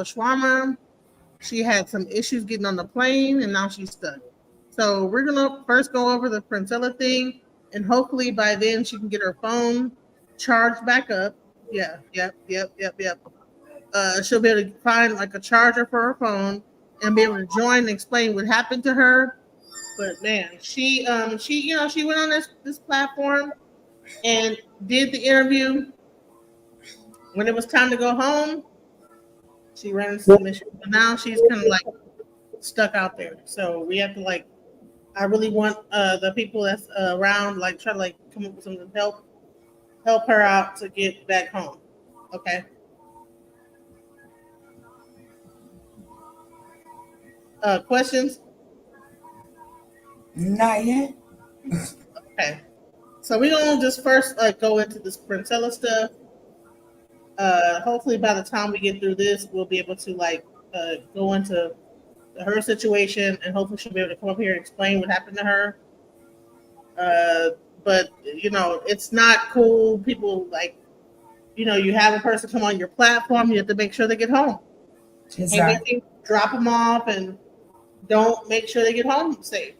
shawarma. She had some issues getting on the plane, and now she's stuck. So we're gonna first go over the Princella thing, and hopefully by then she can get her phone charged back up. Yeah, yep. She'll be able to find like a charger for her phone and be able to join and explain what happened to her. But man, she went on this platform and did the interview. When it was time to go home, she ran into some issues. But now she's kind of like stuck out there. So we have to like. I really want the people that's around like try to like come up with some help her out to get back home. Okay. Questions? Not yet. Okay. So we're gonna just first go into this Princella stuff. Hopefully by the time we get through this, we'll be able to like go into her situation, and hopefully she'll be able to come up here and explain what happened to her. Uh, but it's not cool. People like, you have a person come on your platform, you have to make sure they get home. Hey, Exactly. maybe drop them off and don't make sure they get home safe.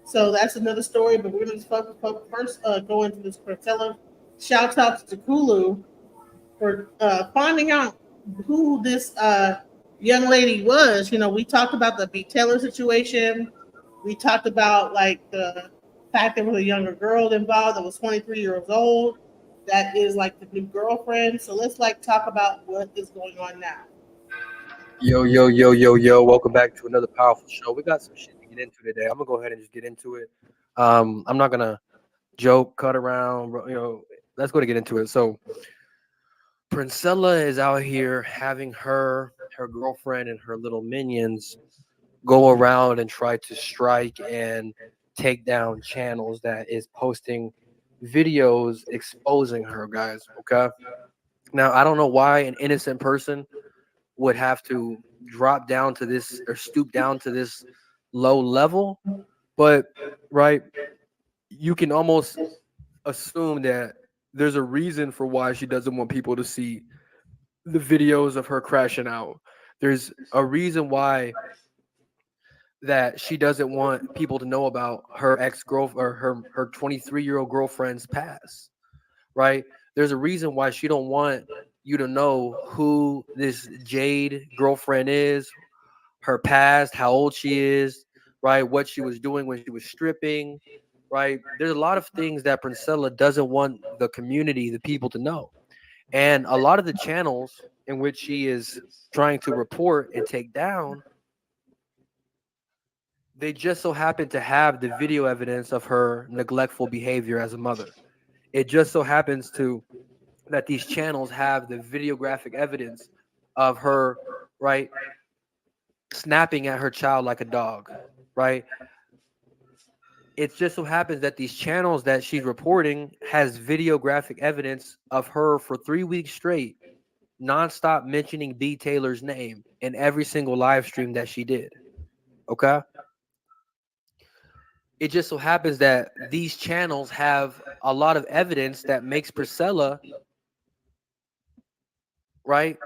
So that's another story. But we're going to first go into this Portella. Shout out to Kulu for finding out who this young lady was. We talked about the B. Taylor situation. We talked about like the fact there was a younger girl involved that was 23 years old. That is like the new girlfriend. So let's like talk about what is going on now. Yo. Welcome back to another powerful show. We got some shit to get into today. I'm going to go ahead and just get into it. I'm not going to joke, cut around. Let's go to get into it. So, Princella is out here having her girlfriend, and her little minions go around and try to strike and take down channels that is posting videos exposing her, guys. Okay. Now, I don't know why an innocent person would have to drop down to this or stoop down to this low level, but right, you can almost assume that there's a reason for why she doesn't want people to see the videos of her crashing out. There's a reason why that she doesn't want people to know about her ex-girl or her 23-year-old girlfriend's past, right? There's a reason why she don't want you to know who this Jade girlfriend is, her past, how old she is, right? What she was doing when she was stripping, right? There's a lot of things that Princella doesn't want the community, the people to know. And a lot of the channels in which she is trying to report and take down, they just so happen to have the video evidence of her neglectful behavior as a mother. It just so happens to that these channels have the videographic evidence of her, right, snapping at her child like a dog, right? It just so happens that these channels that she's reporting has videographic evidence of her for 3 weeks straight, nonstop mentioning B. Taylor's name in every single live stream that she did. Okay. It just so happens that these channels have a lot of evidence that makes Priscilla, right?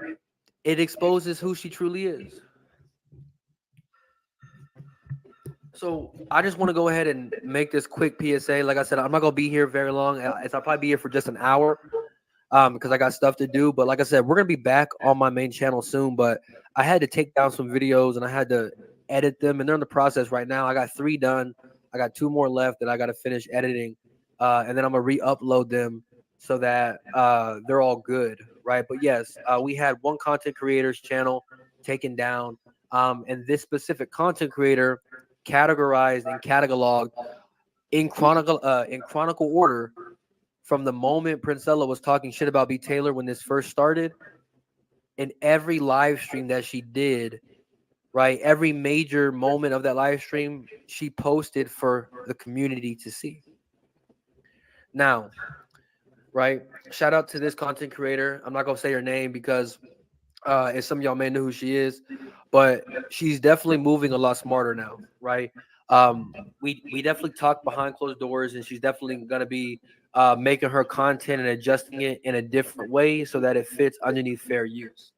It exposes who she truly is. So I just want to go ahead and make this quick PSA. Like I said, I'm not gonna be here very long. I'll probably be here for just an hour, because I got stuff to do. But like I said, we're gonna be back on my main channel soon. But I had to take down some videos and I had to edit them, and they're in the process right now. I got 3 done. I got 2 more left that I got to finish editing, and then I'm gonna re-upload them so that they're all good, right? But yes, we had one content creator's channel taken down, and this specific content creator categorized and cataloged in chronicle order from the moment Princella was talking shit about B. Taylor when this first started, in every live stream that she did, right? Every major moment of that live stream, she posted for the community to see. Now, right? Shout out to this content creator. I'm not gonna say her name because and some of y'all may know who she is, but she's definitely moving a lot smarter now, right? We definitely talk behind closed doors, and she's definitely gonna be making her content and adjusting it in a different way so that it fits underneath fair use,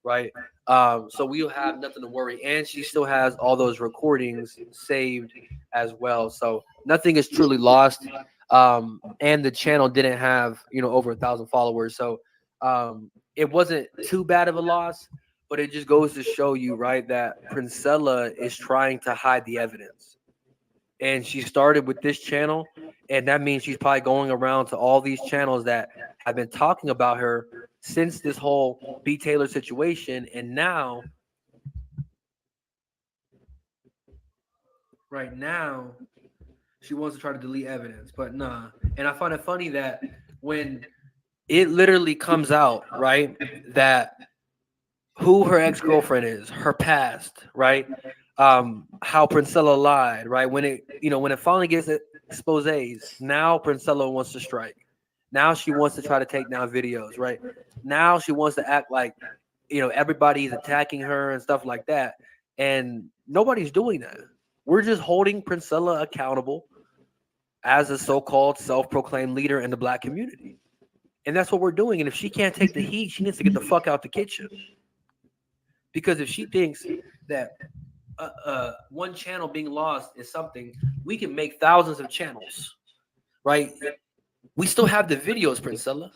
right? So we'll have nothing to worry, and she still has all those recordings saved as well. So nothing is truly lost. And the channel didn't have over 1,000 followers, so it wasn't too bad of a loss. But it just goes to show you, right, that Princella is trying to hide the evidence, and she started with this channel, and that means she's probably going around to all these channels that have been talking about her since this whole B Taylor situation, and now right now she wants to try to delete evidence, but nah. And I find it funny that when it literally comes out, right, that who her ex-girlfriend is, her past, right, how Princella lied, right, when it finally gets exposés, now Princella wants to strike. Now she wants to try to take down videos, right? Now she wants to act like everybody's attacking her and stuff like that, and nobody's doing that. We're just holding Princella accountable as a so-called self-proclaimed leader in the black community, and that's what we're doing. And if she can't take the heat, she needs to get the fuck out the kitchen, because if she thinks that one channel being lost is something, we can make thousands of channels, right? We still have the videos, Princella.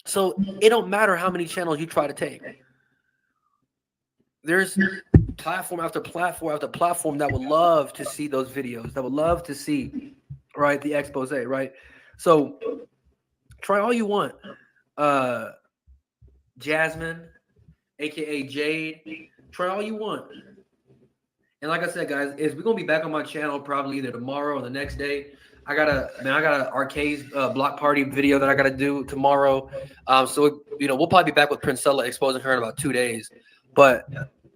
So it don't matter how many channels you try to take. There's platform after platform after platform that would love to see those videos, that would love to see, right, the expose, right? So try all you want. Jasmine, aka Jade, try all you want. And like I said, guys, we're gonna be back on my channel probably either tomorrow or the next day. I got an arcade block party video that I gotta do tomorrow. So we'll probably be back with Princella exposing her in about 2 days. But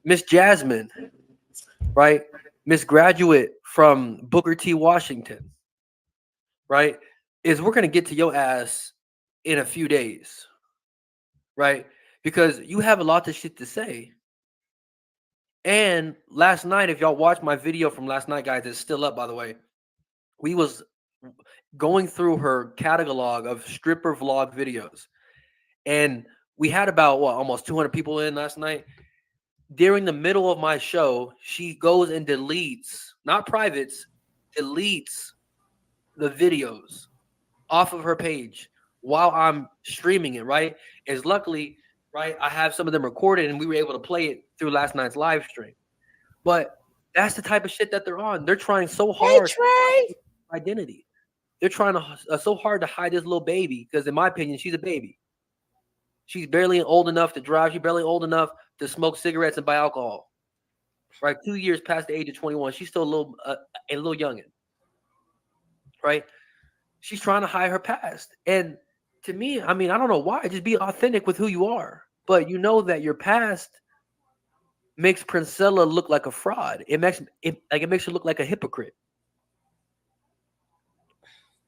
Miss Jasmine, right? Miss Graduate from Booker T. Washington, right? We're gonna get to your ass in a few days, right? Because you have a lot of shit to say. And last night, if y'all watched my video from last night, guys, it's still up, by the way. We was going through her catalog of stripper vlog videos, and we had about almost 200 people in last night. During the middle of my show, she goes and deletes, not privates, deletes the videos off of her page while I'm streaming it, right? Is luckily, right, I have some of them recorded and we were able to play it through last night's live stream. But that's the type of shit that they're on. They're trying so hard to hide identity. They're trying to so hard to hide this little baby, because in my opinion, she's a baby. She's barely old enough to drive. She's barely old enough to smoke cigarettes and buy alcohol. Right, 2 years past the age of 21, she's still a little youngin. Right, she's trying to hide her past, and to me, I mean, I don't know why. Just be authentic with who you are, but you know that your past makes Princella look like a fraud. It makes her look like a hypocrite.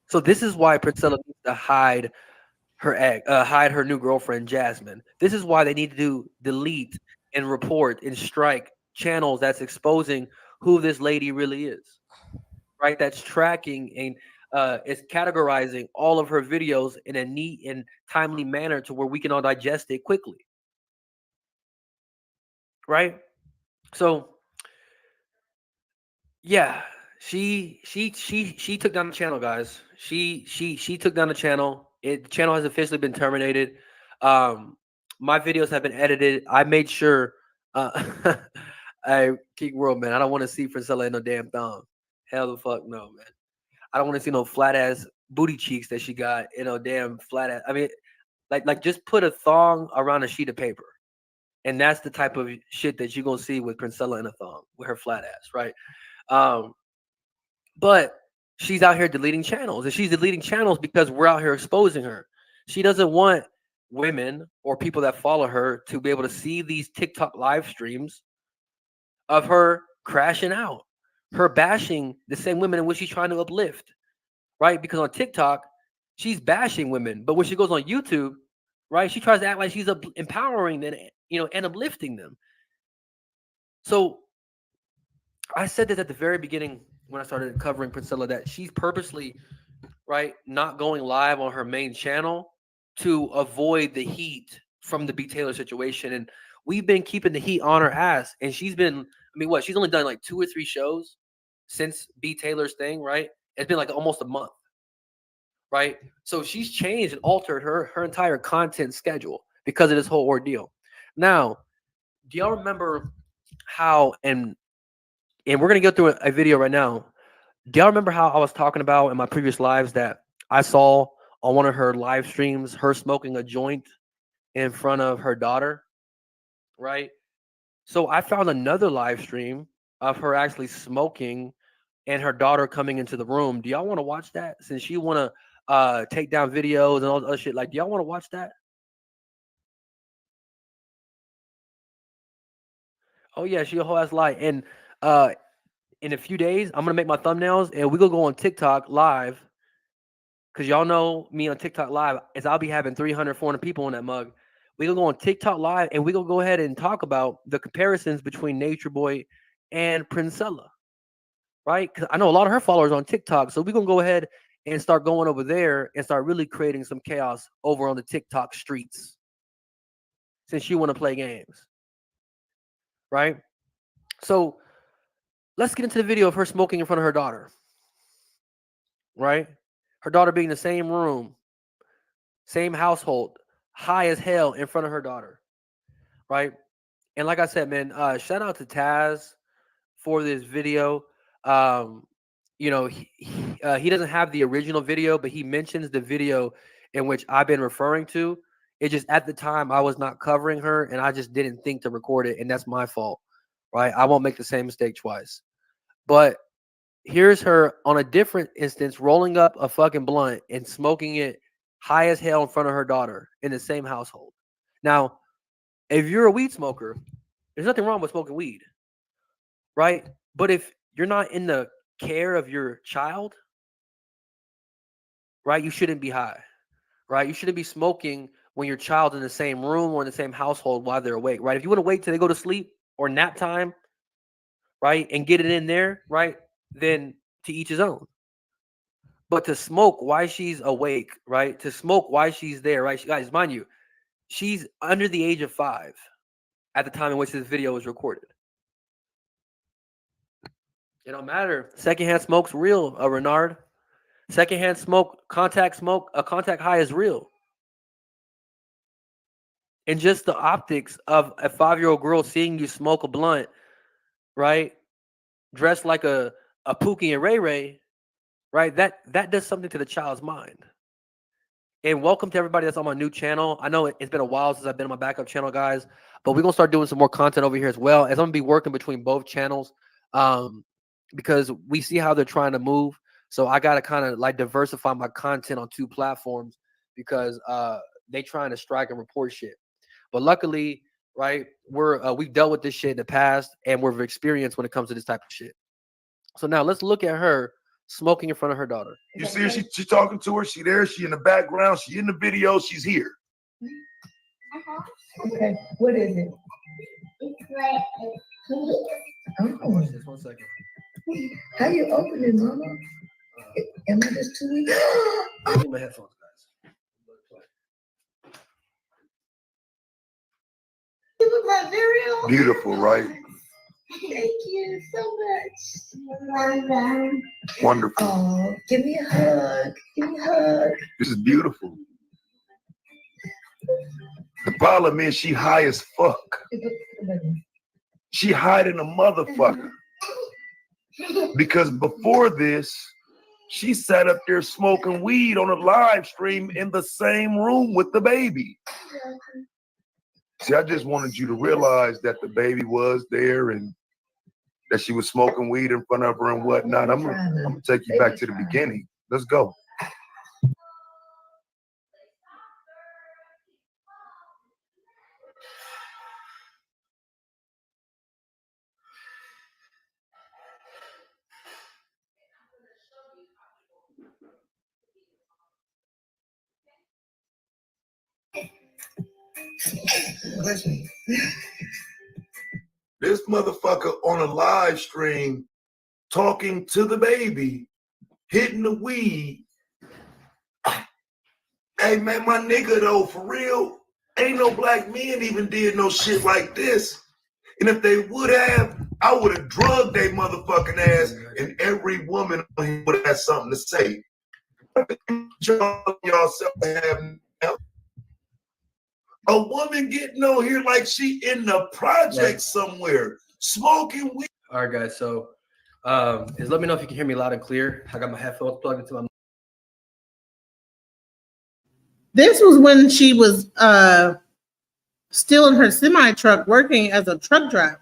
So this is why Princella needs to hide hide her new girlfriend Jasmine. This is why they need to delete and report and strike channels that's exposing who this lady really is, right? That's tracking and is categorizing all of her videos in a neat and timely manner to where we can all digest it quickly, right? So yeah, she took down the channel, guys. She took down the channel. The channel has officially been terminated. My videos have been edited. I made sure. I King World, man. I don't want to see Priscilla in no damn thong. Hell the fuck no, man. I don't want to see no flat ass booty cheeks that she got in no damn flat ass. I mean, like just put a thong around a sheet of paper, and that's the type of shit that you're gonna see with Princella in a thong with her flat ass, right? Um, but she's out here deleting channels, and she's deleting channels because we're out here exposing her. She doesn't want women or people that follow her to be able to see these TikTok live streams of her crashing out, her bashing the same women in which she's trying to uplift, right? Because on TikTok, she's bashing women, but when she goes on YouTube, right, she tries to act like she's empowering them, and uplifting them. So I said this at the very beginning when I started covering Priscilla, that she's purposely, right, not going live on her main channel to avoid the heat from the B Taylor situation, and we've been keeping the heat on her ass. And she's been, I mean, what? She's only done like 2 or 3 shows since B Taylor's thing, right? It's been like almost a month, right? So she's changed and altered her entire content schedule because of this whole ordeal. Now, do y'all remember how and we're gonna go through a video right now. Do y'all remember how I was talking about in my previous lives that I saw on one of her live streams her smoking a joint in front of her daughter, right? So I found another live stream of her actually smoking and her daughter coming into the room. Do y'all want to watch that? Since you want to take down videos and all the other shit, like, do y'all want to watch that? Oh yeah, she a whole ass lie. And uh in a few days, I'm gonna make my thumbnails and we gonna go on TikTok live. Cause y'all know me on TikTok live is I'll be having 300, 400 people in that mug. We gonna go on TikTok live and we gonna go ahead and talk about the comparisons between Nature Boy and Princella, right? Because I know a lot of her followers on TikTok, so we gonna go ahead and start going over there and start really creating some chaos over on the TikTok streets. Since you want to play games, right? So let's get into the video of her smoking in front of her daughter, right? Her daughter being in the same room, same household, high as hell in front of her daughter, right? And like I said, man, shout out to Taz for this video. Um, he doesn't have the original video, but he mentions the video in which I've been referring to. It just at the time I was not covering her and I just didn't think to record it, and that's my fault, right? I won't make the same mistake twice. But here's her on a different instance rolling up a fucking blunt and smoking it high as hell in front of her daughter in the same household. Now, if you're a weed smoker, there's nothing wrong with smoking weed, right? But if you're not in the care of your child, right, you shouldn't be high, right? You shouldn't be smoking when your child's in the same room or in the same household while they're awake, right? If you want to wait till they go to sleep or nap time, right, and get it in there, right, then to each his own. But to smoke while she's awake, right, to smoke while she's there, right, guys, mind you, she's under the age of 5 at the time in which this video was recorded. It don't matter. Secondhand smoke's real, Renard. Secondhand smoke, a contact high is real. And just the optics of a 5-year-old girl seeing you smoke a blunt, right? Dressed like a Pookie and Ray Ray, right? That does something to the child's mind. And welcome to everybody that's on my new channel. I know it's been a while since I've been on my backup channel, guys, but we're gonna start doing some more content over here as well. As I'm gonna be working between both channels, because we see how they're trying to move. So I gotta kind of like diversify my content on 2 platforms because they trying to strike and report shit. But luckily, right, we've dealt with this shit in the past and we're experienced when it comes to this type of shit. So now let's look at her smoking in front of her daughter. You see her, she talking to her, she there, she in the background, she in the video, she's here. Okay, what is it? It's like Watch this 1 second. How you open it, Mama? Am I just too weak? I need my headphones, guys. it was like cereal. Beautiful, right? Thank you so much. Wonderful. Oh, give me a hug. Give me a hug. This is beautiful. The problem is she high as fuck. She hiding a motherfucker. Because before this, she sat up there smoking weed on a live stream in the same room with the baby. See, I just wanted you to realize that the baby was there and that she was smoking weed in front of her and whatnot. I'm gonna take you back to the beginning. Let's go. This motherfucker on a live stream talking to the baby, hitting the weed. Hey man, my nigga though, for real, Ain't no black men even did no shit like this. And if they would have, I would have drugged their motherfucking ass, and every woman on here would have something to say. Yourself have now. A woman getting on here like she in the project somewhere, smoking weed. All right, guys. So, let me know if you can hear me loud and clear. I got my headphones plugged into my. This was when she was still in her semi truck working as a truck driver.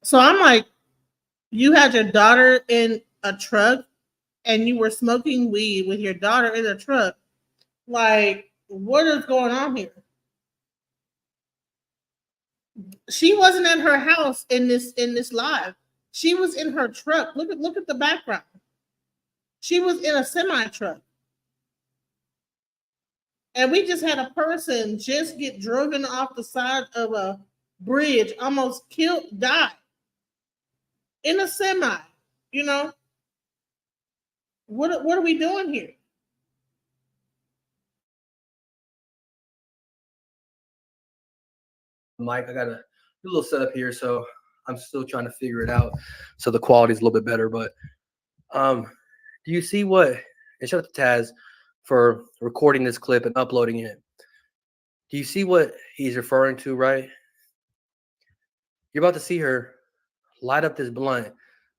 So I'm like, you had your daughter in a truck and you were smoking weed with your daughter in a truck. Like, what is going on here? She wasn't at her house in this live. She was in her truck. Look at the background. She was in a semi truck. And we just had a person just get driven off the side of a bridge, almost killed, died in a semi. You know, what are we doing here? Mike, I got a little setup here, so I'm still trying to figure it out. So the quality is a little bit better. But do you see what? And shout out to Taz for recording this clip and uploading it. Do you see what he's referring to, right? You're about to see her light up this blunt.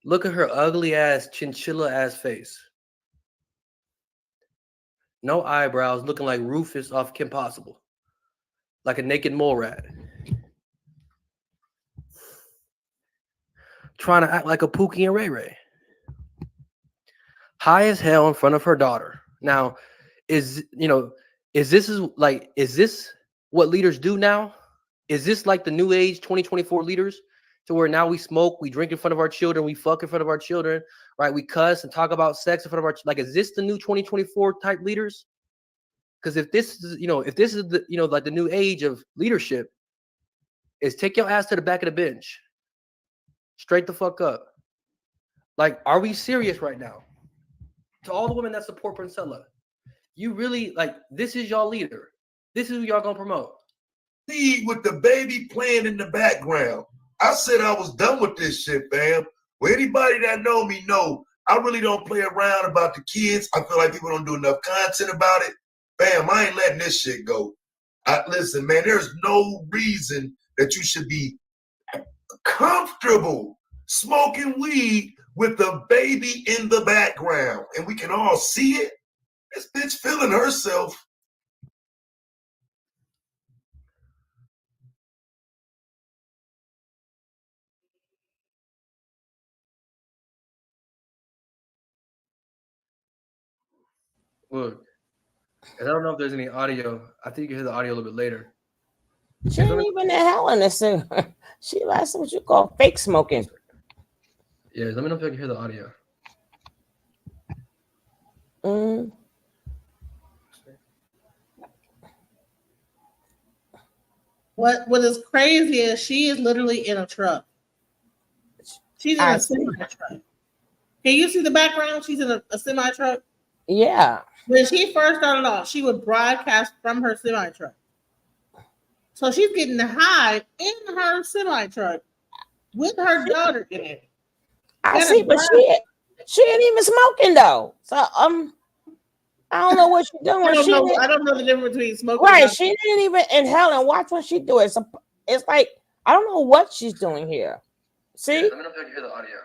Look at her ugly ass, chinchilla ass face. No eyebrows, looking like Rufus off Kim Possible. Like a naked mole rat. Trying to act like a Pookie and Ray Ray. High as hell in front of her daughter. Now, is this what leaders do now? Is this like the new age 2024 leaders? To where now we smoke, we drink in front of our children, we fuck in front of our children, right? We cuss and talk about sex in front of our like. Is this the new 2024 type leaders? Because if this is the like the new age of leadership, is take your ass to the back of the bench, straight the fuck up. Like, are we serious right now? To all the women that support Princella, you really like this is y'all leader. This is who y'all gonna promote. With the baby playing in the background. I said I was done with this shit, fam. Well, anybody that know me know I really don't play around about the kids. I feel like people don't do enough content about it. Fam, I ain't letting this shit go. Listen, man, there's no reason that you should be comfortable smoking weed with a baby in the background. And we can all see it. This bitch feeling herself. Look, and I don't know if there's any audio. I think you can hear the audio a little bit later. She ain't even the hell in this. She likes what you call fake smoking. Yeah, let me know if you can hear the audio. What is crazy is she is literally in a truck. She's in a semi truck. Can you see the background? She's in a semi truck. Yeah. When she first started off, she would broadcast from her semi truck. So she's getting high in her semi truck with her daughter in it. I see, but she ain't even smoking though. So I don't know what she's doing. I don't know the difference between smoking. Right, she didn't even inhale and watch what she do. It's like I don't know what she's doing here. See? Yeah, let me know if you can hear the audio.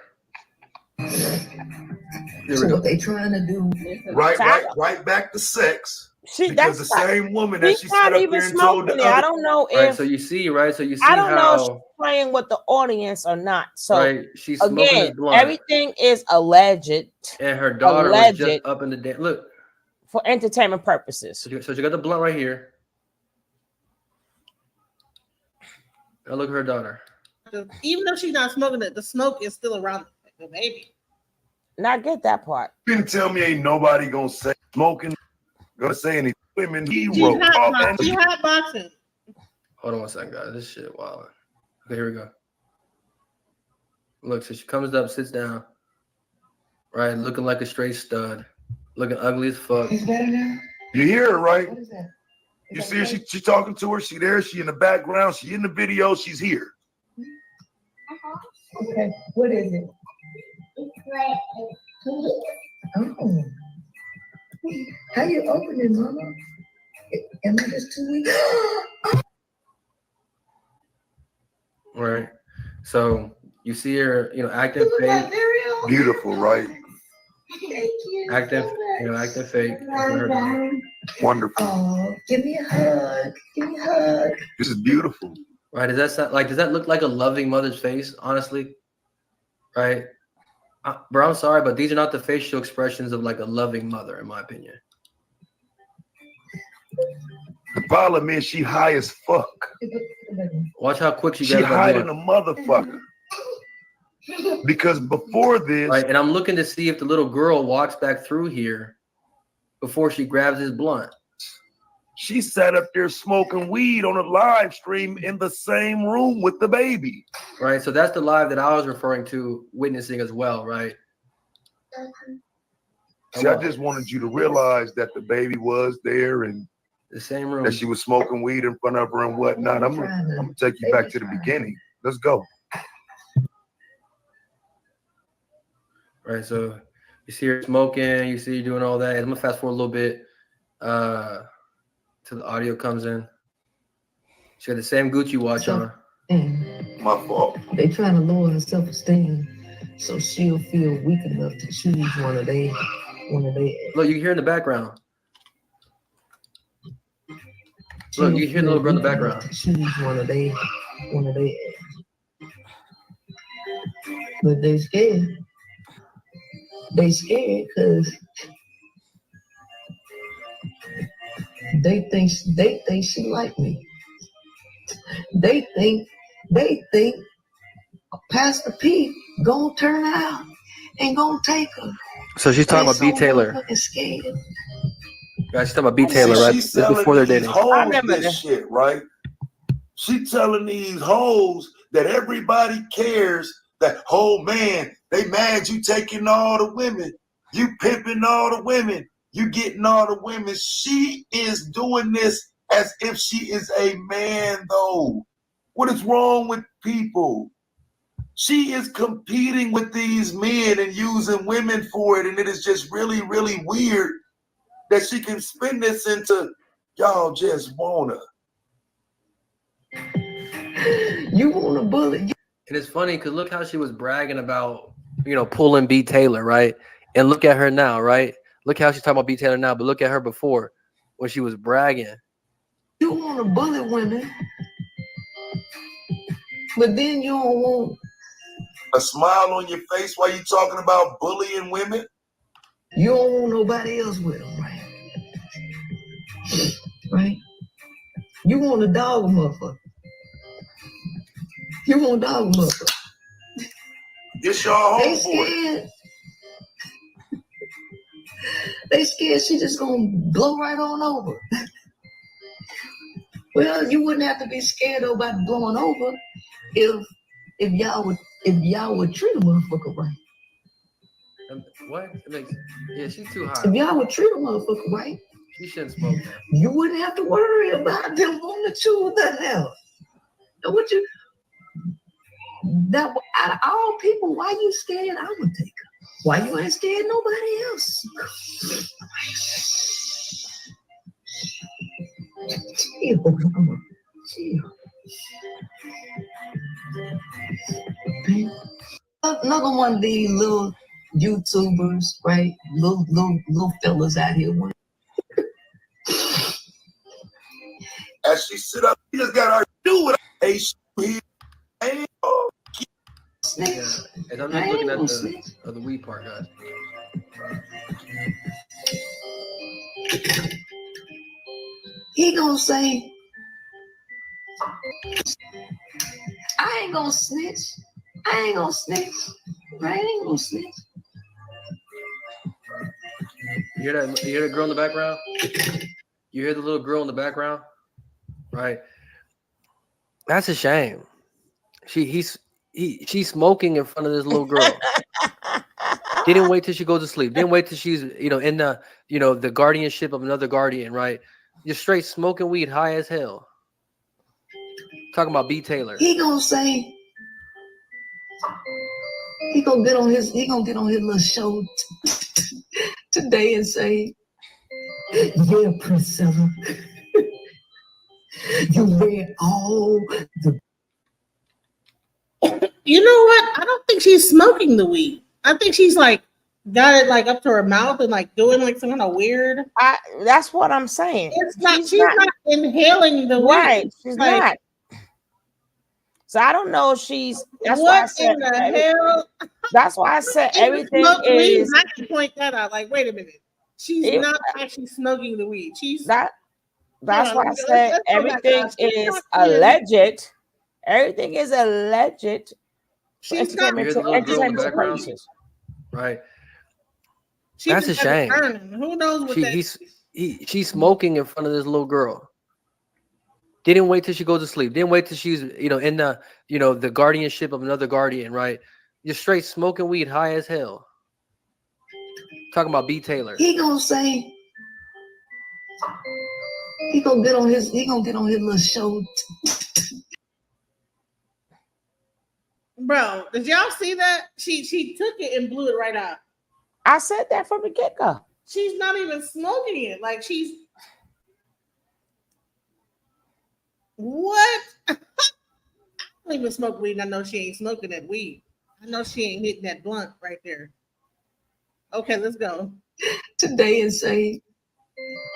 So what they trying to do? Right back to sex. Because the same woman that she set up there and told the other. I don't know if. Right, so you see. I don't know if she's playing with the audience or not. So right, she's smoking this blunt. Everything is alleged. And her daughter was just up in the day. Look. For entertainment purposes. So you got the blunt right here. Now look at her daughter. Even though she's not smoking it, the smoke is still around the baby. Not get that part. You can tell me ain't nobody gonna say smoking, gonna say any women hero. She hot boxing. Hold on one second, guys. This shit wild. Okay, here we go. Look, so she comes up, sits down, right, looking like a straight stud, looking ugly as fuck. It's better now. You hear it, right? What is that? You see her, she talking to her, she there, she in the background, she in the video, she's here. Okay, what is it? It's like a cake. Oh. How you open it, Mama? Am I just too weak? Right. So you see her, acting You my fake, cereal. Beautiful, right? Thank you. acting, so much. acting fake. in front of her dog. Wonderful. Oh, give me a hug. Give me a hug. This is beautiful. Right? Does that look like a loving mother's face? Honestly, right? Bro, I'm sorry, but these are not the facial expressions of like a loving mother, in my opinion. The problem is she high as fuck. Watch how quick she She grabs that hiding blunt. a motherfucker. Because before this, Right, and I'm looking to see if the little girl walks back through here before she grabs his blunt. she sat up there smoking weed on a live stream in the same room with the baby. Right, so that's the live that I was referring to, witnessing as well, right? See, I just wanted you to realize that the baby was there and The same room. that she was smoking weed in front of her and whatnot. I'm gonna take you back to the beginning. Let's go. Right, so you see her smoking, you see her doing all that. I'm gonna fast forward a little bit till the audio comes in. She got the same Gucci watch on. My fault. They trying to lower her self-esteem so she'll feel weak enough to choose one of they. Look, you can hear in the background. Look, you hear the little girl in the background. Choose one of they. But they scared. They scared because they think she like me. They think Pastor P gonna turn out and gonna take her. So she's talking about B. Taylor. Scared. Guys, she's talking about B. Taylor, right? She's This is before they're dating. I Hoes remember this that. shit, right? She telling these hoes that everybody cares that, oh man, they mad you taking all the women, you pimping all the women, you getting all the women. She is doing this as if she is a man, though. What is wrong with people? She is competing with these men and using women for it, and it is just really, really weird that she can spin this into y'all just wanna. You want a bullet? And it's funny because look how she was bragging about, pulling B. Taylor, right? And look at her now, right? Look how she's talking about B. Taylor now, but look at her before when she was bragging. You want to bullet women, but then you don't want A smile on your face while you talking about bullying women? You don't want nobody else with them, right? Right? You want to dog a motherfucker. You want to dog a motherfucker. It's your They homeboy. scared. They scared she just gonna blow right on over. Well, you wouldn't have to be scared though about blowing over if y'all would treat a motherfucker right. What? Yeah, she's too high. If y'all would treat a motherfucker right, She shouldn't smoke. you wouldn't have to worry about them wanting to choose nothing else. Now, that out of all people, why you scared? I would take her. Why you ain't scared nobody else? Chill, mama. Chill. Another one of these little YouTubers, right? Little fellas out here. As she sit up, she just got her do what I say. Yeah. And I'm just looking at the weed part, guys. He gonna say, I ain't gonna snitch. I ain't gonna snitch. I ain't gonna snitch. You hear that? You hear the girl in the background? You hear the little girl in the background? Right. That's a shame. She's smoking in front of this little girl. Didn't wait till she goes to sleep. Didn't wait till she's in the the guardianship of another guardian, right? You're straight smoking weed high as hell. Talking about B. Taylor. He gonna say, he gonna get on his little show today and say, yeah, Priscilla, you read all the. You know what? I don't think she's smoking the weed. I think she's like got it like up to her mouth and like doing like some kind of weird. That's what I'm saying. It's not. She's not inhaling the Right. weed. She's Like, not. So I don't know if she's. That's why I what said. in the hell? That's why I said everything Smoke weed. is I can point that out. Like, wait a minute. She's not actually smoking the weed. She's that. That's Hold why on, I let's said go back, everything guys. She's is not in- alleged. Everything is alleged. She's not. You hear the little girl in the entertainment background? purposes. Right. She That's just a has it shame. burning. Who knows what that is? She's smoking in front of this little girl. Didn't wait till she goes to sleep. Didn't wait till she's in the the guardianship of another guardian, right? You're straight smoking weed high as hell. Talking about B. Taylor. He gonna say, he gonna get on his little show. Bro, did y'all see that? She took it and blew it right out. I said that from the get-go. She's not even smoking it. Like she's what? I don't even smoke weed. And I know she ain't smoking that weed. I know she ain't hitting that blunt right there. Okay, let's go. Today and say,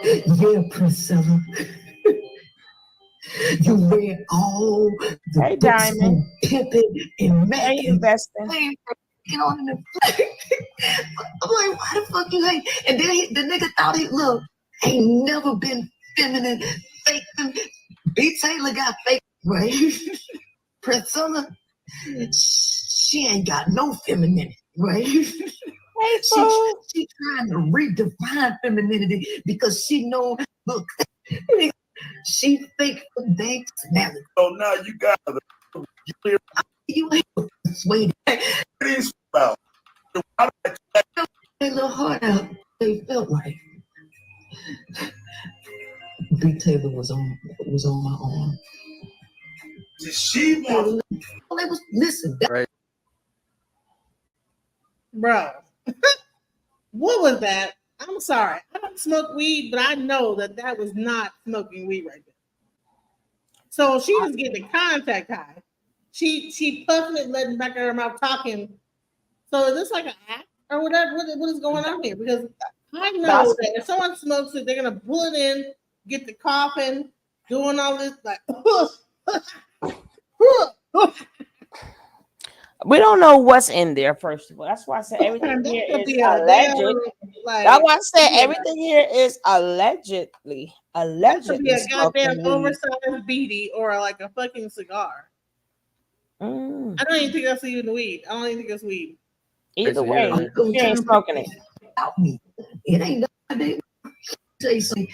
yeah, Priscilla, you read all the Hey, books Diamond. on pimping and Hey, macking. investing. Get on the I'm like, why the fuck you hate? And then the nigga thought he look ain't never been feminine, fake. B. Taylor got fake, right? Priscilla, she ain't got no femininity, right? Hey, fool. She trying to redefine femininity because she know, look, she think they personality. So now you got You ain't persuaded. these about. Their little heart out. They felt like B. Taylor was on my arm. She wants Well, it was listen. That, Right. Bro. What was that? I'm sorry. I don't smoke weed, but I know that was not smoking weed right there. So she was getting a contact high. She puffing it, letting back out her mouth, talking. So is this like an act or whatever? What is going on here? Because I know that if someone smokes it, they're gonna pull it in, get the coughing, doing all this like. We don't know what's in there, first of all. That's why I said everything here is alleged. That's why I said everything here is allegedly. That could be a smoking goddamn weed. oversized beanie or like a fucking cigar. I don't even think that's even weed. I don't even think that's weed. Either way, she ain't smoking it. Out me. It ain't nothing. Say something.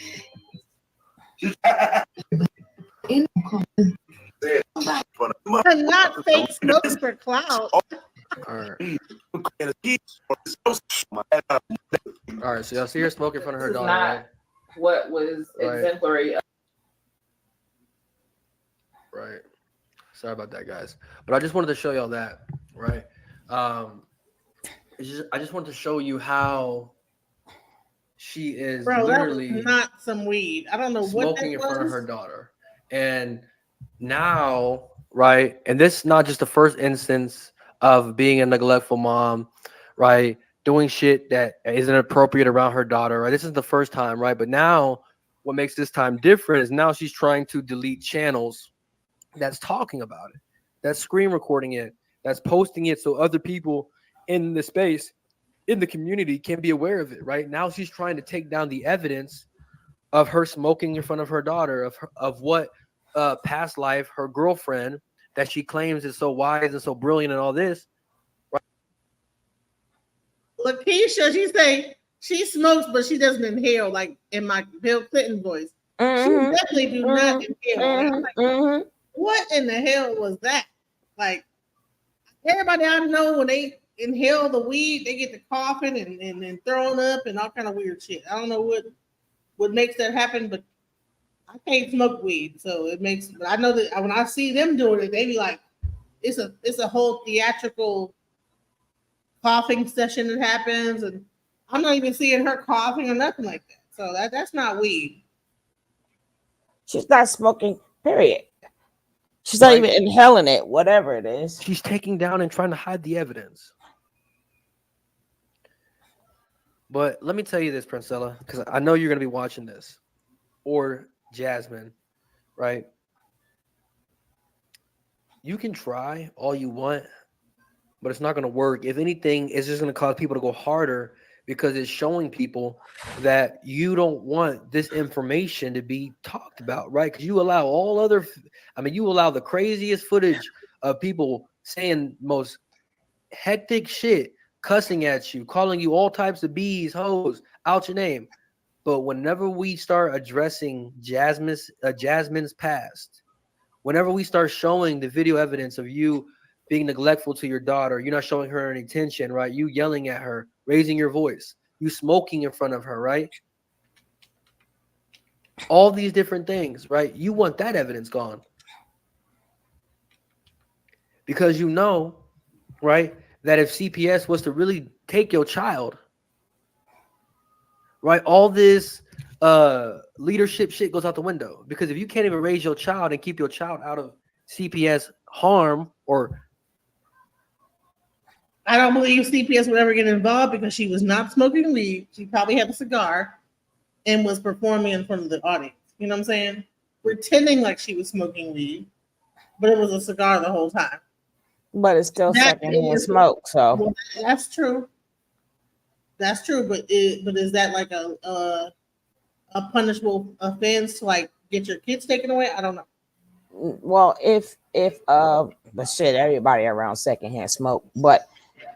Not fake smoking for clout. All right. All right. So y'all see her smoking in front of her This is daughter, not right? what was Right. exemplary. Right. Sorry about that, guys. But I just wanted to show y'all that, right? I just wanted to show you how she is Bro, literally that was not some weed. I don't know what smoking that in front of was. her daughter. And now, right, and this is not just the first instance of being a neglectful mom, right, doing shit that isn't appropriate around her daughter, right? This is the first time, right? But now what makes this time different is now she's trying to delete channels that's talking about it, that's screen recording it, that's posting it so other people in the space, in the community can be aware of it, right? Now she's trying to take down the evidence of her smoking in front of her daughter, of what past life her girlfriend that she claims is so wise and so brilliant and all this. Right? Lakeisha, she say she smokes, but she doesn't inhale like in my Bill Clinton voice. She definitely do not inhale. I'm like, what in the hell was that? Like everybody I know when they inhale the weed, they get the coughing and throwing up and all kind of weird shit. I don't know what makes that happen, but I can't smoke weed, so it makes. But I know that when I see them doing it, they be like, it's a whole theatrical coughing session that happens, and I'm not even seeing her coughing or nothing like that. So that's not weed. She's not smoking, period. She's not Right. even inhaling it, whatever it is. She's taking down and trying to hide the evidence. But let me tell you this, Princella, because I know you're going to be watching this, or Jasmine, right? You can try all you want, but it's not going to work. If anything, it's just going to cause people to go harder because it's showing people that you don't want this information to be talked about, right? Because you allow all other, you allow the craziest footage of people saying most hectic shit, cussing at you, calling you all types of bees, hoes, out your name. But whenever we start addressing Jasmine's past, whenever we start showing the video evidence of you being neglectful to your daughter, you're not showing her any attention, right? You yelling at her, raising your voice, you smoking in front of her, right? All these different things, right? You want that evidence gone. Because you know, right, that if CPS was to really take your child, right, all this leadership shit goes out the window. Because if you can't even raise your child and keep your child out of CPS harm, or I don't believe CPS would ever get involved because she was not smoking weed. She probably had a cigar and was performing in front of the audience. You know what I'm saying? Pretending like she was smoking weed, but it was a cigar the whole time. But it's still That secondhand is- smoke. So Well, that's true. That's true, but is that like a punishable offense to like get your kids taken away? I don't know. well, if but shit, everybody around secondhand smoke. But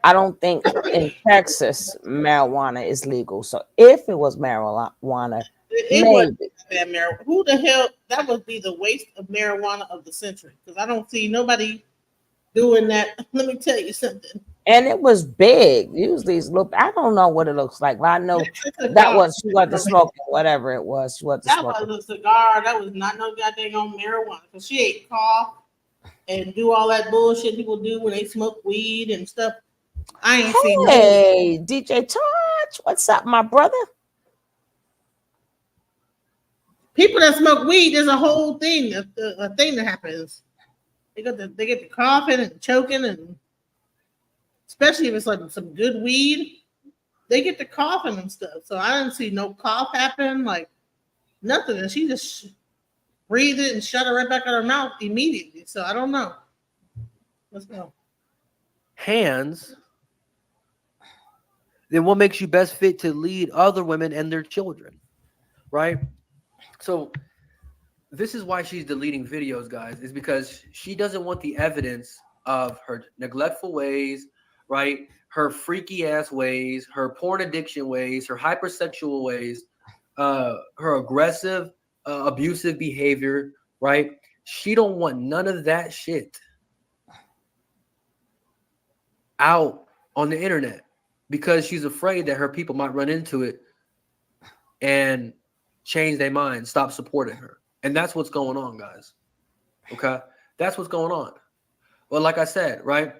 I don't think in Texas marijuana is legal. So if it was marijuana, It was maybe. bad marijuana. Who the hell? That would be the waste of marijuana of the century because I don't see nobody doing that. Let me tell you something. And it was big. Usually it's little. I don't know what it looks like, but I know that was she was the smoking, whatever it was. She was the That smoking. was a cigar. That was not no goddamn on marijuana because she ate cough and do all that bullshit people do when they smoke weed and stuff. I ain't seen no Hey, DJ Touch, what's up, my brother? people that smoke weed. There's a whole thing, a thing that happens. They get the coughing and choking, and especially if it's like some good weed, they get the coughing and stuff. So I didn't see no cough happen, like nothing, and she just breathed it and shut it right back out her mouth immediately. So I don't know. Let's go. hands, then what makes you best fit to lead other women and their children, right? So this is why she's deleting videos, guys, is because she doesn't want the evidence of her neglectful ways, right? Her freaky ass ways, her porn addiction ways, her hypersexual ways, her aggressive, abusive behavior, right? She don't want none of that shit out on the internet because she's afraid that her people might run into it and change their mind, stop supporting her. And that's what's going on, guys. Okay? That's what's going on. Well, like I said, right?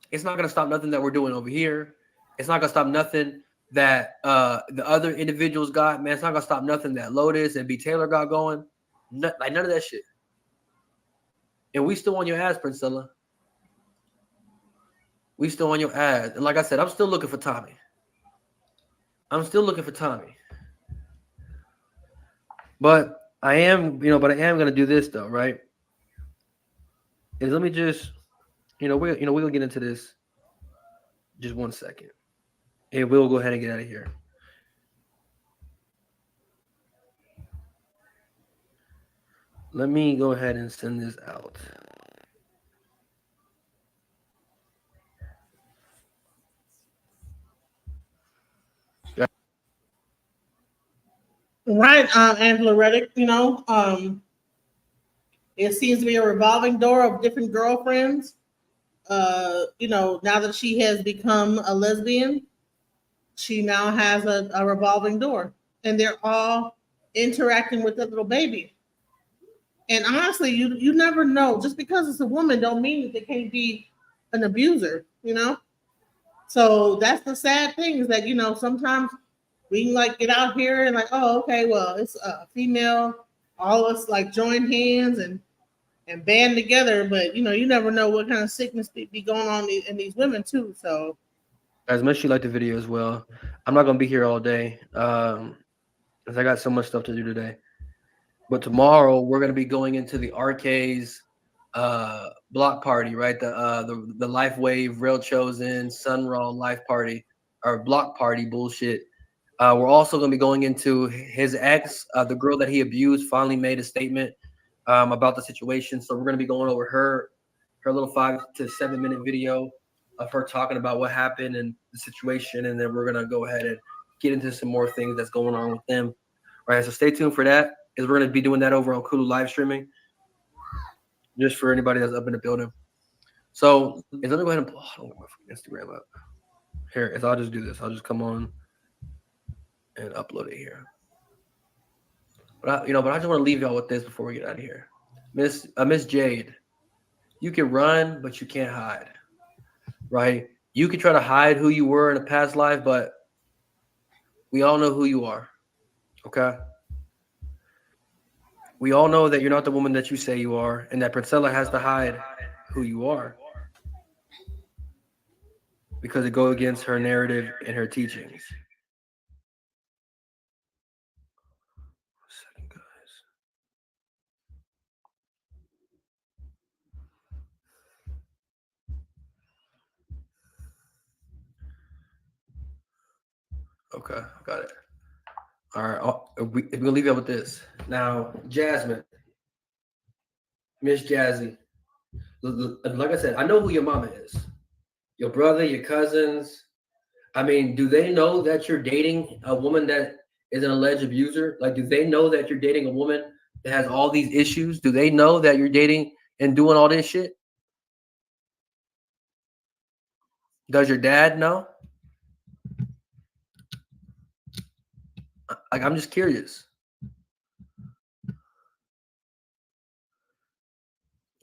It's not going to stop nothing that we're doing over here. It's not going to stop nothing that the other individuals got, man. It's not going to stop nothing that Lotus and B. Taylor got going. Like none of that shit. And we still on your ass, Princella. We still on your ass. And like I said, I'm still looking for Tommy. I'm still looking for Tommy. But I am going to do this though, right? Is let me just, we're going to get into this just 1 second. And we'll go ahead and get out of here. Let me go ahead and send this out. Right, Angela Reddick, it seems to be a revolving door of different girlfriends. Now that she has become a lesbian, she now has a revolving door. And they're all interacting with the little baby. And honestly, you never know. Just because it's a woman don't mean that they can't be an abuser, you know? So that's the sad thing is that, sometimes we can like get out here and like, oh, okay, well, it's a female, all of us like join hands and band together, but you never know what kind of sickness be going on in these women too. So As much as you like the video as well, I'm not gonna be here all day. 'Cause I got so much stuff to do today. But tomorrow we're gonna be going into the arcades block party, right? The Life Wave, Real Chosen, Sunraw Life Party or block party bullshit. We're also gonna be going into his ex, the girl that he abused, finally made a statement about the situation. So we're gonna be going over her little 5 to 7 minute video of her talking about what happened and the situation, and then we're gonna go ahead and get into some more things that's going on with them. All right, so stay tuned for that. Is we're gonna be doing that over on Kulu live streaming, just for anybody that's up in the building. So let me go ahead and pull my Instagram up. Here, is I'll just do this. I'll just come on and upload it here. But I just want to leave y'all with this before we get out of here. Miss Jade, you can run, but you can't hide. Right? You can try to hide who you were in a past life, but we all know who you are. Okay? We all know that you're not the woman that you say you are, and that Priscilla has to hide who you are because it goes against her narrative and her teachings. Second, guys. Okay, got it. All right, we're gonna leave you with this. Now, Jasmine, Miss Jazzy, like I said, I know who your mama is. Your brother, your cousins. I mean, do they know that you're dating a woman that is an alleged abuser? Like, do they know that you're dating a woman that has all these issues? Do they know that you're dating and doing all this shit? Does your dad know? Like, I'm just curious.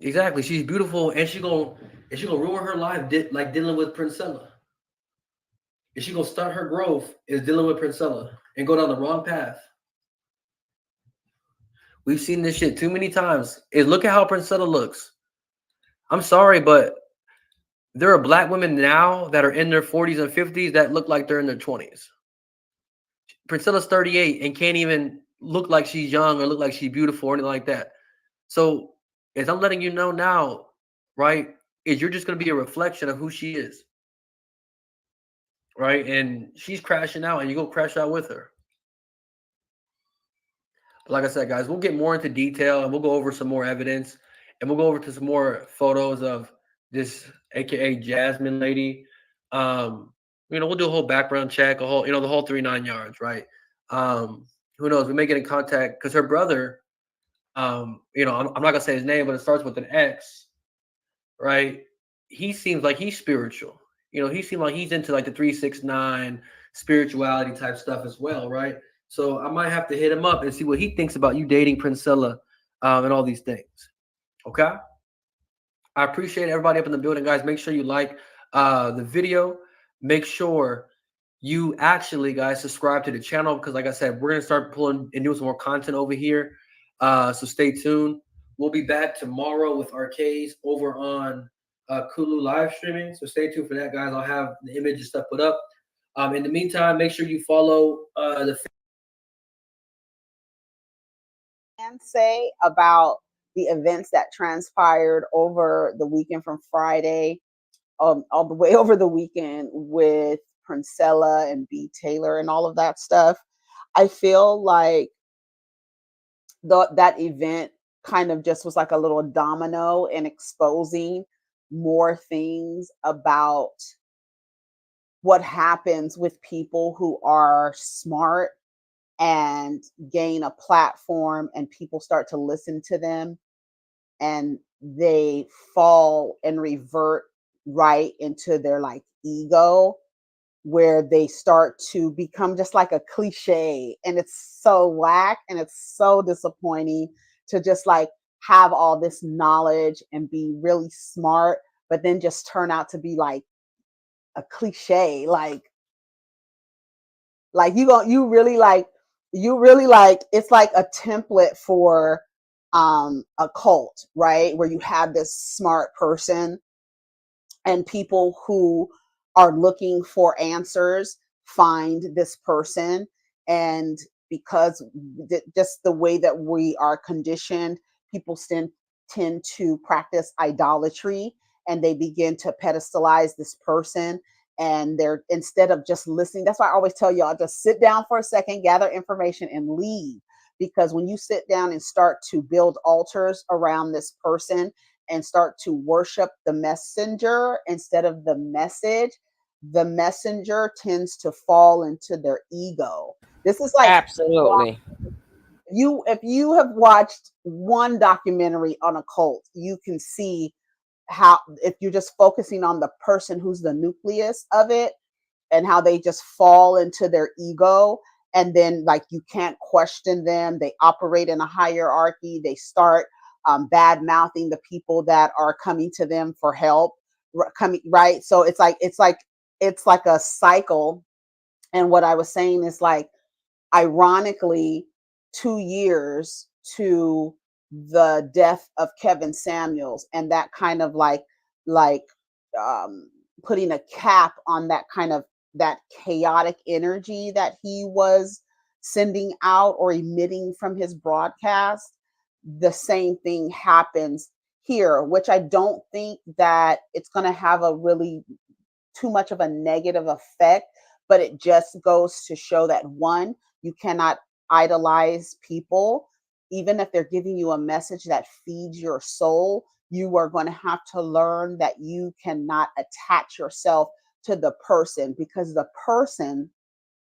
Exactly. She's beautiful, and she's gonna ruin her life, like dealing with Princella. If she's gonna start her growth is dealing with Princella and go down the wrong path. We've seen this shit too many times. Is look at how Princella looks. I'm sorry, but there are black women now that are in their 40s and 50s that look like they're in their 20s. Princella's 38 and can't even look like she's young or look like she's beautiful or anything like that. So, as I'm letting you know now, right, is you're just going to be a reflection of who she is, right? And she's crashing out, and you go crash out with her. But like I said, guys, we'll get more into detail, and we'll go over some more evidence, and we'll go over to some more photos of this AKA Jasmine lady. We'll do a whole background check, the whole 3 9 yards, right? Who knows? We may get in contact because her brother, I'm not gonna say his name, but it starts with an X, right? He seems like he's spiritual. He seems like he's into like the 369 spirituality type stuff as well, right? So I might have to hit him up and see what he thinks about you dating Princella and all these things. Okay. I appreciate everybody up in the building, guys. Make sure you like the video. Make sure you actually, guys, subscribe to the channel because, like I said, we're gonna start pulling and doing some more content over here. So stay tuned. We'll be back tomorrow with Arcades over on Kulu live streaming. So stay tuned for that, guys. I'll have the image and stuff put up. In the meantime, make sure you follow the. And say about the events that transpired over the weekend from Friday, all the way over the weekend with Princella and B. Taylor and all of that stuff. I feel like that event kind of just was like a little domino in exposing more things about what happens with people who are smart and gain a platform and people start to listen to them and they fall and revert right into their like ego where they start to become just like a cliche, and it's so whack and it's so disappointing to just like have all this knowledge and be really smart, but then just turn out to be like a cliche, like you really like it's like a template for a cult, right? Where you have this smart person and people who are looking for answers find this person. And because just the way that we are conditioned, people tend to practice idolatry, and they begin to pedestalize this person. And they're, instead of just listening, that's why I always tell y'all, just sit down for a second, gather information, and leave. Because when you sit down and start to build altars around this person and start to worship the messenger instead of the message, the messenger tends to fall into their ego. This is like, Absolutely. if you have watched one documentary on a cult, you can see how, if you're just focusing on the person who's the nucleus of it, and how they just fall into their ego, and then like you can't question them, they operate in a hierarchy, they start bad mouthing the people that are coming to them for help, coming, right? So it's like a cycle. And what I was saying is, like, ironically, 2 years to the death of Kevin Samuels, and that kind of like um, putting a cap on that kind of that chaotic energy that he was sending out or emitting from his broadcast. The same thing happens here, which I don't think that it's going to have a really too much of a negative effect, but it just goes to show that, one, you cannot idolize people. Even if they're giving you a message that feeds your soul, you are going to have to learn that you cannot attach yourself to the person, because the person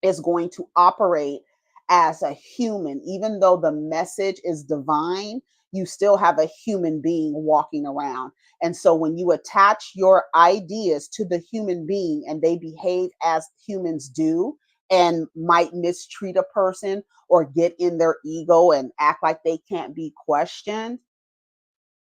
is going to operate as a human. Even though the message is divine, you still have a human being walking around. And so when you attach your ideas to the human being and they behave as humans do and might mistreat a person or get in their ego and act like they can't be questioned,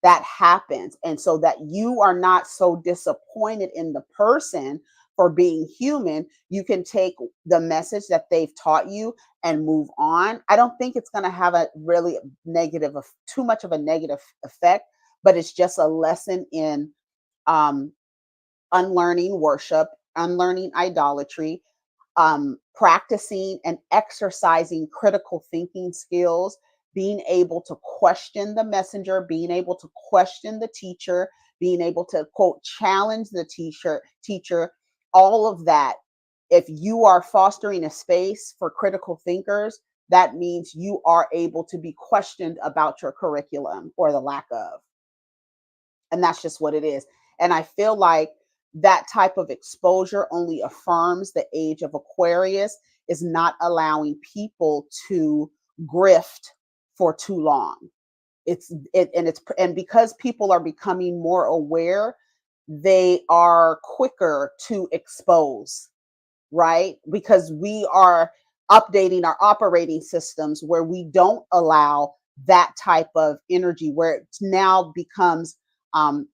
that happens. And so that you are not so disappointed in the person for being human, you can take the message that they've taught you and move on. I don't think it's going to have a really negative, too much of a negative effect, but it's just a lesson in um, unlearning worship, unlearning idolatry, practicing and exercising critical thinking skills, being able to question the messenger, being able to question the teacher, being able to, quote, challenge the teacher, all of that. If you are fostering a space for critical thinkers, that means you are able to be questioned about your curriculum or the lack of. And that's just what it is. And I feel like that type of exposure only affirms the age of Aquarius, is not allowing people to grift for too long. And because people are becoming more aware, they are quicker to expose, right? Because we are updating our operating systems where we don't allow that type of energy, where it now becomes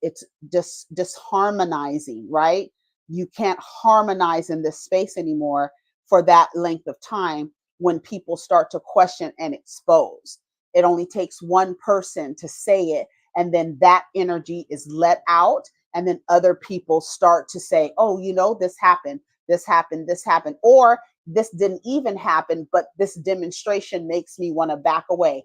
it's just disharmonizing, right? You can't harmonize in this space anymore for that length of time. When people start to question and expose, it only takes one person to say it, and then that energy is let out, and then other people start to say, oh, this happened, this happened, this happened, or this didn't even happen, but this demonstration makes me want to back away.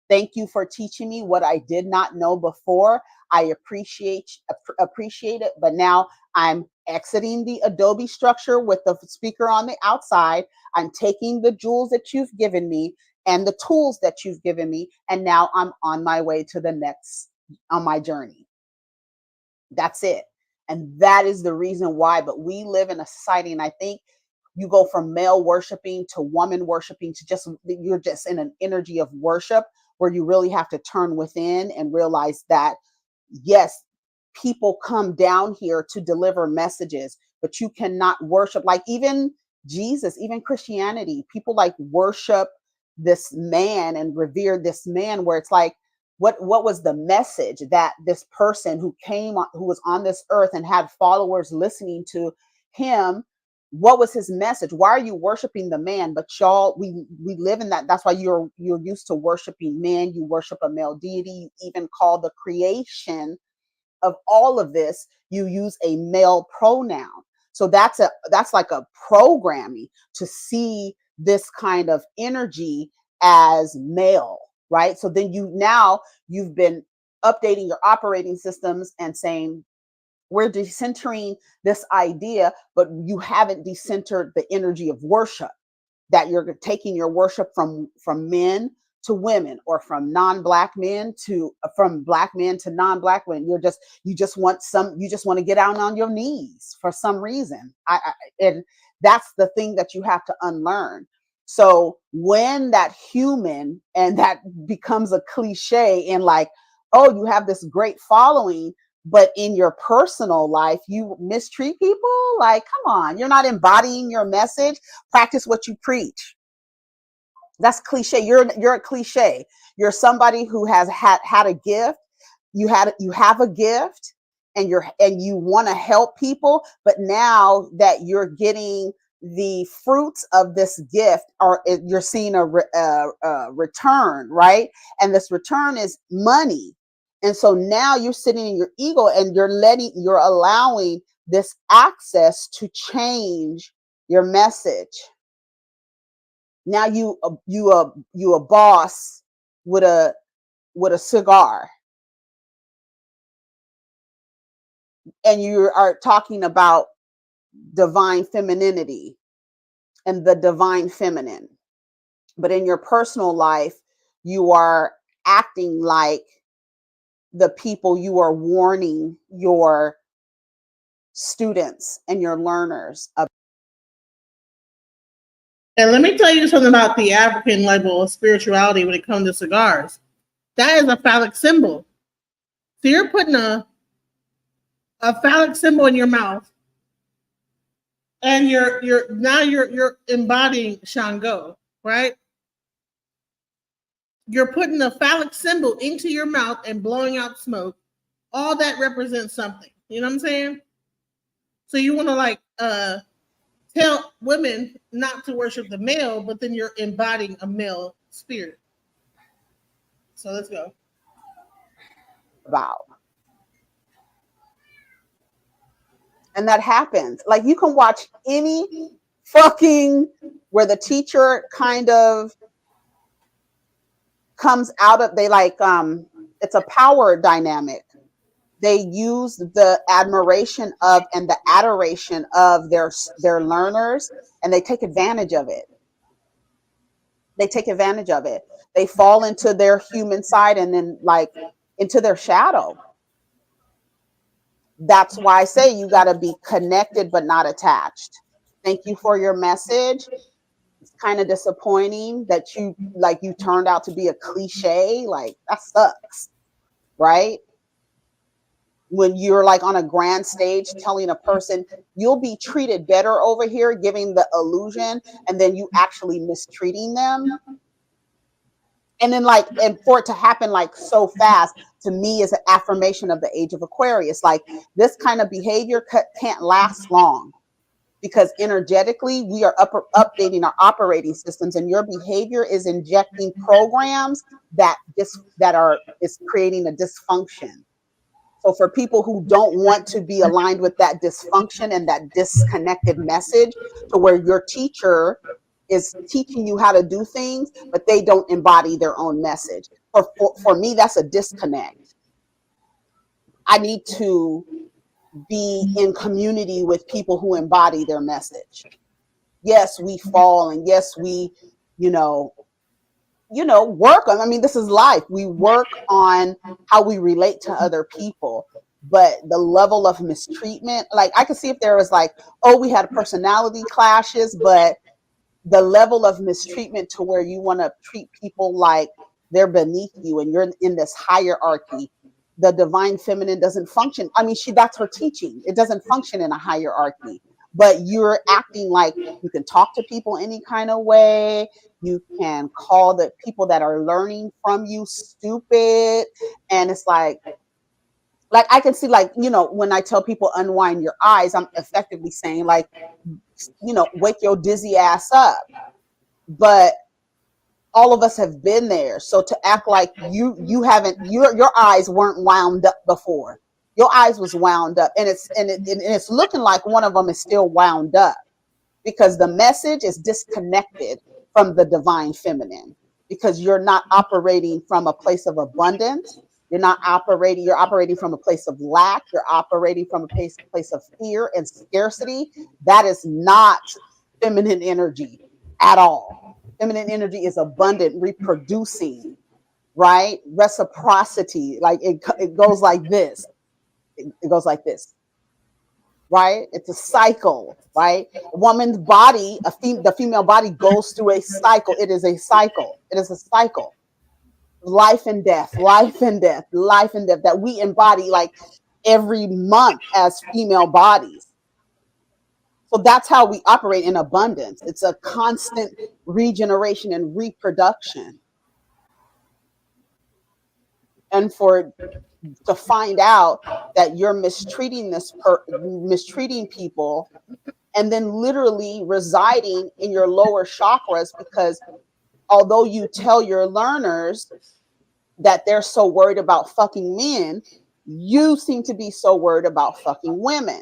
Thank you for teaching me what I did not know before. I appreciate it, but now I'm exiting the Adobe structure with the speaker on the outside. I'm taking the jewels that you've given me and the tools that you've given me, and now I'm on my way to the next on my journey. That's it. And that is the reason why. But we live in a society, and I think you go from male worshiping to woman worshiping to you're just in an energy of worship where you really have to turn within and realize that, yes, people come down here to deliver messages, but you cannot worship like even Jesus, even Christianity. People like worship this man and revere this man, where it's like, what was the message that this person who who was on this earth and had followers listening to him, what was his message? Why are you worshiping the man? But y'all, we live in that. That's why you're used to worshiping men. You worship a male deity. You even call the creation of all of this, you use a male pronoun. So that's like a programming to see this kind of energy as male, right? So then you've been updating your operating systems and saying, we're decentering this idea, but you haven't decentered the energy of worship, that you're taking your worship from men to women, or from non-black men to from black men to non-black women. You just want to get down on your knees for some reason. And that's the thing that you have to unlearn. So when that human, and that becomes a cliche, and like, oh, you have this great following, but in your personal life you mistreat people, like, come on, you're not embodying your message. Practice what you preach. That's cliche. You're a cliche. You're somebody who has had a gift. You have a gift, and you want to help people, but now that you're getting the fruits of this gift, or you're seeing a return, right? And this return is money. And so now you're sitting in your ego, and you're allowing this access to change your message. Now you a boss with a cigar, and you are talking about divine femininity and the divine feminine, but in your personal life you are acting like the people you are warning your students and your learners about. And let me tell you something about the African level of spirituality when it comes to cigars. That is a phallic symbol. So you're putting a phallic symbol in your mouth, and you're embodying Shango, right? You're putting a phallic symbol into your mouth and blowing out smoke. All that represents something. You know what I'm saying? So you want to like tell women not to worship the male, but then you're embodying a male spirit. So let's go. And that happens. Like, you can watch any fucking where the teacher kind of comes out of, it's a power dynamic. They use the admiration of and the adoration of their learners, and they take advantage of it. They fall into their human side, and then like into their shadow. That's why I say you got to be connected but not attached. Thank you for your message. It's kind of disappointing that you turned out to be a cliche. Like, that sucks, right? When you're like on a grand stage telling a person you'll be treated better over here, giving the illusion, and then you actually mistreating them. And then and for it to happen like so fast, to me, is an affirmation of the age of Aquarius. Like, this kind of behavior can't last long, because energetically we are updating our operating systems, and your behavior is injecting programs that is creating a dysfunction. So for people who don't want to be aligned with that dysfunction and that disconnected message, to where your teacher is teaching you how to do things, but they don't embody their own message. For me, that's a disconnect. I need to be in community with people who embody their message. Yes, we fall, and yes, we, work on, this is life. We work on how we relate to other people, but the level of mistreatment, like, I could see if there was like, oh, we had personality clashes, but the level of mistreatment to where you want to treat people like they're beneath you and you're in this hierarchy. The divine feminine doesn't function. That's her teaching. It doesn't function in a hierarchy, but you're acting like you can talk to people any kind of way. You can call the people that are learning from you stupid. And it's like I can see, like, you know, when I tell people unwind your eyes, I'm effectively saying, like, you know, wake your dizzy ass up. But all of us have been there. So to act like you haven't, your eyes weren't wound up before. Your eyes was wound up, and it's looking like one of them is still wound up, because the message is disconnected from the divine feminine, because you're not operating from a place of abundance. You're operating from a place of lack. You're operating from a place of fear and scarcity. That is not feminine energy at all. Feminine energy is abundant, reproducing, right? Reciprocity. Like it goes like this. It goes like this, right? It's a cycle, right? A woman's body, the female body goes through a cycle. It is a cycle. It is a cycle. Life and death, life and death, life and death that we embody like every month as female bodies. So that's how we operate in abundance. It's a constant regeneration and reproduction. And to find out that you're mistreating mistreating people, and then literally residing in your lower chakras, because although you tell your learners that they're so worried about fucking men, you seem to be so worried about fucking women,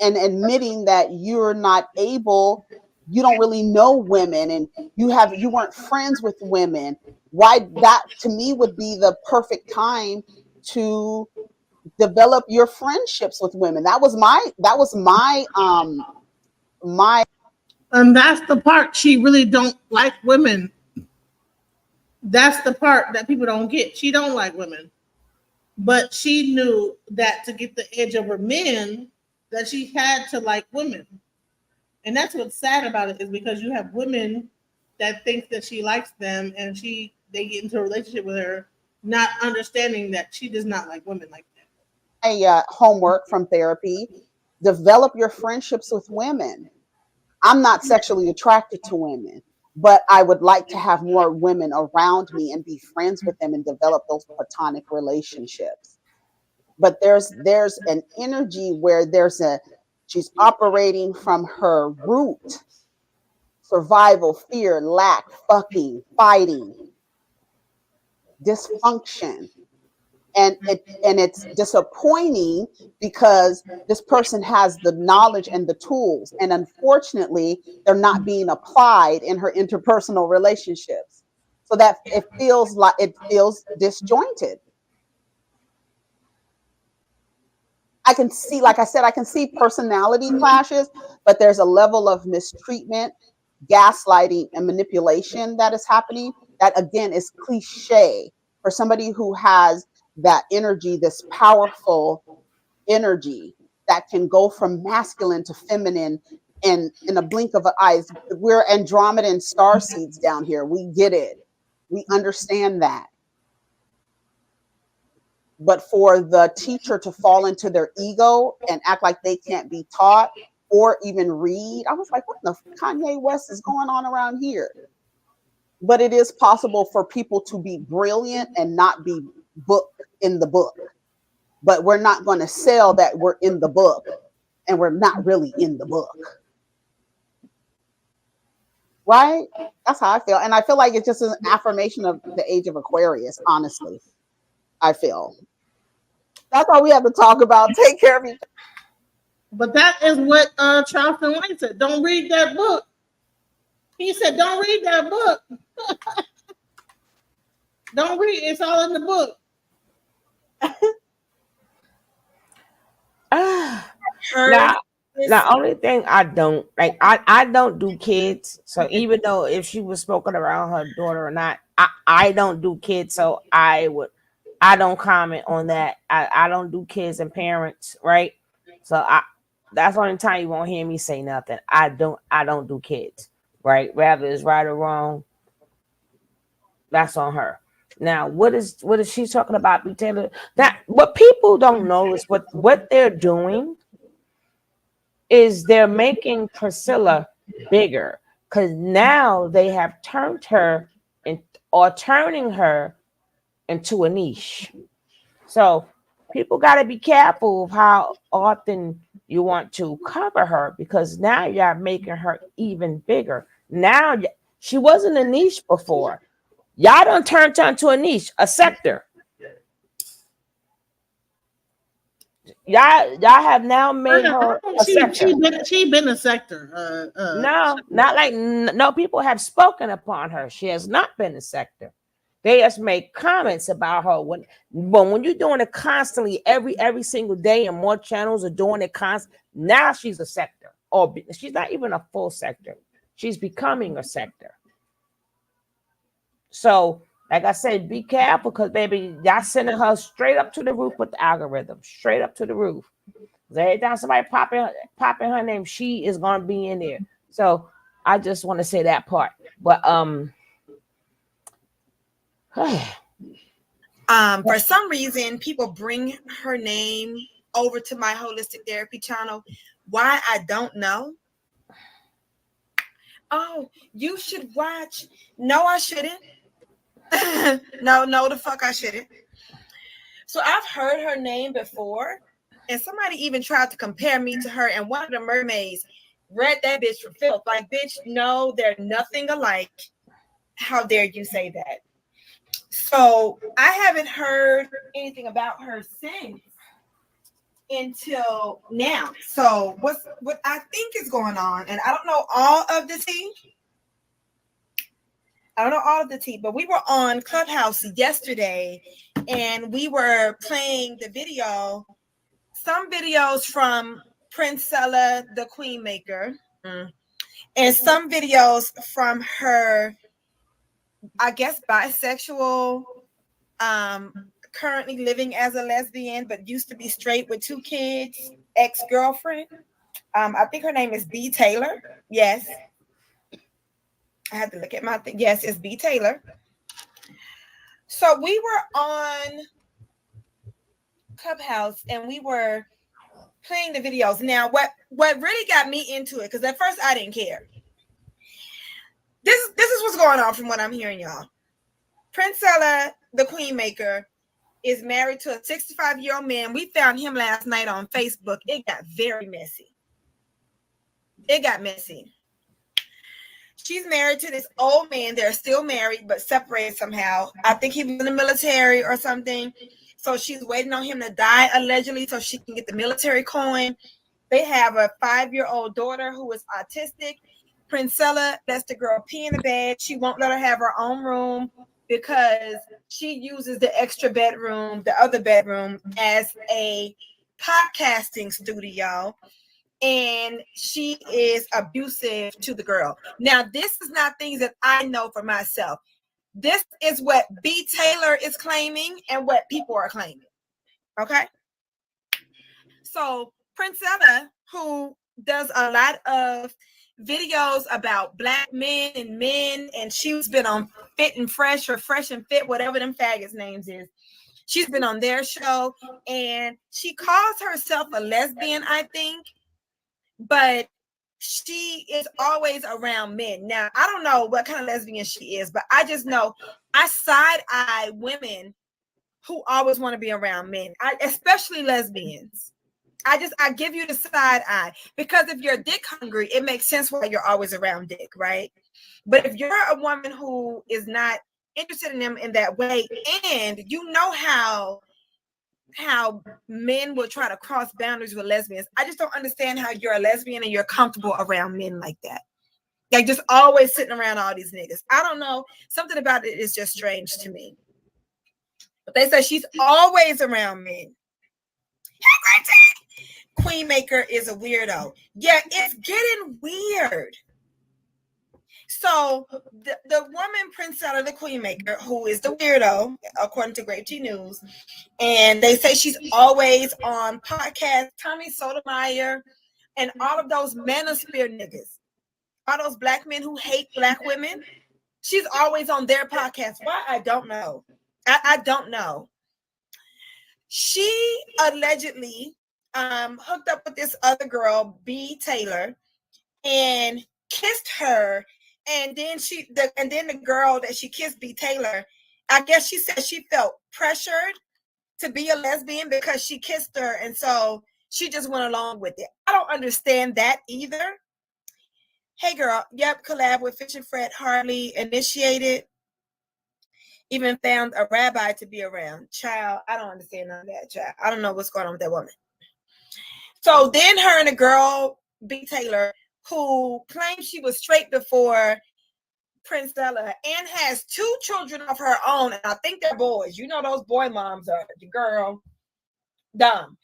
and admitting that you're not able, you don't really know women, and you weren't friends with women. Why? That to me would be the perfect time to develop your friendships with women. That was my And that's the part, she really don't like women. That's the part that people don't get. She don't like women. But she knew that to get the edge over men, that she had to like women. And that's what's sad about it, is because you have women that think that she likes them, and they get into a relationship with her, not understanding that she does not like women like that. homework from therapy. Develop your friendships with women. I'm not sexually attracted to women, but I would like to have more women around me and be friends with them and develop those platonic relationships. But there's an energy where she's operating from her root: survival, fear, lack, fucking, fighting, dysfunction. And it's disappointing, because this person has the knowledge and the tools, and unfortunately they're not being applied in her interpersonal relationships, so that it feels disjointed. I can see, like I said, I can see personality clashes, but there's a level of mistreatment, gaslighting, and manipulation that is happening, that again is cliche for somebody who has that energy, this powerful energy that can go from masculine to feminine in a blink of an eye. We're Andromedan star seeds down here. We get it. We understand that. But for the teacher to fall into their ego and act like they can't be taught or even read, I was like, what the Kanye West is going on around here? But it is possible for people to be brilliant and not be in the book. But we're not going to sell that we're in the book, and we're not really in the book. Right? That's how I feel. And I feel like it's just an affirmation of the age of Aquarius, honestly. I feel. That's all we have to talk about. Take care of each other. But that is what Charleston White said. Don't read that book. He said, don't read that book. Don't read. It's all in the book. Now, the only thing I don't like, I don't do kids. So even though if she was spoken around her daughter or not, I don't do kids. So I don't comment on that. I don't do kids and parents, right? So that's the only time you won't hear me say nothing. I don't do kids, right? Whether it's right or wrong, that's on her. Now, what is she talking about? Taylor, that what people don't know is what they're doing is they're making Priscilla bigger, because now they have turned her turning her into a niche. So people got to be careful of how often you want to cover her, because now you're making her even bigger. Now she wasn't a niche before. Y'all done turned her into a niche, a sector. Y'all have now made her a sector. She been a sector. No, not like no people have spoken upon her. She has not been a sector. They just make comments about her when you're doing it constantly every single day, and more channels are doing it constantly. Now she's a sector, or she's not even a full sector. She's becoming a sector. So, like I said, be careful, because baby, y'all sending her straight up to the roof with the algorithm, straight up to the roof. Every time somebody popping her name, she is gonna be in there. So I just want to say that part. But for some reason, people bring her name over to my holistic therapy channel. Why, I don't know. Oh, you should watch. No, I shouldn't. No, the fuck I shouldn't. So I've heard her name before, and somebody even tried to compare me to her, and one of the mermaids read that bitch for filth. Like, bitch, no, they're nothing alike. How dare you say that? So I haven't heard anything about her since until now. So what I think is going on, and I don't know all of the tea. I don't know all of the tea, but we were on Clubhouse yesterday, and we were playing the video, some videos from Princella, the Queen Maker, and some videos from her, I guess, bisexual, currently living as a lesbian, but used to be straight with 2 kids, ex-girlfriend. I think her name is B. Taylor. Yes. I had to look at my thing. Yes, it's B. Taylor. So we were on Clubhouse, and we were playing the videos. Now, what really got me into it, because at first I didn't care. This is what's going on from what I'm hearing, y'all. Princella, the Queen Maker, is married to a 65-year-old man. We found him last night on Facebook. It got very messy. She's married to this old man. They're still married, but separated somehow. I think he was in the military or something. So she's waiting on him to die, allegedly, so she can get the military coin. They have a 5-year-old daughter who is autistic. Princella lets the girl pee in the bed. She won't let her have her own room because she uses the extra bedroom, the other bedroom, as a podcasting studio. And she is abusive to the girl. Now, this is not things that I know for myself. This is what B. Taylor is claiming and what people are claiming. Okay? So Princella, who does a lot of videos about Black men, and she's been on Fit and Fresh, or Fresh and Fit, whatever them faggots' names is. She's been on their show, and she calls herself a lesbian, I think, but she is always around men. Now, I don't know what kind of lesbian she is, but I just know I side-eye women who always want to be around men, especially lesbians. I give you the side eye, because if you're dick hungry, it makes sense why you're always around dick, right? But if you're a woman who is not interested in them in that way, and you know how men will try to cross boundaries with lesbians, I just don't understand how you're a lesbian and you're comfortable around men like that. Like, just always sitting around all these niggas. I don't know. Something about it is just strange to me. But they say she's always around men. Queen Maker is a weirdo. Yeah, it's getting weird. So the woman, Princella, the Queen Maker, who is the weirdo, according to Great G News, and they say she's always on podcasts, Tommy Sotomayor, and all of those manosphere niggas, all those Black men who hate Black women. She's always on their podcast. Why? I don't know. I don't know. She allegedly hooked up with this other girl, B. Taylor, and kissed her And then the girl that she kissed, B. Taylor, I guess she said she felt pressured to be a lesbian because she kissed her, and so she just went along with it. I don't understand that either. Hey girl, yep, collab with Fish and Fred Hartley initiated. Even found a rabbi to be around. Child, I don't understand none of that, child. I don't know what's going on with that woman. So then her and the girl, B. Taylor, who claims she was straight before Princella and has 2 children of her own, and I think they're boys. You know those boy moms are the girl dumb.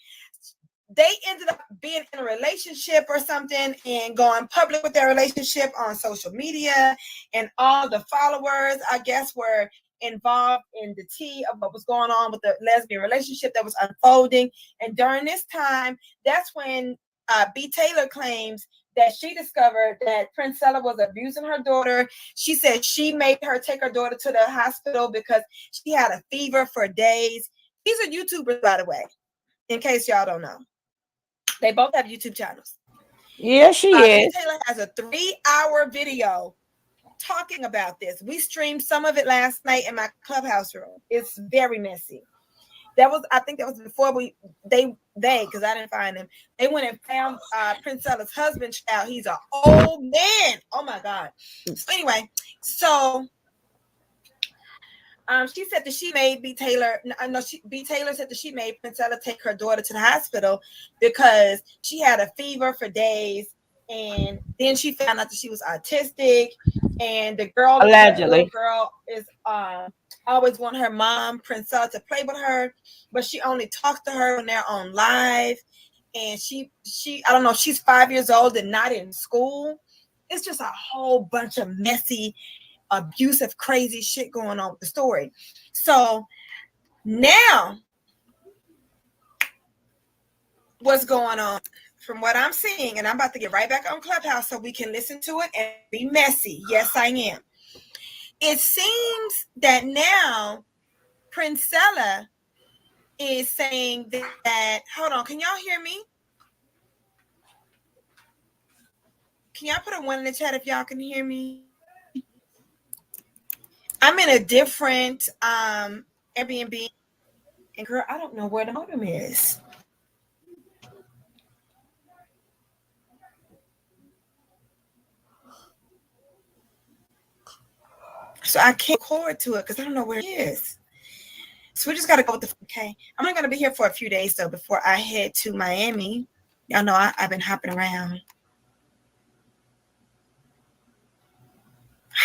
They ended up being in a relationship or something and going public with their relationship on social media, and all the followers, I guess, were involved in the tea of what was going on with the lesbian relationship that was unfolding. And during this time, that's when B. Taylor claims that she discovered that Princella was abusing her daughter. She said she made her take her daughter to the hospital because she had a fever for days. These are YouTubers, by the way, in case y'all don't know. They both have YouTube channels. Yeah, she is. Taylor has a 3-hour video talking about this. We streamed some of it last night in my Clubhouse room. It's very messy. I think that was before they because I didn't find him. They went and found Princella's husband. Child, he's an old man. Oh my God. So anyway, she said that she made B. Taylor. No, B. Taylor said that she made Princella take her daughter to the hospital because she had a fever for days, and then she found out that she was autistic. And the girl, allegedly, the girl is always want her mom, Princella, to play with her, but she only talks to her when they're on live. And she, I don't know, she's 5 years old and not in school. It's just a whole bunch of messy, abusive, crazy shit going on with the story. So now what's going on from what I'm seeing, and I'm about to get right back on Clubhouse so we can listen to it and be messy. Yes, I am. It seems that now Princella is saying that hold on, can y'all hear me? Can y'all put a 1 in the chat if y'all can hear me? I'm in a different Airbnb, and girl, I don't know where the modem is. So I can't record to it because I don't know where it is. So we just got to go with the, okay. I'm only going to be here for a few days though before I head to Miami. Y'all know I've been hopping around.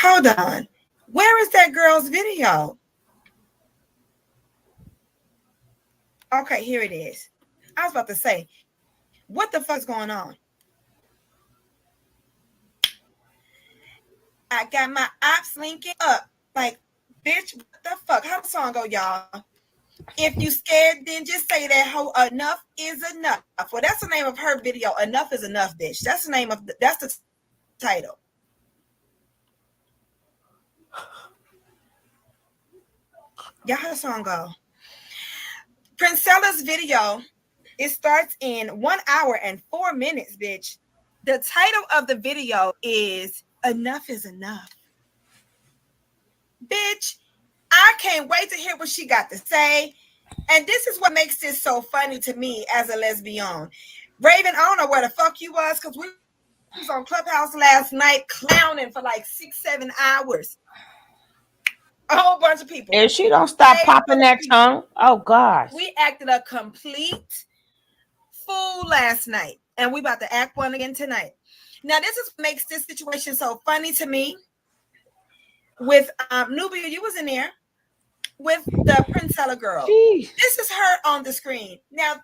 Hold on. Where is that girl's video? Okay, here it is. I was about to say, what the fuck's going on? I got my ops linking up. Like, bitch, what the fuck? How the song go, y'all? If you scared, then just say that hoe, enough is enough. Well, that's the name of her video. Enough is enough, bitch. That's the name of that's the title. Y'all, how the song go? Princella's video, it starts in 1 hour and 4 minutes, bitch. The title of the video is Enough is Enough. Bitch, I can't wait to hear what she got to say. And this is what makes this so funny to me as a lesbian. Raven, I don't know where the fuck you was because we was on Clubhouse last night clowning for like 6-7 hours. A whole bunch of people. If she don't stop popping that tongue, oh gosh. We acted a complete fool last night, and we about to act one again tonight. Now, this is what makes this situation so funny to me. With Nubia, you was in there with the Princella girl. Jeez. This is her on the screen. Now,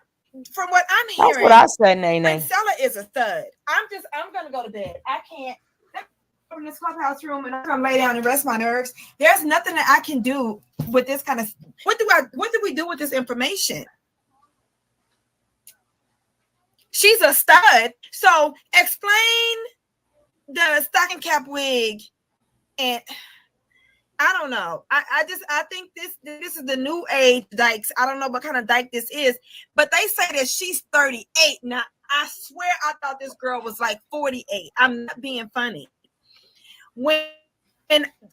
from what I'm hearing, that's what I said, Nene. Princella is a thud. I'm gonna go to bed. I can't from this Clubhouse room, and I'm gonna lay down and rest my nerves. There's nothing that I can do with this kind of. What do we do with this information? She's a stud. So explain the stocking cap wig, and I don't know. I think this is the new age dykes. I don't know what kind of dyke this is, but they say that she's 38. Now, I swear I thought this girl was like 48. I'm not being funny. when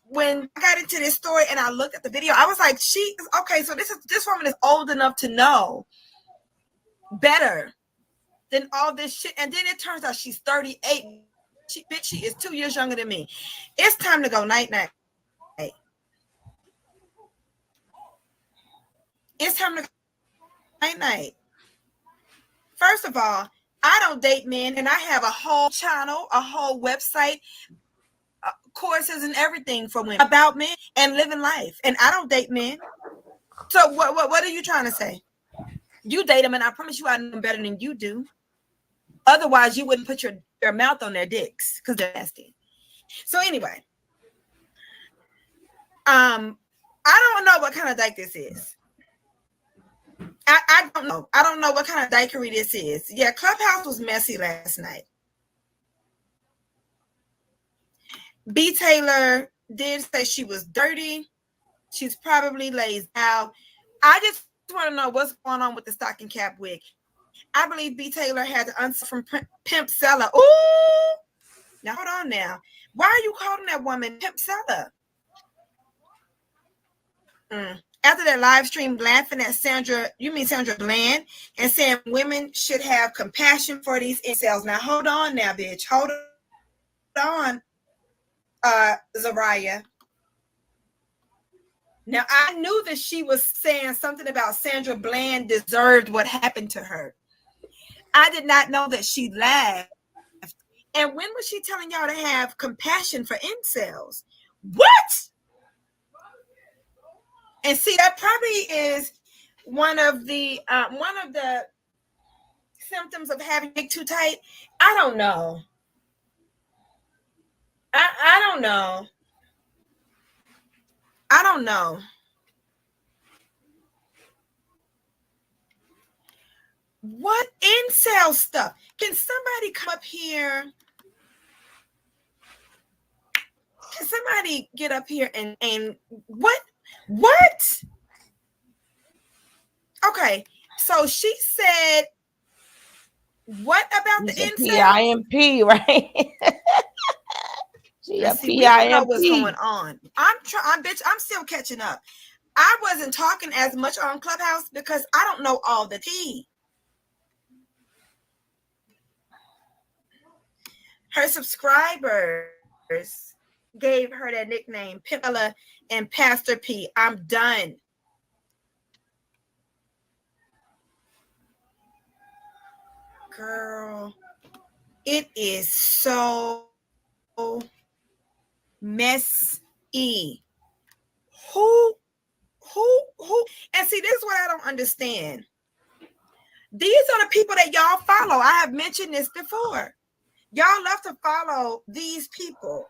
when I got into this story and I looked at the video, I was like, she is okay. So this woman is old enough to know better than all this shit. And then it turns out she's 38. She is 2 years younger than me. It's time to go night night. It's time to go night night. First of all, I don't date men, and I have a whole channel, a whole website, courses, and everything for women about men and living life. And I don't date men. So what are you trying to say? You date them, and I promise you, I know them better than you do. Otherwise, you wouldn't put your mouth on their dicks because they're nasty. So anyway, I don't know what kind of dyke this is. I don't know. I don't know what kind of dikery this is. Yeah, Clubhouse was messy last night. B. Taylor did say she was dirty. She's probably lazy out. I just want to know what's going on with the stocking cap wig. I believe B. Taylor had to answer from Pimp Seller. Ooh! Now, hold on now. Why are you calling that woman Pimp Seller? After that live stream laughing at Sandra Bland, and saying women should have compassion for these incels. Now, hold on now, bitch. Hold on, Zariah. Now, I knew that she was saying something about Sandra Bland deserved what happened to her. I did not know that she laughed. And when was she telling y'all to have compassion for incels? What? And see, that probably is one of the symptoms of having it too tight. I don't know. I don't know. I don't know. What incel stuff? Can somebody come up here? Can somebody get up here and what? Okay, so she said, what about the incel? PIMP, right? She a See, we don't know what's PIMP. going on. I'm still catching up. I wasn't talking as much on Clubhouse because I don't know all the tea. Her subscribers gave her that nickname, Pamela and Pastor P. I'm done. Girl, it is so messy. Who? And see, this is what I don't understand. These are the people that y'all follow. I have mentioned this before. Y'all love to follow these people.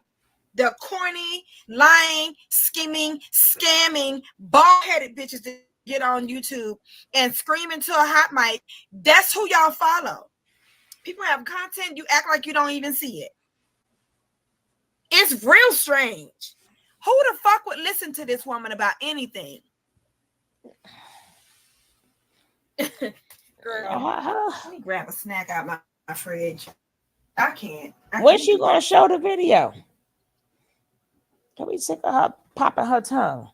The corny, lying, scheming, scamming, bald-headed bitches that get on YouTube and scream into a hot mic. That's who y'all follow. People have content, you act like you don't even see it. It's real strange. Who the fuck would listen to this woman about anything? Girl, let me grab a snack out my fridge. I can't. When's she gonna show the video? Can we sick of her popping her tongue?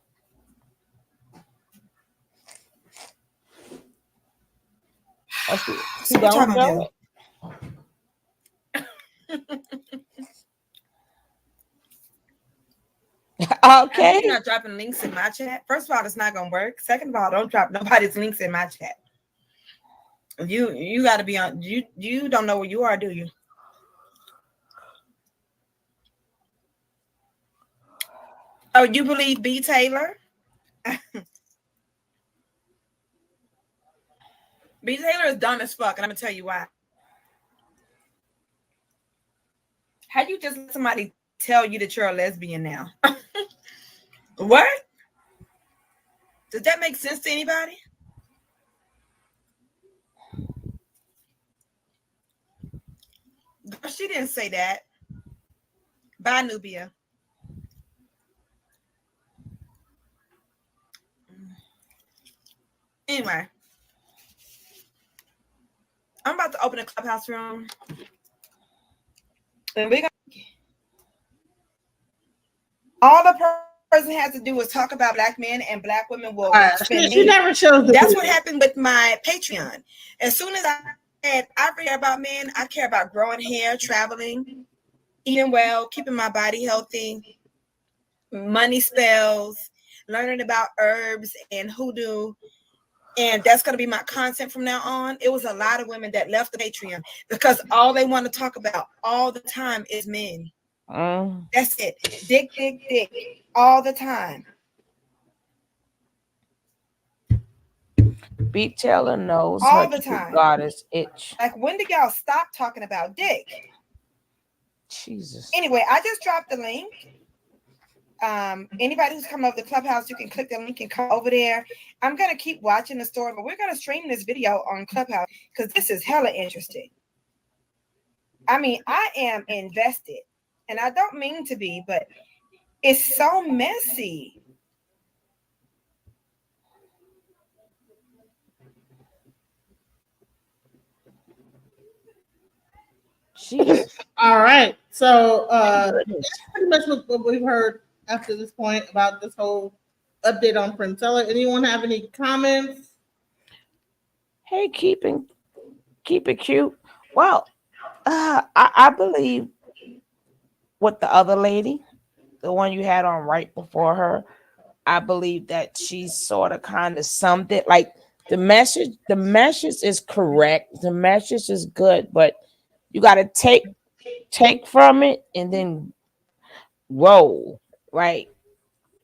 She don't show it. Okay. You're not dropping links in my chat. First of all, it's not gonna work. Second of all, don't drop nobody's links in my chat. You got to be on. You don't know where you are, do you? Oh, you believe B. Taylor? B. Taylor is dumb as fuck, and I'm gonna tell you why. How you just let somebody tell you that you're a lesbian now? What? Does that make sense to anybody? She didn't say that. Bye, Nubia. Anyway, I'm about to open a Clubhouse room. And we're gonna All the person has to do is talk about black men, and black women will spend She never shows the That's video. what happened with my Patreon. As soon as I said I care about men, I care about growing hair, traveling, eating well, keeping my body healthy, money spells, learning about herbs and hoodoo. And that's going to be my content from now on. It was a lot of women that left the Patreon because all they want to talk about all the time is men. That's it. Dick, dick, dick, all the time. Beat Taylor knows All her the true time. goddess itch. Like, when did y'all stop talking about dick? Jesus. Anyway, I just dropped the link. Anybody who's come over the Clubhouse, you can click the link and come over there. I'm gonna keep watching the story, but we're gonna stream this video on Clubhouse because this is hella interesting. I mean, I am invested, and I don't mean to be, but it's so messy. Jesus. All right. So that's pretty much what we've heard after this point about this whole update on Princella. Anyone have any comments? Hey, keep it cute. Well, I believe with the other lady, the one you had on right before her, I believe that she sort of kind of summed it. Like the message is correct. The message is good, but you got to take from it and then roll, right?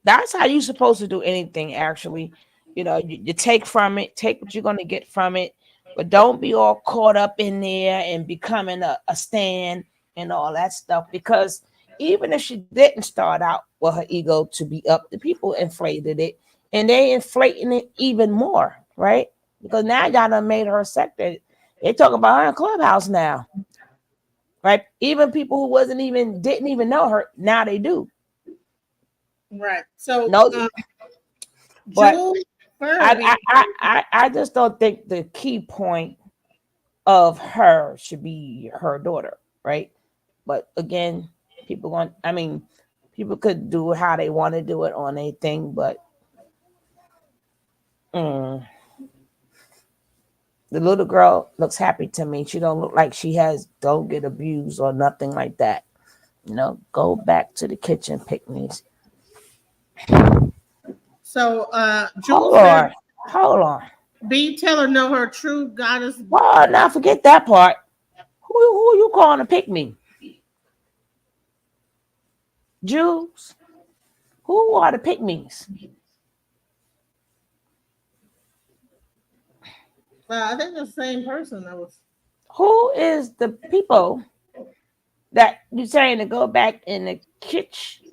That's how you're supposed to do anything, actually. You take from it, take what you're going to get from it, but don't be all caught up in there and becoming a stand and all that stuff. Because even if she didn't start out with her ego to be up, the people inflated it, and they inflating it even more, right? Because now y'all done made her accepted. They talk about her in Clubhouse now, right? Even people who didn't even know her, now they do. Right. So No, but Jules Furby, I just don't think the key point of her should be her daughter, right? But again, people could do how they want to do it on a thing, but the little girl looks happy to me. She don't look like don't get abused or nothing like that. Go back to the kitchen, picnics. so Jules Hold on. B, tell her know her true goddess. Well, now forget that part. Who you calling to pick me? Jews? Who are the pick-me's? I think the same person that was. Who is the people that you're saying to go back in the kitchen?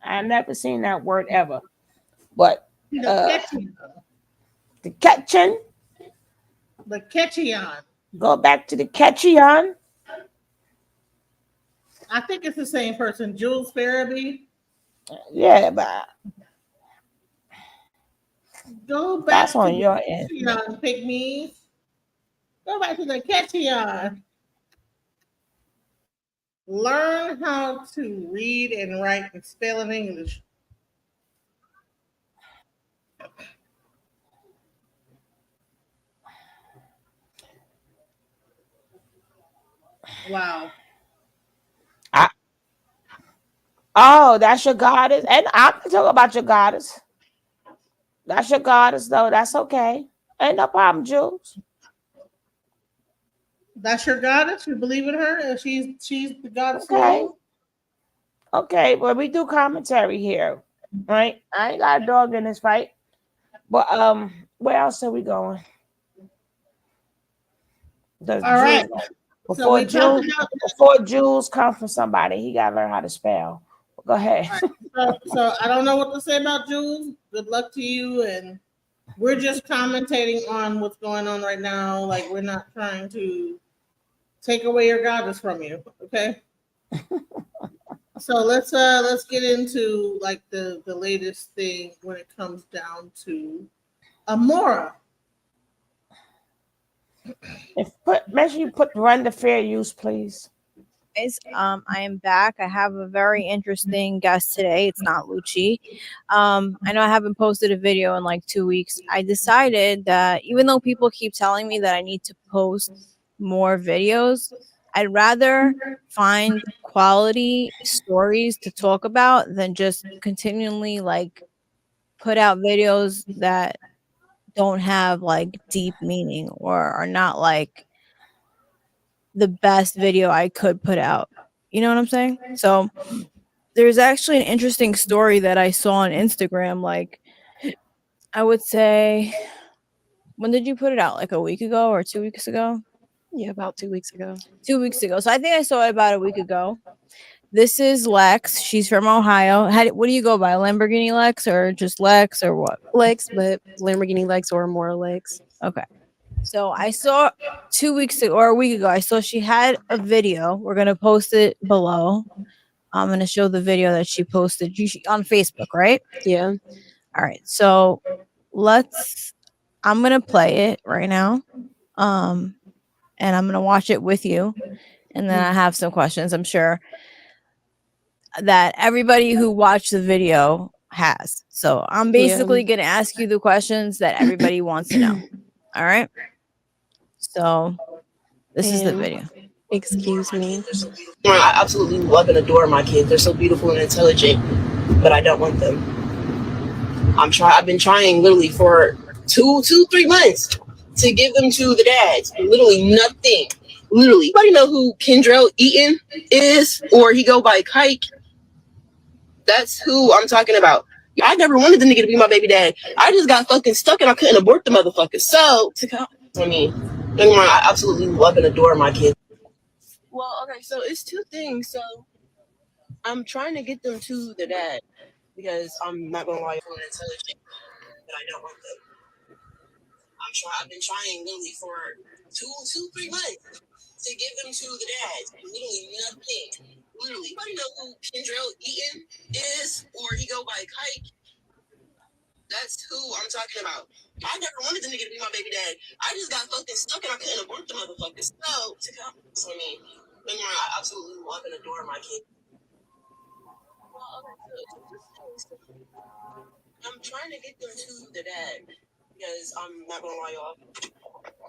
I've never seen that word ever. But the kitchen. The kitchen. Go back to the kitchen. I think it's the same person, Jules Farabee. Yeah, but go back that's to on the your end. Pygmies. Go back to the kitchen. Learn how to read and write and spell in English. Wow. Oh, that's your goddess. And I'm gonna talk about your goddess. That's your goddess, though. That's okay. Ain't no problem, Jules. That's your goddess? You believe in her? She's the goddess. Okay. Okay, well, we do commentary here, right? I ain't got a dog in this fight. But where else are we going? All right. Before Jules come from somebody, he gotta learn how to spell. Go ahead. Right. So I don't know what to say about Jules. Good luck to you. And we're just commentating on what's going on right now. Like, we're not trying to take away your goddess from you. Okay. So let's get into like the latest thing when it comes down to Amora. Make sure you run the fair use, please. guys. I am back. I have a very interesting guest today. It's not Lucci. I know I haven't posted a video in like 2 weeks. I decided that even though people keep telling me that I need to post more videos, I'd rather find quality stories to talk about than just continually like put out videos that don't have like deep meaning or are not like the best video I could put out. You know what I'm saying? So there's actually an interesting story that I saw on Instagram. Like, I would say, when did you put it out? Like a week ago or 2 weeks ago? Yeah, about 2 weeks ago. 2 weeks ago. So I think I saw it about a week ago. This is Lex. She's from Ohio. What do you go by? Lamborghini Lex or just Lex or what? Lex, but Lamborghini Lex or Amora Lex. Okay. So I saw 2 weeks ago or a week ago, I saw she had a video. We're going to post it below. I'm going to show the video that she posted on Facebook, right? Yeah. All right. So I'm going to play it right now. And I'm going to watch it with you. And then I have some questions. I'm sure that everybody who watched the video has. So I'm basically going to ask you the questions that everybody wants to know. All right. So this is the video. Excuse me. I absolutely love and adore my kids. They're so beautiful and intelligent, but I don't want them. I've been trying literally for 3 months to give them to the dads. Literally nothing. Literally. Anybody know who Kendrell Eaton is? Or he go by Kike? That's who I'm talking about. I never wanted the nigga to be my baby dad. I just got fucking stuck and I couldn't abort the motherfucker. So, I absolutely love and adore my kids. Well, okay, so it's two things. So I'm trying to get them to the dad because I'm not gonna lie, I'm intelligent, but I don't want them. I've been trying literally for 3 months to give them to the dads. Literally nothing. Literally. Anybody know who Kendrell Eaton is? Or he go by Kike? That's who I'm talking about. I never wanted the nigga to be my baby dad. I just got fucking stuck and I couldn't abort the motherfucker. I absolutely love and adore my kids. Well, okay, so I'm trying to get them to the dad because I'm not gonna lie, y'all.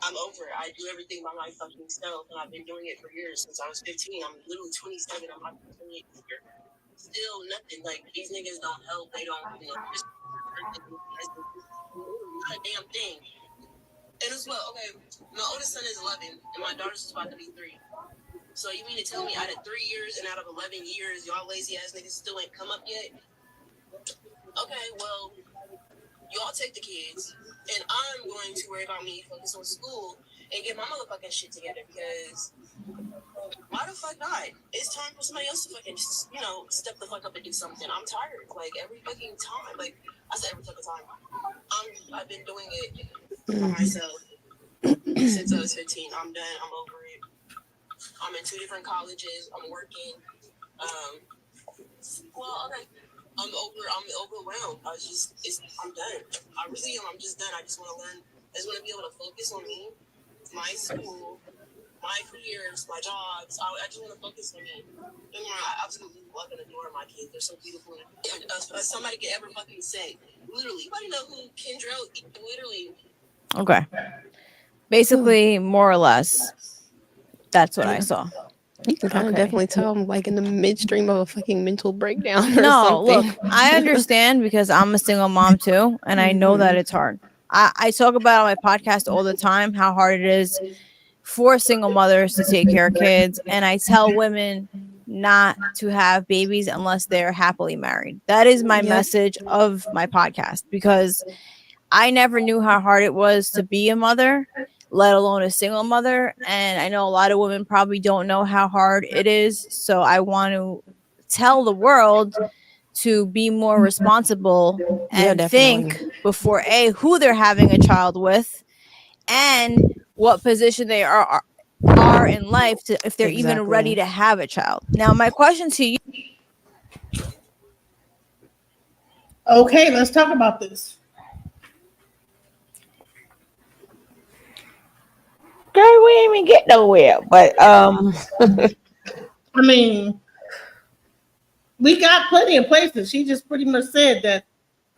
I'm over it. I do everything by my fucking self, and I've been doing it for years since I was 15. I'm literally 27. I'm not 28 this year. Still nothing. Like these niggas don't help. They don't, just not a damn thing. And as well, okay, my oldest son is 11, and my daughter's about to be 3. So you mean to tell me out of 3 years and out of 11 years, y'all lazy ass niggas still ain't come up yet? Okay, well, y'all take the kids, and I'm going to worry about me, focus on school, and get my motherfucking shit together because why the fuck not? It's time for somebody else to fucking, step the fuck up and do something. I'm tired. Like, every fucking time. Like, I said every fucking time. I've been doing it for myself since I was 15. I'm done. I'm over it. I'm in 2 different colleges. I'm working. Well, okay. I'm overwhelmed. I'm done. I really am. I'm just done. I just want to learn. I just want to be able to focus on me, my school, my careers, my jobs. I just want to focus on me. I absolutely love and adore my kids. They're so beautiful. And somebody could ever fucking say, literally. Anybody know who Kendrell? Literally. Okay. Basically, more or less, that's what I saw. You can kind of definitely tell I'm like in the midstream of a fucking mental breakdown or No, something. look, I understand because I'm a single mom too, and I know that it's hard. I talk about on my podcast all the time how hard it is for single mothers to take care of kids, and I tell women not to have babies unless they're happily married. That is my message of my podcast because I never knew how hard it was to be a mother, let alone a single mother. And I know a lot of women probably don't know how hard it is. So I want to tell the world to be more responsible and think before who they're having a child with and what position they are in life if they're even ready to have a child. Now, my question to you. Okay, let's talk about this. Girl, we ain't even get nowhere. But I mean, we got plenty of places. She just pretty much said that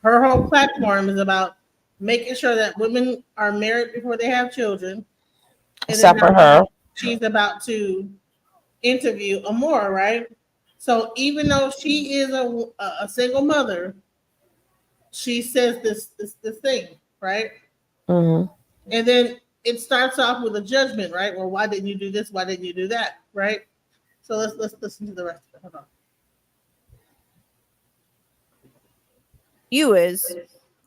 her whole platform is about making sure that women are married before they have children. And then Except for now her. she's about to interview Amora, right? So even though she is a single mother, she says this thing, right? Mm-hmm. And then it starts off with a judgment, right? Well, why didn't you do this? Why didn't you do that? Right? So let's listen to the rest of it. Hold on.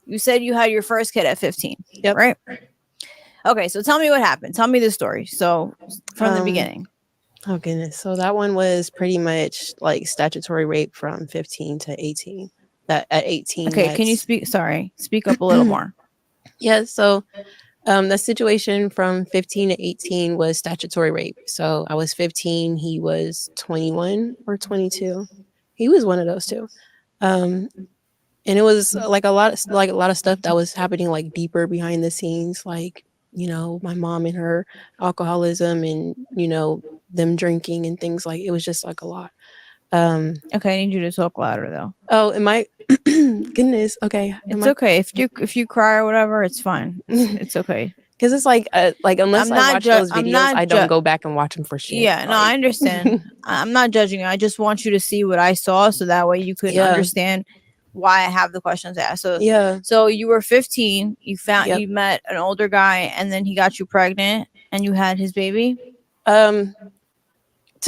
You said you had your first kid at 15. Yep. Right? Okay, so tell me what happened. Tell me the story. So from the beginning. Oh goodness. So that one was pretty much like statutory rape from 15 to 18. That at 18. Okay, can you speak up a little more? Yeah, so the situation from 15 to 18 was statutory rape. So I was 15, he was 21 or 22. He was one of those two. And it was like a lot of stuff that was happening like deeper behind the scenes, like, you know, my mom and her alcoholism and, you know, them drinking and things. Like it was just like a lot. Okay, I need you to talk louder though. Oh, am I goodness, okay. It's okay. If you cry or whatever, it's fine. It's okay. Because it's like unless I'm I not watch ju- those I'm videos, not I don't go back and watch them for shit. Yeah, no, I understand. I'm not judging you. I just want you to see what I saw so that way you could Yeah. understand why I have the questions asked. So Yeah. so you were 15, Yep. you met an older guy and then he got you pregnant and you had his baby? To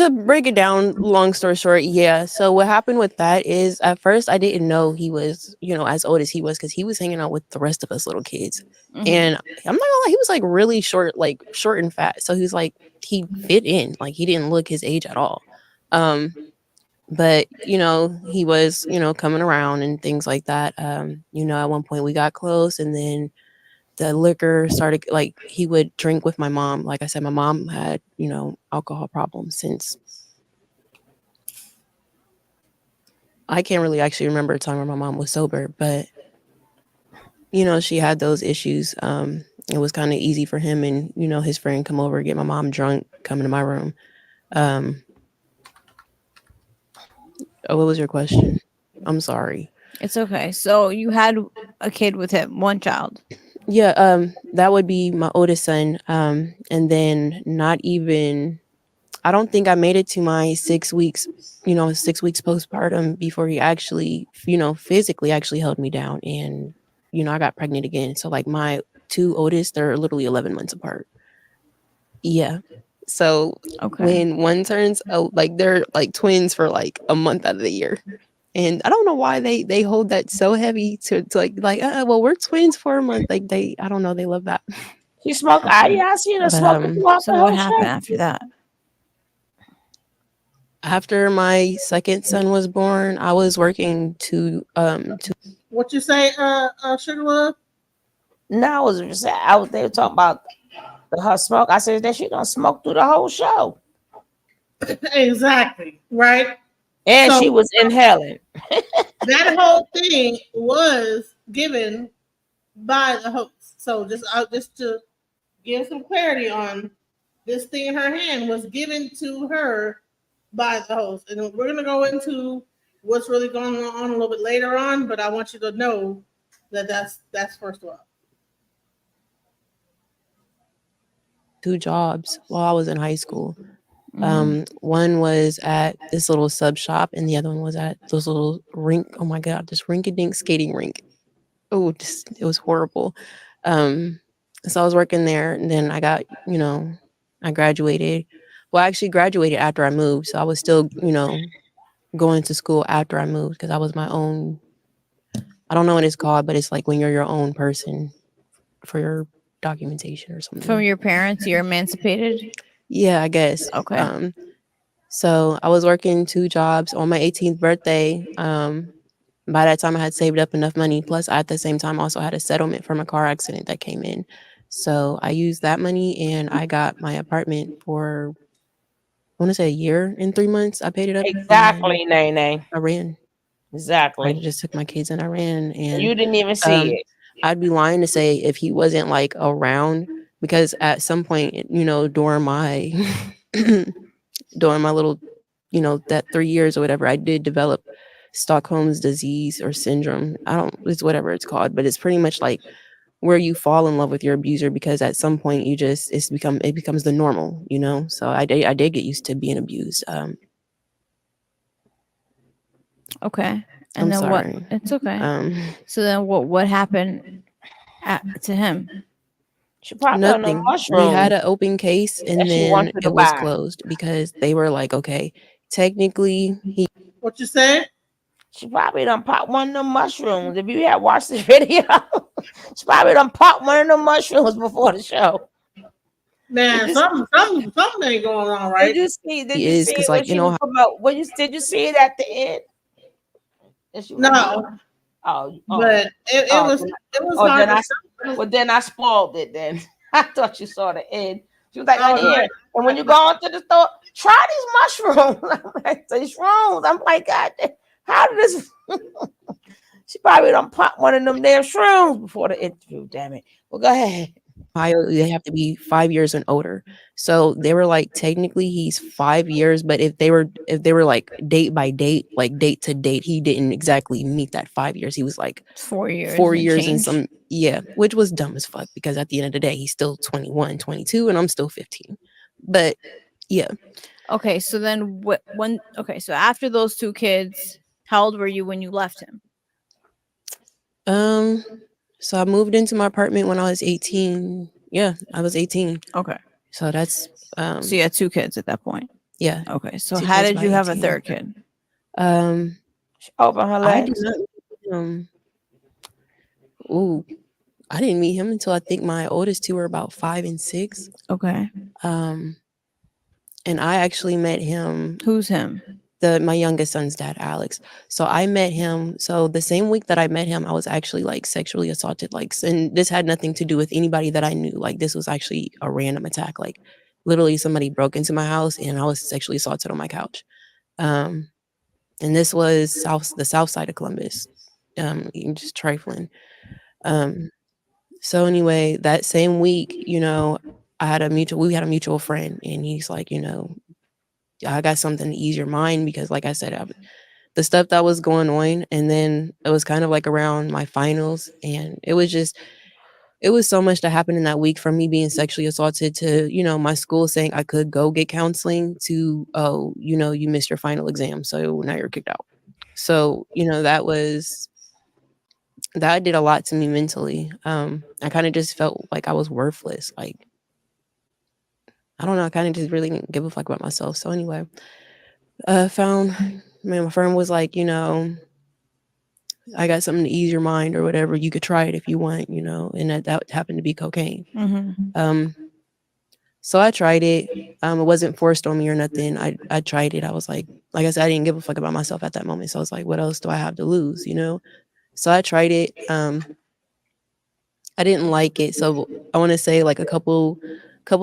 break it down, long story short, yeah. So what happened with that is at first I didn't know he was, you know, as old as he was because he was hanging out with the rest of us little kids. Mhm. And I'm not gonna lie, he was like really short, like short and fat. So he's like he fit in, like he didn't look his age at all. But you know, he was, you know, coming around and things like that. You know, at one point we got close and then the liquor started, like he would drink with my mom. Like I said, my mom had, you know, alcohol problems since I can't really actually remember a time where my mom was sober, but you know, she had those issues. It was kind of easy for him and, you know, his friend come over, get my mom drunk, come into my room. What was your question? I'm sorry. It's okay. So you had a kid with him, one child. Yeah, that would be my oldest son. And then not even, I don't think I made it to my 6 weeks, you know, 6 weeks postpartum before he actually, you know, physically actually held me down. And, you know, I got pregnant again. So like my two oldest, they're literally 11 months apart. Yeah. So when one turns, like they're like twins for like a month out of the year. And I don't know why they hold that so heavy to like well, we're twins for a month. Like I don't know, they love that. She smoked. I seen her smoking. So what happened after that? After my second son was born, I was working to What you say, Sugar Love? No, I was just out there talking about her smoke. I said that she gonna smoke through the whole show. Exactly, right? And So- she was inhaling. That whole thing was given by the host. So just to give some clarity on this thing in her hand was given to her by the host. And we're gonna go into what's really going on a little bit later on, but I want you to know that that's first of all. 2 jobs while I was in high school. One was at this little sub shop, and the other one was at this little rink. Oh my god, this rink-a-dink skating rink. Oh, just it was horrible. So I was working there, and then I got, you know, I graduated. Well, I actually graduated after I moved, so I was still, you know, going to school after I moved because I was my own. I don't know what it's called, but it's like when you're your own person for your documentation or something. From your parents, you're emancipated? Yeah, I guess. Okay. So I was working 2 jobs on my 18th birthday. By that time I had saved up enough money. Plus I, at the same time, also had a settlement from a car accident that came in. So I used that money and I got my apartment for, I want to say a year and 3 months. I paid it up. Exactly, Nene. I ran. Exactly. I just took my kids and I ran. And you didn't even see it. I'd be lying to say if he wasn't like around, because at some point, you know, during my during my little, that 3 years or whatever, I did develop Stockholm's disease or syndrome. It's whatever it's called, but it's pretty much like where you fall in love with your abuser because at some point it becomes the normal. So I did get used to being abused. Okay. And I'm then sorry. what? It's okay. Um, So then what happened to him? She probably on the Nothing. We had mushroom an open case and that she then wants you to it was buy. closed because they were like, okay, technically he What you said? She probably done popped one of them mushrooms. If you had watched the video, she probably done popped one of them mushrooms before the show. Man, something ain't going on, right? Did you see? Did you is see because it when like she was promote? Did you see it at the end? That she was No, but it was hard to show. then I spoiled it. Then I thought you saw the end. She was like, Oh, here. And when you go into the store, try these mushrooms. I'm like, these shrooms. I'm like, God, how did this? She probably done pop one of them damn shrooms before the interview. Damn it. Well, go ahead. Ohio, they have to be 5 years and older. So they were like, technically he's 5 years, but if they were like date by date, like date to date, he didn't exactly meet that 5 years. He was like 4 years. 4 years and change. which was dumb as fuck because at the end of the day, he's still 21, 22, and I'm still 15. But yeah. Okay, so then so after those two kids, how old were you when you left him? So I moved into my apartment when I was 18. Yeah, I was 18. Okay. So that's so you had two kids at that point. Yeah. Okay. So Two how kids did by you have a 18. third kid? Open her I did legs. not I didn't meet him until I think my oldest two were about 5 and 6. Okay. And I actually met him. Who's him? My youngest son's dad, Alex. So I met him. So the same week that I met him, I was actually like sexually assaulted. And this had nothing to do with anybody that I knew. Like this was actually a random attack. Like literally somebody broke into my house and I was sexually assaulted on my couch. And this was the south side of Columbus. Just trifling. So anyway, that same week, we had a mutual friend and he's like, I got something to ease your mind because like I said, the stuff that was going on, and then it was kind of like around my finals, and it was so much that happened in that week from me being sexually assaulted to, my school saying I could go get counseling to, oh, you missed your final exam, so now you're kicked out. So, that did a lot to me mentally. I kind of just felt like I was worthless. Like, I don't know. I kind of just really didn't give a fuck about myself. So anyway, my friend was like, I got something to ease your mind or whatever. You could try it if you want, and that happened to be cocaine. Mm-hmm. So I tried it. It wasn't forced on me or nothing. I tried it. I was like I said, I didn't give a fuck about myself at that moment. So I was like, what else do I have to lose, So I tried it. I didn't like it. So I want to say like a couple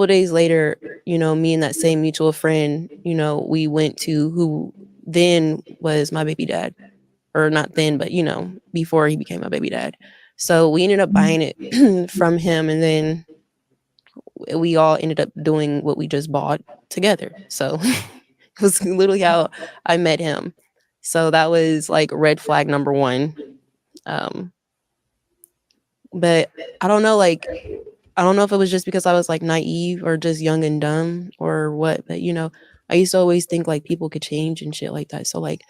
days later, me and that same mutual friend, we went to who then was my baby dad, or not then, but before he became my baby dad. So we ended up buying it from him, and then we all ended up doing what we just bought together. So it was literally how I met him. So that was like red flag number 1. But I don't know, I don't know if it was just because I was like naive or just young and dumb or what, but I used to always think like people could change and shit like that. So like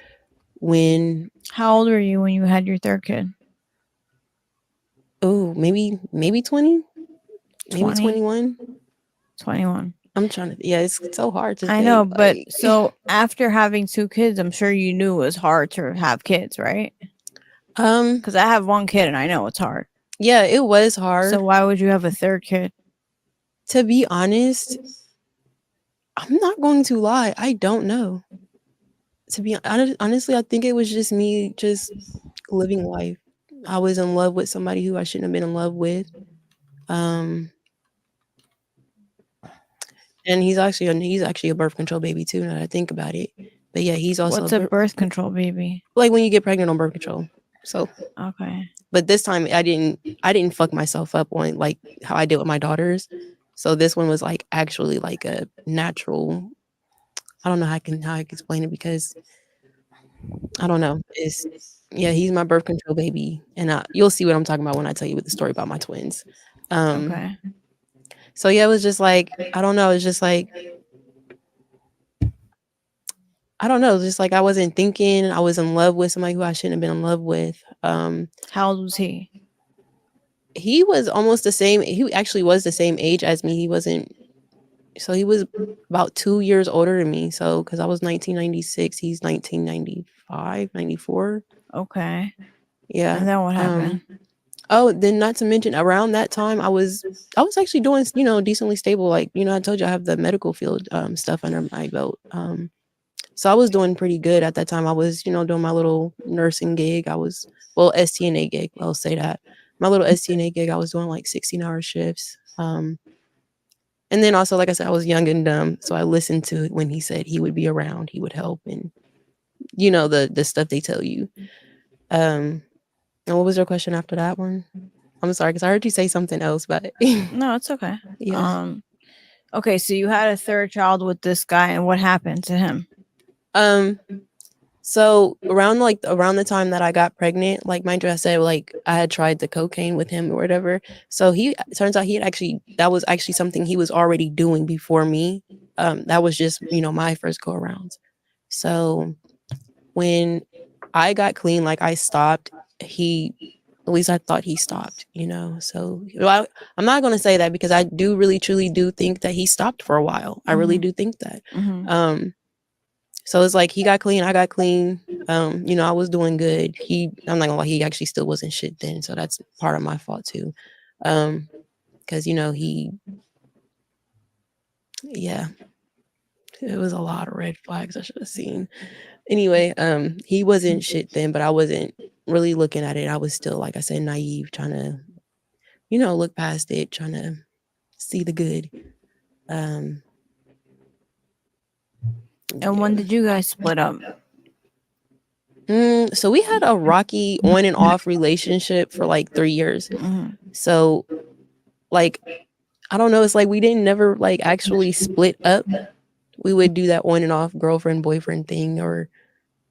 how old were you when you had your third kid? Oh, maybe 20, maybe 21. 21. I'm trying to, yeah, it's so hard to I think, know, but like, so after having two kids, I'm sure you knew it was hard to have kids, right? Because I have one kid and I know it's hard. Yeah, it was hard. So why would you have a third kid? To be honest, I'm not going to lie. I don't know. To be honest, honestly, I think it was just me just living life. I was in love with somebody who I shouldn't have been in love with. And he's actually a birth control baby too, now that I think about it. But yeah, he's also What's a birth control baby? Like when you get pregnant on birth control. So okay. But this time I didn't fuck myself up on like how I did with my daughters. So this one was like actually like a natural I don't know how I can explain it because I don't know. It's yeah, he's my birth control baby, and you'll see what I'm talking about when I tell you the story about my twins. Okay. So yeah, it was just like I don't know. It's just like I don't know. Just like I wasn't thinking. I was in love with somebody who I shouldn't have been in love with. How old was he? He was almost the same. He actually was the same age as me. He wasn't. So he was about 2 years older than me. So because I was 1996, he's 1995, 94. Okay. Yeah. And then what happened? Oh, then not to mention around that time I was actually doing, decently stable. Like, I told you I have the medical field stuff under my belt. So I was doing pretty good at that time. I was, doing my little nursing gig. STNA gig. I'll say that. My little STNA gig, I was doing like 16-hour shifts. And then also, like I said, I was young and dumb. So I listened to it when he said he would be around, he would help, and the stuff they tell you. And what was your question after that one? I'm sorry, because I heard you say something else, but No, it's okay. yeah. Okay, so you had a third child with this guy, and what happened to him? So around the time that I got pregnant, like mind you, I said like I had tried the cocaine with him or whatever. So turns out that was actually something he was already doing before me. That was just, my first go around. So when I got clean, like I stopped, at least I thought he stopped, So I'm not going to say that because I do really truly do think that he stopped for a while. I really do think that. So it's like he got clean, I got clean. I was doing good. I'm not gonna lie, he actually still wasn't shit then. So that's part of my fault too. Because it was a lot of red flags I should have seen. Anyway, he wasn't shit then, but I wasn't really looking at it. I was still, like I said, naive, trying to, look past it, trying to see the good. And when did you guys split up? So we had a rocky on and off relationship for like 3 years. So like, I don't know. It's like we didn't never like actually split up. We would do that on and off girlfriend, boyfriend thing, or,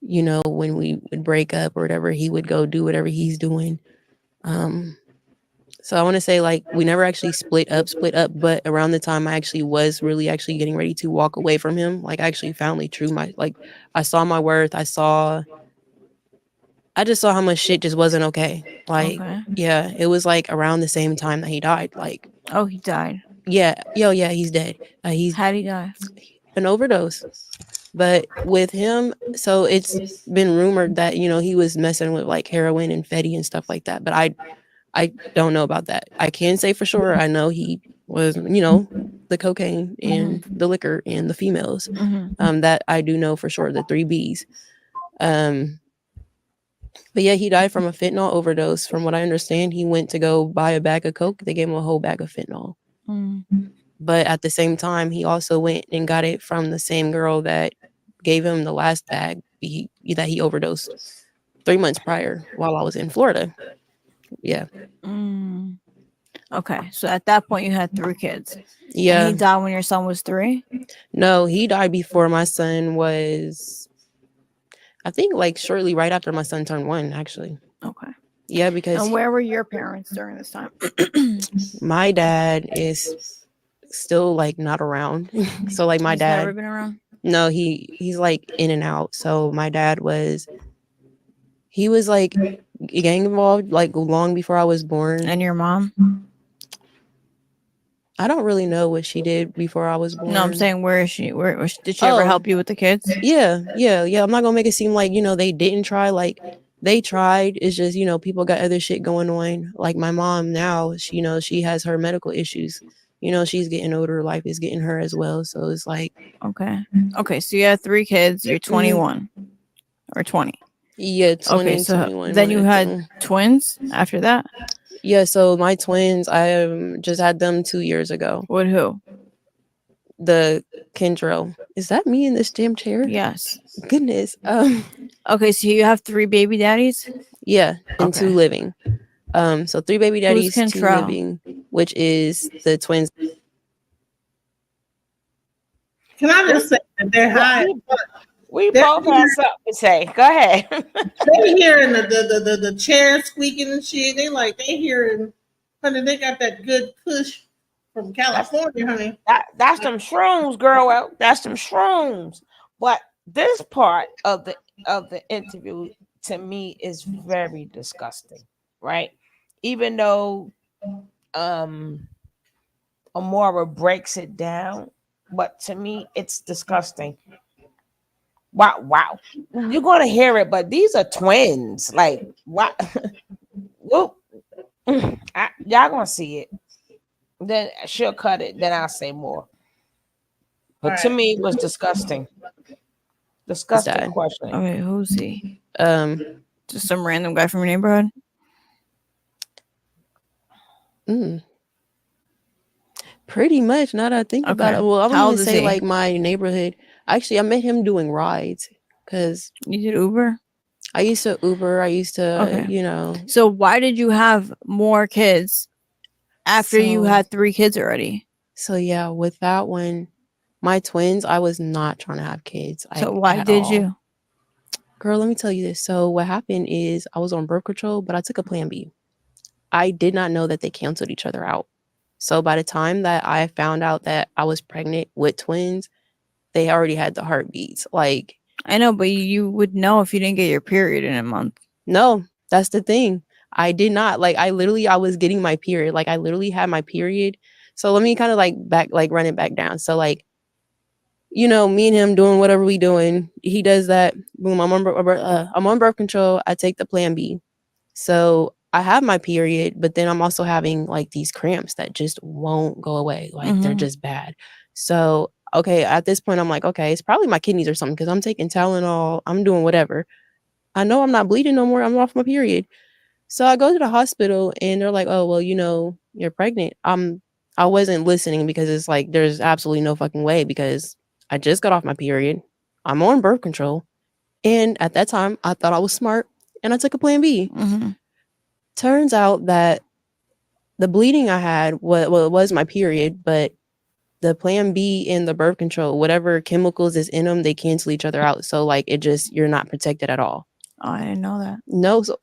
when we would break up or whatever, he would go do whatever he's doing. So I want to say like we never actually split up, but around the time I actually was really actually getting ready to walk away from him, like I actually finally I saw my worth. I just saw how much shit just wasn't okay. Like, yeah, it was like around the same time that he died. Like, oh, he died. Yeah, yeah, he's dead. How'd he die? An overdose. But with him, so it's been rumored that he was messing with like heroin and fetty and stuff like that. But I don't know about that. I can say for sure I know he was, the cocaine and the liquor and the females. That I do know for sure, the 3 Bs. But yeah, he died from a fentanyl overdose. From what I understand, he went to go buy a bag of coke. They gave him a whole bag of fentanyl. But at the same time, he also went and got it from the same girl that gave him the last bag that he overdosed 3 months prior while I was in Florida. Yeah. Okay, so at that point you had 3 kids. Yeah. And he died when your son was 3? No, he died before my son was, I think, like shortly right after my son turned 1, actually. Okay. Yeah, because. And where were your parents during this time? My dad is still like not around. So like my dad. Never been around? No, he's like in and out. So my dad was like gang involved like long before I was born. And your mom? I don't really know what she did before I was born. No, I'm saying where is she? Did she ever help you with the kids? Yeah. I'm not gonna make it seem like they didn't try. Like they tried. It's just people got other shit going on. Like my mom now, she has her medical issues. She's getting older. Life is getting her as well. So it's like okay. So you had 3 kids. You're 21 or 20. Yeah, 20. Okay, so 21. then you had twins after that. Yeah, so my twins, I just had them 2 years ago. With who? The Kendrell. Is that me in this damn chair? Yes. Goodness. Okay, so you have 3 baby daddies? Yeah, and 2 living. So 3 baby daddies, 2 Kendrell? living, which is the twins. Can I just say and they're Well, high. we They're both have something to say. Go ahead. they hearing the chair squeaking and shit. They hearing, honey. They got that good push from That's California, honey. that's them shrooms, girl. Well, that's them shrooms. But this part of the interview to me is very disgusting, right? Even though Amora breaks it down, but to me it's disgusting. Wow. You're gonna hear it, but these are twins. Like what? Whoop. Y'all gonna see it. Then she'll cut it. Then I'll say more. But to Right. me, it was disgusting. His Disgusting dad. questioning. Okay, who's he? Um, Just some random guy from your neighborhood? mm, pretty much. Now that I think about it, Okay. well, I How wouldn't old even is say he? like my neighborhood. Actually, I met him doing rides because You did Uber? I used to Uber. I used to, Okay. you know. So why did you have more kids after you So, had 3 kids already? so yeah, with that one, my twins, I was not trying to have kids So why at did all. you? Girl, let me tell you this. So what happened is I was on birth control, but I took a plan B. I did not know that they canceled each other out. So by the time that I found out that I was pregnant with twins, they already had the heartbeats. Like, I know, but you would know if you didn't get your period in a month. no, that's the thing. I did not. Like, I was getting my period. Like, I literally had my period. So let me kind of run it back down. So like, you know, me and him doing whatever we doing. He does that. Boom. I'm on birth control. I take the plan B. So I have my period, but then I'm also having like these cramps that just won't go away. Like they're just bad. So, okay, at this point, I'm like, okay, it's probably my kidneys or something because I'm taking Tylenol. I'm doing whatever. I know I'm not bleeding no more. I'm off my period. So I go to the hospital and they're like, oh, well, you know, you're pregnant. I wasn't listening because it's like, there's absolutely no fucking way because I just got off my period. I'm on birth control. And at that time, I thought I was smart and I took a plan B. Turns out that the bleeding I had, well, it was my period, but the plan B and the birth control, whatever chemicals is in them, they cancel each other out. So like you're not protected at all. Oh, I didn't know that. No, so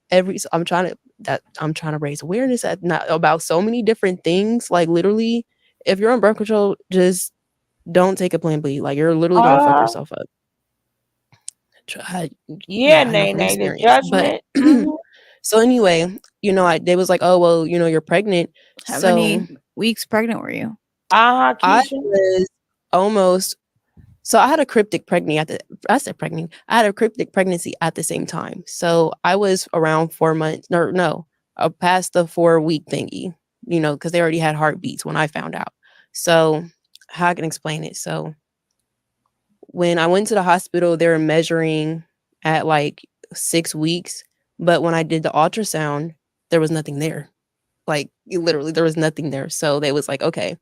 I'm trying to raise awareness about so many different things. Like literally, if you're on birth control, just don't take a plan B. Like you're literally gonna fuck yourself up. Yeah, I know from Nay, the experience. But judgment. so anyway, you know, they was like, oh well, you know, you're pregnant. How So many weeks pregnant were you? I Keisha. was almost. So I had a cryptic pregnancy I had a cryptic pregnancy at the same time. So I was around 4 months. No, past the 4-week thingy. You know, because they already had heartbeats when I found out. So how I can explain it? So when I went to the hospital, they were measuring at like 6 weeks, but when I did the ultrasound, there was nothing there. Like literally, there was nothing there. So they was like, okay.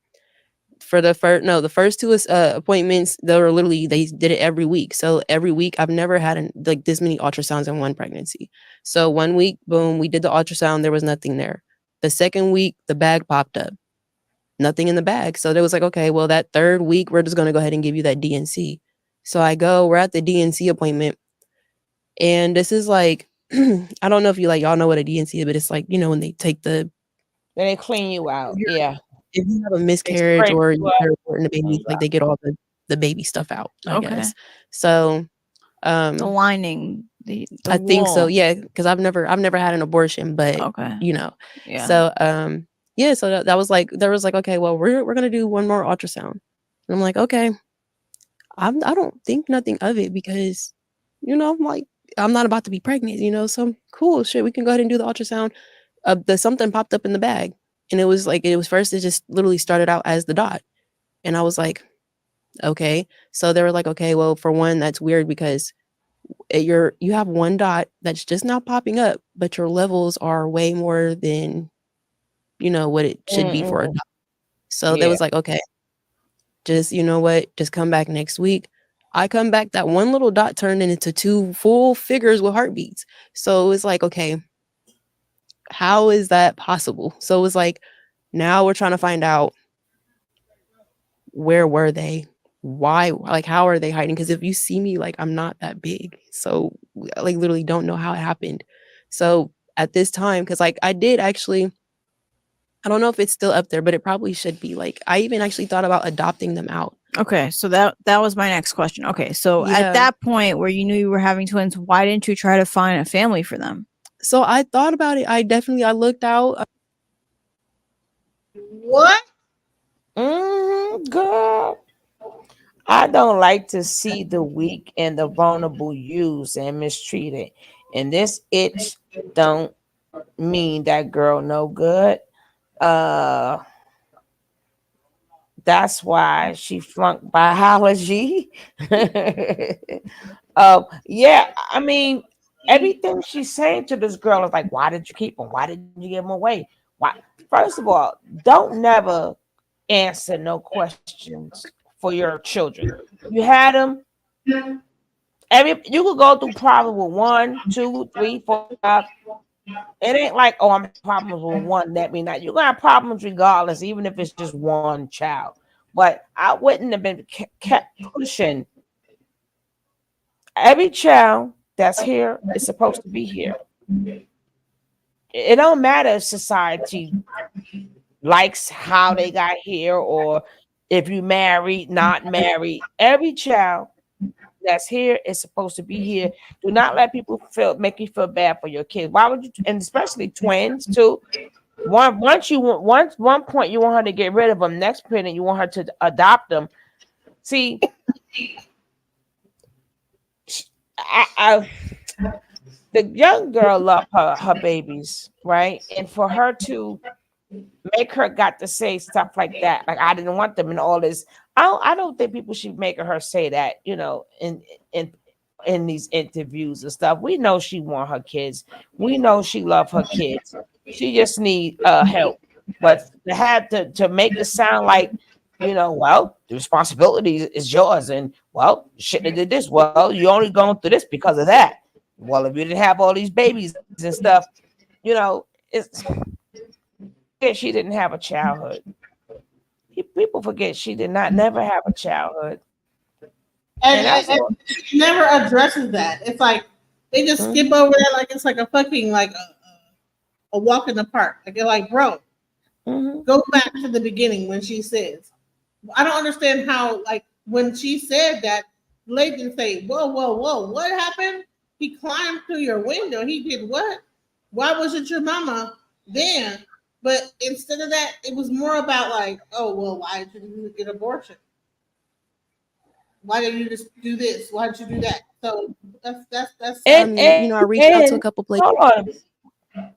For the first 2 appointments, they did it every week. So every week, I've never had like this many ultrasounds in one pregnancy. So 1 week, boom, we did the ultrasound. There was nothing there. The second week, the bag popped up. Nothing in the bag. So they was like, okay, well, that third week, we're just going to go ahead and give you that DNC. So we're at the DNC appointment. And this is like, I don't know if y'all know what a DNC is, but it's like, you know, when they take Then they clean you out. Yeah. if you have a They miscarriage scrape or you you're up. reporting the baby, like they get all the baby stuff out, I Okay. guess. So The lining, the I think so, wall. yeah, because I've never had an abortion, but Okay. you know. Yeah. So yeah, so that was like there was like, okay, well, we're gonna do one more ultrasound. And I'm like, okay. I don't think nothing of it because, you know, I'm like, I'm not about to be pregnant, you know, so cool shit. We can go ahead and do the ultrasound. Something popped up in the bag. And it was first, it just literally started out as the dot. And I was like, okay. So they were like, okay, well, for one, that's weird because you have one dot that's just now popping up, but your levels are way more than, you know, what it should be for a dot. So they Yeah. was like, okay, just, you know what, just come back next week. I come back, that one little dot turned into 2 full figures with heartbeats. So it was like, okay, how is that possible? So it was like, now we're trying to find out where were they? why, like, how are they hiding? Because if you see me, like, I'm not that big. So, like, literally don't know how it happened. So at this time, because like I did actually, I don't know if it's still up there, but it probably should be. Like, I even actually thought about adopting them out. Okay, so that was my next question. Okay, so at Yeah. that point where you knew you were having twins, why didn't you try to find a family for them? So I thought about it. I looked out. What? Girl, I don't like to see the weak and the vulnerable used and mistreated. And this itch don't mean that girl no good. Uh that's why she flunked biology. Yeah, I mean, everything she's saying to this girl is like, why did you keep him? Why didn't you give him away? Why? First of all, don't never answer no questions for your children. You had them. You could go through problems with 1, 2, 3, 4, 5. It ain't like, oh, I'm having problems with one. That mean that you're gonna have problems regardless, even if it's just one child. But I wouldn't have been kept pushing. Every child that's here is supposed to be here. It don't matter if society likes how they got here or if you married, not married. Every child that's here is supposed to be here. Do not let people make you feel bad for your kids. Why would you? And especially twins too. One point you want her to get rid of them. Next minute you want her to adopt them. See, the young girl loved her babies, right? And for her to make her got to say stuff like that, like I didn't want them and all this. I don't think people should make her say that, in these interviews and stuff. We know she want her kids. We know she love her kids. She just need help. But to have to make it sound like, well, the responsibility is yours, and well, you shouldn't have did this. Well, you only going through this because of that. Well, if you didn't have all these babies and stuff, it's she didn't have a childhood. People forget she did not never have a childhood. And it never addresses that. It's like they just skip over that like it's like a fucking like a walk in the park. Like they're like, bro, go back to the beginning when she says. I don't understand how like when she said that, the lady didn't say, whoa, whoa, whoa, what happened? He climbed through your window. He did what? Why wasn't your mama then? But instead of that, it was more about like, oh well, why did you get an abortion? Why didn't you just do this? Why did you do that? So that's. I mean, I reached out to a couple places. Hold on.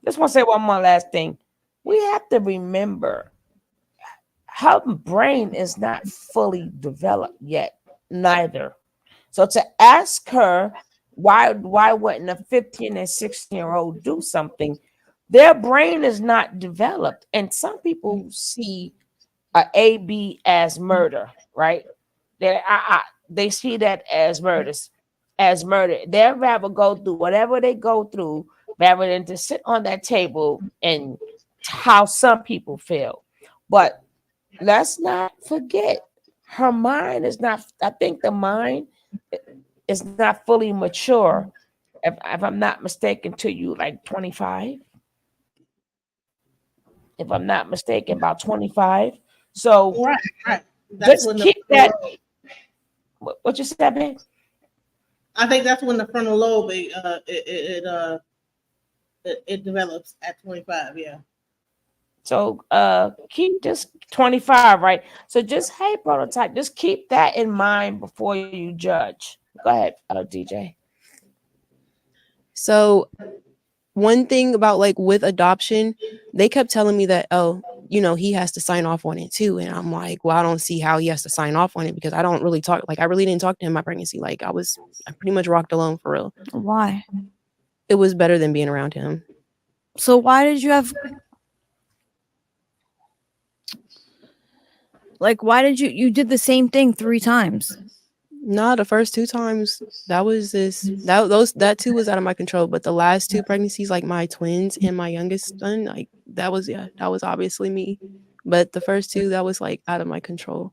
Just want to say one more last thing. We have to remember her brain is not fully developed yet, neither. So to ask her why wouldn't a 15 and 16-year-old do something? Their brain is not developed, and some people see a B as murder, right? They see that as murder. They'd rather go through whatever they go through rather than to sit on that table and how some people feel. But let's not forget, her mind is not, I think the mind is not fully mature. If I'm not mistaken, to you, like 25. If I'm not mistaken, about 25. So right. That's just keep that. What you said, man? I think that's when the frontal lobe it develops at 25. Yeah. So keep just 25, right? So just hey, prototype, just keep that in mind before you judge. Go ahead, DJ. So one thing about like with adoption, they kept telling me that, oh, he has to sign off on it too. And I'm like, well, I don't see how he has to sign off on it because I don't really talk. Like, I really didn't talk to him in my pregnancy. Like, I pretty much rocked alone for real. Why? It was better than being around him. So why did you have? Like, why did you did the same thing 3 times? Nah, the first 2 times that too was out of my control. But the last 2 pregnancies, like my twins and my youngest son, like that was obviously me. But the first 2, that was like out of my control.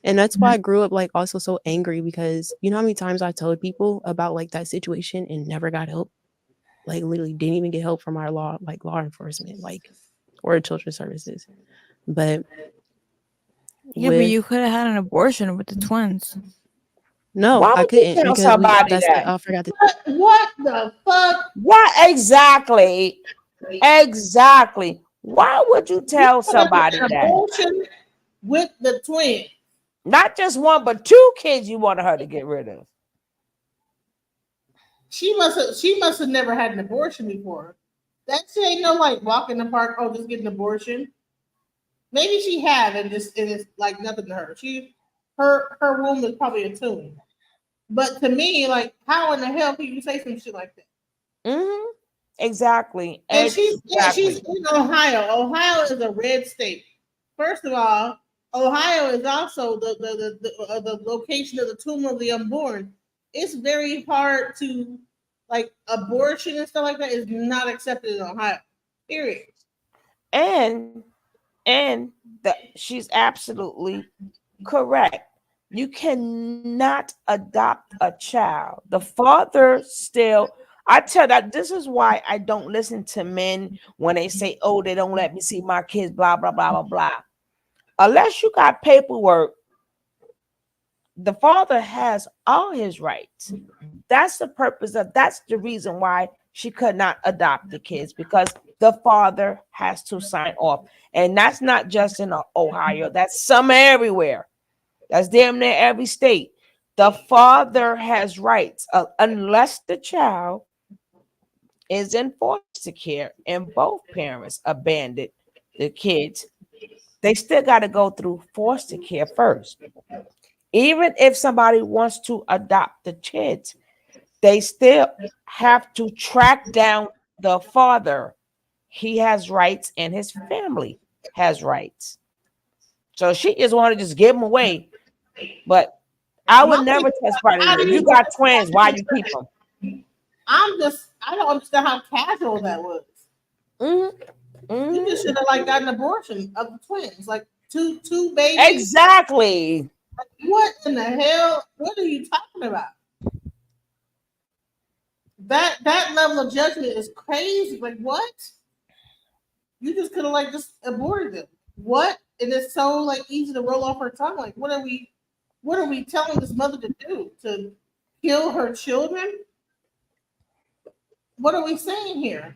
And that's why I grew up like also so angry, because you know how many times I told people about like that situation and never got help, like literally didn't even get help from our law enforcement, like, or children's services. But Yeah, but with you could have had an abortion with the twins. no, Why I would you couldn't tell because somebody that? I forgot to. What the fuck? What exactly? Exactly. Why would you tell somebody An that? abortion with the twin. Not just one, but two kids you wanted her to get rid of. She must have never had an abortion before. That shit ain't no like walk in the park, oh, just get an abortion. Maybe she had and it's like nothing to her. Her womb is probably a tomb. But to me, like, how in the hell can you say some shit like that? Mm-hmm. Exactly. And she's Exactly. in Ohio. Ohio is a red state. First of all, Ohio is also the location of the tomb of the unborn. It's very hard to like abortion and stuff like that is not accepted in Ohio. Period. And she's absolutely correct. You cannot adopt a child. The father still, I tell that this is why I don't listen to men when they say, oh, they don't let me see my kids, blah, blah, blah, blah, blah. Unless you got paperwork, the father has all his rights. That's the reason why she could not adopt the kids, because the father has to sign off. And that's not just in Ohio, that's some everywhere. That's damn near every state. The father has rights unless the child is in foster care and both parents abandoned the kids. They still got to go through foster care first. Even if somebody wants to adopt the kids, they still have to track down the father. He has rights and his family has rights. So she just want to just give them away. But I would never tell somebody, if you got twins, why you keep them? I don't understand how casual that was. Mm-hmm. Mm-hmm. You just should have like got an abortion of the twins, like two babies. Exactly. Like, what in the hell? What are you talking about? That level of judgment is crazy. Like what? You just could have like just aborted them. What? And it's so like easy to roll off her tongue. Like what are we telling this mother to do? To kill her children? What are we saying here?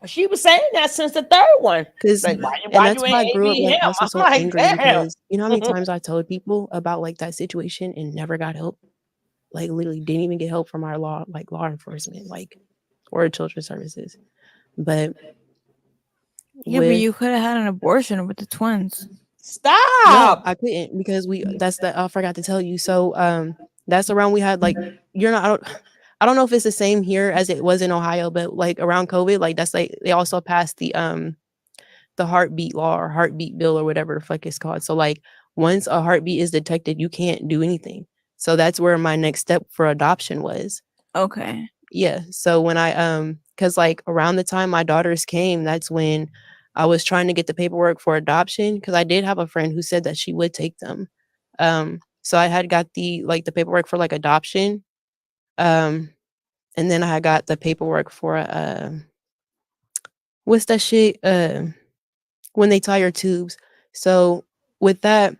She was saying that since the third one. Because Like, and why that's you why I ain't grew up AB like him? also I'm so like, angry, damn. because you know how many times I told people about like that situation and never got help, like literally didn't even get help from our law enforcement, like, or children's services. But Yeah, but with you could have had an abortion with the twins. no, Stop. I couldn't, because I forgot to tell you. So that's around we had like I don't know if it's the same here as it was in Ohio, but like around COVID, like that's like they also passed the heartbeat law or heartbeat bill or whatever the fuck it's called. So like once a heartbeat is detected, you can't do anything. So that's where my next step for adoption was. Okay. Yeah. So when cause like around the time my daughters came, that's when I was trying to get the paperwork for adoption, because I did have a friend who said that she would take them. So I had got the paperwork for like adoption. Um, and then I had got the paperwork for what's that shit? When they tie your tubes. So with that,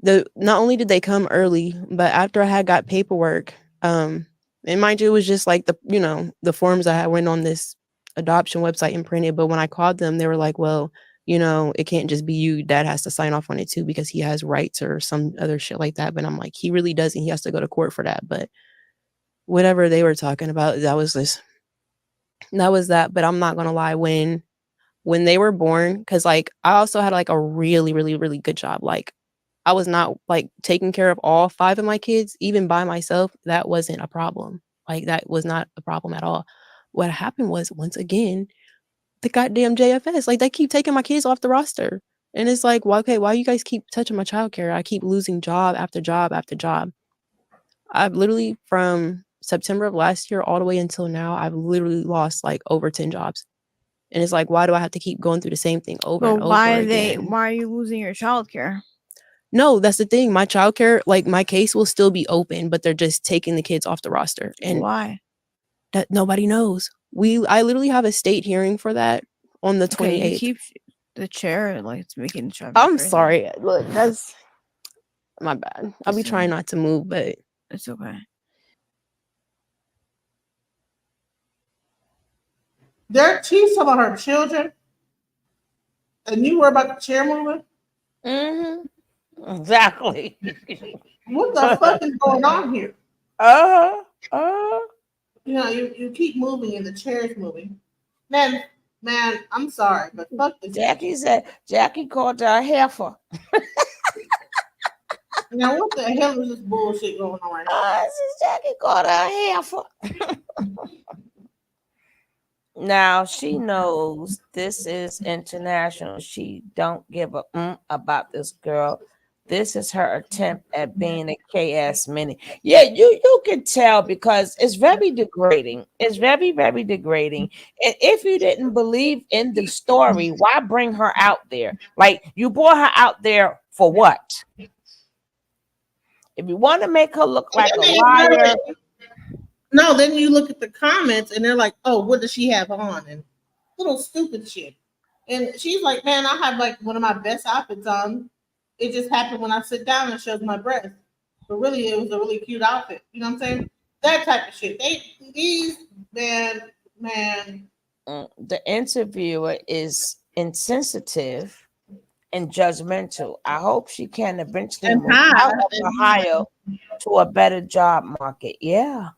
not only did they come early, but after I had got paperwork, and mind you, it was just like the forms I had went on this adoption website and printed. But when I called them, they were like, well, it can't just be you. Dad has to sign off on it too, because he has rights or some other shit like that. But I'm like, he really doesn't. He has to go to court for that. But whatever they were talking about, that was that. But I'm not gonna lie, when they were born, because like I also had like a really, really, really good job. Like I was not like taking care of all 5 of my kids, even by myself. That wasn't a problem. Like that was not a problem at all. What happened was, once again, the goddamn JFS, like they keep taking my kids off the roster. And it's like, well, okay, why you guys keep touching my childcare? I keep losing job after job after job. I've literally, from September of last year all the way until now, I've literally lost like over 10 jobs. And it's like, why do I have to keep going through the same thing over But and over again? why are you losing your childcare? No, that's the thing. My childcare, like my case will still be open, but they're just taking the kids off the roster. And Why? that nobody knows. I literally have a state hearing for that on the 28th. Okay, you keep the chair like it's making the chair. I'm crazy. sorry. Look, that's my bad. I'll be It's trying not to move, but It's okay. She's talking about her children, and you were about the chair moving. Exactly. What the fuck is going on here? You know, you keep moving and the chair's moving. Man, I'm sorry, but fuck this. Jackie called her a heifer. Now, what the hell is this bullshit going on right now? This is Jackie called her a heifer. Now she knows this is international. She don't give a about this girl. This is her attempt at being a KS mini. Yeah, you can tell because it's very degrading. It's very, very degrading. And if you didn't believe in the story, why bring her out there? Like you brought her out there for what? If you want to make her look like a liar. No, then you look at the comments and they're like, oh, what does she have on? And little stupid shit. And she's like, man, I have like one of my best outfits on. It just happened when I sit down and shows my breast. But really, it was a really cute outfit. You know what I'm saying? That type of shit. The interviewer is insensitive and judgmental. I hope she can eventually move out of Ohio to a better job market. Yeah.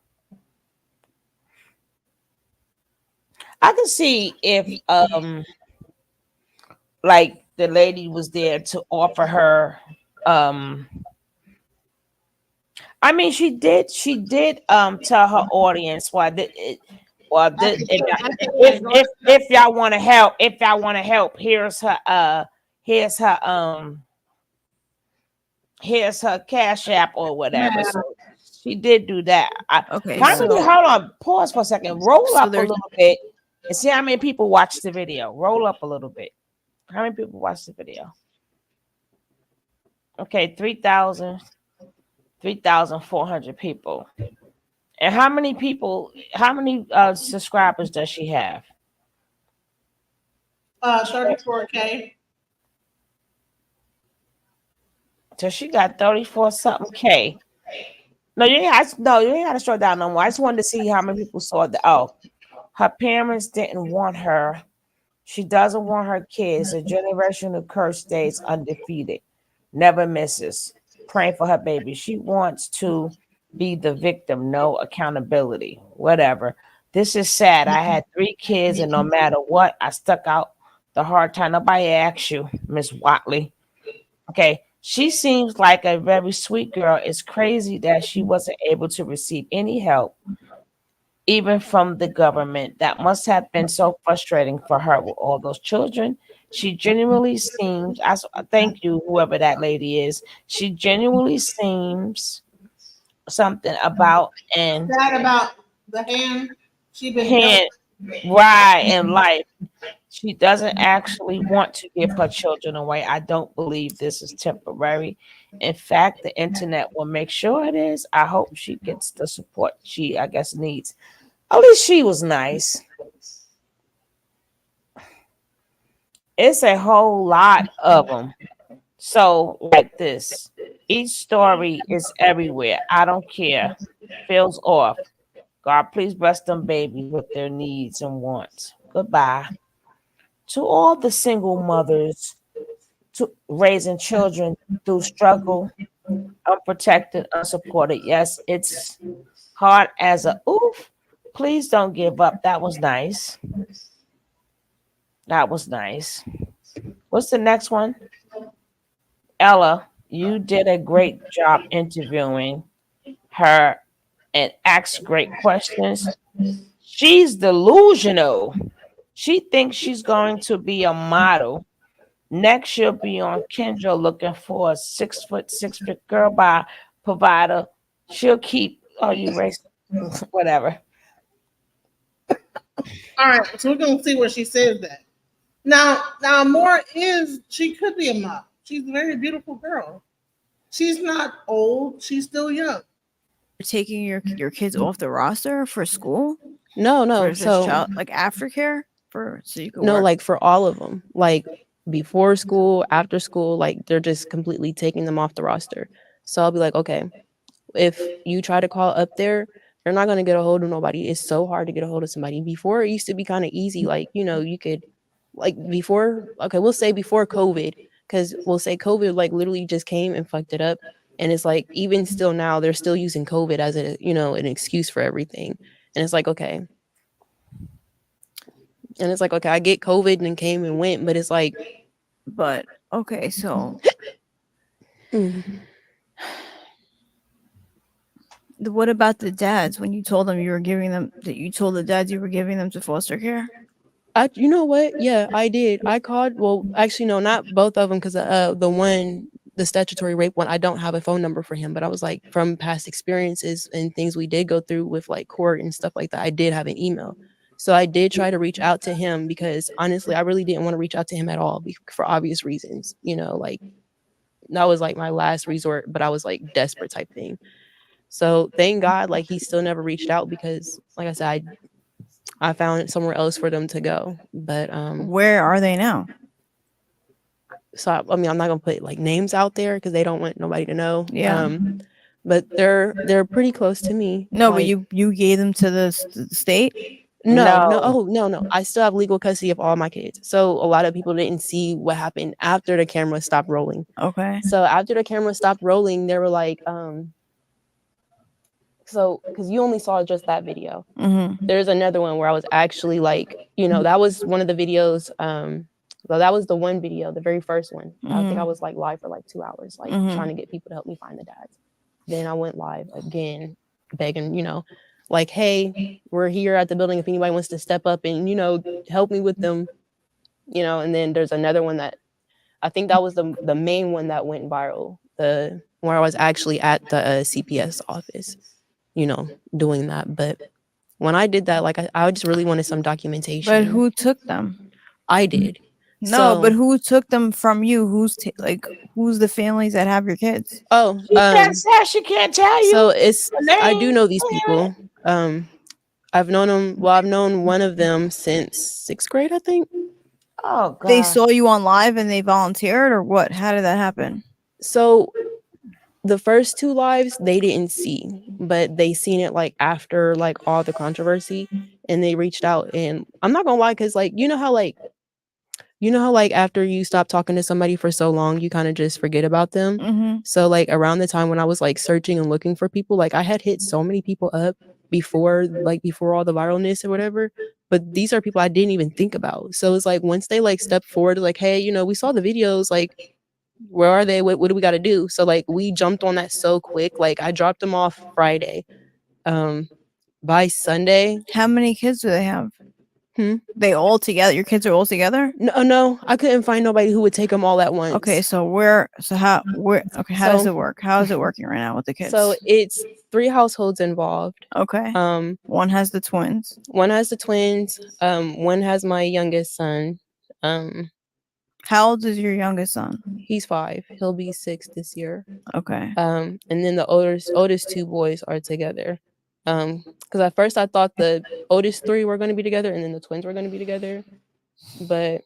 I can see if like the lady was there to offer her I mean she did tell her audience if y'all want to help, here's her cash app or whatever. So she did do that. Okay, hold on, pause for a second, roll up a little bit and see how many people watched the video. Roll up a little bit. How many people watched the video? Okay, 3,400 people. And how many subscribers does she have? 34K. So she got 34 something K. No, you ain't got to scroll down no more. I just wanted to see how many people saw the her parents didn't want her. She doesn't want her kids. A generational curse stays undefeated. Never misses. Praying for her baby. She wants to be the victim. No accountability. Whatever. This is sad. I had 3 kids, and no matter what, I stuck out the hard time. Nobody asked you, Miss Watley. Okay. She seems like a very sweet girl. It's crazy that she wasn't able to receive any help, even from the government. That must have been so frustrating for her with all those children. She genuinely seems, thank you, whoever that lady is. She genuinely seems something about about the hand she been right in life. She doesn't actually want to give her children away. I don't believe this is temporary. In fact, the internet will make sure it is. I hope she gets the support she, I guess, needs. At least she was nice. It's a whole lot of them. So, like this, each story is everywhere. I don't care. Feels off. God, please bless them babies with their needs and wants. Goodbye. To all the single mothers to raising children through struggle, unprotected, unsupported. Yes, it's hard as a oof. Please don't give up. That was nice. That was nice. What's the next one? Ella, you did a great job interviewing her and asked great questions. She's delusional. She thinks she's going to be a model. Next, she'll be on Kendra looking for a 6'6" girl by provider. She'll keep, you racist, whatever. All right, so we're gonna see where she says that. Now, Amora she could be a mom. She's a very beautiful girl. She's not old. She's still young. You're taking your kids off the roster for school No, for no. just So child like aftercare for so you can no, work. like for all of them, like before school, after school, like they're just completely taking them off the roster. So I'll be like, okay, if you try to call up there, you're not gonna get a hold of nobody. It's so hard to get a hold of somebody. Before it used to be kind of easy, like you could, like before. Okay, we'll say before COVID, because we'll say COVID like literally just came and fucked it up, and it's like even still now they're still using COVID as a an excuse for everything, and it's like okay, I get COVID and came and went, but it's like, But okay, so mm, what about the dads when you told them you were giving them that you told the dads you were giving them to foster care? you know what? Yeah, I did. I called. Well, actually, no, not both of them, because the statutory rape one, I don't have a phone number for him. But I was like, from past experiences and things we did go through with like court and stuff like that, I did have an email. So I did try to reach out to him because honestly, I really didn't want to reach out to him at all for obvious reasons. Like that was like my last resort, but I was like desperate type thing. So thank God, like he still never reached out because, like I said, I found somewhere else for them to go. But Where are they now? so I mean, I'm not gonna put like names out there because they don't want nobody to know. Yeah. But they're pretty close to me. No, but Like, you gave them to the state. no, No. no. I still have legal custody of all my kids. So a lot of people didn't see what happened after the camera stopped rolling. Okay. So after the camera stopped rolling, they were like, so because you only saw just that video. Mm-hmm. There's another one where I was actually like, that was one of the videos. Well, that was the one video, the very first one. I think I was like live for like 2 hours, like trying to get people to help me find the dads. Then I went live again, begging, like, hey, we're here at the building if anybody wants to step up and, help me with them, and then there's another one that I think that was the main one that went viral, the where I was actually at the CPS office, doing that. But when I did that, like I just really wanted some documentation. But who took them? I did. No, So- but who took them from you? Who's the families that have your kids? Oh, She can't say she can't tell you. so I do names. know these people. I've known them. Well, I've known one of them since 6th grade, I think. Oh God. They saw you on live and they volunteered, or what? How did that happen? So the first 2 lives they didn't see, but they seen it like after like all the controversy, and they reached out. And I'm not gonna lie, because like you know how like after you stop talking to somebody for so long, you kind of just forget about them. Mm-hmm. So like around the time when I was like searching and looking for people, like I had hit so many people up before all the viralness or whatever. But these are people I didn't even think about. So it's like once they like step forward, like, hey, we saw the videos, like where are they? What do we got to do? So like we jumped on that so quick. Like I dropped them off Friday. By Sunday. How many kids do they have? They all together? Your kids are all together? No, I couldn't find nobody who would take them all at once. Okay, so how does it work? How is it working right now with the kids? So it's 3 households involved. Okay. One has the twins. One has the twins. One has my youngest son. How old is your youngest son? He's 5. He'll be 6 this year. Okay. And then the oldest 2 boys are together. Because at first I thought the oldest 3 were going to be together and then the twins were going to be together, but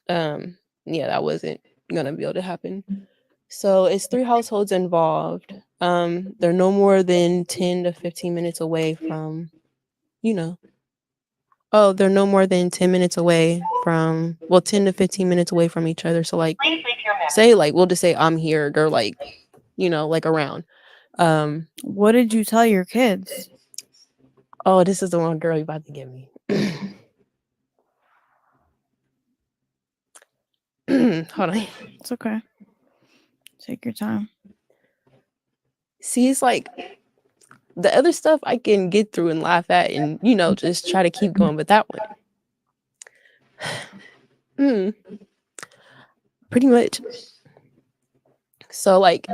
yeah, that wasn't gonna be able to happen. So it's 3 households involved. They're no more than 10 to 15 minutes away from, they're no more than 10 minutes away from, 10 to 15 minutes away from each other. So like, say like, we'll just say I'm here, they're like, like around. What did you tell your kids? Oh, this is the one girl you about to give me. Hold on. It's okay. Take your time. See, it's like the other stuff I can get through and laugh at and, just try to keep going. But that one, pretty much. So like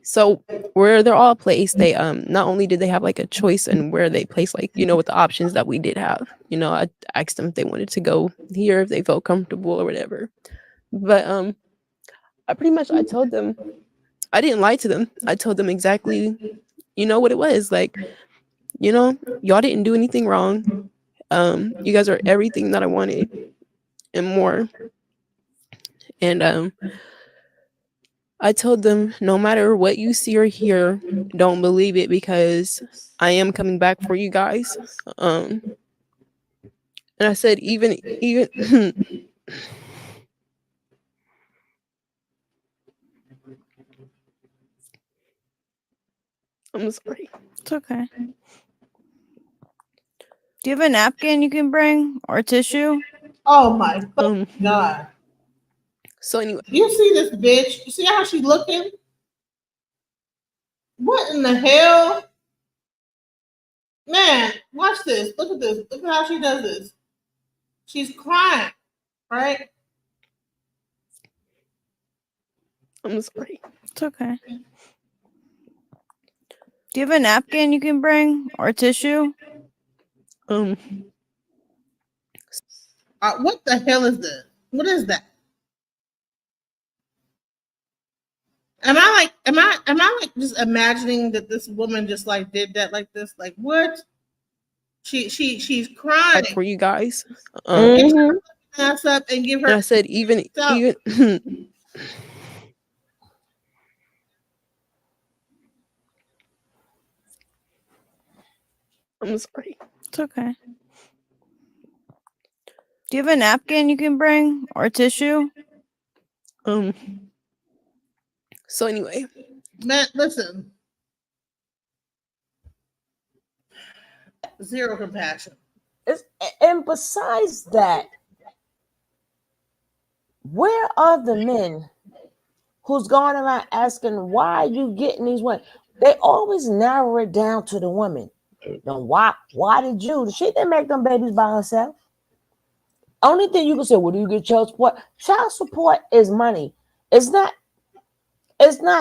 So where they're all placed, they not only did they have like a choice in where they place, like, you know, with the options that we did have. You know, I asked them if they wanted to go here, if they felt comfortable or whatever. But I told them, I didn't lie to them. I told them exactly, you know, what it was. Like, you know, y'all didn't do anything wrong. You guys are everything that I wanted and more. And I told them, no matter what you see or hear, don't believe it, because I am coming back for you guys. And I said, even I'm sorry. It's okay. Do you have a napkin you can bring or tissue? Oh my God. So anyway, You see this bitch? You see how she's looking? What in the hell? Man, watch this. Look at this. Look at how she does this. She's crying, right? I'm sorry. It's okay. Do you have a napkin you can bring or tissue? What the hell is this? What is that? Am I like just imagining that this woman just like did that like this? Like what? She's crying. For you guys. Ass up and give her. And I said, even I'm sorry. It's okay. Do you have a napkin you can bring or tissue? So anyway, Man, listen. Zero compassion. And besides that, where are the men who's going around asking why you getting these women? They always narrow it down to the women. Then why did you? She didn't make them babies by herself. Only thing you can say, well, do you get child support? Child support is money. It's not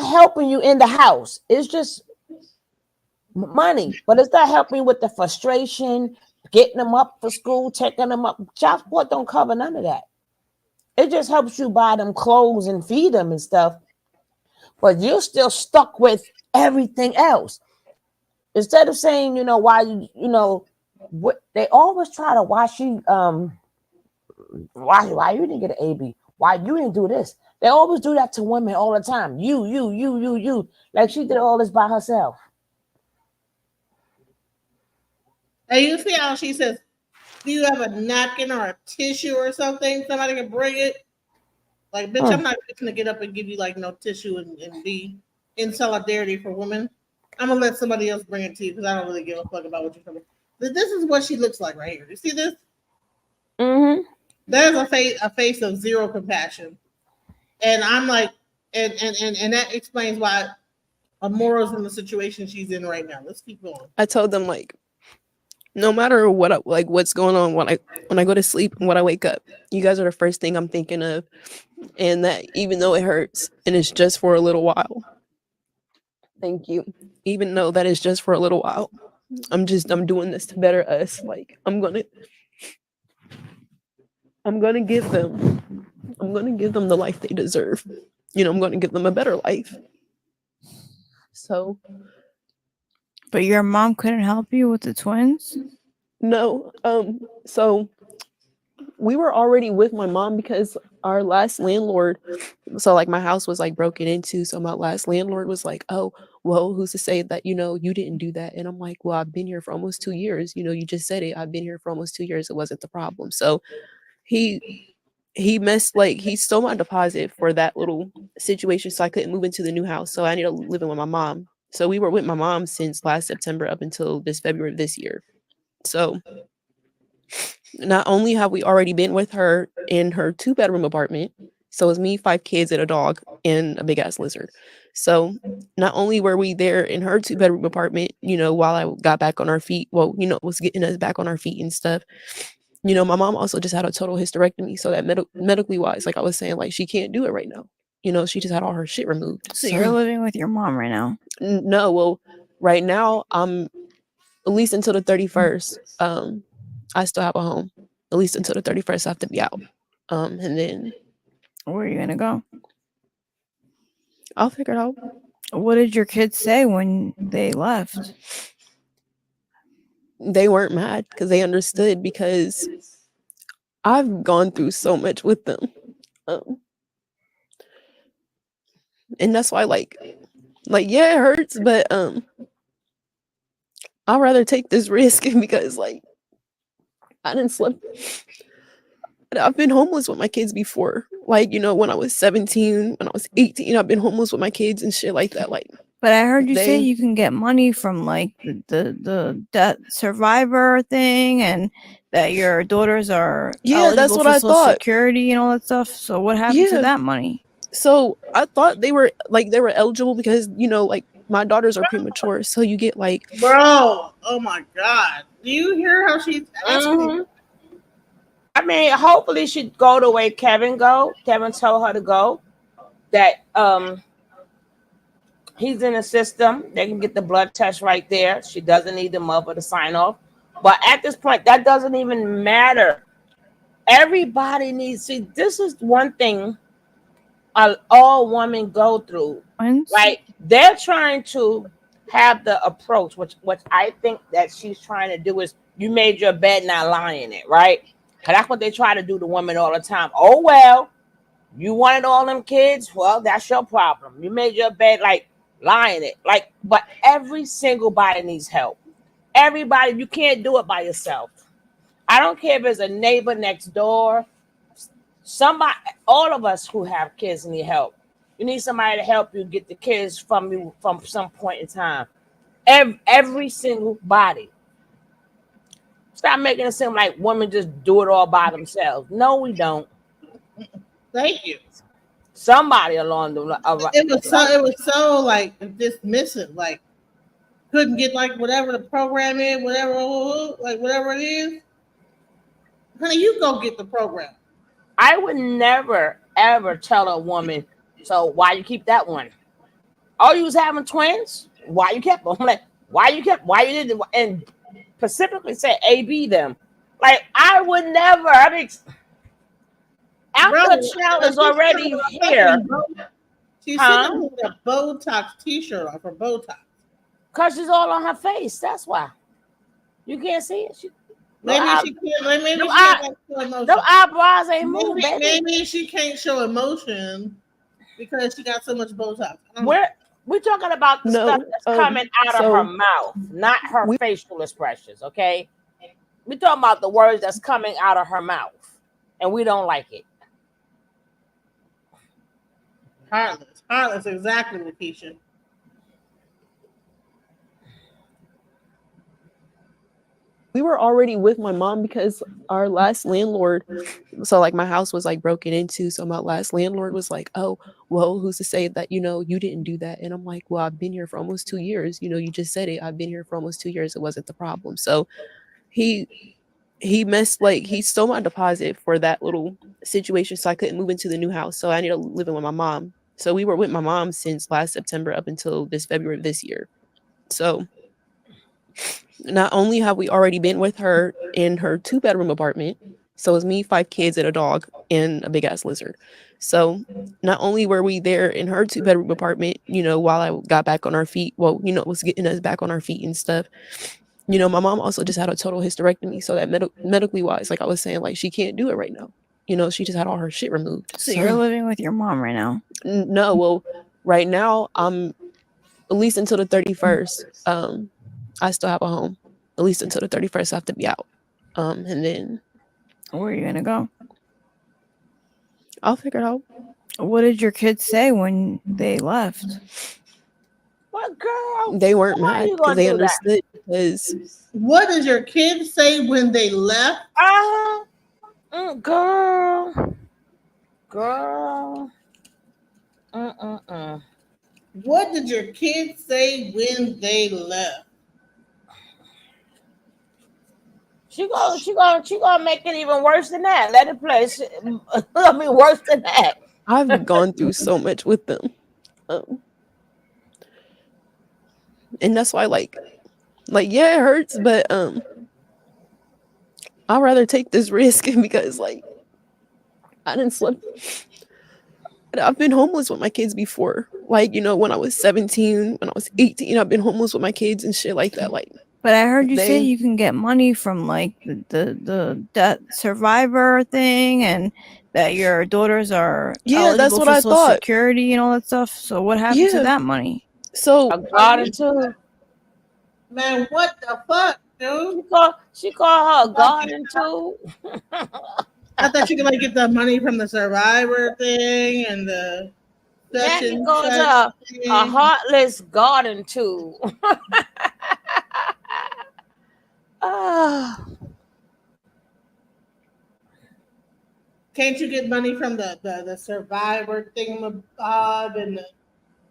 helping you in the house. It's just money, but it's not helping you with the frustration, getting them up for school, taking them up. Child support don't cover none of that. It just helps you buy them clothes and feed them and stuff. But you're still stuck with everything else. Instead of saying, you know, why what they always try to why you didn't get an AB? Why you didn't do this? They always do that to women all the time. You. Like she did all this by herself. And you see how she says, do you have a napkin or a tissue or something? Somebody can bring it. Like, bitch, I'm not going to get up and give you like no tissue and be in solidarity for women. I'm gonna let somebody else bring it to you because I don't really give a fuck about what you're talking about. This is what she looks like right here. You see this? There's a face of zero compassion, and I'm like, and that explains why Amora's in the situation she's in right now. Let's keep going. I told them, like, no matter what, what's going on when I go to sleep and when I wake up, you guys are the first thing I'm thinking of, and that even though it hurts and it's just for a little while. Thank you. Even though that is just for a little while, I'm doing this to better us. Like I'm gonna give them the life they deserve. You know, I'm gonna give them a better life. So, but your mom couldn't help you with the twins? No. So we were already with my mom because our last landlord, so like my house was like broken into. So my last landlord was like, oh, well, who's to say that, you know, you didn't do that? And I'm like, well, I've been here for almost 2 years. You know, you just said it. I've been here for almost 2 years. It wasn't the problem. So he stole my deposit for that little situation. So I couldn't move into the new house. So I ended up living with my mom. So we were with my mom since last September up until this February of this year. So not only have we already been with her in her 2-bedroom apartment, so it's me, 5 kids, and a dog, and a big ass lizard. So not only were we there in her 2-bedroom apartment, you know, while I got back on our feet, well, you know, was getting us back on our feet and stuff. You know, my mom also just had a total hysterectomy. So that medically wise, like I was saying, like she can't do it right now. You know, she just had all her shit removed. So you're living with your mom right now? No, well, right now I'm at least until the 31st. I still have a home. At least until the 31st, I have to be out. And then Where are you gonna go? I'll figure it out. What did your kids say when they left? They weren't mad because they understood, because I've gone through so much with them. And that's why like yeah, it hurts, but I'd rather take this risk because like I didn't sleep. I've been homeless with my kids before. Like, you know, when I was 17, when I was 18, I've been homeless with my kids and shit like that. Like, but I heard you say you can get money from like the death survivor thing, and that your daughters are that's what I Social thought. Security and all that stuff. So what happened to that money? So I thought they were eligible because, you know, like my daughters are premature, so you get like, bro. Oh my god! Do you hear how she's asking? I mean, hopefully she'd go the way Kevin go. Kevin told her to go. That he's in the system. They can get the blood test right there. She doesn't need the mother to sign off. But at this point, that doesn't even matter. Everybody needs. See, this is one thing all women go through. Like, they're trying to have the approach, which I think that she's trying to do is, you made your bed, not lie in it, right? Because that's what they try to do to women all the time. Oh, well, you wanted all them kids? Well, that's your problem. You made your bed, like, lie in it. Like, but every single body needs help. Everybody, you can't do it by yourself. I don't care if it's a neighbor next door. Somebody, all of us who have kids need help. You need somebody to help you get the kids from you from some point in time. Every single body. Stop making it seem like women just do it all by themselves. No, we don't. Thank you. Somebody along the it was so like dismissive, like couldn't get like whatever the program is, whatever it is. Honey, you go get the program. I would never ever tell a woman, so why you keep that one? Oh, you was having twins? Why you kept them? I'm like, why you didn't, and specifically say AB them. Like, I would never. I mean, after a child is already here. She's sitting with a Botox t-shirt off her Botox. Because she's all on her face. That's why. You can't see it. Maybe she can't. Maybe she can't show emotion. The eyebrows ain't moving. Maybe she can't show emotion because she got so much Botox. We're talking about the stuff that's coming out of her mouth, not her facial expressions, okay? We're talking about the words that's coming out of her mouth, and we don't like it. Heartless, exactly, Lakeisha. We were already with my mom because our last landlord, so like my house was like broken into. So my last landlord was like, oh, well, who's to say that, you know, you didn't do that? And I'm like, well, I've been here for almost 2 years. You know, you just said it. I've been here for almost 2 years. It wasn't the problem. So he stole my deposit for that little situation. So I couldn't move into the new house. So I ended up living with my mom. So we were with my mom since last September up until this February of this year. So not only have we already been with her in her 2-bedroom apartment, so it's me, 5 kids, and a dog, and a big ass lizard. So not only were we there in her 2-bedroom apartment, you know, while I got back on our feet, well, you know, was getting us back on our feet and stuff. You know, my mom also just had a total hysterectomy, so that medically wise, like I was saying, like she can't do it right now. You know, she just had all her shit removed. So you're living with your mom right now? No, well, right now I'm at least until the 31st. I still have a home. At least until the 31st, I have to be out. And then where are you gonna go? I'll figure it out. What did your kids say when they left? What, girl? They weren't mad because they understood. Because what did your kids say when they left? Girl. What did your kids say when they left? She gonna make it even worse than that. Let it play. I mean, worse than that. I've gone through so much with them. And that's why like yeah, it hurts, but I'd rather take this risk because like I didn't sleep. I've been homeless with my kids before. Like, you know, when I was 17, when I was 18, I've been homeless with my kids and shit like that. Like, But I heard you say you can get money from like the debt survivor thing, and that your daughters are yeah, that's eligible what for I Social thought. Security and all that stuff. So what happened to Yeah. that money? So A garden too. Man, what the fuck, dude? She called her a garden too. I thought you could like get the money from the survivor thing and the such Now she and calls such her thing. a heartless garden too. Can't you get money from the survivor thingamabob and the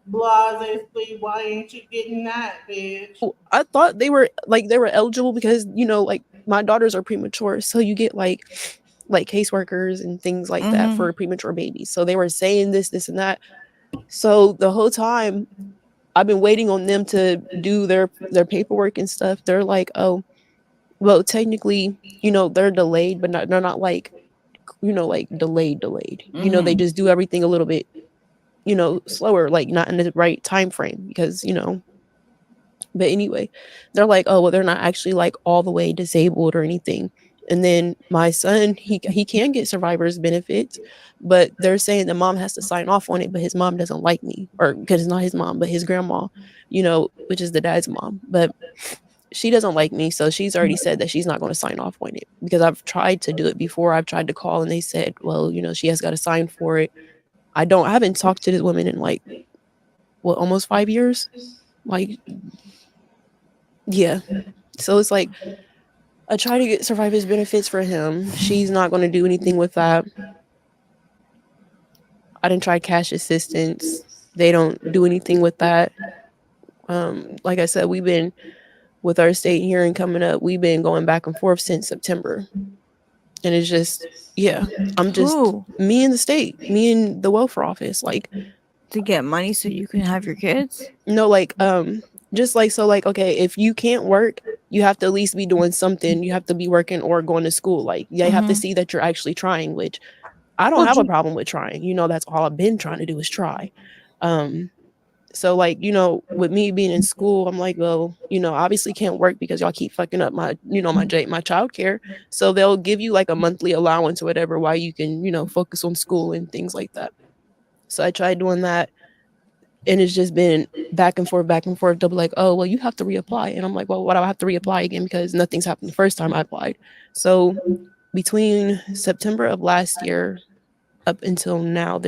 blase? Why ain't you getting that, bitch? I thought they were eligible because, you know, like my daughters are premature, so you get like caseworkers and things like that for premature babies. So they were saying this and that. So the whole time I've been waiting on them to do their paperwork and stuff. They're like, oh, well, technically, you know, they're delayed, but they're not like, you know, like delayed. You know, they just do everything a little bit, you know, slower, like not in the right time frame because, you know. But anyway, they're like, oh, well, they're not actually like all the way disabled or anything. And then my son, he can get survivor's benefits, but they're saying the mom has to sign off on it, but his mom doesn't like me, or because it's not his mom, but his grandma, you know, which is the dad's mom. But she doesn't like me, so she's already said that she's not going to sign off on it because I've tried to do it before. I've tried to call and they said, well, you know, she has got to sign for it. I haven't talked to this woman in like what, almost 5 years. Like, yeah. So it's like I try to get survivor's benefits for him. She's not going to do anything with that. I didn't try cash assistance. They don't do anything with that. Like I said, we've been with our state hearing coming up. We've been going back and forth since September, and it's just, yeah. I'm just me and the state, me and the welfare office, like to get money so you can have your kids. No, like just like so, like okay, if you can't work, you have to at least be doing something. You have to be working or going to school. Like you have to see that you're actually trying, which I don't have a problem with trying. You know, that's all I've been trying to do is try. So like, you know, with me being in school, I'm like, well, you know, obviously can't work because y'all keep fucking up my, you know, my childcare. So they'll give you like a monthly allowance or whatever while you can, you know, focus on school and things like that. So I tried doing that. And it's just been back and forth. They'll be like, oh, well, you have to reapply. And I'm like, well, why do I have to reapply again? Because nothing's happened the first time I applied. So between September of last year up until now,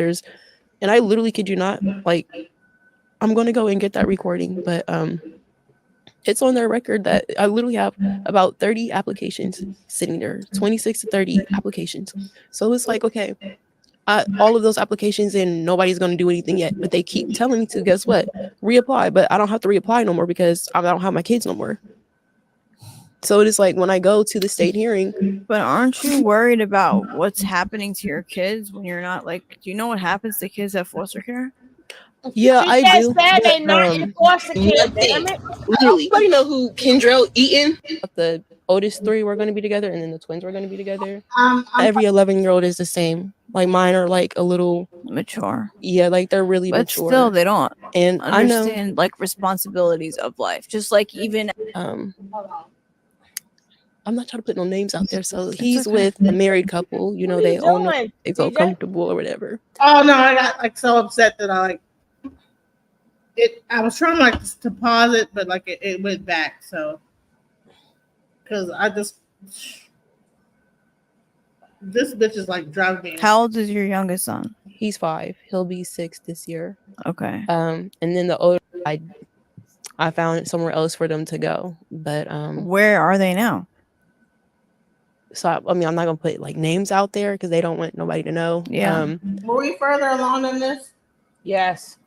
and I literally kid you not, like, I'm going to go and get that recording, but it's on their record that I literally have about 30 applications sitting there, 26 to 30 applications. So it's like, okay, all of those applications and nobody's going to do anything yet, but they keep telling me to, guess what, reapply, but I don't have to reapply no more because I don't have my kids no more. So it is like when I go to the state hearing. But aren't you worried about what's happening to your kids when you're not, like, do you know what happens to kids at foster care? Yeah, She I just do. said they not in foster care, damn it. Literally, you know who Kendrell Eaton? The oldest three were going to be together, and then the twins were going to be together. Every 11-year-old is the same. Like mine are like a little mature. Yeah, like they're really But mature. still, they don't and understand like responsibilities of life. Just like even I'm not trying to put no names out there. So he's with a married couple. You know, What are they you own. doing, They feel DJ? comfortable or whatever. Oh no, I got like so upset that I was trying like to pause it, but like it went back. So because this bitch is like driving me. How old is your youngest son? He's 5. He'll be 6 this year. Okay. And then the older, I found somewhere else for them to go. But where are they now? So I mean, I'm not gonna put like names out there because they don't want nobody to know. Yeah. Were we further along in this? Yes.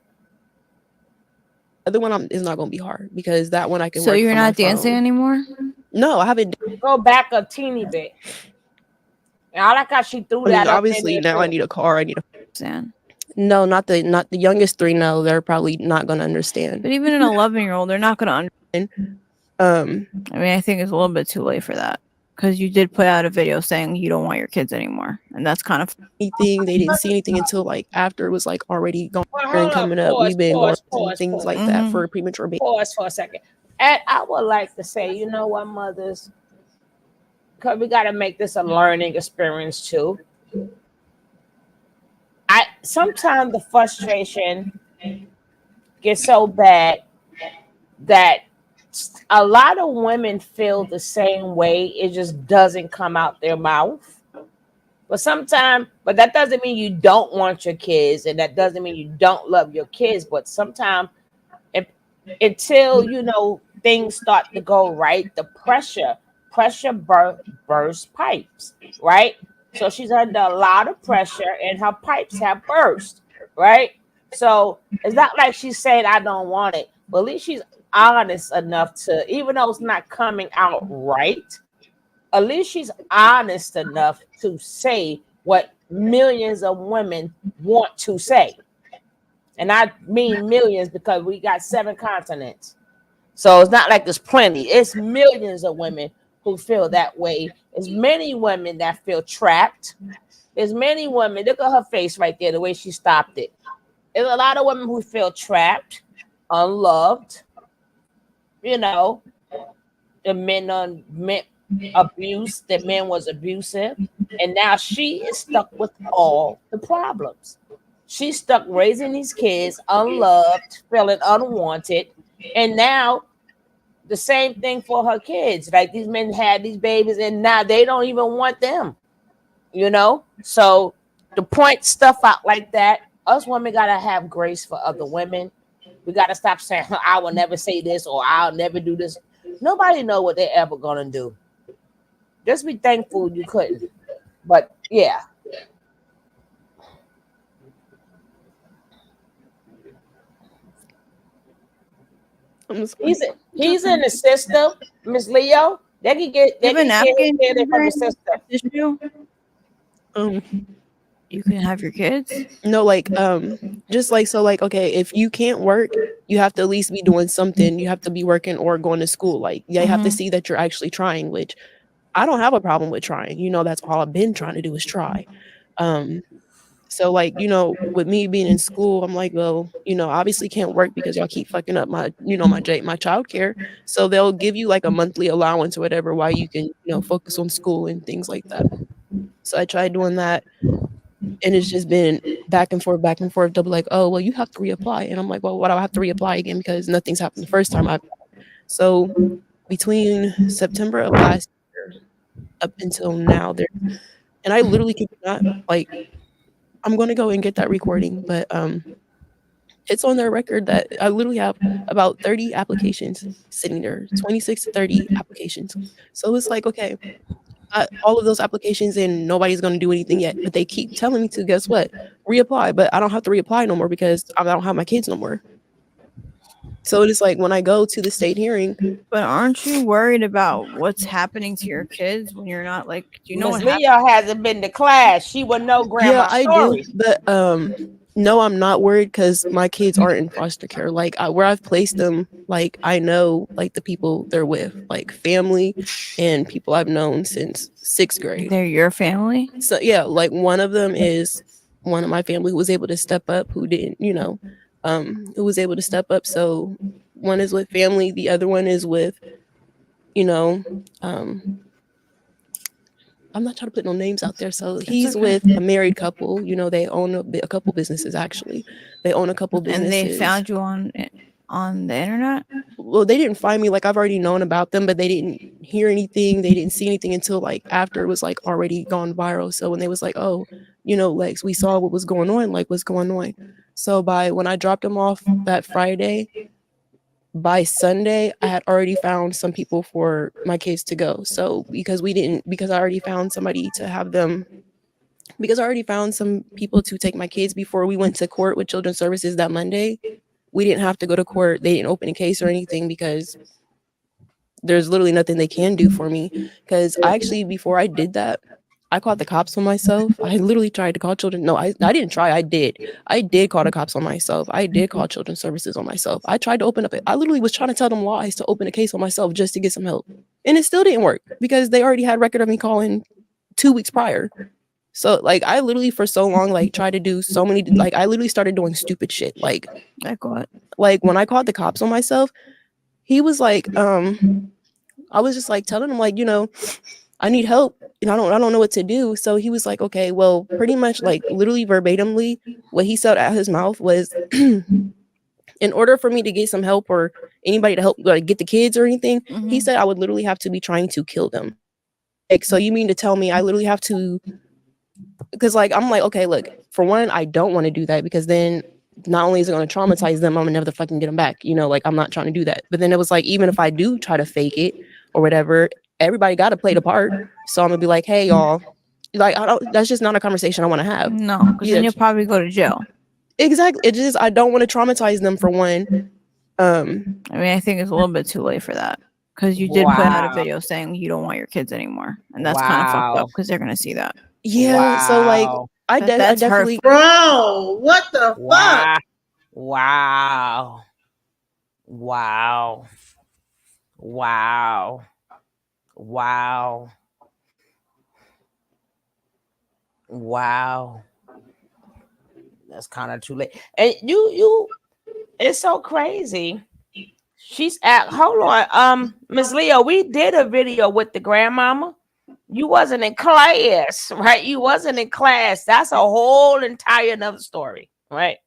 The other one is not gonna be hard because that one I can. So work you're from not my dancing phone. anymore? No, I haven't. Go back a teeny bit. And I like how she threw I mean, that up obviously in there now I too. need a car. I need a. No, not the youngest three. No, they're probably not gonna understand. But even an 11-year-old, they're not going to. Um, I mean, I think it's a little bit too late for that because you did put out a video saying you don't want your kids anymore, and that's kind of anything they didn't see anything until like after it was like already gone Well, and hold up, coming up. pause, We've been going pause, through pause, things pause, like that Mhm. for premature baby. pause for a second. And I would like to say, you know what, mothers, because we got to make this a learning experience too. I sometimes the frustration gets so bad that a lot of women feel the same way. It just doesn't come out their mouth. But sometimes, but that doesn't mean you don't want your kids, and that doesn't mean you don't love your kids. But sometimes, until you know things start to go right, the pressure burst pipes, right? So she's under a lot of pressure, and her pipes have burst, right? So it's not like she's saying I don't want it, but at least she's honest enough to, even though it's not coming out right, at least she's honest enough to say what millions of women want to say. And I mean millions because we got 7 continents. So it's not like there's plenty. It's millions of women who feel that way. There's many women that feel trapped. There's many women, look at her face right there, the way she stopped it. There's a lot of women who feel trapped, unloved, you know, the men abuse, the man was abusive, and now she is stuck with all the problems. She's stuck raising these kids unloved, feeling unwanted, and now the same thing for her kids. Like these men had these babies, and now they don't even want them, you know. So to point stuff out like that, us women gotta have grace for other women. We gotta stop saying, I will never say this or I'll never do this. Nobody know what they're ever gonna do. Just be thankful you couldn't. But yeah. He's in the system, Miss Leo. They can get you have a his napkin kid from the system. tissue. Um, You can have your kids. no, like just like so, like okay, if you can't work, you have to at least be doing something. You have to be working or going to school. Like they have to Mhm. see that you're actually trying, which I don't have a problem with trying. You know, that's all I've been trying to do is try. Um, so like, you know, with me being in school, I'm like, well, you know, obviously can't work because y'all keep fucking up my, you know, my child care. So they'll give you like a monthly allowance or whatever while you can, you know, focus on school and things like that. So I tried doing that, and it's just been back and forth. They'll be like, oh, well, you have to reapply. And I'm like, well, why do I have to reapply again? Because nothing's happened the first time I. So between September of last year up until now, there, and I literally could not like. I'm gonna go and get that recording, but it's on their record that I literally have about 30 applications sitting there, 26 to 30 applications. So it's like, okay, all of those applications and nobody's going to do anything yet, but they keep telling me to, guess what, reapply, but I don't have to reapply no more because I don't have my kids no more. So it's like when I go to the state hearing. But aren't you worried about what's happening to your kids when you're not like, do you know Miss what Leo happened? hasn't been to class. She would know Yeah, grandma's I story. do, but no, I'm not worried because my kids aren't in foster care. Like where I've placed them, like I know like the people they're with, like family and people I've known since 6th grade. They're your family? So yeah, like one of them is one of my family who was able to step up, who didn't, you know, who was able to step up. So one is with family, the other one is with, you know, I'm not trying to put no names out there. So he's with a married couple. You know, they own a couple businesses. Actually, they own a couple businesses. And they found you on the internet? Well, they didn't find me. Like I've already known about them, but they didn't hear anything. They didn't see anything until like after it was like already gone viral. So when they was like, oh, you know, like we saw what was going on, like what's going on. So by when I dropped them off that Friday, by Sunday, I had already found some people for my kids to go. So because I already found somebody to have them, because I already found some people to take my kids before we went to court with Children's Services that Monday. We didn't have to go to court. They didn't open a case or anything because there's literally nothing they can do for me. Because I actually, before I did that, I called the cops on myself. I literally tried to call children. No, I didn't try. I did. I did call the cops on myself. I did call children's services on myself. I tried to open up it. I literally was trying to tell them lies to open a case on myself just to get some help. And it still didn't work because they already had record of me calling 2 weeks prior. So like I literally for so long like tried to do so many like I literally started doing stupid shit. Like what? Like when I called the cops on myself, he was like, I was just like telling him like, you know, I need help and I don't know what to do. So he was like, okay, well, pretty much like literally verbatimly, what he said out his mouth was in order for me to get some help or anybody to help like get the kids or anything, he said I would literally have to be trying to kill them. Like, so you mean to tell me I literally have to, because like I'm like, okay, look, for one, I don't want to do that because then not only is it going to traumatize them, I'm gonna never fucking get them back. You know, like I'm not trying to do that. But then it was like, even if I do try to fake it or whatever, everybody got to play the part. So I'm gonna be like, hey, y'all, like I don't. That's just not a conversation I want to have. No, because then you'll probably go to jail. Exactly. It just I don't want to traumatize them for one. I mean, I think it's a little bit too late for that because you did put out a video saying you don't want your kids anymore, and that's kind of fucked up because they're gonna see that. Yeah. So like, I definitely, bro. What the fuck? Wow. Wow. Wow. Wow. Wow. That's kind of too late. And you it's so crazy. She's at hold on. Miss Leo, we did a video with the grandmama. You wasn't in class, right? You wasn't in class. That's a whole entire another story, right?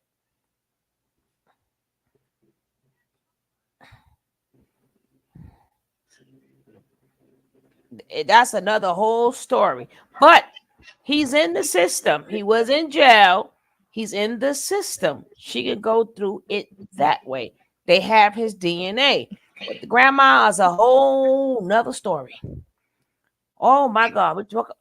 That's another whole story. But he's in the system. He was in jail. He's in the system. She could go through it that way. They have his DNA. But the grandma is a whole nother story. Oh my God. We're talking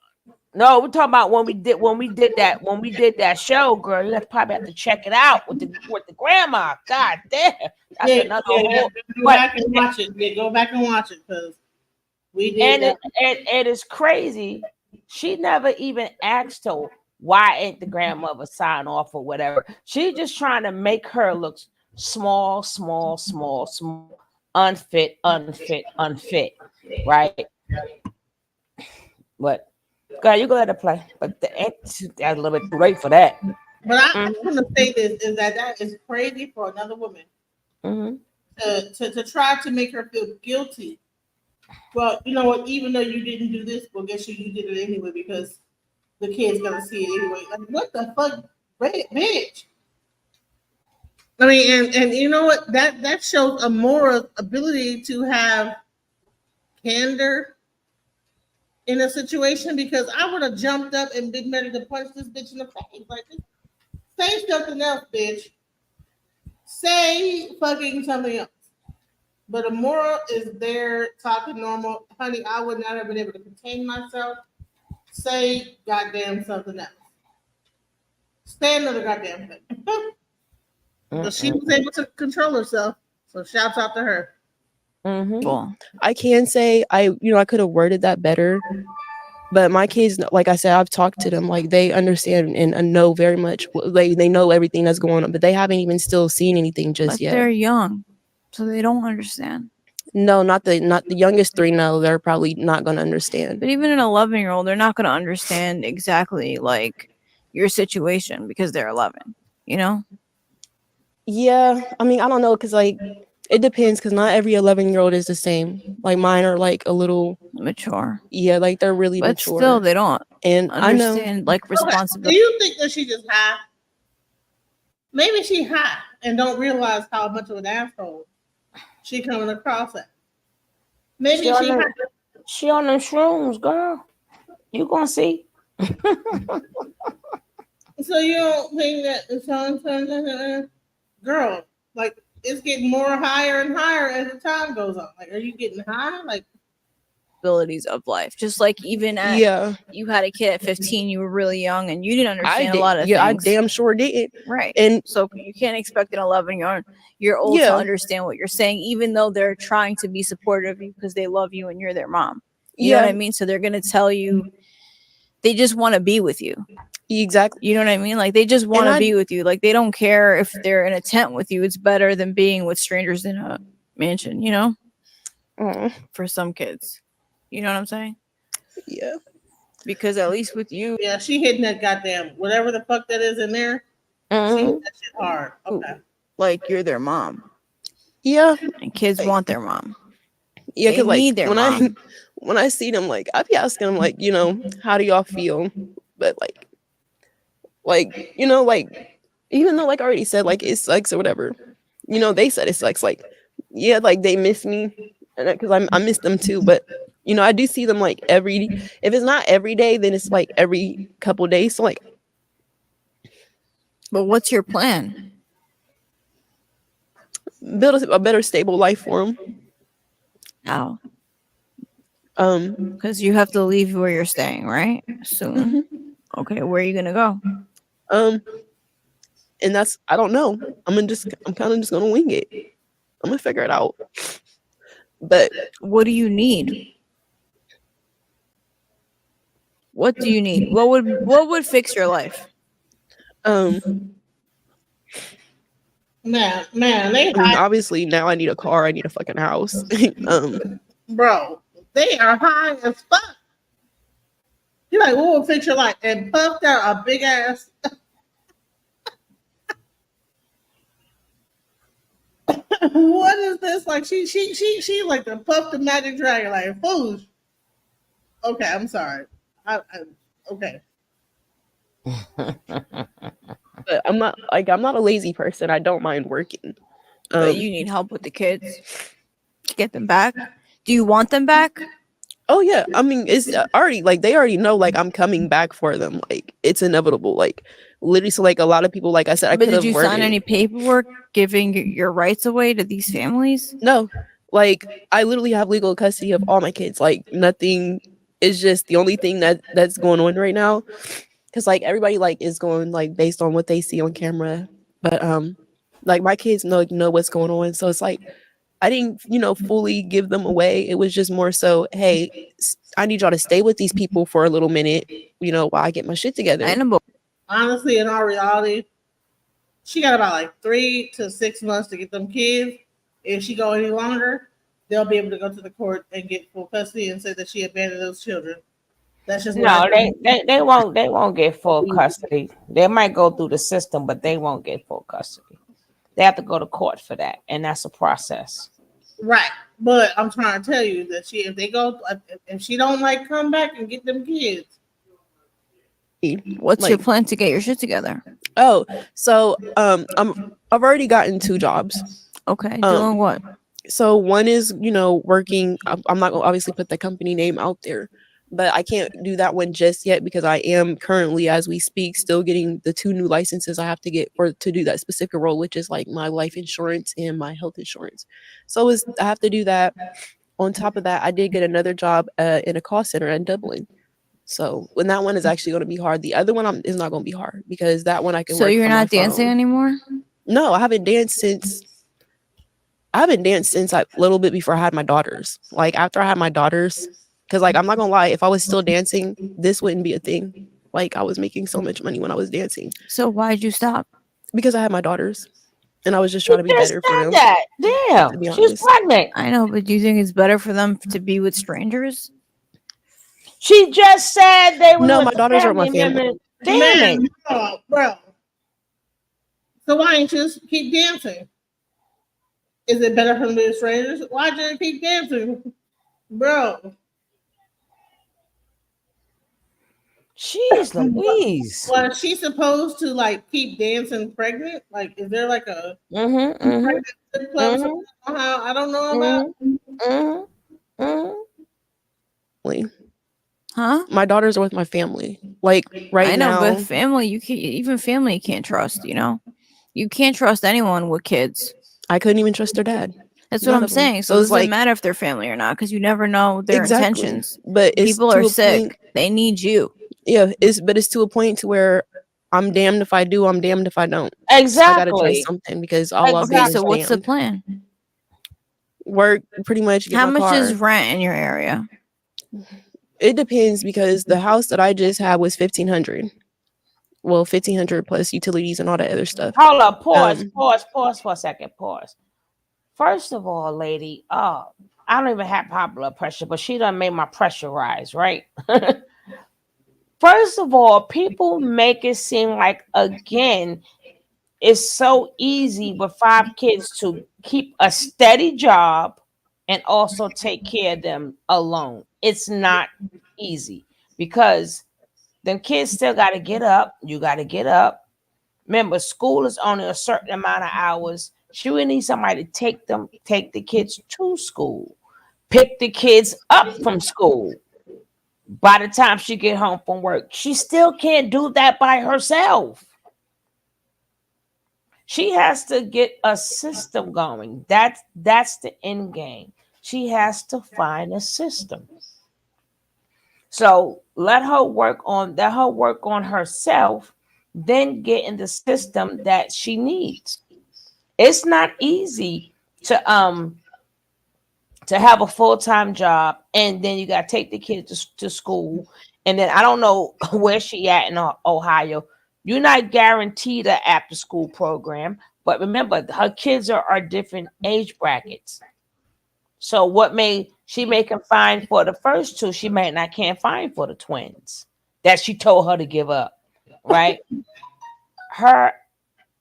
about when we did that show, girl. You probably have to check it out with the grandma. God damn. That's another whole Go back and watch it. Yeah, go back and watch it because we did and it is crazy. She never even asked her why ain't the grandmother sign off or whatever. She's just trying to make her look small, unfit, right? But God, you go ahead and play. But that's a little bit too late for that. But I'm going to say this is that is crazy for another woman to try to make her feel guilty. Well, you know what? Even though you didn't do this, well, guess you did it anyway because the kid's gonna see it anyway. Like, what the fuck, bitch? I mean, and you know what? That shows Amora's ability to have candor in a situation because I would have jumped up and been ready to punch this bitch in the face. Like, say something else, bitch. Say fucking something else. But Amora is there talking normal. Honey, I would not have been able to contain myself. Say goddamn something else. Say another goddamn thing. But she was able to control herself. So shouts out to her. Well, I can say I could have worded that better. But my kids, like I said, I've talked to them. Like they understand and know very much. They know everything that's going on, but they haven't even still seen anything just yet. They're young. So they don't understand. No, not the youngest 3. No, they're probably not going to understand. But even an 11-year-old, they're not going to understand exactly like your situation because they're 11. You know? Yeah, I mean, I don't know because like it depends because not every 11-year-old is the same. Like mine are like a little mature. Yeah, like they're really but mature. Still, they don't and understand I know like responsibility. Do you think that she just high? Maybe she high and don't realize how much of an asshole she coming across at. Maybe she on them shrooms, girl. You gonna see. So you don't think that it's girl, like it's getting more higher and higher as the time goes on. Like, are you getting high? Like abilities of life, just like even at you had a kid at 15, you were really young and you didn't understand a lot of things. I damn sure did. Right. And so you can't expect an 11-year-old to understand what you're saying, even though they're trying to be supportive of you because they love you and you're their mom. You know what I mean? So they're gonna tell you they just want to be with you. Exactly. You know what I mean? Like they just want to I- be with you. Like they don't care if they're in a tent with you. It's better than being with strangers in a mansion, you know? For some kids. You know what I'm saying? Yeah. Because at least with you, Yeah, she hitting that goddamn whatever the fuck that is in there. She hit that shit hard. Okay. like you're their mom. Yeah. And kids want their mom. Yeah, They because like need their when mom. when I see them, like I be asking them, like, you know, how do y'all feel? But like you know, like even though like I already said like it sucks or whatever, you know, they said it sucks. Like yeah, like they miss me, and because I miss them too. But you know, I do see them like if it's not every day, then it's like every couple days. So like, But what's your plan? build a better stable life for them. How? Um, Because you have to leave where you're staying, right? Soon. Okay, where are you gonna go? and that's I don't know. I'm kind of just gonna wing it. I'm gonna figure it out. But What do you need? What do you need? What would fix your life? Man, I they mean, high, obviously now I need a car. I need a fucking house. bro. They are high as fuck. You're like, what will fix your life? And puffed out a big ass. What is this? Like she like the puff the magic dragon, like fools. Okay, I'm sorry. Okay. But I'm not a lazy person. I don't mind working. But you need help with the kids to get them back. Do you want them back? Oh yeah, I mean it's already like they already know like I'm coming back for them. Like it's inevitable. Like literally, so like a lot of people, like I said, I But could did have you sign any paperwork giving your rights away to these families? No, like I literally have legal custody of all my kids. Like nothing is just the only thing that's going on right now. Because like everybody like is going like based on what they see on camera, but like my kids know what's going on. So it's like I didn't fully give them away. It was just more so, hey, I need y'all to stay with these people for a little minute, while I get my shit together. Honestly, in all reality, she got about like 3 to 6 months to get them kids. If she go any longer, they'll be able to go to the court and get full custody and say that she abandoned those children. That's just No, they won't get full custody. They might go through the system, but they won't get full custody. They have to go to court for that, and that's a process. Right, but I'm trying to tell you that if she don't like come back and get them kids. What's your plan to get your shit together? Oh, so I've already gotten 2 jobs. Okay, doing what? So one is working. I'm not gonna obviously put the company name out there, but I can't do that one just yet because I am currently, as we speak, still getting the 2 new licenses I have to get to do that specific role, which is like my life insurance and my health insurance. So I have to do that. On top of that, I did get another job in a call center in Dublin. So when that one is actually going to be hard, the other one is not going to be hard because that one I can. So work you're from not my dancing phone. anymore? No, I haven't danced since a little bit before I had my daughters. Like after I had my daughters, because like I'm not gonna lie, if I was still dancing, this wouldn't be a thing. Like I was making so much money when I was dancing. So why'd you stop? Because I had my daughters, and I was just trying to be better for them. That damn, to be she's honest. pregnant. I know, but do you think it's better for them to be with strangers? She just said they were No, with my daughters are my family. members. Damn it. No, bro. So why ain't you just keep dancing? Is it better for them to be strangers? Why just keep dancing, bro? Jeez Louise. Was she supposed to like keep dancing pregnant? Like, is there like a pregnant strip club? Somehow I don't know about. Huh? My daughters are with my family. Like right I know, now, but family, family you can't trust, You can't trust anyone with kids. I couldn't even trust their dad. That's what None I'm of them. saying. So it it's doesn't matter if they're family or not, because you never know their Exactly. intentions. But it's People to are a sick. point- They need you. Yeah, it's to a point to where I'm damned if I do, I'm damned if I don't. So I gotta try Exactly. something because all I'll Okay, do is so what's the damned. plan? Work pretty much. Get How my much car. is rent in your area? It depends because the house that I just had was 1,500. Well, 1,500 plus utilities and all that other stuff. Hold up, pause, Um, pause for a second, pause. First of all, lady, I don't even have high blood pressure, but she done made my pressure rise, right? First of all, people make it seem like, again, it's so easy with 5 kids to keep a steady job and also take care of them alone. It's not easy because them kids still got to get up. You got to get up. Remember, school is only a certain amount of hours. She would need somebody to take the kids to school, pick the kids up from school. By the time she get home from work, she still can't do that by herself. She has to get a system going. That's the end game. She has to find a system. So let her work on herself, then get in the system that she needs. It's not easy to have a full-time job and then you got to take the kids to school, and then I don't know where she at in Ohio. You're not guaranteed an after school program, but remember her kids are different age brackets. So she may can find for the first two, she might not can't find for the twins that she told her to give up, right? Her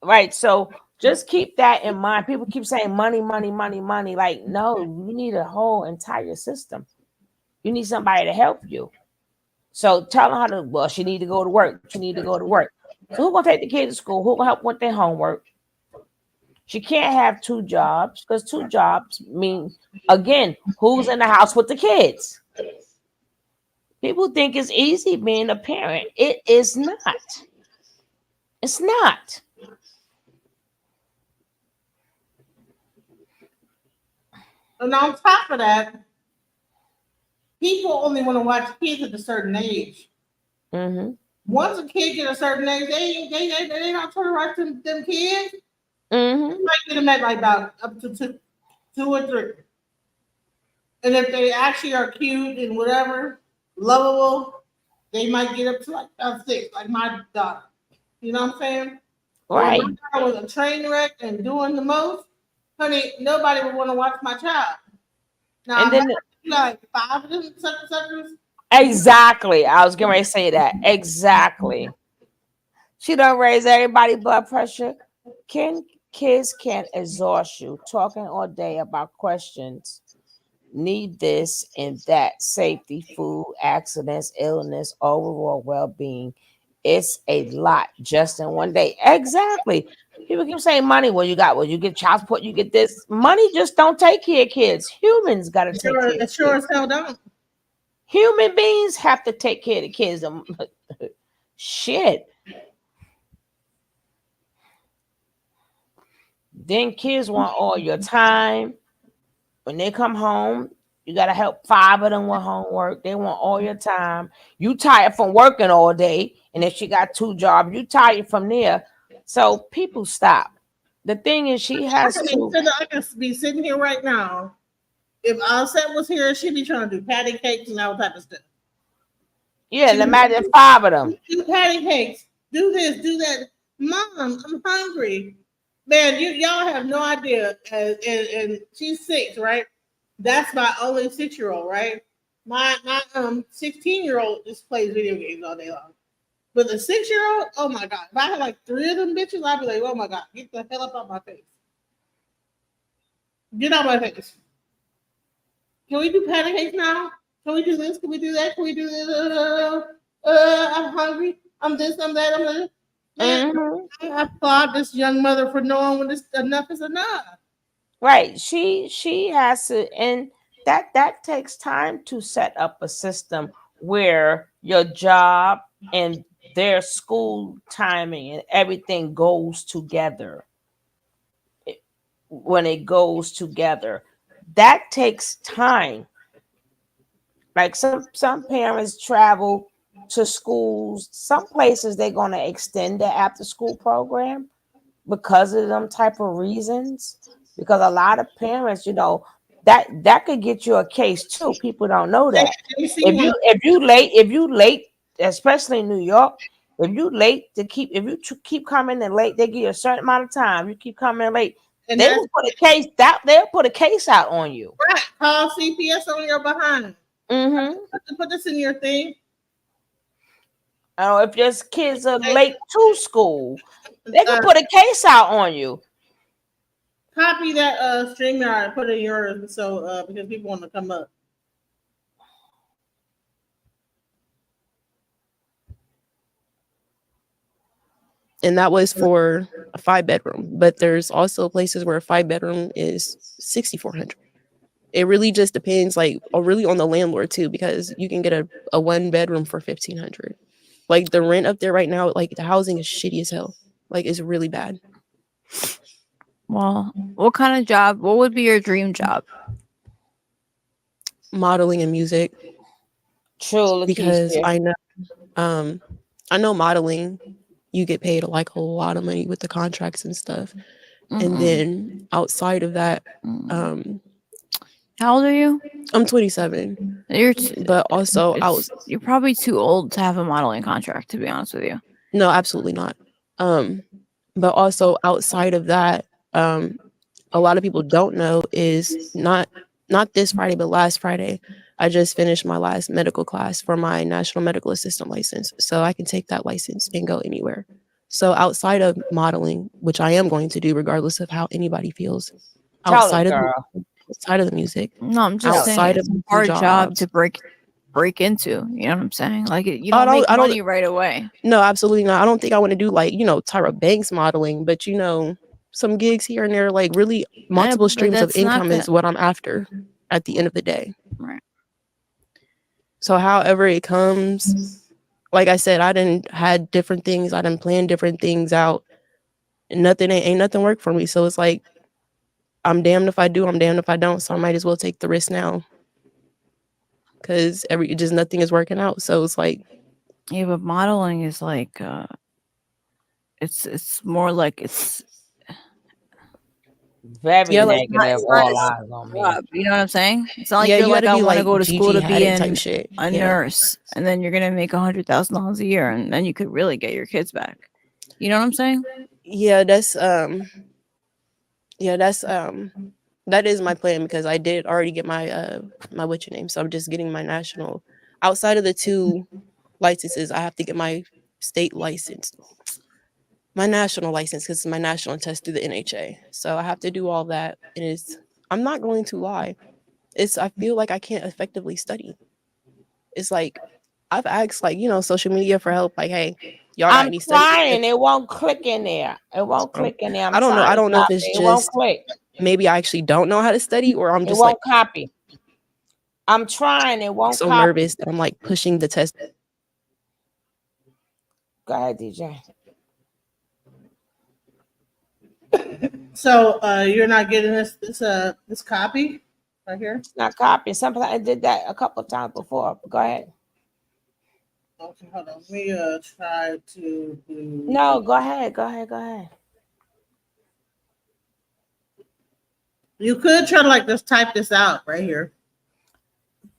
Right. So just keep that in mind. People keep saying money, money, money, money. Like, no, you need a whole entire system. You need somebody to help you. So tell her how to, well, she need to go to work. She need to go to work. So who gonna take the kids to school? Who gonna help with their homework? She can't have 2 jobs because 2 jobs mean, again, who's in the house with the kids? People think it's easy being a parent. It is not. It's not. And on top of that, people only want to watch kids at a certain age. Mm-hmm. Once a kid get a certain age, they not trying to watch them kids. Mm-hmm. You might get them at like about up to two or three. And if they actually are cute and whatever, lovable, they might get up to like 6, like my daughter. You know what I'm saying? But if Right. my daughter was a train wreck and doing the most, honey, nobody would want to watch my child. Now, And I'm then like 5 of them suckers. exactly. I was going to say that. Exactly. She don't raise everybody blood pressure. Kids can't exhaust you talking all day about questions. Need this and that, safety, food, accidents, illness, overall well-being. It's a lot just in one day. Exactly. People keep saying money. Well, you get child support, you get this. Money just don't take care of kids. Humans got to take care of It sure kids. as hell don't. Human beings have to take care of the kids. Shit. Then kids want all your time. When they come home, you got to help 5 of them with homework. They want all your time. You tired from working all day. And if she got 2 jobs, you tired from there. So people stop. The thing is, she has to. I can be sitting here right now. If Offset was here, she'd be trying to do patty cakes and all type of stuff. Yeah, imagine 5 of them. Do patty cakes. Do this, do that. Mom, I'm hungry. Man, y'all have no idea. And she's 6, right? That's my only 6-year-old, right? My 16-year-old just plays video games all day long. But the 6-year-old, oh my god! If I had like 3 of them bitches, I'd be like, oh my god, get the hell up out my face! Get out my face! Can we do pancakes now? Can we do this? Can we do that? Can we do this? I'm hungry. I'm this. I'm that. I'm that. Man, I applaud this young mother for knowing when this enough is enough. Right. She has to, and that takes time to set up a system where your job and their school timing and everything goes together. When it goes together, that takes time. Like some parents travel to schools. Some places they're gonna extend the after school program because of them type of reasons. Because a lot of parents, that could get you a case too. People don't know Hey, that. let me see If one. you late, especially in New York, if you late to keep if you keep coming in late, they give you a certain amount of time. You keep coming in late, And they that's will put a case that they'll put a case out on you. right. Call CPS on your behind. Mm-hmm. Put this in your thing. If your kids are late to school, they can Uh, put a case out on you. copy that StreamYard and put it in yours so because people want to come up. And that was for a 5-bedroom, but there's also places where a 5-bedroom is 6,400. It really just depends, like, really on the landlord too, because you can get a 1-bedroom for 1,500. Like the rent up there right now, like the housing is shitty as hell. Like it's really bad. Well, what kind of job? What would be your dream job? Modeling and music, True, because Lakeisha. I know modeling, you get paid like a lot of money with the contracts and stuff. And then outside of that, How old are you? I'm 27, but also you're probably too old to have a modeling contract, to be honest with you. no, absolutely not. But also outside of that, a lot of people don't know is not this Friday, but last Friday, I just finished my last medical class for my national medical assistant license, so I can take that license and go anywhere. So outside of modeling, which I am going to do regardless of how anybody feels, outside of the music, No, I'm just saying it's a hard job to break into. You know what I'm saying? Like you don't make money right away. No, absolutely not. I don't think I want to do like, Tyra Banks modeling, but some gigs here and there, like really multiple streams of income is what I'm after at the end of the day. Right. So however it comes, like I said, I didn't had different things. I didn't plan different things out. Nothing ain't nothing worked for me. So it's like, I'm damned if I do, I'm damned if I don't. So I might as well take the risk now. Cause just nothing is working out. So it's like, yeah, but modeling is like it's more like it's very like, negative. All eyes on me. You know what I'm saying? It's not like Yeah, you're you like, gotta I be want to like go to school Gigi to be Hadid type shit. a nurse, and then you're gonna make $100,000 a year, and then you could really get your kids back. You know what I'm saying? Yeah, that is my plan, because I did already get my my what's your name. So I'm just getting my national. Outside of the 2 licenses, I have to get my state license, my national license, because it's my national test through the NHA. So I have to do all that. And I'm not going to lie, I feel like I can't effectively study. It's like I've asked social media for help, like, hey, y'all got any study? Trying, it won't click in there. It won't click in there. I don't know. I don't know if it's it won't just click. maybe I actually don't know how to study, or I'm It just won't copy. I'm trying. It won't so copy. nervous that I'm like pushing the test. Go ahead, DJ. So you're not getting this copy right here? It's not copying. Sometimes I did that a couple of times before. Go ahead. Okay, hold on. Let me try to do. No, go ahead. You could try to like just type this out right here.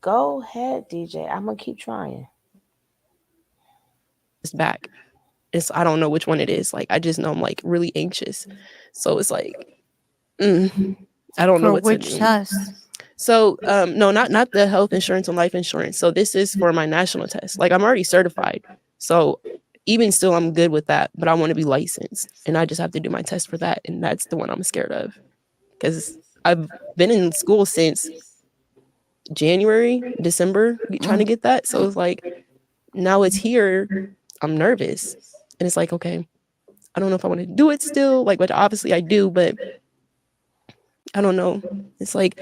Go ahead, DJ. I'm gonna keep trying. It's back. I don't know which one it is. Like I just know I'm like really anxious. So it's like I don't know what which to do. test. So no, not the health insurance and life insurance. So this is for my national test. Like I'm already certified. So even still I'm good with that, but I want to be licensed, and I just have to do my test for that, and that's the one I'm scared of. Because I've been in school since January, December, trying to get that. So it's like now it's here. I'm nervous. And it's like, okay, I don't know if I want to do it still, like, but obviously I do, but I don't know. It's like,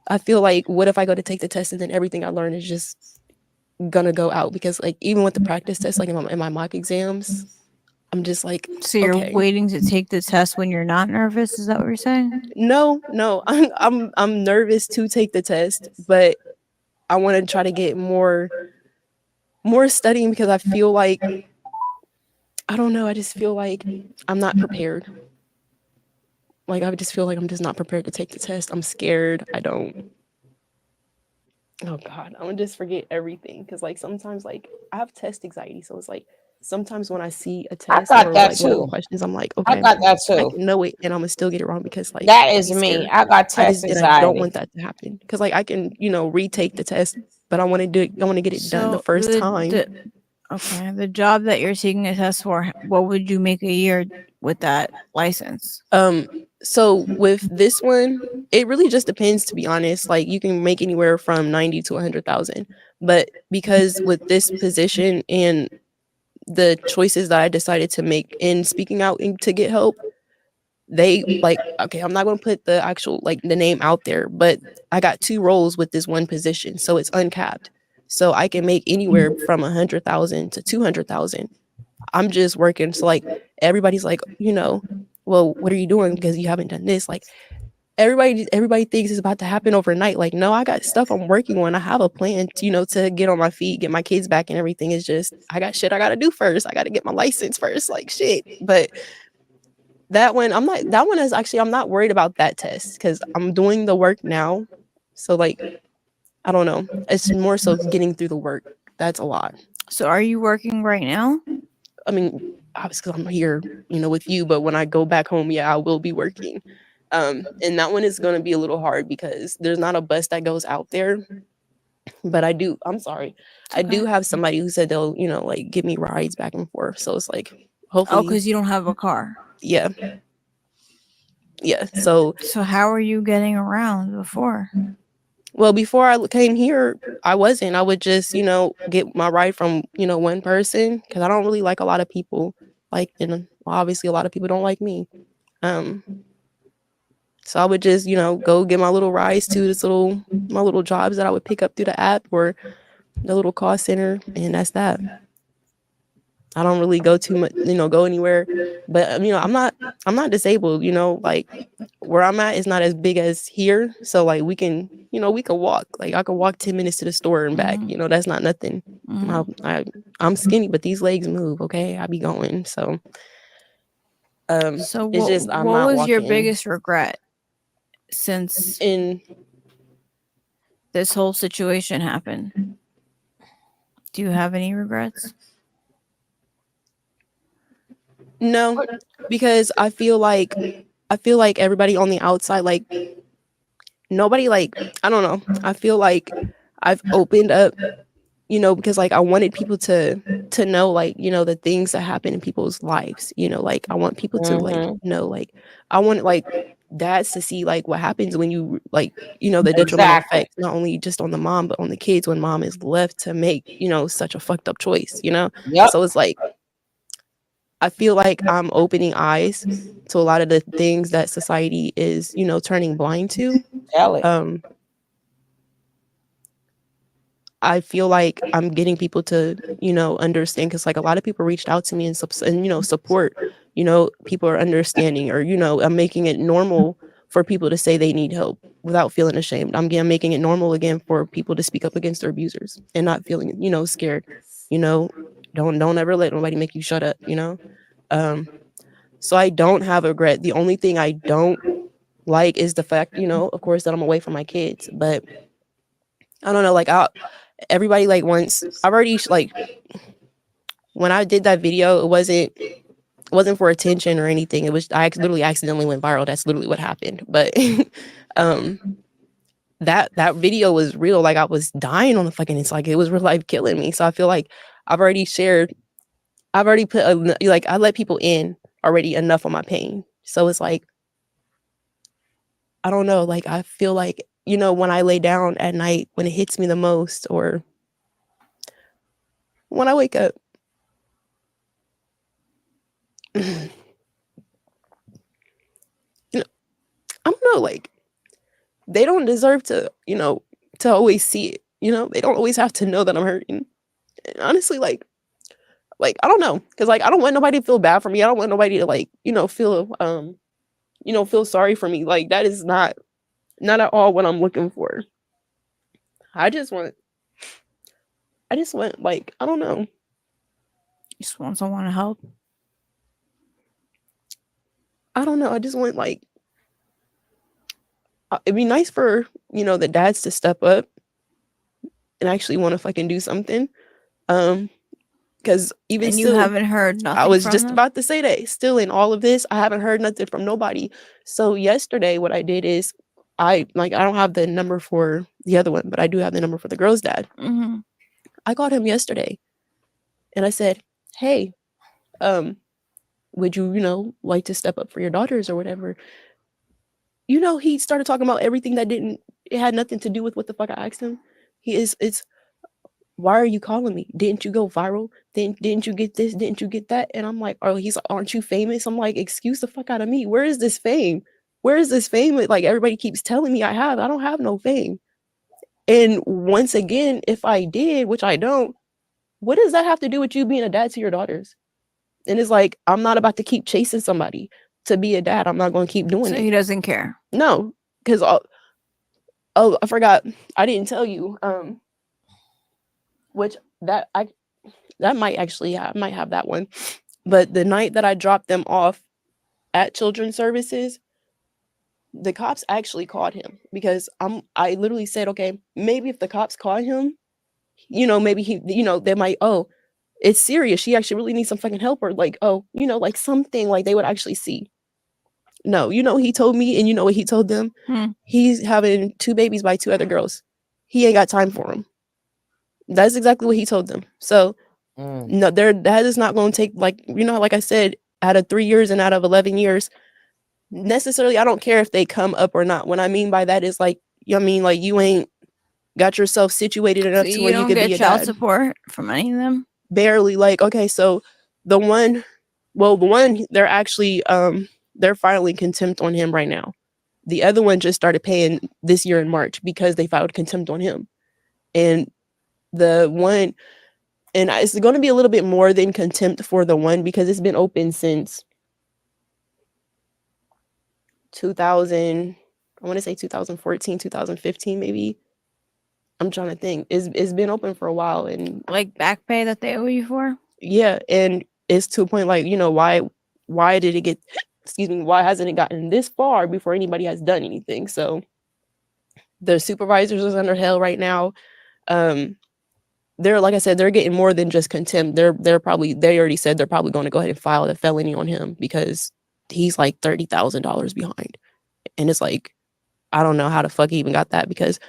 I feel like, what if I go to take the test and then everything I learned is just gonna go out? Because like, even with the practice test, like in my mock exams, I'm just like, so you're waiting to take the test when you're not nervous? Is that what you're saying? No, I'm nervous to take the test, but I want to try to get more studying, because I feel like, I don't know, I just feel like I'm not prepared. like I just feel like I'm just not prepared to take the test. I'm scared. I don't. Oh God, I'm gonna just forget everything because like sometimes like I have test anxiety, so it's like sometimes when I see a I test got or that like one of the too. questions, I'm like, I okay, got that I too. can know it and I'm gonna still get it wrong because like That I'll is be me. scared. I got test I don't anxiety. want that to happen because like I can retake the test, but I want to do it. I want to get it done the So first time. okay, the job that you're taking a test for, what would you make a year with that license? So with this one, it really just depends, to be honest. Like you can make anywhere from 90 to 100,000. But because with this position and the choices that I decided to make in speaking out to get help, they like, okay, I'm not going to put the actual like the name out there, but I got 2 roles with this one position, so it's uncapped. So I can make anywhere from 100,000 to 200,000. I'm just working. So like everybody's like, well, what are you doing because you haven't done this? Like everybody thinks it's about to happen overnight. Like, no, I got stuff I'm working on. I have a plan to, to get on my feet, get my kids back and everything. Is just I got shit I gotta do first. I gotta get my license first. Like shit. But that one is actually I'm not worried about that test because I'm doing the work now. So like I don't know. It's more so getting through the work. That's a lot. So are you working right now? I mean, obviously I'm here, with you, but when I go back home, yeah, I will be working. And that one is going to be a little hard because there's not a bus that goes out there. But I'm sorry. I do have somebody who said they'll, like give me rides back and forth. So it's like, Oh, hopefully, because you don't have a car. yeah. Yeah. So how are you getting around before? well, before I came here, I wasn't. I would just, get my ride from, one person because I don't really like a lot of people. Like, and obviously, a lot of people don't like me. So I would just, go get my little rides to my little jobs that I would pick up through the app or the little call center, and that's that. I don't really go too much, go anywhere. But I'm not disabled. Like where I'm at is not as big as here, so like we can walk. Like I could walk 10 minutes to the store and back. That's not nothing. I'm skinny, but these legs move. Okay, I be going. So So it's just I'm what not was your walking. biggest regret since this whole situation happened? Do you have any regrets? No, because I feel like everybody on the outside, like nobody, like I don't know. I feel like I've opened up, because like I wanted people to know, like, the things that happen in people's lives. Like I want people to like know, like I want like dads to see like what happens when you like, the detrimental Exactly. effects not only just on the mom but on the kids when mom is left to make, such a fucked up choice. Yep. So it's like I feel like I'm opening eyes to a lot of the things that society is, turning blind to. Tell it. I feel like I'm getting people to, understand because like a lot of people reached out to me and support. People are understanding, or I'm making it normal for people to say they need help without feeling ashamed. I'm making it normal again for people to speak up against their abusers and not feeling, scared. Don't ever let nobody make you shut up. So I don't have a regret. The only thing I don't like is the fact, of course, that I'm away from my kids. But I don't know, like everybody like once I've already like when I did that video, it wasn't for attention or anything. It was I literally accidentally went viral. That's literally what happened. But that video was real. Like I was dying on the fucking. It's like it was real life killing me. So I feel like I've already put like I let people in already enough on my pain. So it's like I don't know. Like I feel like when I lay down at night when it hits me the most, or when I wake up. I don't know, like they don't deserve to, to always see it. They don't always have to know that I'm hurting. And honestly, like I don't know, because like I don't want nobody to feel bad for me. I don't want nobody to like, feel sorry for me. Like that is not at all what I'm looking for. I just want like I don't know. You just want someone to help. I don't know. I just want like it'd be nice for, you know, the dads to step up and actually want to fucking do something. Because even And you still, haven't heard I nothing was from just them? about to say that. Still in all of this, I haven't heard nothing from nobody. So yesterday, what I did is I don't have the number for the other one, but I do have the number for the girl's dad. Mm-hmm. I called him yesterday and I said, hey, would you, you know, like to step up for your daughters or whatever? You know, he started talking about everything that it had nothing to do with what the fuck I asked him. It's why are you calling me? Didn't you go viral? Didn't you get this? Didn't you get that? And I'm like, oh, he's like, aren't you famous? I'm like, excuse the fuck out of me. Where is this fame? Where is this fame? Like everybody keeps telling me I don't have no fame. And once again, if I did, which I don't, what does that have to do with you being a dad to your daughters? And it's like, I'm not about to keep chasing somebody to be a dad. I'm not going to keep doing So it. he doesn't care. No, because I forgot. I didn't tell you. Which that might actually I might have that one. But the night that I dropped them off at Children's Services, the cops actually called him because I literally said, okay, maybe if the cops caught him, you know, maybe he, you know, they might, oh, it's serious. She actually really needs some fucking help, or like, oh, you know, like something like they would actually see. No, you know what he told me, and you know what he told them? He's having 2 babies by 2 other girls. He ain't got time for them. That's exactly what he told them. So no, that is not going to take, like, you know, like I said, out of 3 years and out of 11 years, necessarily, I don't care if they come up or not. What I mean by that is like, I mean, like you ain't got yourself situated enough So to you where you don't could get be a child dad. support from any of them? Barely. Like, okay, so the one, they're actually, they're filing contempt on him right now. The other one just started paying this year in March because they filed contempt on him. And the one, and it's going to be a little bit more than contempt for the one because it's been open since 2000, I want to say 2014, 2015, maybe. I'm trying to think. It's been open for a while, and like back pay that they owe you for? Yeah, and it's to a point like, you know, why did it get excuse me, why hasn't it gotten this far before anybody has done anything? So the supervisors is under hell right now. They're, like I said, they're getting more than just contempt. They're probably, they already said they're probably going to go ahead and file a felony on him because he's like $30,000 behind. And it's like, I don't know how the fuck he even got that because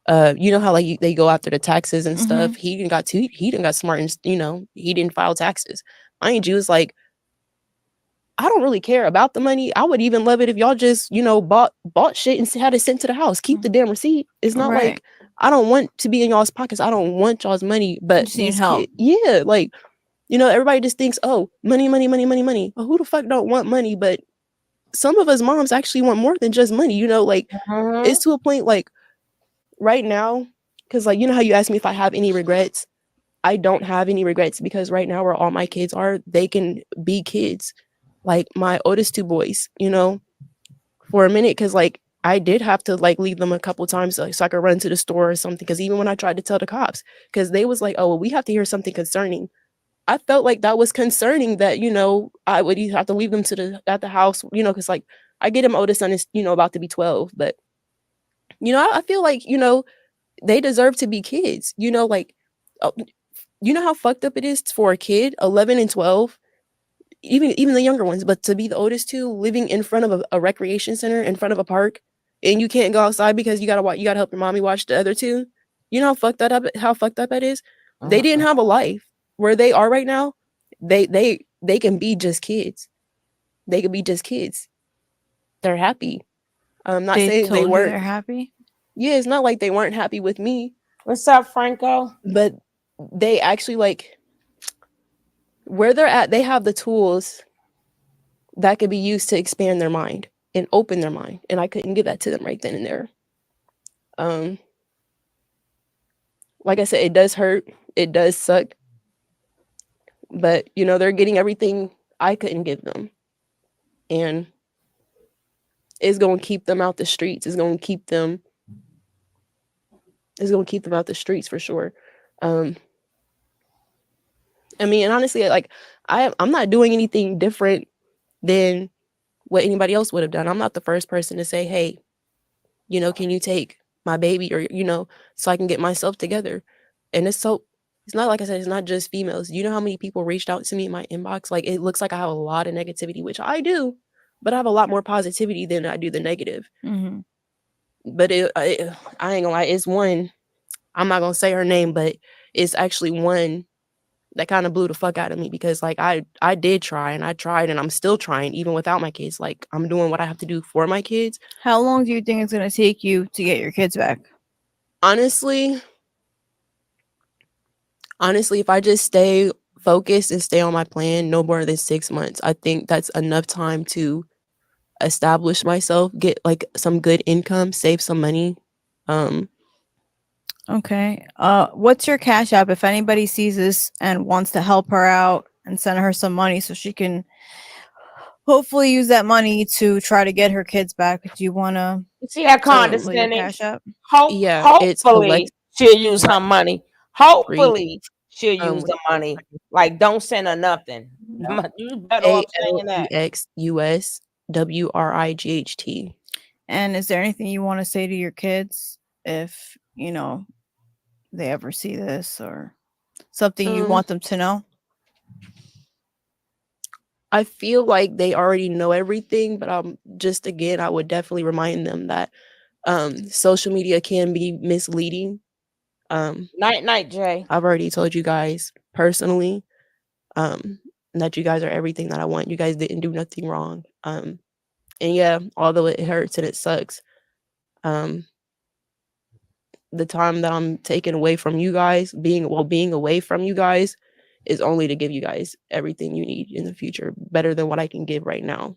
you know how like they go after the taxes and stuff. He didn't got smart and, you know, he didn't file taxes. Mind you, it's like, I don't really care about the money. I would even love it if y'all just, you know, bought shit and had it sent to the house. Keep the damn receipt. It's not Right. like I don't want to be in y'all's pockets. I don't want y'all's money, but just need these help. yeah, like, you know, everybody just thinks, oh, money, money, money, money, money. Well, who the fuck don't want money? But some of us moms actually want more than just money. You know, like it's to a point like right now, because like, you know how you asked me if I have any regrets. I don't have any regrets because right now where all my kids are, they can be kids. Like my oldest 2 boys, you know, for a minute, because like I did have to like leave them a couple times so I could run to the store or something. Because even when I tried to tell the cops, because they was like, oh, well, we have to hear something concerning. I felt like that was concerning that, you know, I would either have to leave them at the house, you know, because like I get him oldest son is, you know, about to be 12. But, you know, I feel like, you know, they deserve to be kids, you know, like, you know how fucked up it is for a kid, 11 and 12, even the younger ones, but to be the oldest 2 living in front of a recreation center, in front of a park, and you can't go outside because you gotta help your mommy watch the other 2. You know how fucked up that is? They didn't have a life. Where they are right now, they can be just kids. They could be just kids. They're happy. I'm not They saying they told you weren't. they're happy? Yeah, it's not like they weren't happy with me. What's up, Franco? But they actually like where they're at, they have the tools that could be used to expand their mind and open their mind. And I couldn't give that to them right then and there. Like I said, it does hurt. It does suck. But, you know, they're getting everything I couldn't give them. And it's going to keep them out the streets. It's going to keep them out the streets for sure. I mean, and honestly, like I'm not doing anything different than what anybody else would have done. I'm not the first person to say, hey, can you take my baby, or so I can get myself together. And it's not, like I said, it's not just females. You know how many people reached out to me in my inbox? Like, it looks like I have a lot of negativity, which I do, but I have a lot more positivity than I do the negative. Mhm. But I ain't gonna lie, it's one, I'm not gonna say her name, but it's actually one that kind of blew the fuck out of me, because like I did try, and I tried, and I'm still trying even without my kids. Like, I'm doing what I have to do for my kids. How long do you think it's gonna take you to get your kids back? Honestly, if I just stay focused and stay on my plan, no more than 6 months. I think that's enough time to establish myself, get like some good income, save some money. Okay. What's your Cash App if anybody sees this and wants to help her out and send her some money so she can hopefully use that money to try to get her kids back? Do you want to You see that tell your condescending? Cash App? Yeah, it's Hopefully she'll use her money. Alexis Hopefully she'll use wait the money. Like, don't send her nothing. You better off saying that. ALEXUSWRIGHT. And is there anything you want to say to your kids if, they ever see this, or something you want them to know? I feel like they already know everything, but just again, I would definitely remind them that social media can be misleading. Night, Jay. I've already told you guys personally that you guys are everything that I want. You guys didn't do nothing wrong. And yeah, although it hurts and it sucks, the time that I'm taken away from you guys, being away from you guys, is only to give you guys everything you need in the future, better than what I can give right now.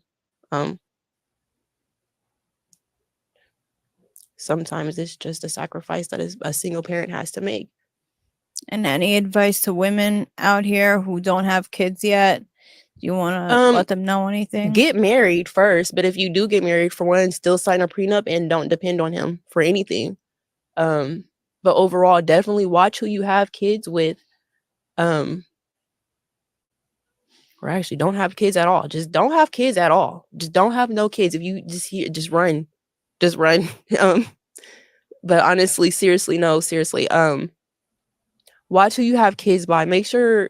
Sometimes it's just a sacrifice that a single parent has to make. And any advice to women out here who don't have kids yet? Do you want to let them know anything? Get married first, but if you do get married, for one, still sign a prenup and don't depend on him for anything. But overall, definitely watch who you have kids with. Or actually, don't have kids at all. Just don't have kids at all. Just don't have no kids. If you just run, just run. But honestly, seriously, watch who you have kids by. Make sure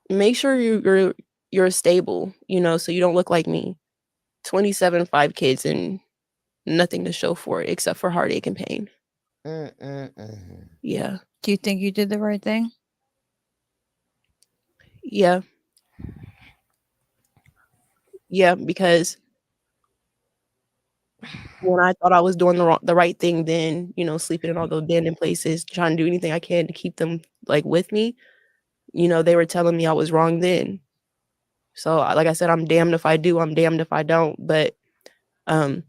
you're stable, so you don't look like me. 27, 5 kids, and nothing to show for it except for heartache and pain. Yeah. Do you think you did the right thing? Yeah. Yeah, because when I thought I was doing the right thing, then, sleeping in all those abandoned places, trying to do anything I can to keep them like with me, they were telling me I was wrong then. So like I said, I'm damned if I do, I'm damned if I don't. But I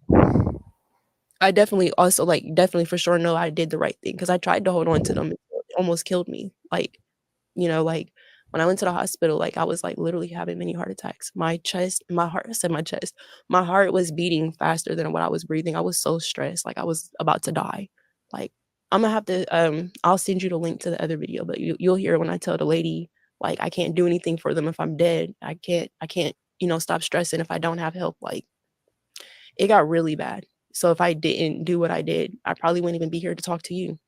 definitely also definitely for sure know I did the right thing, because I tried to hold on to them. It almost killed me. Like when I went to the hospital, I was literally having many heart attacks. My heart was beating faster than what I was breathing. I was so stressed. I was about to die. I'm gonna have to, I'll send you the link to the other video, but you'll hear when I tell the lady, I can't do anything for them if I'm dead. I can't, stop stressing if I don't have help. It got really bad. So if I didn't do what I did, I probably wouldn't even be here to talk to you.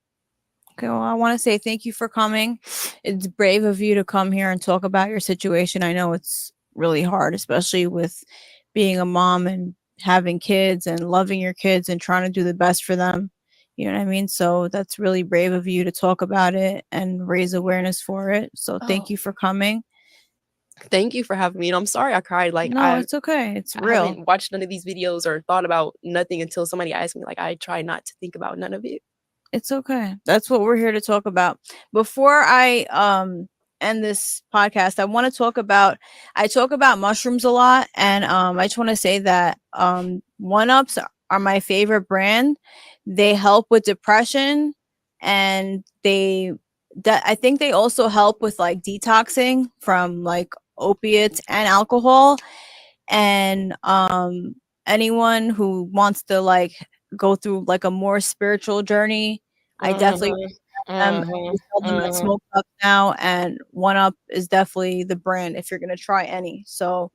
Okay, well, I want to say thank you for coming. It's brave of you to come here and talk about your situation. I know it's really hard, especially with being a mom and having kids and loving your kids and trying to do the best for them. You know what I mean? So that's really brave of you to talk about it and raise awareness for it. So thank you for coming. Thank you for having me. And I'm sorry I cried. No, it's okay. It's real. I haven't watched none of these videos or thought about nothing until somebody asked me. I try not to think about none of it. It's okay. That's what we're here to talk about. Before I end this podcast, I want to talk about mushrooms a lot, and I just want to say that 1-Ups are my favorite brand. They help with depression, and I think they also help with detoxing from opiates and alcohol. And anyone who wants to go through a more spiritual journey, I definitely sell them at Smoke Up now, and 1-Up is definitely the brand if you're gonna try any. So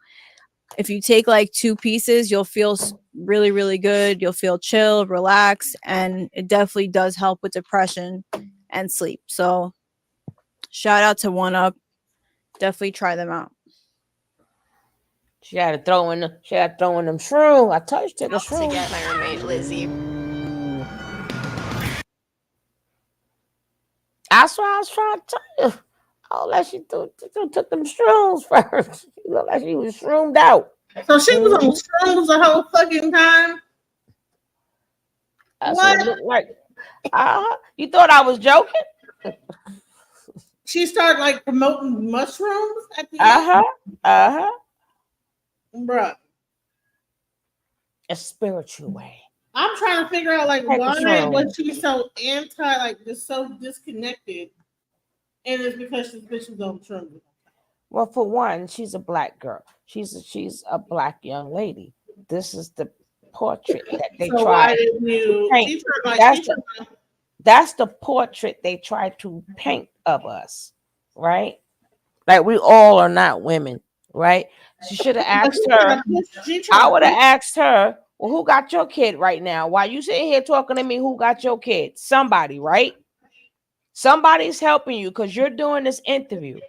If you take like 2 pieces, you'll feel really, really good. You'll feel chill, relaxed, and it definitely does help with depression and sleep. So shout out to One Up. Definitely try them out. She had to throw in them shrooms. I told you to take a To shroom. get my roommate Lizzie. That's what I was trying to tell you. Oh, like she took them shrooms first. She looked like she was shroomed out. So she was on shrooms the whole fucking time. That's what it looked like. You thought I was joking? She started like promoting mushrooms at the end. Bruh. A spiritual way. I'm trying to figure out like Take a why shroom. was she so anti, like just so disconnected, and it's because this bitch was on shrooms. Well, for one, she's a black girl. She's a black young lady. This is the portrait that they So tried why didn't you? to paint. She tried, like, That's she tried, That's the portrait they try to paint of us, right? Like we all are not women, right? She should have asked her. I would have asked her, well, who got your kid right now? Why you sitting here talking to me? Who got your kid? Somebody, right? Somebody's helping you because you're doing this interview.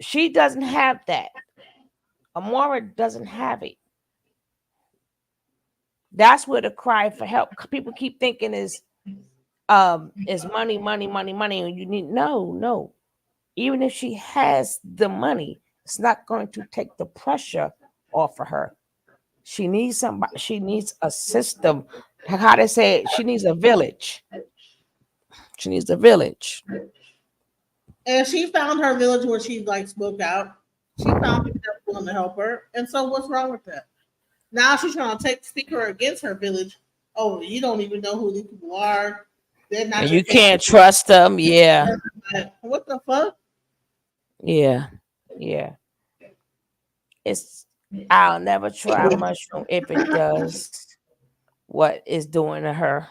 She doesn't have that. Amora doesn't have it. That's where the cry for help. People keep thinking is money, money, money, money. And you need no. Even if she has the money, it's not going to take the pressure off of her. She needs somebody. She needs a system. How they say it, she needs a village. She needs a village. and she found her village where she like spoke out. She found people that were willing to help her, and so what's wrong with that? Now she's trying to speak her against her village. Oh, you don't even know who these people are. They're not. And you can't trust them. Yeah. What the fuck? Yeah. I'll never try a mushroom if it does what it's doing to her.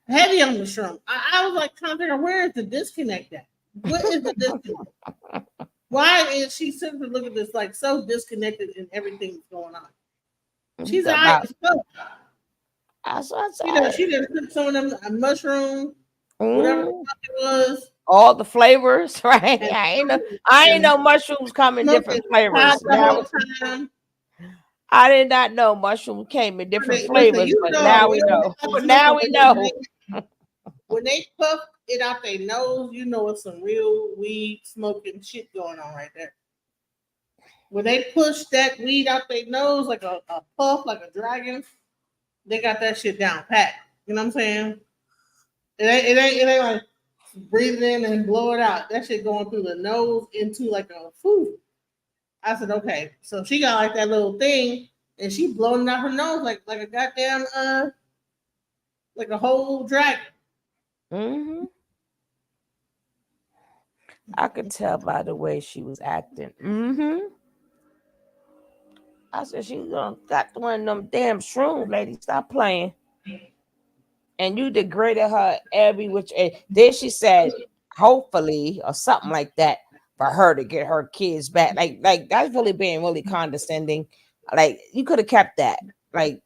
Heavy on the shrimp. I was like trying to figure out where is the disconnect at? What is the disconnect? Why is she simply look at this like so disconnected in everything that's going on? She's About- That's what I said. She didn't put some of them mushrooms, whatever the fuck it was. All the flavors, right? I ain't know mushrooms come in different flavors. I did not know mushrooms came in different flavors, but now we know. Now we know. When they puff it out their nose, you know it's some real weed smoking shit going on right there. When they push that weed out their nose like a puff, like a dragon, they got that shit down pat. You know what I'm saying? It ain't like breathe it in and blow it out. That shit going through the nose into like a food. I said, okay. So she got like that little thing and she blowing out her nose like a goddamn like a whole dragon. I could tell by the way she was acting. I said, she got one of them damn shrooms, lady. Stop playing. And you degraded her every which. Then she said, hopefully, or something like that, for her to get her kids back. Like that's really being really condescending. Like you could have kept that. Like,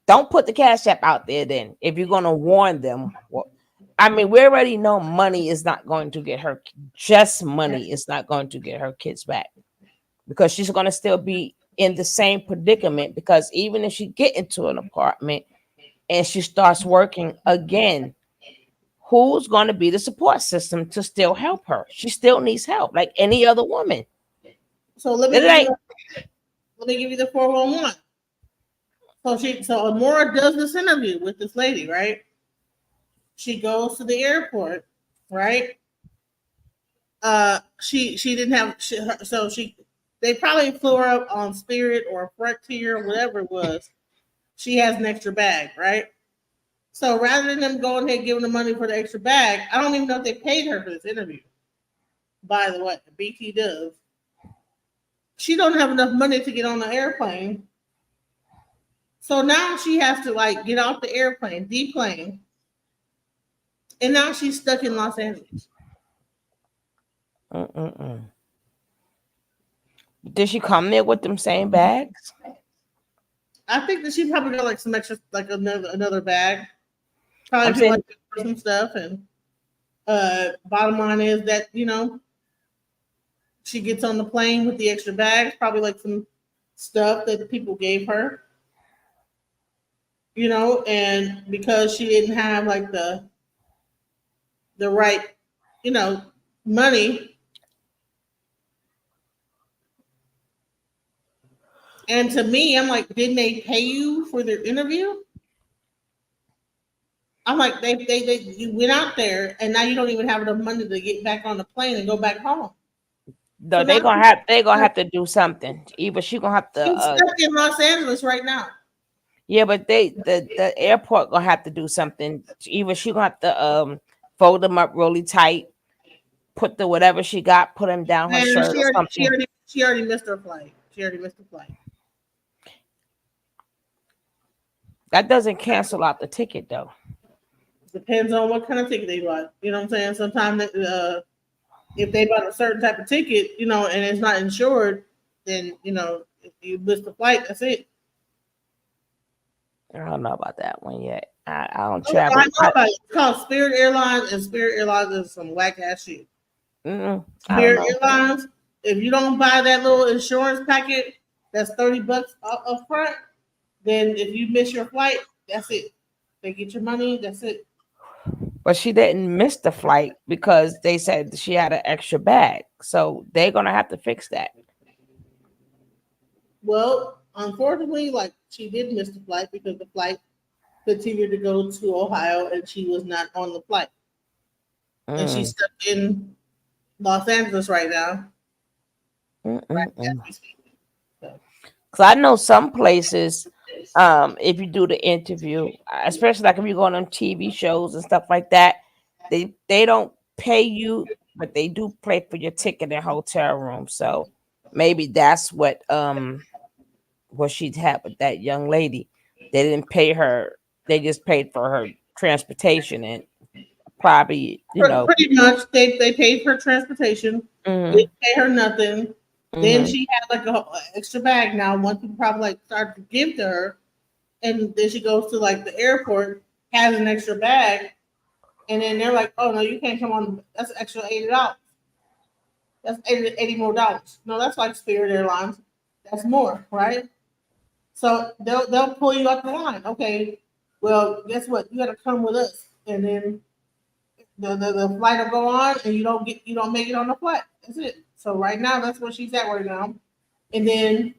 don't put the cash app out there then. If you're gonna warn them. Well, I mean, we already know money is not going to get her. Just money is not going to get her kids back because she's gonna still be in the same predicament. Because even if she get into an apartment and she starts working again, who's going to be the support system to still help her? She still needs help like any other woman. So let me give you the 411. So Amora does this interview with this lady, right? She goes to the airport, right? She didn't have they probably flew her up on Spirit or Frontier, whatever it was. She has an extra bag, right? So rather than them going ahead and giving the money for the extra bag, I don't even know if they paid her for this interview. By the way, the BT does. She don't have enough money to get on the airplane. So now she has to like get off the airplane, deplane. And now she's stuck in Los Angeles. Did she come there with them same bags? I think that she probably got like some extra, like another bag. Probably I'm people saying, like some stuff. And bottom line is that she gets on the plane with the extra bags, probably like some stuff that people gave her. And because she didn't have like the right, you know, money. And to me, I'm like, didn't they pay you for their interview? I'm like, they you went out there and now you don't even have enough money to get back on the plane and go back home. So no, now they gonna have to do something. Either she gonna have to she's stuck in Los Angeles right now. yeah, but the airport gonna have to do something. Either she gonna have to fold them up really tight, put the whatever she got, put them down her And shirt or something. she already missed her flight. She already missed the flight. That doesn't cancel out the ticket though. Depends on what kind of ticket they bought. You know what I'm saying? Sometimes if they bought a certain type of ticket, and it's not insured, then if you miss the flight, that's it. I don't know about that one yet. I don't Oh, travel. I know about it. It's called Spirit Airlines, and Spirit Airlines is some whack ass shit. I don't Spirit know. Airlines, if you don't buy that little insurance packet, that's $30 up front. Then if you miss your flight, that's it. They get your money. That's it. But she didn't miss the flight because they said she had an extra bag. So they're gonna have to fix that. Well, unfortunately, like she did miss the flight because the flight continued to go to Ohio, and she was not on the flight, and she's stuck in Los Angeles right now. Right as we speak. So, Because I know some places, if you do the interview, especially like if you go on them TV shows and stuff like that, they don't pay you, but they do pay for your ticket and hotel room. So maybe that's what she'd had with that young lady. They didn't pay her; they just paid for her transportation and probably, pretty much, they paid for transportation. mhm, Didn't pay her nothing. Then mhm. she had like a extra bag. Now, once people probably like start to give to her, and then she goes to like the airport, has an extra bag, and then they're like, "Oh no, you can't come on. That's an extra $80. That's 80 more dollars." No, that's like Spirit Airlines. That's more, right? So they'll pull you out the line. Okay, well, guess what? You got to come with us, and then the flight will go on, and you don't make it on the flight. That's it. So right now, that's where she's at right now. And then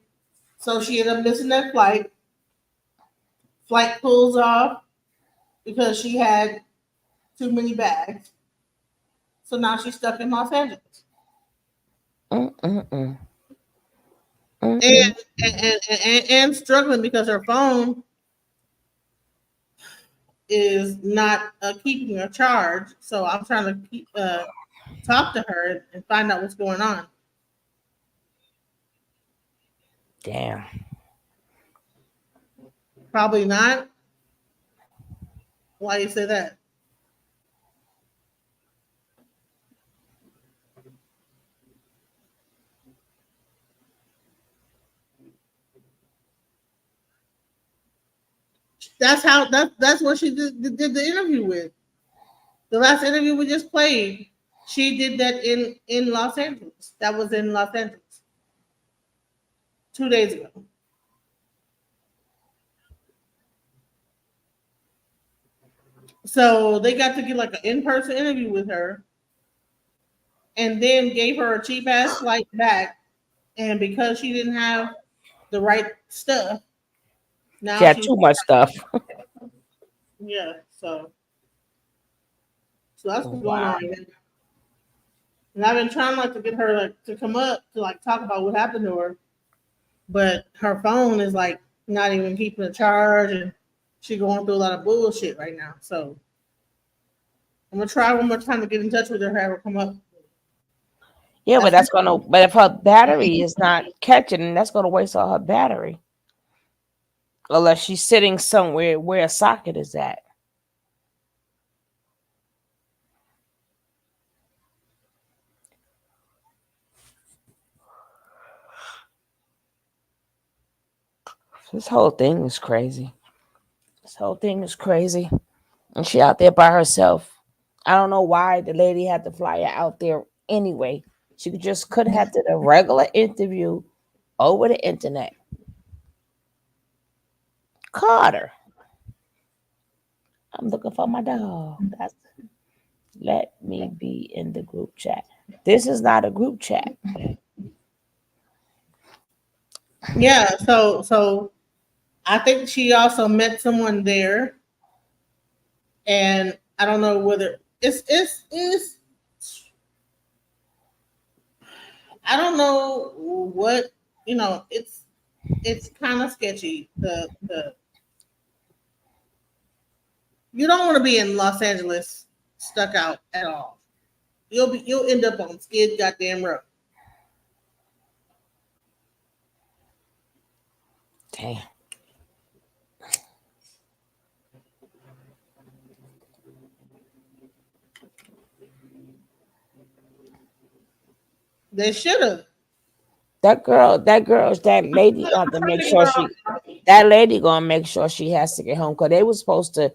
so she ended up missing that flight. Flight pulls off because she had too many bags. So now she's stuck in Los Angeles. Mm-mm-mm. And Mm-mm. and struggling because her phone is not keeping her charged. So I'm trying to talk to her and find out what's going on. Damn. Probably not. Why you say that? That's what she did the interview with. The last interview we just played, she did that in Los Angeles. That was in Los Angeles 2 days ago. So they got to get like an in-person interview with her, and then gave her a cheap ass flight back. And because she didn't have the right stuff, She now had she's too much stuff. yeah. So that's what's going Wow. on. And I've been trying like to get her like to come up to like talk about what happened to her, but her phone is like not even keeping a charge, and she going through a lot of bullshit right now. So I'm gonna try one more time to get in touch with her, have her come up. Yeah, but That's but if her battery is not catching, that's gonna waste all her battery. Unless she's sitting somewhere where a socket is at. This whole thing is crazy. This whole thing is crazy. And she out there by herself. I don't know why the lady had to fly her out there anyway. She could have did a regular interview over the internet. Carter. I'm looking for my dog. Let me be in the group chat. This is not a group chat. Yeah, so I think she also met someone there, and I don't know whether it's I don't know what it's kind of sketchy. The You don't want to be in Los Angeles stuck out at all. You'll end up on Skid Goddamn Road. Damn. They should have. That lady got to make sure that lady gonna make sure she has to get home because they were supposed to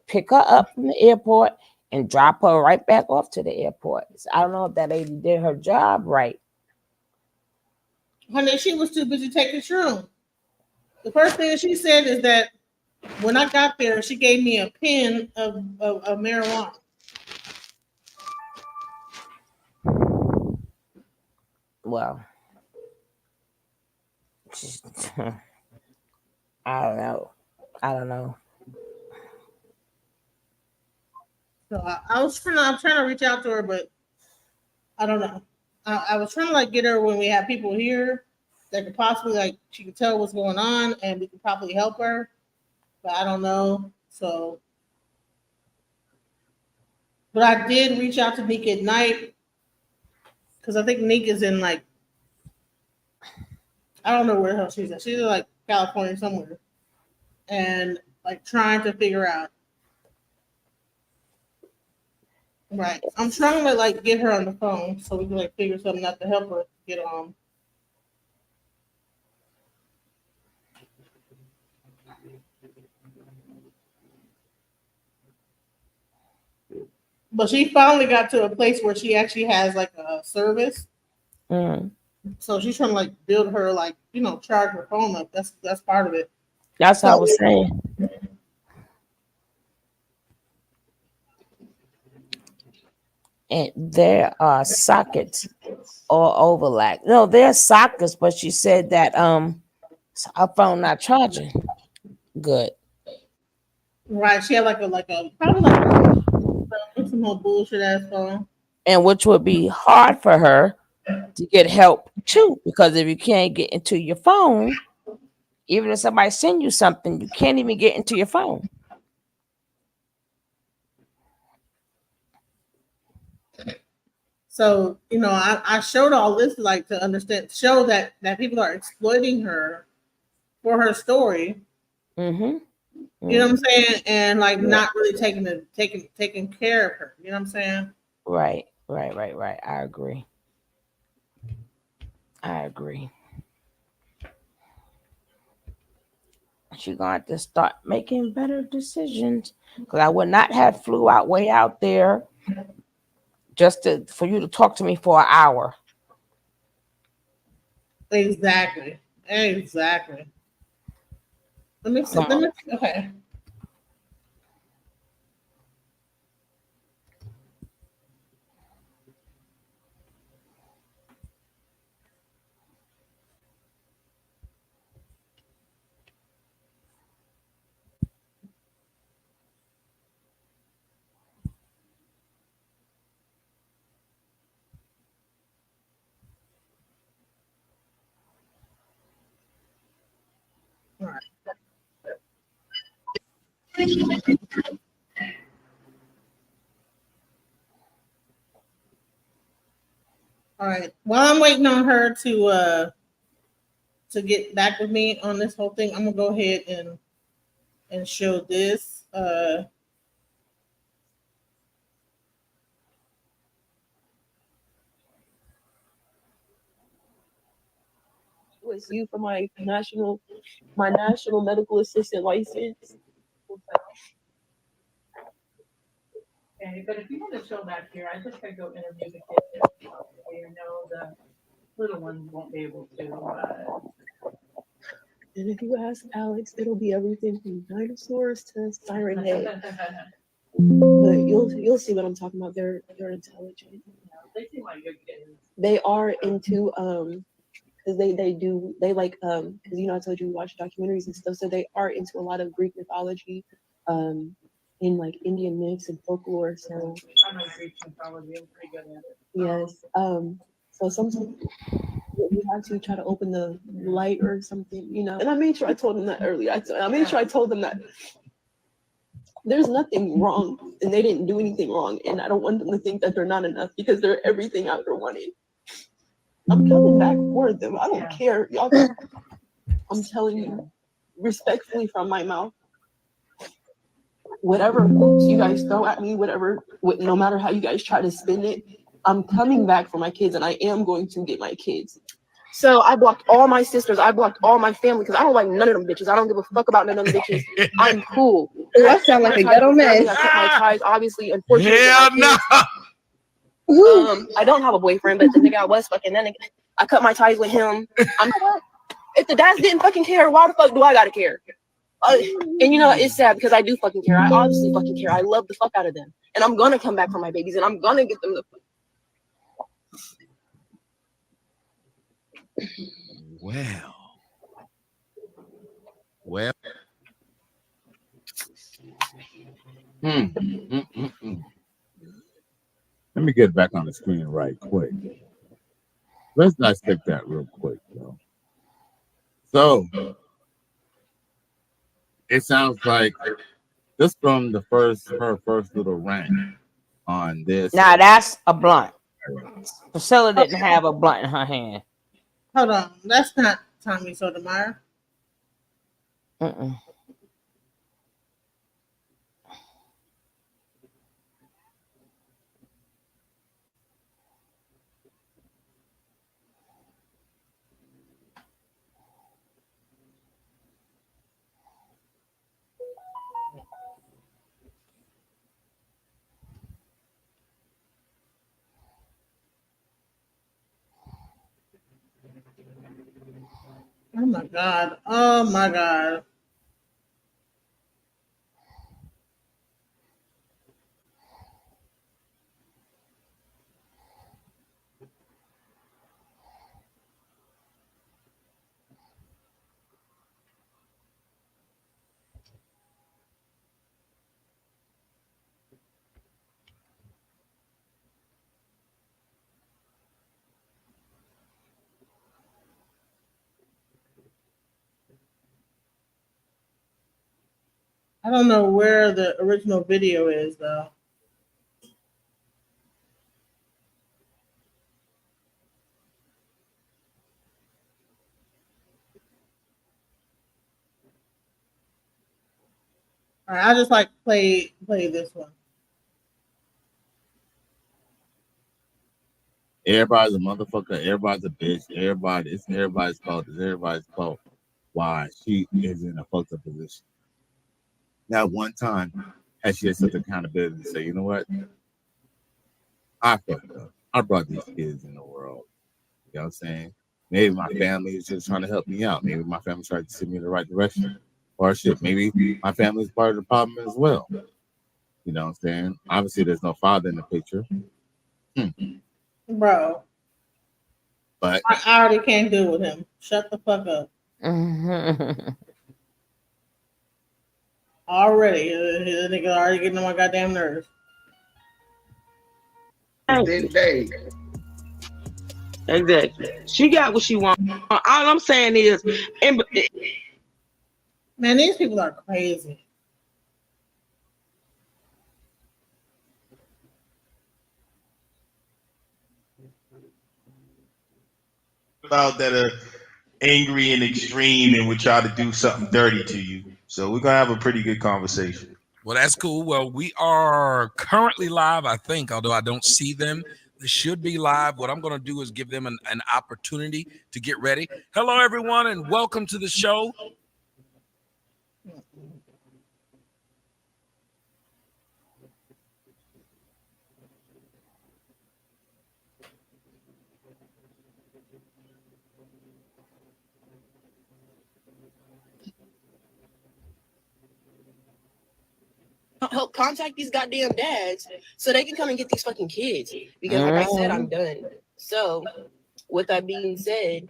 pick her up from the airport and drop her right back off to the airport. So I don't know if that lady did her job right. Honey, she was too busy taking shrooms. The first thing she said is that when I got there, she gave me a pen of marijuana. Well, I don't know. So I'm trying to reach out to her, but I don't know. I was trying to like get her when we have people here that could possibly like she could tell what's going on and we could probably help her, but I don't know. So, but I did reach out to Nick at night because I think Nick is in like I don't know where the hell she's at. She's in like California somewhere, and like trying to figure out. Right, I'm trying to like get her on the phone so we can like figure something out to help her get on. But she finally got to a place where she actually has like a service. Mm. So she's trying to like build her like charge her phone up. That's part of it. That's So what I was saying. And there are sockets or overlap. No, there's sockets, but she said that her phone not charging good. right, she had like a probably like some more bullshit ass phone. And which would be hard for her to get help too, because if you can't get into your phone, even if somebody send you something, you can't even get into your phone. So I showed all this like to show that people are exploiting her for her story. Mm-hmm. You know what I'm saying? And like not really taking care of her. You know what I'm saying? Right. I agree. She's going to start making better decisions. Because I would not have flew out way out there just for you to talk to me for an hour. Exactly. Let me see. Okay. All right. All right. While I'm waiting on her to get back with me on this whole thing, I'm gonna go ahead and show this. USU for my national medical assistant license. Okay, but if you want to show back here, I just gotta go interview the kids. You know, the little ones won't be able to. And if you ask Alex, it'll be everything from dinosaurs to siren head. But you'll see what I'm talking about. They're intelligent. They seem like good kids. They are into because they like because I told you we watch documentaries and stuff, so they are into a lot of Greek mythology, in like Indian myths and folklore. So I know Greek mythology. I'm pretty good at it. yes. So sometimes you have to try to open the light or something, And I made sure I told them that earlier. I made sure I told them that there's nothing wrong and they didn't do anything wrong. And I don't want them to think that they're not enough because they're everything I ever wanted. I'm coming back for them. I don't care. Y'all, I'm telling you respectfully from my mouth. Whatever you guys throw at me, no matter how you guys try to spin it, I'm coming back for my kids and I am going to get my kids. So I blocked all my sisters. I blocked all my family because I don't like none of them bitches. I don't give a fuck about none of them bitches. I'm cool. Oh, I sound like a ghetto mess. I cut my ties, obviously. Unfortunately, Hell no. I don't have a boyfriend, but the nigga I was fucking, that nigga, I cut my ties with him. If the dads didn't fucking care, why the fuck do I gotta care? And it's sad because I do fucking care. I obviously fucking care. I love the fuck out of them. And I'm gonna come back for my babies and I'm gonna get them the Well. Let me get back on the screen right quick. Let's dissect that real quick, though. So it sounds like just from her first little rant on this. Now that's a blunt. Priscilla didn't have a blunt in her hand. Hold on, that's not Tommy Sotomayor. Oh my God. Oh my God. I don't know where the original video is though. All right, I'll just like play this one. Everybody's a motherfucker. Everybody's a bitch. It's everybody's fault. It's everybody's fault. Why she is in a fucked up position. Now, one time, has she had such accountability to say, you know what? I fucked up. I brought these kids in the world. You know what I'm saying? Maybe my family is just trying to help me out. Maybe my family tried to send me in the right direction. Or shit, maybe my family is part of the problem as well. You know what I'm saying? Obviously, there's no father in the picture. Bro. But I already can't deal with him. Shut the fuck up. Already. The nigga already getting on my goddamn nerves. Exactly. She got what she wants. All I'm saying is, man, these people are crazy. About that are angry and extreme and would try to do something dirty to you. So we're gonna have a pretty good conversation. Well, that's cool. Well, we are currently live, I think, although I don't see them. They should be live. What I'm going to do is give them an opportunity to get ready. Hello, everyone, and welcome to the show. Help contact these goddamn dads so they can come and get these fucking kids. Because like I said, I'm done. So with that being said,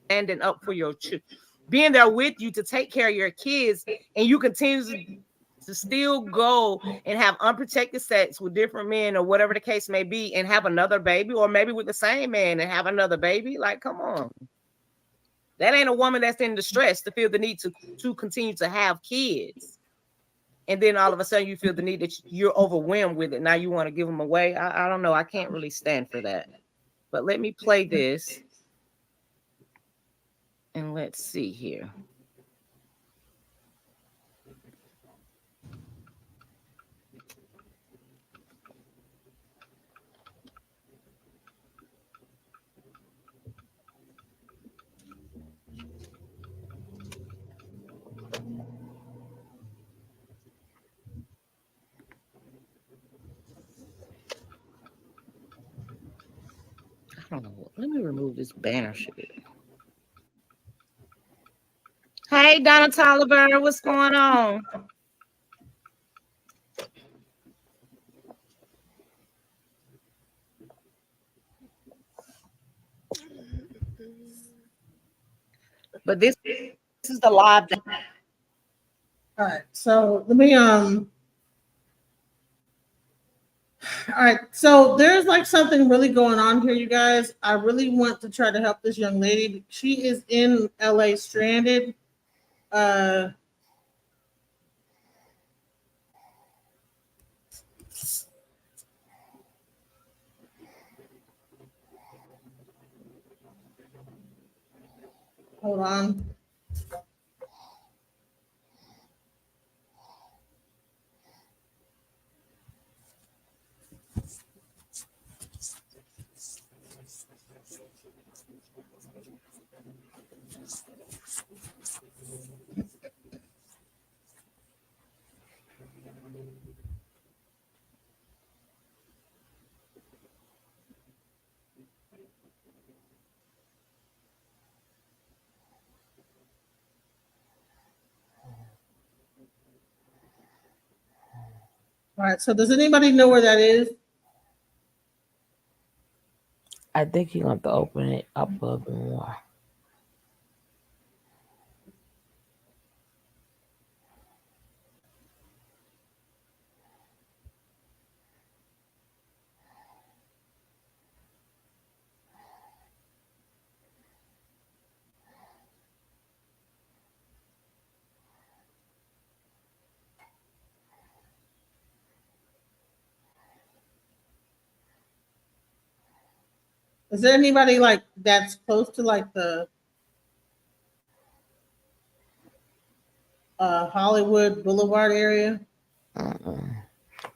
standing up for your children, being there with you to take care of your kids, and you continue to still go and have unprotected sex with different men or whatever the case may be, and have another baby, or maybe with the same man and have another baby. Like, come on. That ain't a woman that's in distress to feel the need to continue to have kids. And then all of a sudden you feel the need that you're overwhelmed with it. Now you want to give them away. I don't know. I can't really stand for that. But let me play this. And let's see here. I don't know. Let me remove this banner shit. Hey, Donna Tolliver, what's going on? But this is the live. All right, so let me all right, so there's like something really going on here, you guys. I really want to try to help this young lady. She is in LA stranded. Hold on. All right, so does anybody know where that is? I think you're going to open it up a little bit more. Is there anybody like that's close to like the Hollywood Boulevard area?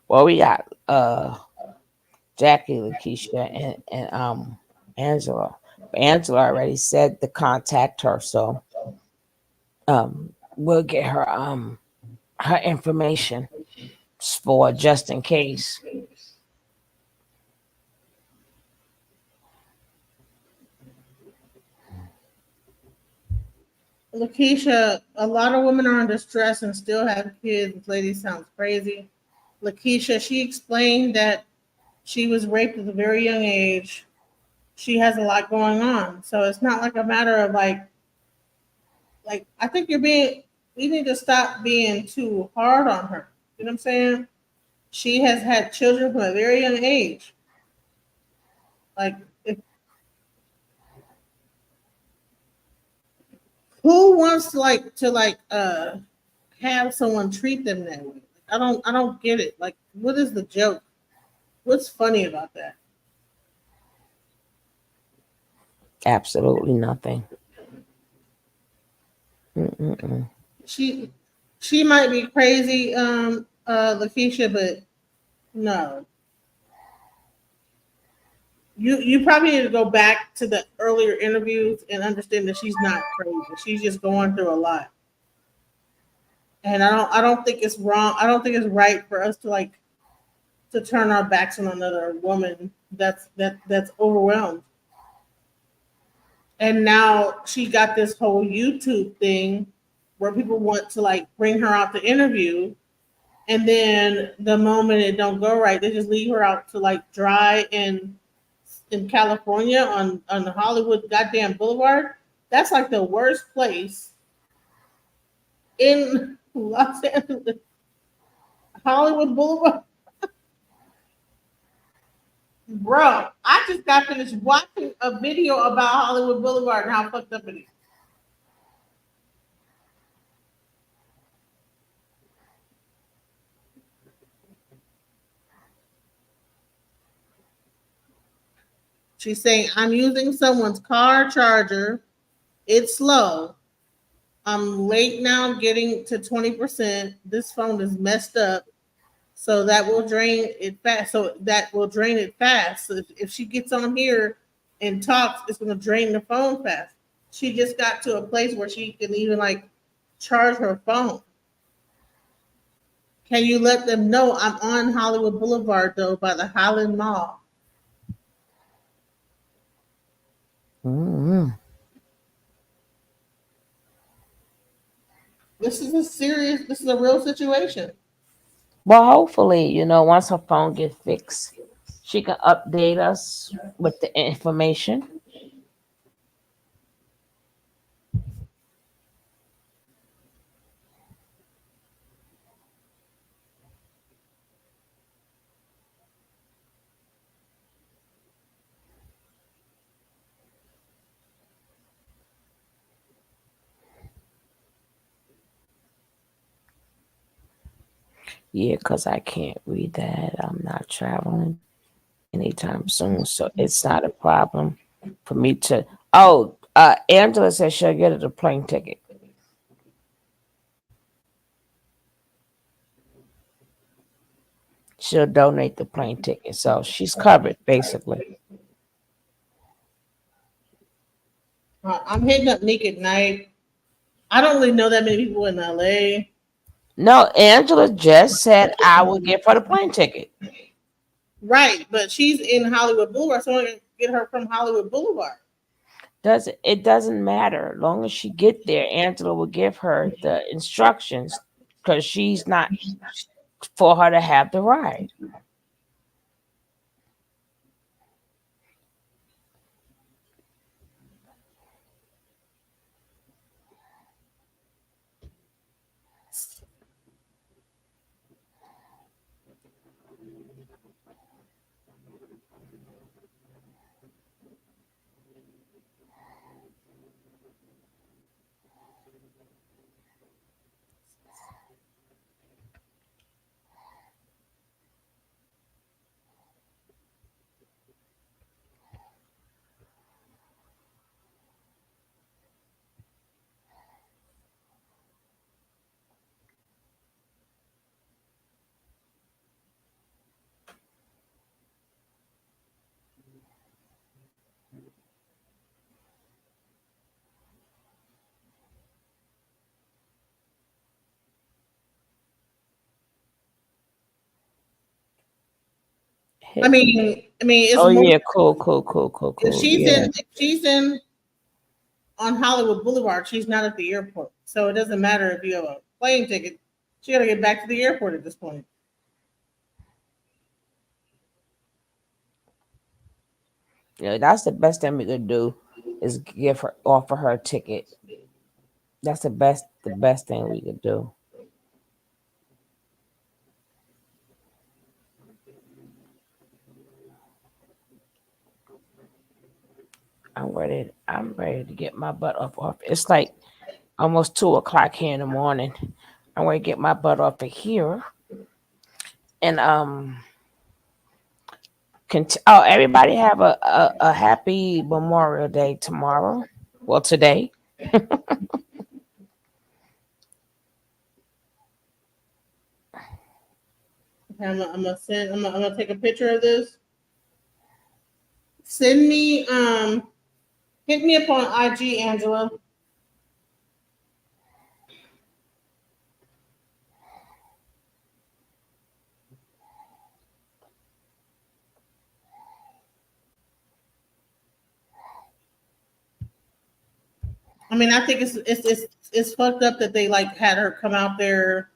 Well, we got Jackie, Lakeisha, and Angela. Angela already said to contact her, so we'll get her her information for just in case. Lakeisha, a lot of women are in distress and still have kids. This lady sounds crazy. Lakeisha, she explained that she was raped at a very young age. She has a lot going on. So it's not like a matter of like I think you need to stop being too hard on her. You know what I'm saying? She has had children from a very young age. Like, who wants to have someone treat them that way? I don't get it. Like, what is the joke? What's funny about that? Absolutely nothing. Mm-mm-mm. She might be crazy, Lakeisha, but no. You probably need to go back to the earlier interviews and understand that she's not crazy. She's just going through a lot. And I don't think it's wrong. I don't think it's right for us to like to turn our backs on another woman that's overwhelmed. And now she got this whole YouTube thing where people want to like bring her out to interview, and then the moment it don't go right, they just leave her out to like dry in California on the Hollywood goddamn Boulevard. That's like the worst place in Los Angeles. Hollywood Boulevard. Bro, I just got finished watching a video about Hollywood Boulevard and how fucked up it is. She's saying, I'm using someone's car charger. It's slow. I'm late now getting to 20%. This phone is messed up. So that will drain it fast. So that will drain it fast. So if she gets on here and talks, it's going to drain the phone fast. She just got to a place where she can even like charge her phone. Can you let them know I'm on Hollywood Boulevard though by the Highland Mall? Mm-hmm. This is a real situation. Well, hopefully, once her phone gets fixed, she can update us with the information. Yeah, because I can't read that. I'm not traveling anytime soon, so it's not a problem for me to. Oh, Angela said she'll get her the plane ticket. She'll donate the plane ticket, so she's covered basically. I'm hitting up Nick at night. I don't really know that many people in LA. No, Angela just said I will give her the plane ticket. Right, but she's in Hollywood Boulevard, so I can get her from Hollywood Boulevard. Doesn't matter. As long as she get there, Angela will give her the instructions because she's not for her to have the ride. It's Oh more yeah, cool. Yeah. if she's in on Hollywood Boulevard, she's not at the airport. So it doesn't matter if you have a plane ticket. She got to get back to the airport at this point. Yeah, that's the best thing we could do is offer her a ticket. That's the best thing we could do. I'm ready to get my butt up off. It's like almost 2 o'clock here in the morning. I'm ready to get my butt off of here. And everybody have a happy Memorial Day tomorrow. Well, today. Okay, I'm gonna take a picture of this. Send me hit me up on IG, Angela. I mean, I think it's fucked up that they like had her come out there,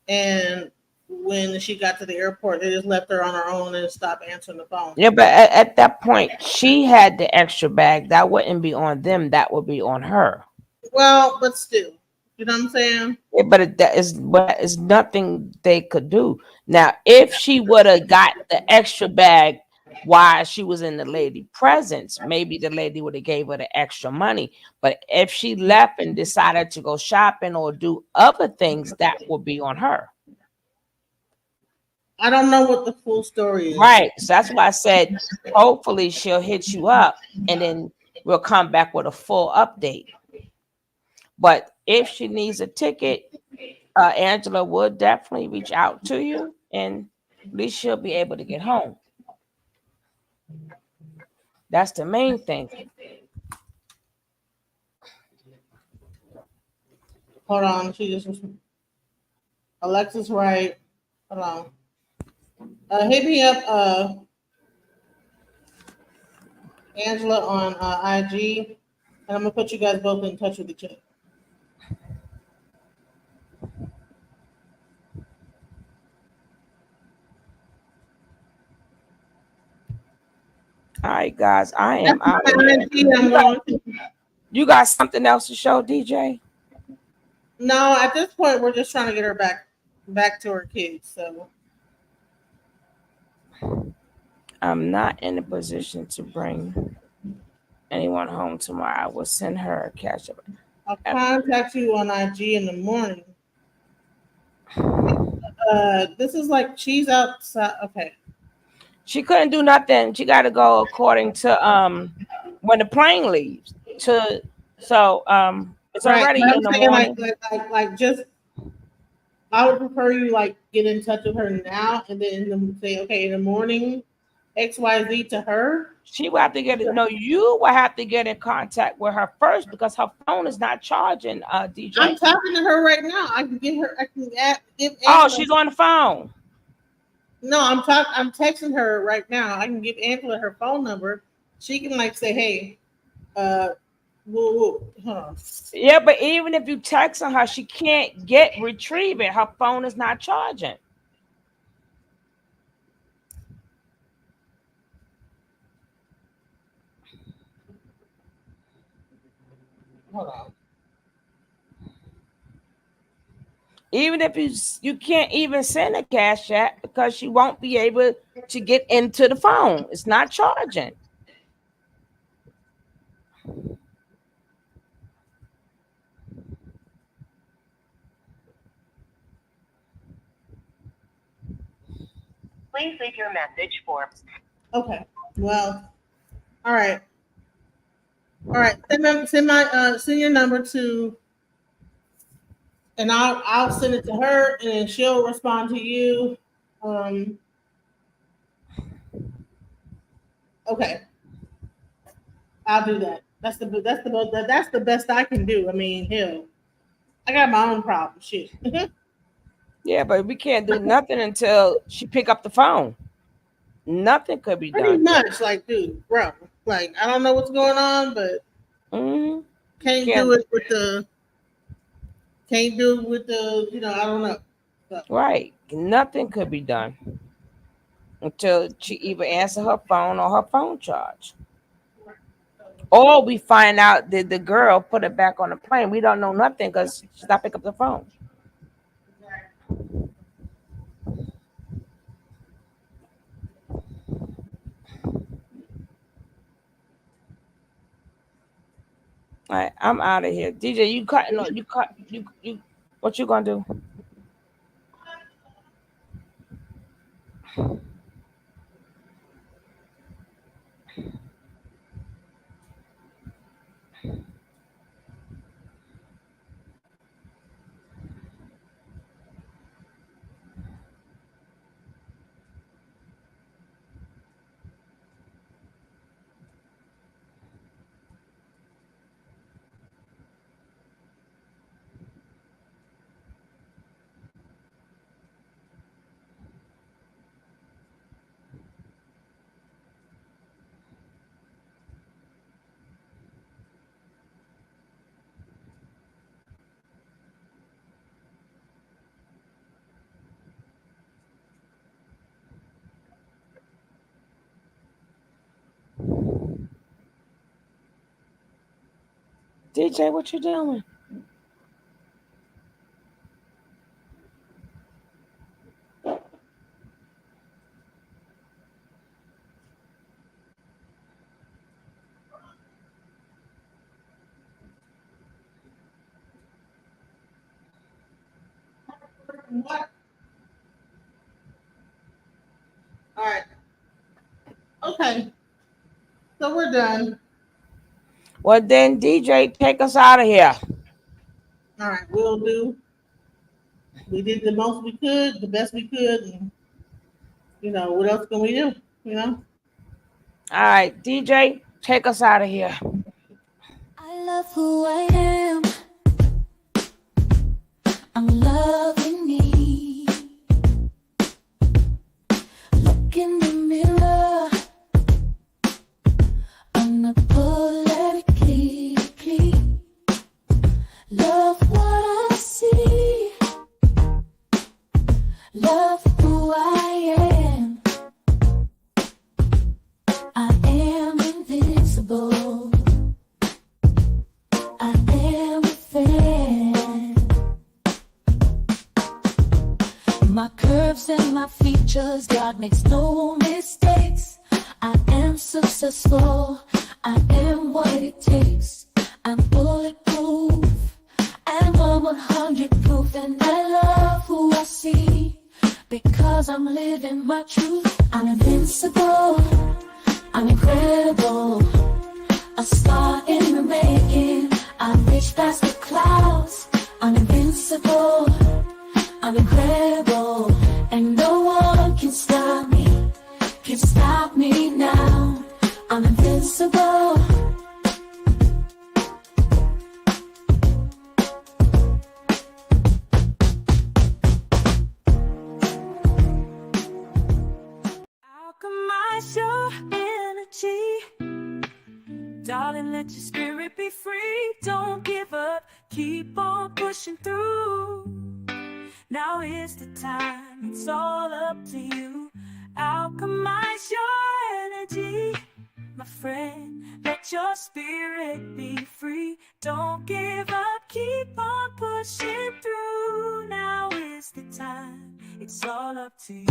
and when she got to the airport, they just left her on her own and stopped answering the phone. Yeah, but at that point, she had the extra bag. That wouldn't be on them. That would be on her. Well, but still, you know what I'm saying? Yeah, but it's nothing they could do. Now, if she would have got the extra bag while she was in the lady presence, maybe the lady would have gave her the extra money. But if she left and decided to go shopping or do other things, that would be on her. I don't know what the full story is. Right. So that's why I said hopefully she'll hit you up and then we'll come back with a full update. But if she needs a ticket, Angela would definitely reach out to you and at least she'll be able to get home. That's the main thing. Hold on, she just Alexa's right. Hold on. Hit me up, Angela on IG, and I'm gonna put you guys both in touch with each other. All right, guys, I am out of here. You got something else to show, DJ? No, at this point, we're just trying to get her back to her kids. So I'm not in a position to bring anyone home tomorrow. I will send her a cash up. I'll contact you on IG in the morning. This is like she's outside. Okay. She couldn't do nothing. She got to go according to when the plane leaves. It's already But I'm in the saying morning. like just I would prefer you like get in touch with her now and then say okay in the morning XYZ to her. She will have to get it. No, you will have to get in contact with her first because her phone is not charging. DJ, I'm talking to her right now. I can get her. I can give. Oh, she's on the phone. No, I'm texting her right now. I can give Angela her phone number. She can like say, hey, hold on. Yeah, but even if you text her, she can't retrieve it. Her phone is not charging. Hold on. Even if you can't even send a cash app because she won't be able to get into the phone. It's not charging. Please leave your message for. Okay. Well. All right. All right. Send your number to, and I'll send it to her, and then she'll respond to you. Okay. I'll do that. That's the best I can do. I mean, hell, I got my own problems. Shit. Yeah, but we can't do nothing until she pick up the phone. Nothing could be Pretty done. much, like, dude, bro. Like, I don't know what's going on, but can't do it with the. Can't do it with the. I don't know. So. Right. Nothing could be done until she either answer her phone or her phone charge. Or we find out that the girl put it back on the plane. We don't know nothing because she's not picking up the phone. All right, I'm out of here. DJ, you cut. No, you cut. You. What you gonna do? DJ, what you doing? What? All right. Okay. So we're done. Well, then, DJ, take us out of here. All right. We'll do. We did the most we could, the best we could, and what else can we do? All right, DJ, take us out of here. I love who I am. I'm loving me. Look in the mirror. Unapologetically love what I see. Love who I am. I am invincible. I am a fan. My curves and my features, God makes no mistakes. I am successful. I am what it takes. I'm bulletproof. I'm 100 proof, and I love who I see because I'm living my truth. I'm invincible. I'm incredible. A star in the making. I reach past the clouds. I'm invincible. I'm incredible, and no one can stop me. Can stop me now. I'm invincible. Alchemize your energy. Darling, let your spirit be free. Don't give up. Keep on pushing through. Now is the time. It's all up to you. Alchemize your energy. My friend, let your spirit be free. Don't give up, keep on pushing through. Now is the time, it's all up to you.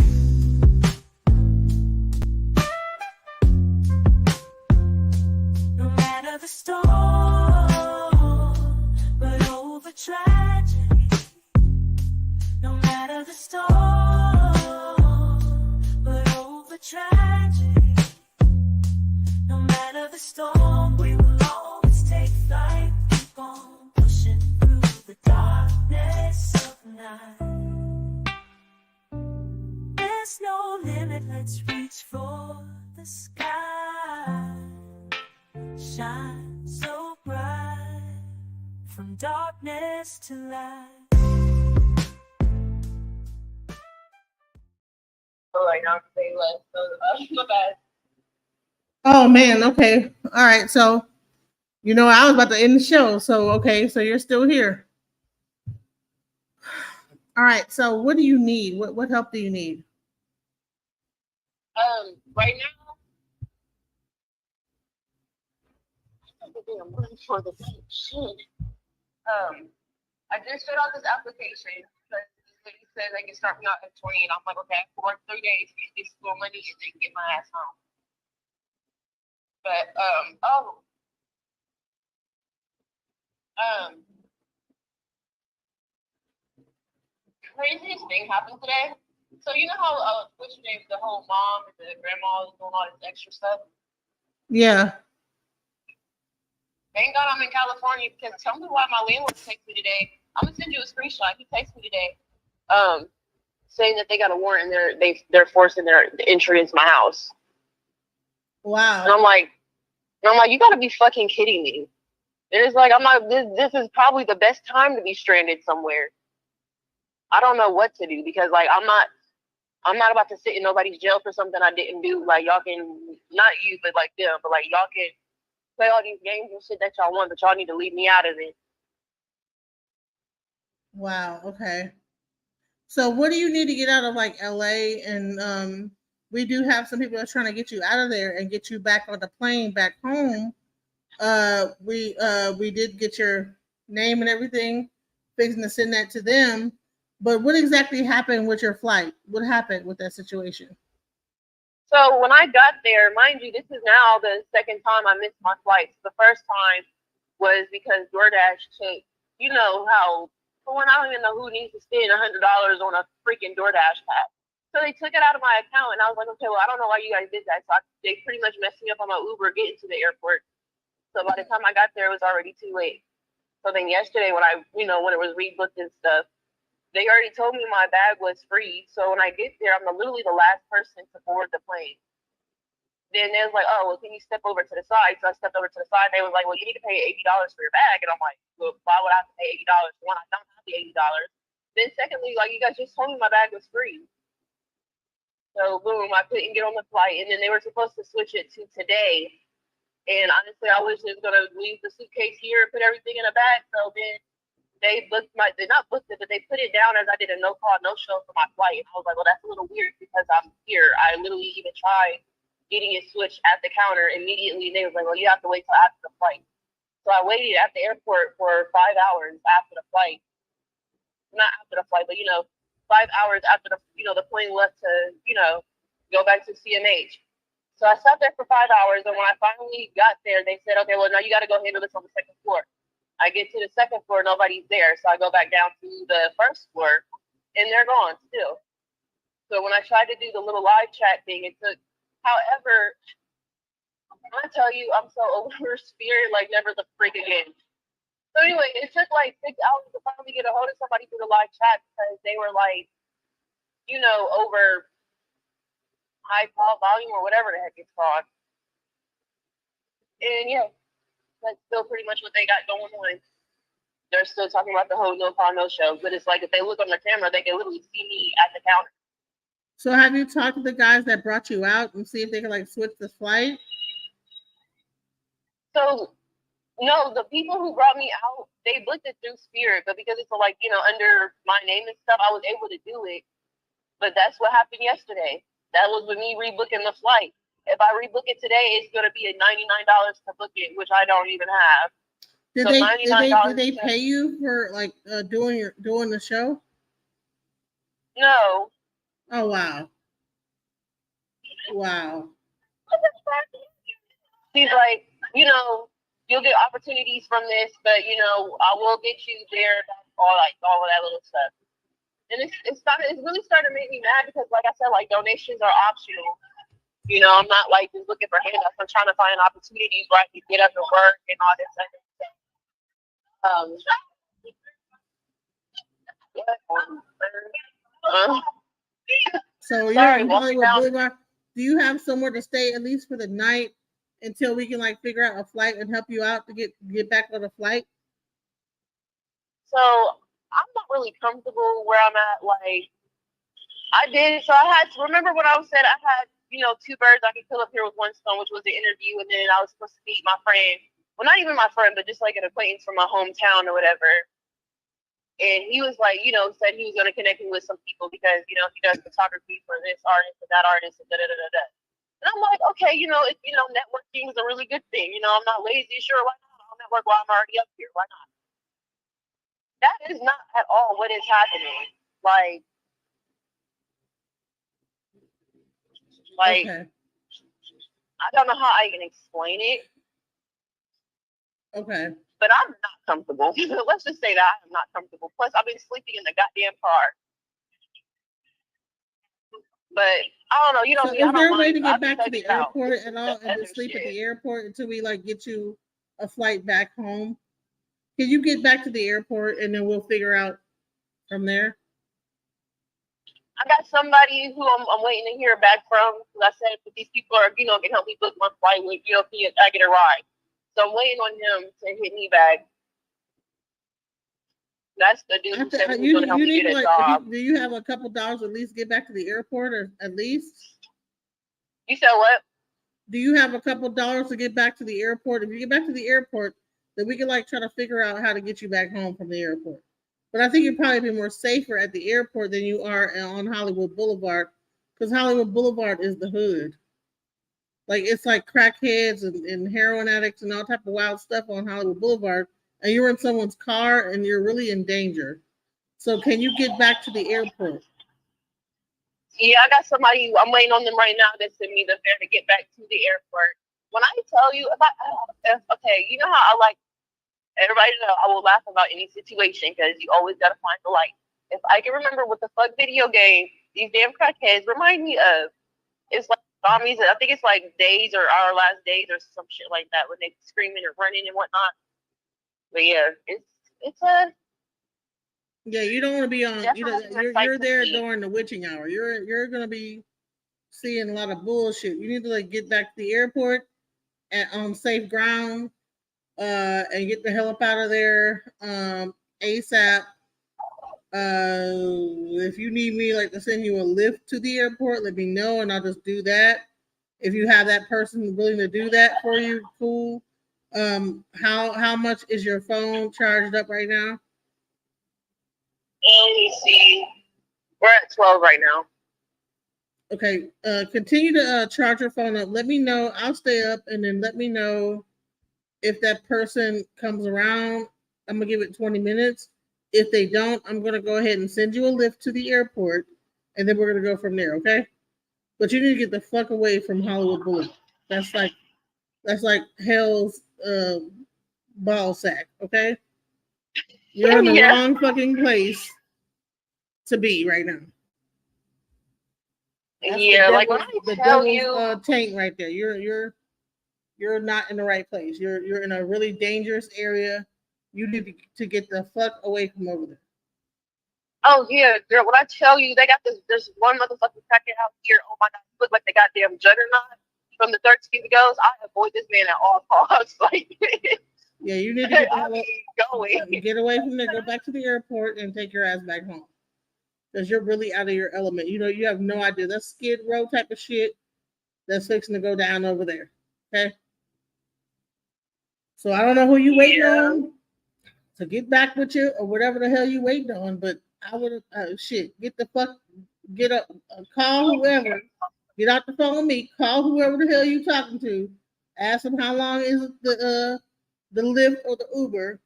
No matter the storm, but over tragedy. No matter the storm, but over tragedy. No matter the storm, we will always take flight. Keep on pushing through the darkness of night. There's no limit, let's reach for the sky. Shine so bright, from darkness to light. Like not say less, so my bad. Oh man. Okay. All right. So, I was about to end the show. So, okay. So you're still here. All right. So, what do you need? What help do you need? Right now, I think I'm looking for the shit. I just filled out this application because he said they can start me out at 20, and I'm like, okay, I can work 3 days, get school money, and then get my ass home. But craziest thing happened today. So you know how what's your name, the whole mom and the grandma was doing all this extra stuff. Yeah. Thank God I'm in California, because tell me why my landlord texted me today. I'm gonna send you a screenshot. He texted me today, saying that they got a warrant and they're forcing their entry into my house. Wow. And I'm like, you gotta be fucking kidding me. And it's like, I'm like, this is probably the best time to be stranded somewhere. I don't know what to do, because like I'm not about to sit in nobody's jail for something I didn't do. Like y'all can, not you, but like them, but like y'all can play all these games and shit that y'all want, but y'all need to leave me out of it. Wow. Okay. So what do you need to get out of like LA? And we do have some people that are trying to get you out of there and get you back on the plane back home. We did get your name and everything, fixing to send that to them. But what exactly happened with your flight? What happened with that situation? So when I got there, mind you, this is now the second time I missed my flights. The first time was because DoorDash took, you know how, for one, I don't even know who needs to spend $100 on a freaking DoorDash pack. So they took it out of my account, and I was like, okay, well, I don't know why you guys did that. So they pretty much messed me up on my Uber getting to the airport. So by the time I got there, it was already too late. So then yesterday, when when it was rebooked and stuff, they already told me my bag was free. So when I get there, I'm literally the last person to board the plane. Then they was like, oh, well, can you step over to the side? So I stepped over to the side. They was like, well, you need to pay $80 for your bag. And I'm like, well, why would I have to pay $80? One, I don't have the $80. Then secondly, like, you guys just told me my bag was free. So boom, I couldn't get on the flight. And then they were supposed to switch it to today. And honestly, I was just gonna leave the suitcase here and put everything in a bag. So then they not booked it, but they put it down as I did a no call, no show for my flight. And I was like, well, that's a little weird because I'm here. I literally even tried getting it switched at the counter immediately. They was like, well, you have to wait till after the flight. So I waited at the airport for 5 hours after the flight. Not after the flight, but 5 hours after the plane left to, go back to CMH. So I sat there for 5 hours, and when I finally got there, they said, okay, well, now you got to go handle this on the second floor. I get to the second floor, nobody's there, so I go back down to the first floor, and they're gone still. So when I tried to do the little live chat thing, it took, however, I tell you, I'm so over spirit, like never the freak again. So anyway, it took like 6 hours to finally get a hold of somebody through the live chat because they were like, over high call volume or whatever the heck it's called. And yeah, that's still pretty much what they got going on. They're still talking about the whole no call, no show. But it's like if they look on the camera, they can literally see me at the counter. So have you talked to the guys that brought you out and see if they can like switch the flight? So no, the people who brought me out, they booked it through Spirit, but because it's like, under my name and stuff, I was able to do it. But that's what happened yesterday. That was with me rebooking the flight. If I rebook it today, it's gonna be $99 to book it, which I don't even have. Did they pay you for like doing the show? No. Oh wow. Wow. He's like, you'll get opportunities from this, but I will get you there, all of that little stuff. And it's really started to make me mad because, like I said, like donations are optional. I'm not like just looking for handouts. I'm trying to find opportunities where I can get up and work and all this other stuff. So you're in Hollywood Boulevard. Do you have somewhere to stay at least for the night until we can like figure out a flight and help you out to get back on the flight? So I'm not really comfortable where I'm at. Like I did, so I had to remember when I was said I had, two birds I could kill up here with one stone, which was the interview, and then I was supposed to meet my friend. Well, not even my friend, but just like an acquaintance from my hometown or whatever. And he was like, said he was going to connect me with some people because, he does photography for this artist and that artist and da da da da da. And I'm like, okay, networking is a really good thing. I'm not lazy. Sure, why not? I'll network while I'm already up here. Why not? That is not at all what is happening. Like, okay. I don't know how I can explain it. Okay. But I'm not comfortable. Let's just say that I'm not comfortable. Plus, I've been sleeping in the goddamn car. But I don't know. So is there a way to get back to the airport at all and just sleep at the airport until we like get you a flight back home? Can you get back to the airport and then we'll figure out from there? I got somebody who I'm waiting to hear back from. Because I said if these people are, can help me book my flight with, I get a ride. So I'm waiting on him to hit me back. That's the dude who said he was going to help me get a job. Do you have a couple dollars at least get back to the airport, or at least? You said what? Do you have a couple dollars to get back to the airport? If you get back to the airport, then we can like try to figure out how to get you back home from the airport. But I think you'd probably be more safer at the airport than you are on Hollywood Boulevard, because Hollywood Boulevard is the hood. Like it's like crackheads and heroin addicts and all type of wild stuff on Hollywood Boulevard, and you're in someone's car and you're really in danger. So can you get back to the airport? Yeah, I got somebody. I'm waiting on them right now to send me the fare to get back to the airport. When I tell you, okay, you know how I like everybody to know I will laugh about any situation because you always gotta find the light. If I can remember what the fuck video game these damn crackheads remind me of, it's like zombies. I think it's like Days or Our Last Days or some shit like that when they screaming and running and whatnot. But yeah, it's a Yeah, you don't want to be on. You know, definitely a you're sight you're to there see. during the witching hour. You're gonna be seeing a lot of bullshit. You need to like get back to the airport and on safe ground, and get the hell up out of there, ASAP. If you need me like to send you a lift to the airport, let me know and I'll just do that. If you have that person willing to do that for you, cool. How much is your phone charged up right now? Let me see. We're at 12 right now. Okay, continue to charge your phone up. Let me know. I'll stay up and then let me know if that person comes around. I'm gonna give it 20 minutes. If they don't, I'm gonna go ahead and send you a lift to the airport and then we're gonna go from there, okay? But you need to get the fuck away from Hollywood Boulevard. That's like hell's ball sack, okay? You're in the Yeah. wrong fucking place to be right now. That's Yeah, like when I the tell devil's you, tank right there. You're not in the right place. You're in a really dangerous area. You need to get the fuck away from over there. oh yeah, girl, when I tell you they got this one motherfucking crackhead out here, oh my god, he look like the goddamn juggernaut from the 13 Ghosts. I avoid this man at all costs. Like Yeah, you need to get the I hell be going. get away from there. Go back to the airport and take your ass back home because you're really out of your element. You know, you have no idea. That's Skid Row type of shit that's fixing to go down over there. Okay. So I don't know who you waiting on to get back with you or whatever the hell you waiting on, but I would shit, get the fuck, get up, call whoever, get out the phone with me, call whoever the hell you talking to, ask them how long is it the Lyft or the Uber,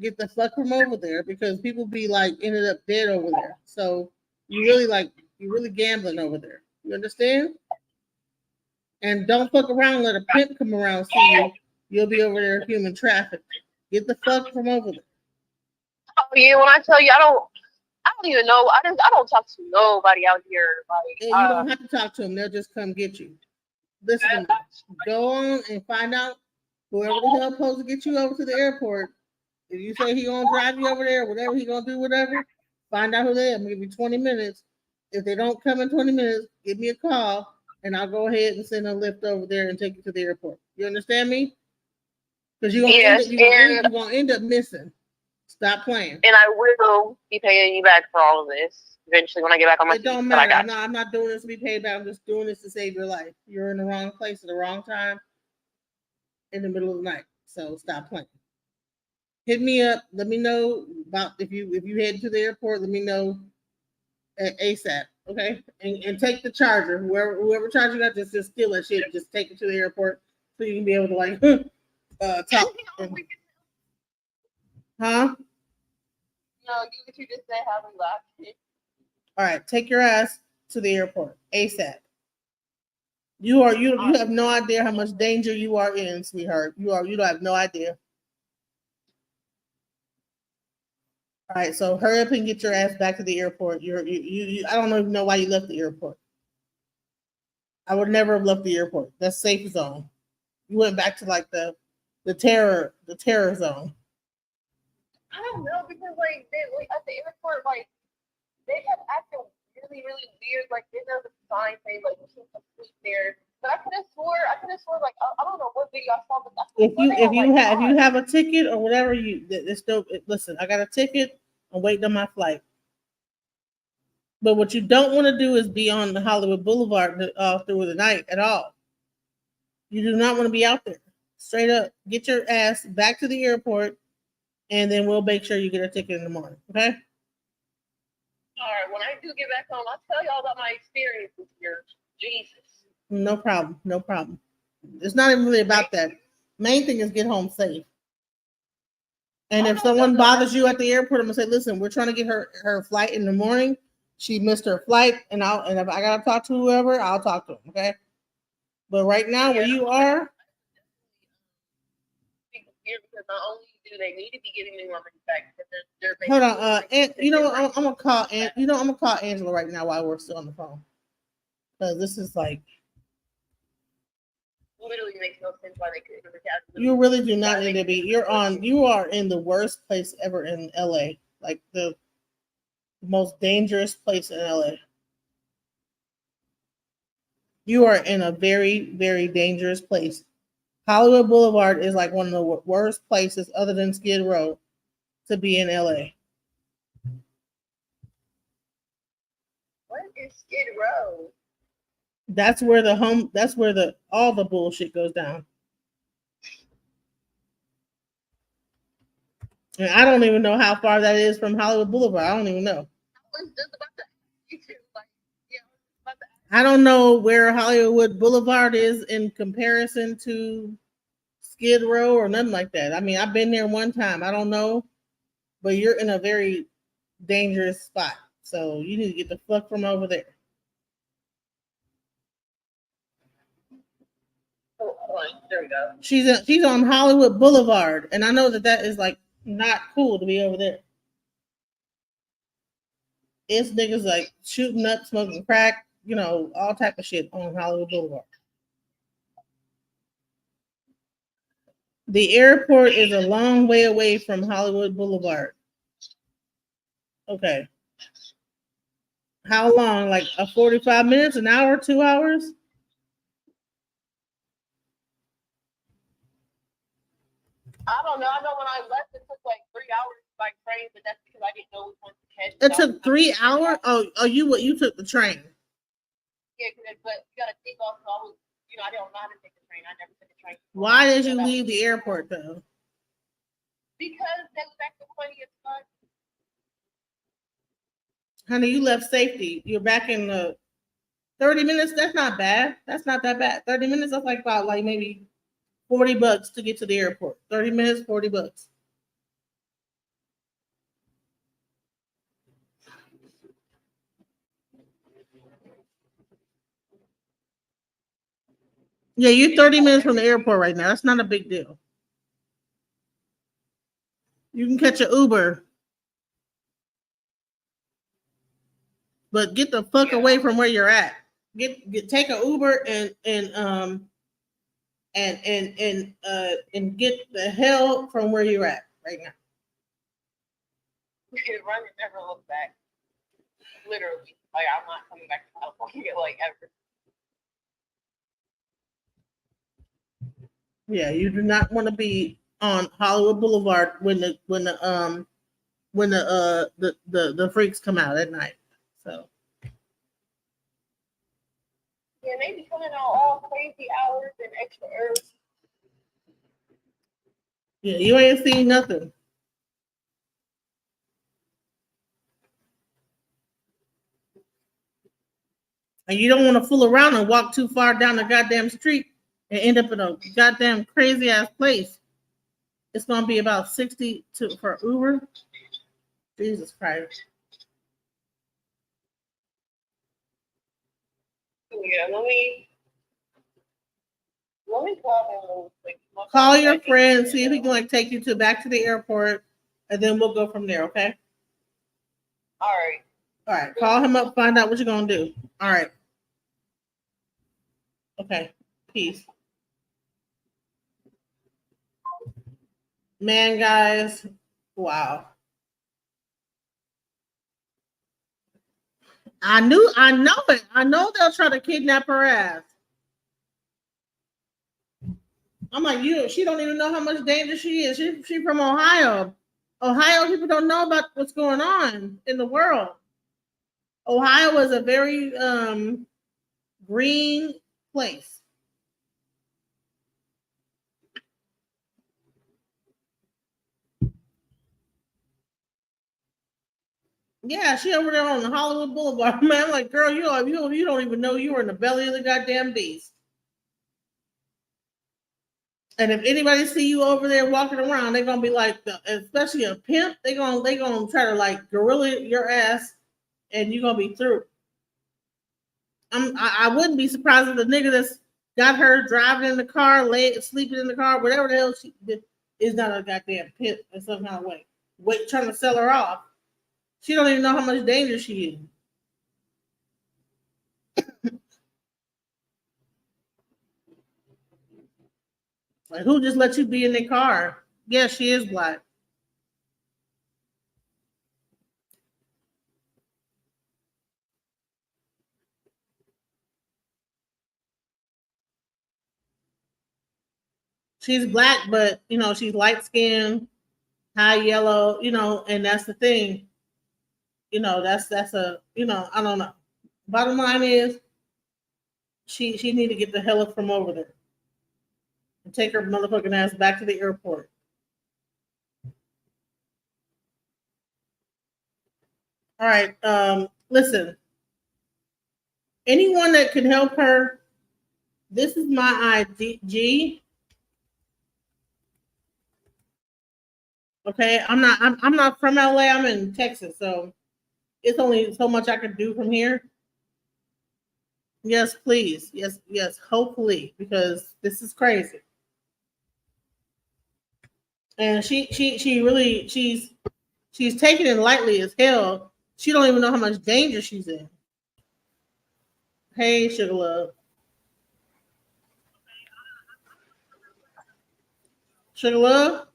get the fuck from over there because people be like ended up dead over there. So you really gambling over there. You understand? And don't fuck around and let a pimp come around see you. You'll be over there human trafficked. Get the fuck from over there. Oh yeah, when I tell you I don't even know. I don't talk to nobody out here. Like And you don't have to talk to them; they'll just come get you. Listen to me. Go on and find out whoever the hell supposed to get you over to the airport. If you say he gonna drive you over there, whatever he gonna do, whatever, find out who they are. I'm gonna give you 20 minutes. If they don't come in 20 minutes, give me a call and I'll go ahead and send a lift over there and take you to the airport. You understand me? Because yes, you're gonna end up missing. Stop playing. and I will be paying you back for all of this eventually when I get back on my It feet. don't But I matter. got I'm not doing this to be paid back. I'm just doing this to save your life. You're in the wrong place at the wrong time in the middle of the night. So stop playing. Hit me up. Let me know about if you head to the airport. Let me know ASAP. Okay, and take the charger. Whoever charger you got, just steal that shit. Just take it to the airport so you can be able to like talk. Huh? No, you just said how we laughed. All right, take your ass to the airport ASAP. You have no idea how much danger you are in, sweetheart. You don't have no idea. All right, so hurry up and get your ass back to the airport. I don't even know why you left the airport. I would never have left the airport. That's safe zone. You went back to like the terror zone. I don't know because like they like at the airport like they kept acting really weird. Like there's a sign saying like you can't sleep there. But I could have swore like I don't know what video I saw, but that's If you have a ticket or whatever, it's still listen. I got a ticket. I'm waiting on my flight. But what you don't want to do is be on the Hollywood Boulevard through the night at all. You do not want to be out there. Straight up, get your ass back to the airport, and then we'll make sure you get a ticket in the morning. Okay? All right, when I do get back home, I'll tell y'all about my experiences here. Jesus. No problem. No problem. It's not even really about that. Main thing is get home safe. And if someone bothers you at the airport, I'm gonna say, listen, we're trying to get her flight in the morning. She missed her flight, and if I gotta talk to whoever, I'll talk to them. Okay. But right now, where you are, because not only do they need to be giving me my money back, because they're hold on. And you know what? I'm gonna call. I'm gonna call Angela right now while we're still on the phone, because this is like literally makes no sense why they couldn't have you really do not need to be. You are in the worst place ever in LA, like the most dangerous place in LA. You are in a very, very dangerous place. Hollywood Boulevard is like one of the worst places other than Skid Row to be in LA. What is Skid Row? That's where all the bullshit goes down. And I don't even know how far that is from Hollywood Boulevard. I don't even know. I don't know where Hollywood Boulevard is in comparison to Skid Row or nothing like that. I mean, I've been there one time. I don't know, but you're in a very dangerous spot. So you need to get the fuck from over there. Oh, there we go. She's on Hollywood Boulevard, and I know that is like not cool to be over there. It's niggas like shooting up, smoking crack, all type of shit on Hollywood Boulevard. The airport is a long way away from Hollywood Boulevard. Okay. How long? Like a 45 minutes, an hour, 2 hours? I don't know. I know when I left, it took like 3 hours by train, but that's because I didn't know which one to catch. It took 3 hours? Oh, you took the train. Yeah, but you gotta take off. So I was, I don't know how to take the train. I never took the train. Why did you leave the airport though? Because they was acting funny as fuck. Honey, you left safety. You're back in the 30 minutes. That's not bad. That's not that bad. 30 minutes, that's like about like maybe $40 to get to the airport. 30 minutes, $40. Yeah, you're 30 minutes from the airport right now. That's not a big deal. You can catch an Uber. But get the fuck away from where you're at. Take an Uber and get the hell from where you're at right now. Run and never look back. Literally, like I'm not coming back to California like ever. Yeah, you do not want to be on Hollywood Boulevard when the freaks come out at night. So yeah, they be coming out all crazy hours and extra early. Yeah, you ain't seen nothing. And you don't want to fool around and walk too far down the goddamn street and end up in a goddamn crazy ass place. It's gonna be about 60 for Uber. Jesus Christ. Yeah, let me call them. Call your friend, see if he can like take you back to the airport, and then we'll go from there. Okay. All right. All right. Call him up. Find out what you're gonna do. All right. Okay. Peace. Man, guys. Wow. I know it. I know they'll try to kidnap her ass. I'm like, she don't even know how much danger she is. She from Ohio. Ohio people don't know about what's going on in the world. Ohio is a very green place. Yeah, she over there on the Hollywood Boulevard. Man, I'm like, girl, you don't even know you were in the belly of the goddamn beast. And if anybody see you over there walking around, they're gonna be like, especially a pimp, they gonna try to like gorilla your ass, and you're gonna be through. I wouldn't be surprised if the nigga that's got her driving in the car, sleeping in the car, whatever the hell she did, is not a goddamn pimp in some kind of way. Wait, trying to sell her off. She don't even know how much danger she is. Like, who just let you be in their car? Yeah, she is black. She's black, but she's light skinned, high yellow, and that's the thing. That's a I don't know. Bottom line is she need to get the hell up from over there and take her motherfucking ass back to the airport. All right. Listen. Anyone that can help her, this is my IG. Okay, I'm not from LA. I'm in Texas, so it's only so much I can do from here. Yes, please. Yes. Hopefully, because this is crazy. And she really she's taking it lightly as hell. She don't even know how much danger she's in. Hey, sugar love. Sugar love,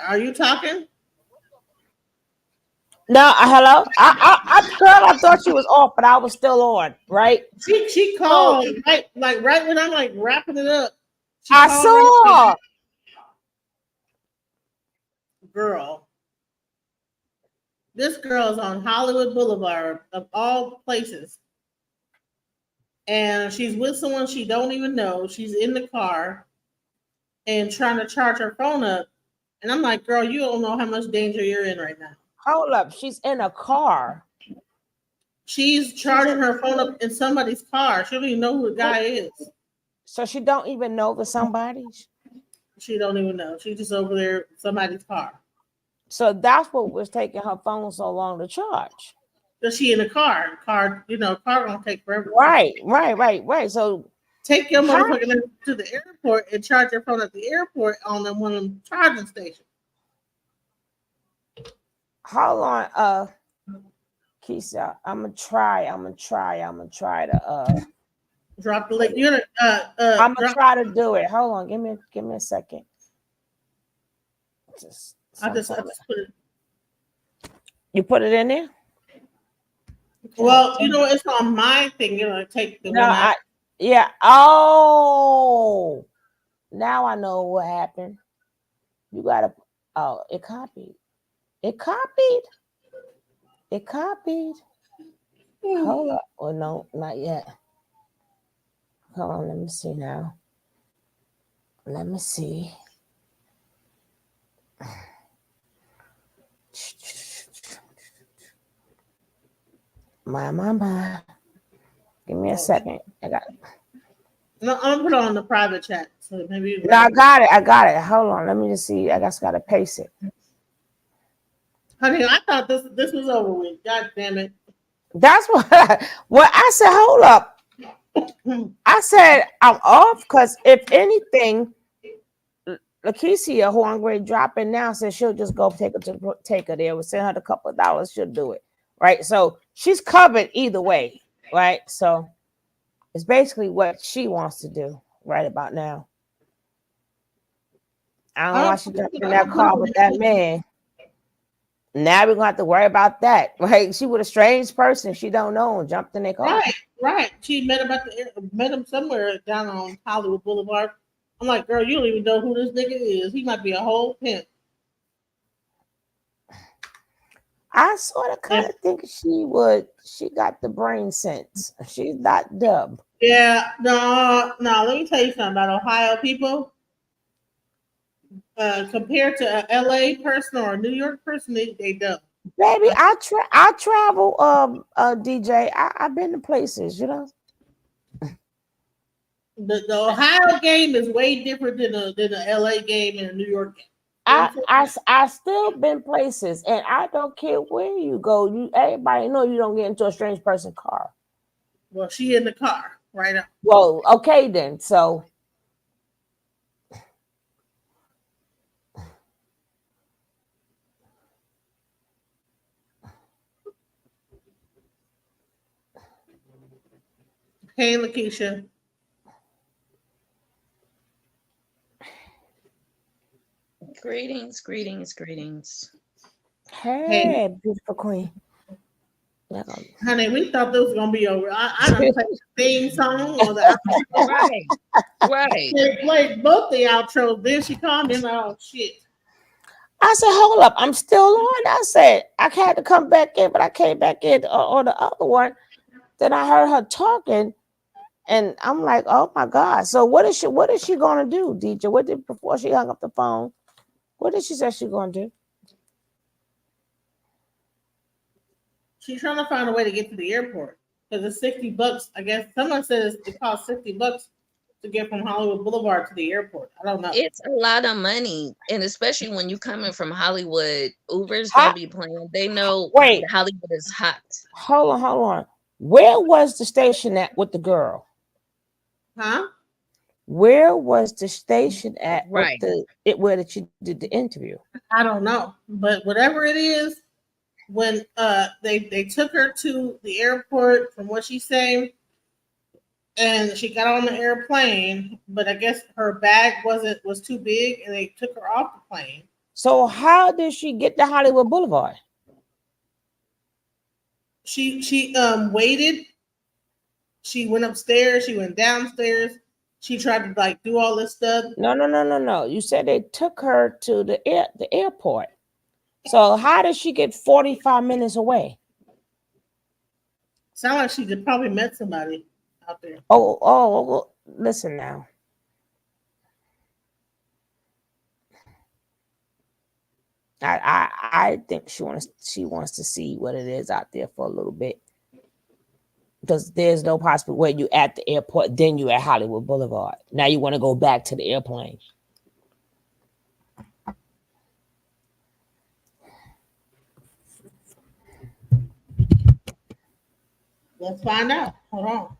are you talking? No, hello. Girl, I thought she was off, but I was still on. Right? She called right when I'm like wrapping it up. She I called right saw. away. Girl, this girl is on Hollywood Boulevard of all places, and she's with someone she don't even know. She's in the car and trying to charge her phone up, and I'm like, girl, you don't know how much danger you're in right now. Hold up, she's in a car. She's charging her phone up in somebody's car. She don't even know who the guy is. So she don't even know the somebody's. She don't even know. She's just over there in somebody's car. So that's what was taking her phone so long to charge. Because she in a car. Car gonna take forever. Right. So take your motherfucking to the airport and charge your phone at the airport on one of them charging stations. Hold on, Keisha. I'm gonna try to drop the link. You're I'm gonna try to do it. Hold on, give me a second. I just put it. You put it in there? Well, it's on my thing. Take the one out. Yeah. Oh, now I know what happened. You gotta. Oh, it copied. Hold up. Oh no, not yet. Hold on. Let me see now. Let me see. My. Give me a second. I got it. No, I'm gonna put it on the private chat. So maybe. No, I got it. Hold on. Let me just see. I just gotta paste it. Honey, I thought this was over with. God damn it. That's what. Well, I said, hold up. I said I'm off because if anything, Lakeisha, who I'm going to drop in now, said she'll just go take her there. We'll send her a couple of dollars. She'll do it. Right. So she's covered either way. Right. So it's basically what she wants to do right about now. I don't know why she jumped in that car with that man. Now we're gonna have to worry about that. Right. She was a strange person she don't know and jumped in their car. Right. She met him somewhere down on Hollywood Boulevard. I'm like, girl, you don't even know who this nigga is. He might be a whole pimp. I sort of kind of think she got the brain sense. She's not dumb. Yeah, no, let me tell you something about Ohio people. compared to a LA person or a New York person, they don't. Baby, I travel, DJ. I've been to places, you know. The Ohio game is way different than the LA game and a New York game. I still been places, and I don't care where you go. Everybody know you don't get into a strange person car. Well, she in the car right now. Well, okay then. So Hey, Lakeisha. Greetings. hey, beautiful queen. Honey, we thought this was gonna be over. I done played the theme song or the outro. Right. They played both the outros. Then she called me and like, oh shit. I said, hold up, I'm still on. I said I had to come back in, but I came back in on the other one. Then I heard her talking, and I'm like, oh my God. So what is she gonna do, DJ? What did before she hung up the phone? What did she say she's gonna do? She's trying to find a way to get to the airport because it's $60. I guess someone says it costs $60 to get from Hollywood Boulevard to the airport. I don't know. It's a lot of money, and especially when you coming from Hollywood, Ubers don't be playing. They know Wait. Hollywood is hot. Hold on. Where was the station at with the girl? Huh? Where was the station at Right. with where that you did the interview? I don't know, but whatever it is, when they took her to the airport, from what she's saying, and she got on the airplane, but I guess her bag was too big, and they took her off the plane. So how did she get to Hollywood Boulevard? She waited. She went upstairs. She went downstairs. She tried to like do all this stuff. No. You said they took her to the airport. So how did she get 45 minutes away? Sound like she could probably met somebody out there. Oh, listen now. I think she wants to see what it is out there for a little bit. Because there's no possible way you at the airport, then you at Hollywood Boulevard. Now you want to go back to the airplane. Let's find out. Hold on.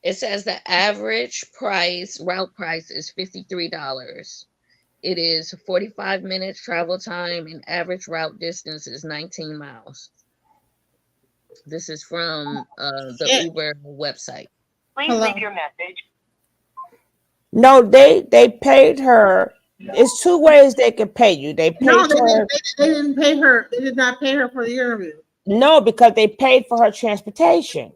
It says the average route price is $53. It is 45 minutes travel time, and average route distance is 19 miles. This is from the Uber website. Please leave your message. No, they paid her. It's two ways they can pay you. They paid her. They didn't pay her. They did not pay her for the interview. No, because they paid for her transportation.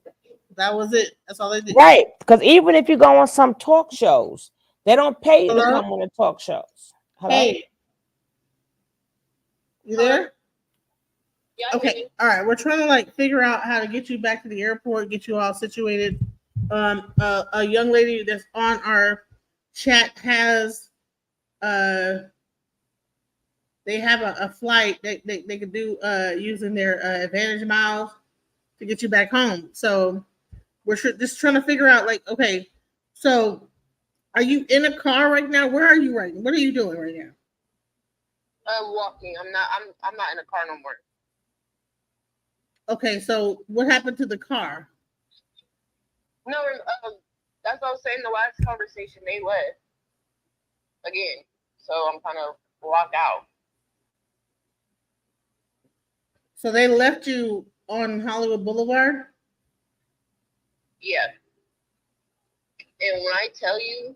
That was it. That's all they did. Right. Because even if you go on some talk shows, they don't pay you to Hello? come on the talk shows. Hello? Hey. You there? Yeah, okay. All right. We're trying to like figure out how to get you back to the airport, get you all situated. A young lady that's on our chat has they have a flight that they could do using their Advantage miles to get you back home. So we're just trying to figure out like, okay, so are you in a car right now? Where are you right now? What are you doing right now? I'm walking. I'm not in a car no more. Okay, so what happened to the car? No, that's what I was saying. The last conversation they left again, so I'm kind of walked out. So they left you on Hollywood Boulevard? Yeah. And when I tell you,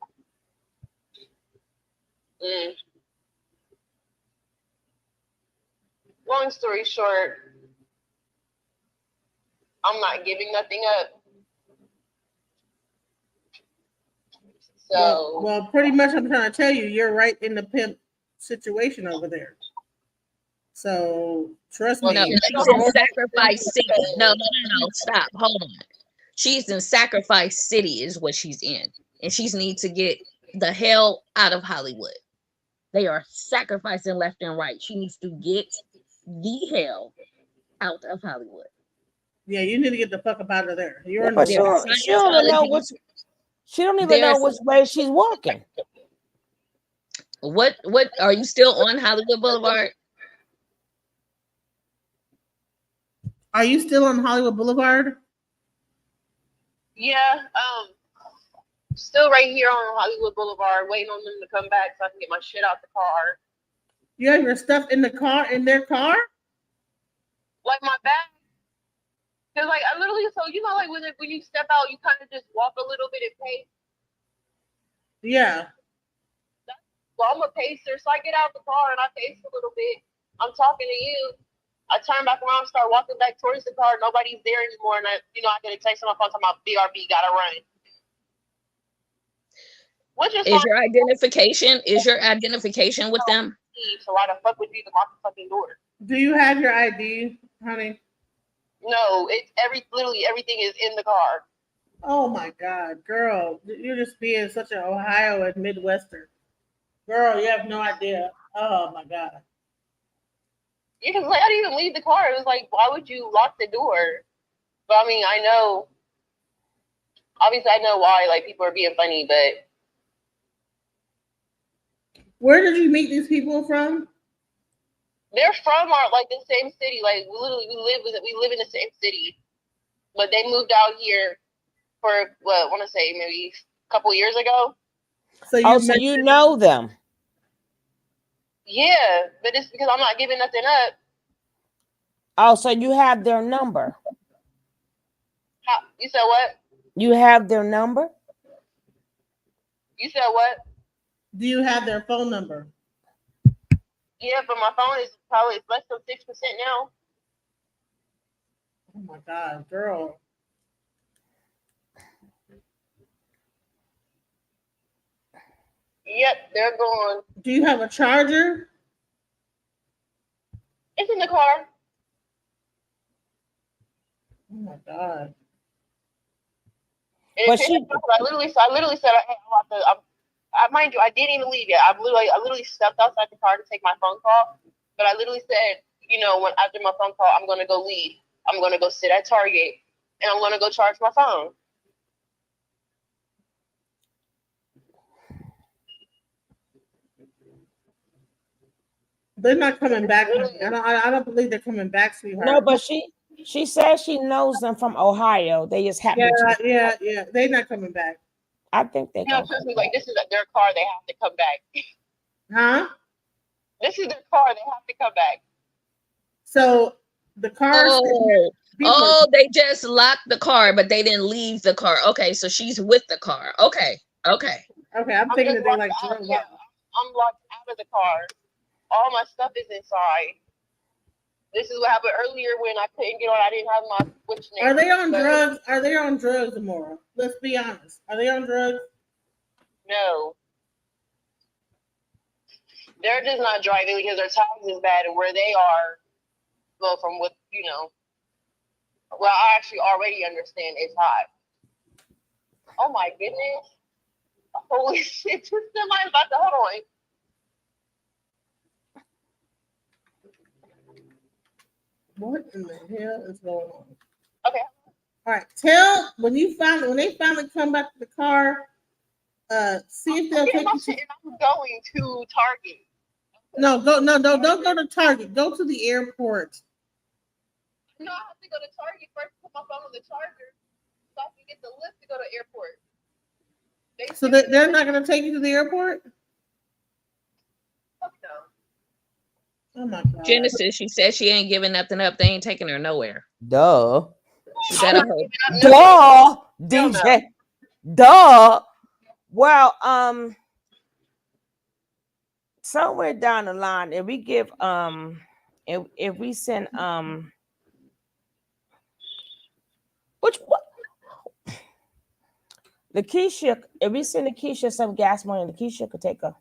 long story short, I'm not giving nothing up. So well, pretty much I'm trying to tell you, you're right in the pimp situation over there. So trust me. No, she's in Sacrifice City. No, stop. Hold on. She's in Sacrifice City is what she's in. And she needs to get the hell out of Hollywood. They are sacrificing left and right. She needs to get the hell out of Hollywood. Yeah, you need to get the fuck up out of there. You're in But the she don't even know which. She don't even know which way she's walking. What are you still on Hollywood Boulevard? Are you still on Hollywood Boulevard? yeah, still right here on Hollywood Boulevard, waiting on them to come back so I can get my shit out the car. You have your stuff in the car, in their car? Like my bag. Cause like I literally, so you know, like when you step out, you kind of just walk a little bit and pace. Yeah. Well, I'm a pacer, so I get out the car and I pace a little bit. I'm talking to you. I turn back around, start walking back towards the car. Nobody's there anymore, and I get a text on my phone talking about BRB, gotta run. Which is your identification? Is your identification with them? So why the fuck would you even lock the fucking door? Do you have your ID, honey? No, it's literally everything is in the car. Oh my God, girl, you're just being such an Ohio and Midwestern. Girl, you have no idea. Oh my God. Yeah, because like, I didn't even leave the car. It was like, why would you lock the door? But I mean, obviously I know why, like, people are being funny, but. Where did you meet these people from? They're from the same city. Like, we live in the same city. But they moved out here for, what, I want to say maybe a couple years ago. So you know them? Yeah, but it's because I'm not giving nothing up. Oh, so you have their number? You said what? You have their number? You said what? Do you have their phone number? Yeah, but my phone is probably less than 6% now. Oh my God, girl. Yep, they're gone. Do you have a charger? It's in the car. Oh my God. And I literally said, hey, mind you, I didn't even leave yet. I literally stepped outside the car to take my phone call. But I literally said, when after my phone call, I'm gonna go leave. I'm gonna go sit at Target and I'm gonna go charge my phone. They're not coming back. I don't believe they're coming back, sweetheart. No, but she says she knows them from Ohio. They just happen to. Yeah. They're not coming back. I think they. No, trust me. Like, this is their car. They have to come back. Huh? This is their car. They have to come back. So the car. Oh, they just locked the car, but they didn't leave the car. Okay, so she's with the car. Okay. I'm thinking that they like. Yeah, I'm locked out of the car. All my stuff is inside. This is what happened earlier when I couldn't get on. I didn't have my switch name. Are they on drugs? Are they on drugs, Amora? Let's be honest. Are they on drugs? No. They're just not driving because their times is bad, and where they are, well, from what well, I actually already understand it's hot. Oh my goodness! Holy shit! This semi about to hold on. What in the hell is going on? Okay. All right. When they finally come back to the car, see if they'll take you to. I'm going to Target. No, don't go to Target. Go to the airport. No, I have to go to Target first. Put my phone on the charger so I can get the lift to go to airport. So they're not going to take you to the airport? Fuck no. Oh my God. Genesis, she said she ain't giving nothing up. They ain't taking her nowhere. Duh. You better hope. Duh, DJ. Duh. Well, somewhere down the line, if we give if we send which what Lakeisha, if we send Lakeisha some gas money, Lakeisha could take her.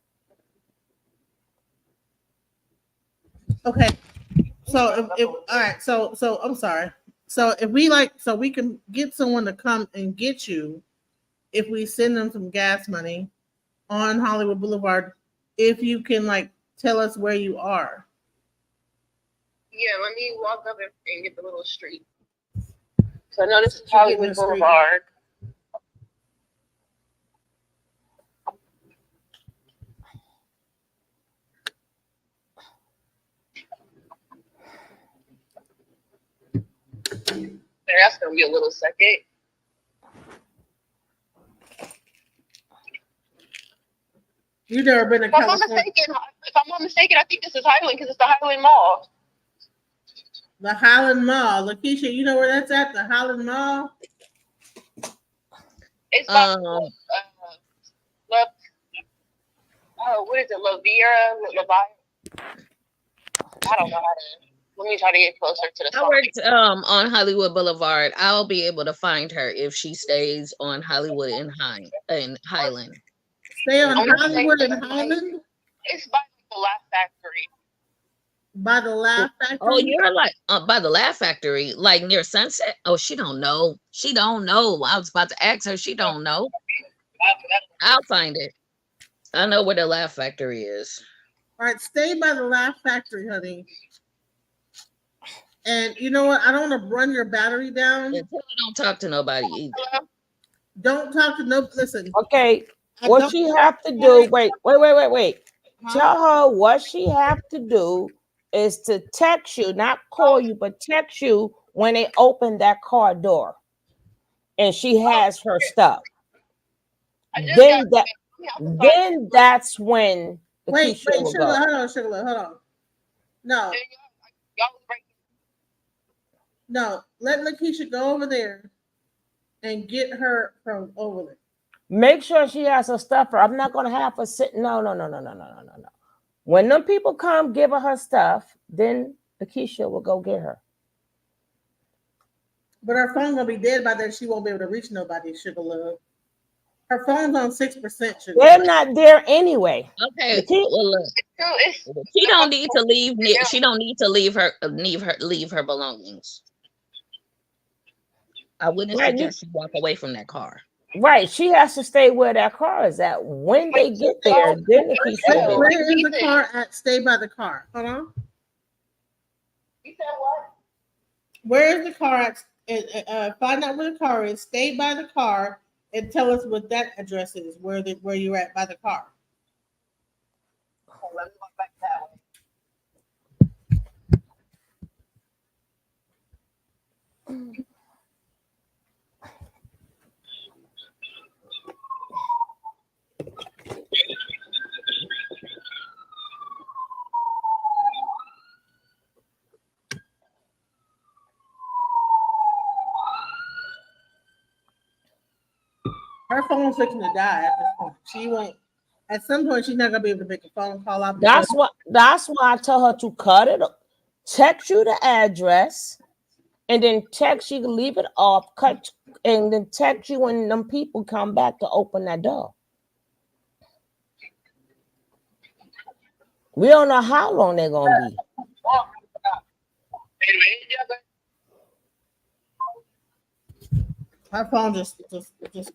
Okay. So if all right, so I'm sorry. So if we so we can get someone to come and get you if we send them some gas money on Hollywood Boulevard, if you can tell us where you are. Yeah, let me walk up and get the little street. So I know this is Hollywood Boulevard. That's gonna be a little second. You've never been to California? If I'm not mistaken, I think this is Highland because it's the Highland Mall. The Highland Mall. Lakeisha, you know where that's at? The Highland Mall? It's by what is it? I don't know how to. Let me try to get closer to the I worked on Hollywood Boulevard. I'll be able to find her if she stays on Hollywood and Highland. Stay on Hollywood and Highland? It's by the Laugh Factory. By the Laugh Factory? Oh, you're by the Laugh Factory, like near Sunset? Oh, she don't know. She don't know. I was about to ask her. She don't know. I'll find it. I know where the Laugh Factory is. All right, stay by the Laugh Factory, honey. And you know what? I don't want to run your battery down. Don't talk to nobody either. Don't talk to no. Listen. Okay. What she have to do? Wait. Tell her what she have to do is to text you, not call you, but text you when they open that car door, and she has her stuff. Then that's when the Wait, Keisha will Sugar, go. hold on. No, let Lakeisha go over there and get her from over there. Make sure she has her stuff. I'm not gonna have her sit. No. When them people come, give her stuff. Then Lakeisha will go get her. But her phone's gonna be dead by then. She won't be able to reach nobody. Sugar love. Her phone's on 6%. Sugar. They're not there anyway. Okay. Well, look. She don't need to leave. She don't need to leave her belongings. I wouldn't suggest she walk away from that car. Right. She has to stay where that car is at. When they get there, then Lakeisha. Where is the car at? Stay by the car. Hold on. You said what? Where is the car at? Find out where the car is. Stay by the car and tell us what that address is. Where you're at by the car. Let me walk back that way. Her phone's fixing to die at this point. She won't. At some point, she's not gonna be able to make a phone call out. That's why I tell her to cut it. Text you the address, and then text you to leave it off. Cut and then text you when them people come back to open that door. We don't know how long they're gonna be. Her phone just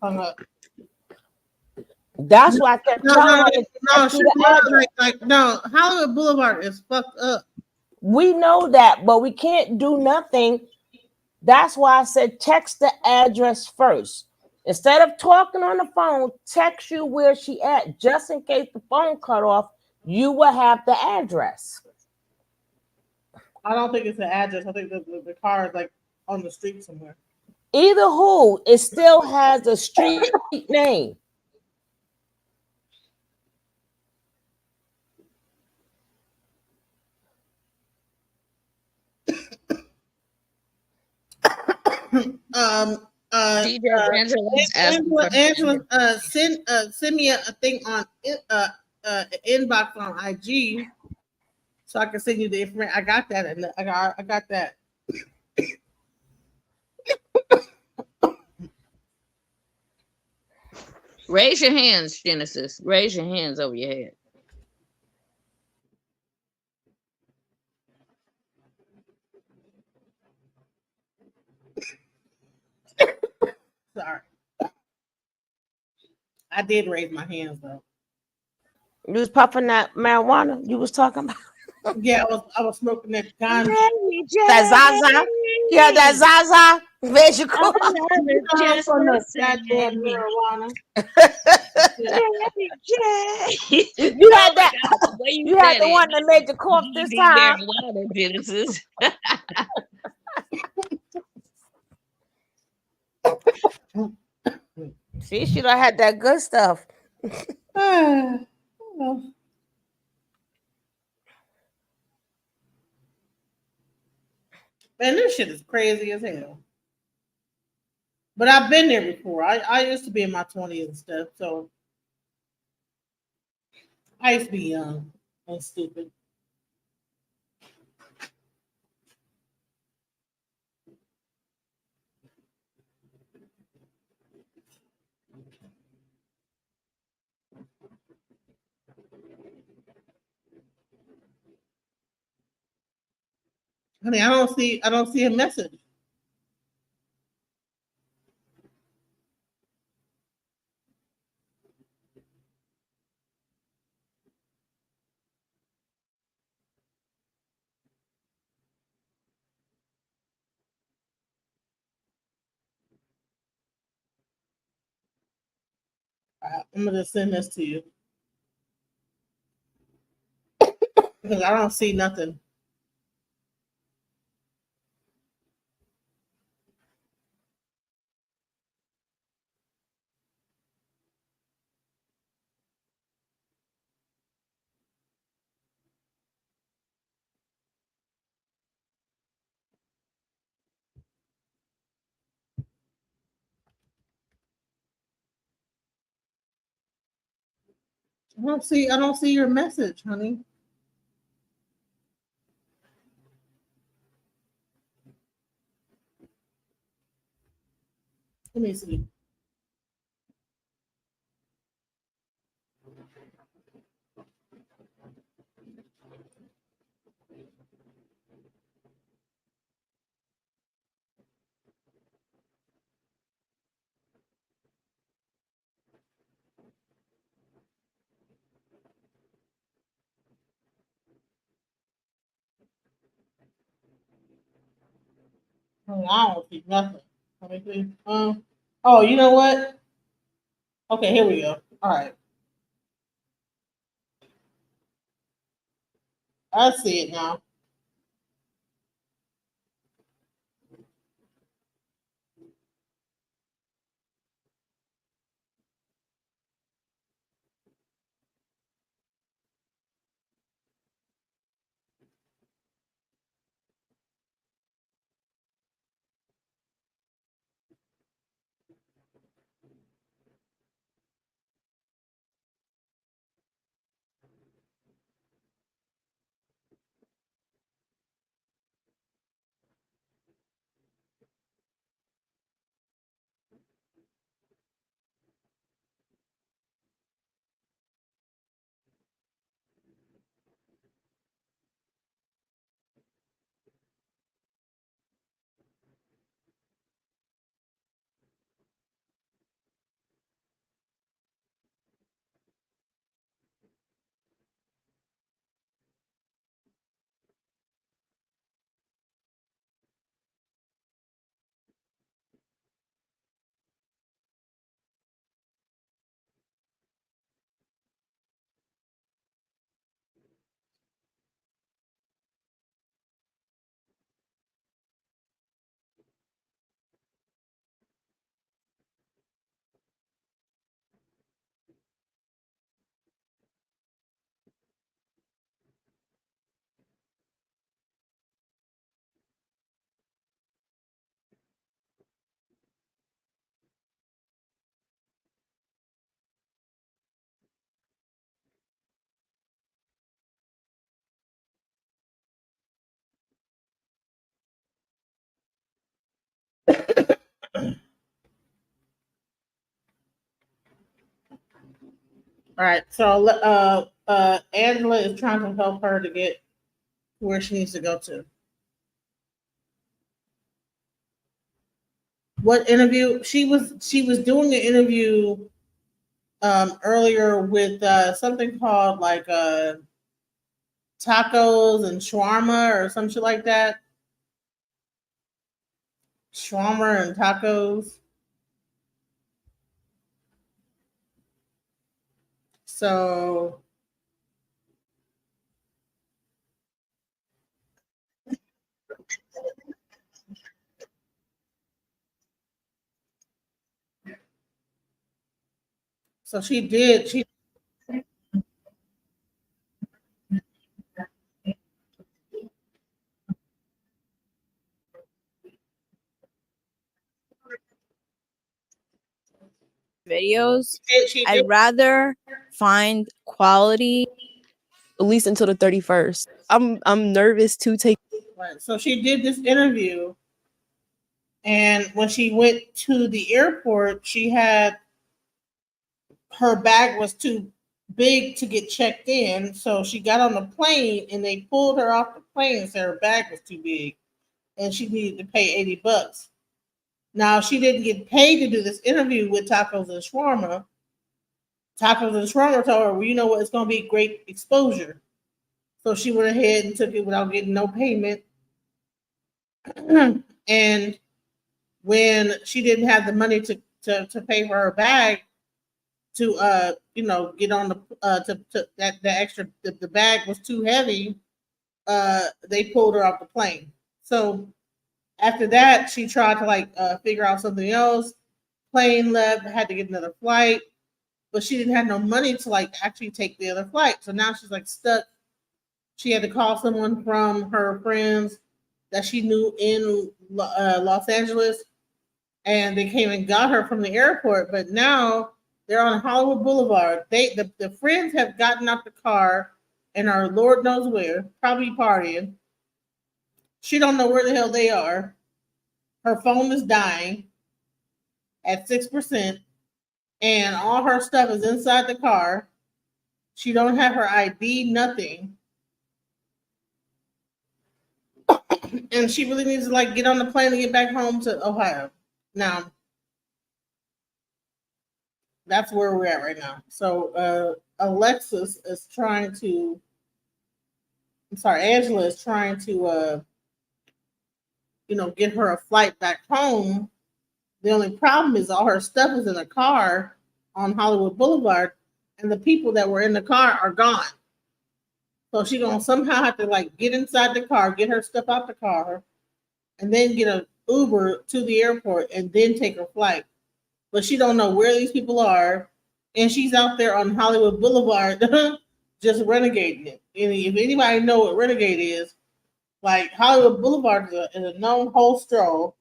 hung up. That's why I kept telling her. No, Hollywood Boulevard is fucked up. We know that, but we can't do nothing. That's why I said text the address first. Instead of talking on the phone, text you where she at. Just in case the phone cut off, you will have the address. I don't think it's the address. I think the car is on the street somewhere. Either who, it still has a street name. DJ Angela's asking for Angela, send me a thing on inbox on IG so I can send you the information. I got that. I got that. Raise your hands, Genesis. Raise your hands over your head. Sorry. I did raise my hands though. You was puffing that marijuana you was talking about? Yeah, I was smoking that ganja. That Zaza? Yeah, that Zaza. Vegetable. Goddamn marijuana. You had that. You had the one that made the cough this time. Marijuana, Genesis. See, she done had that good stuff. Man, this shit is crazy as hell. But I've been there before. I used to be in my 20s and stuff, so I used to be young and stupid. Honey, I don't see a message. I'm gonna send this to you because I don't see nothing. I don't see your message, honey. Let me see. Oh, I don't see nothing. Let me see. Oh, you know what? Okay, here we go. All right, I see it now. All right, so Angela is trying to help her to get where she needs to go to. What interview? She was doing an interview earlier with something called like tacos and shawarma or some shit like that. Shawarma and tacos. So she did. She videos. she I'd did. rather find quality. At least until the 31st. I'm nervous to take. Right. So she did this interview, and when she went to the airport, she had her bag was too big to get checked in. So she got on the plane, and they pulled her off the plane and said her bag was too big, and she needed to pay $80. Now she didn't get paid to do this interview with Tacos and Shawarma. Tacos and Shawarma told her, "Well, you know what? It's going to be great exposure." So she went ahead and took it without getting no payment. And when she didn't have the money to pay for her bag to get on the to that the extra the bag was too heavy, they pulled her off the plane. So after that, she tried to figure out something else. Plane left, had to get another flight, but she didn't have no money to actually take the other flight. So now she's stuck. She had to call someone from her friends that she knew in Los Angeles, and they came and got her from the airport. But now they're on Hollywood Boulevard. The friends have gotten out the car and are Lord knows where, probably partying. She don't know where the hell they are. Her phone is dying at 6%, and all her stuff is inside the car. She don't have her ID, nothing. And she really needs to get on the plane and get back home to Ohio. Now, that's where we're at right now. So Alexis is trying to Angela is trying to get her a flight back home. The only problem is all her stuff is in the car on Hollywood Boulevard, and the people that were in the car are gone. So she's gonna somehow have to get inside the car, get her stuff out the car, and then get an Uber to the airport and then take her flight. But she don't know where these people are, and she's out there on Hollywood Boulevard just renegading it. And if anybody know what renegade is, Hollywood Boulevard is a known whole stroll,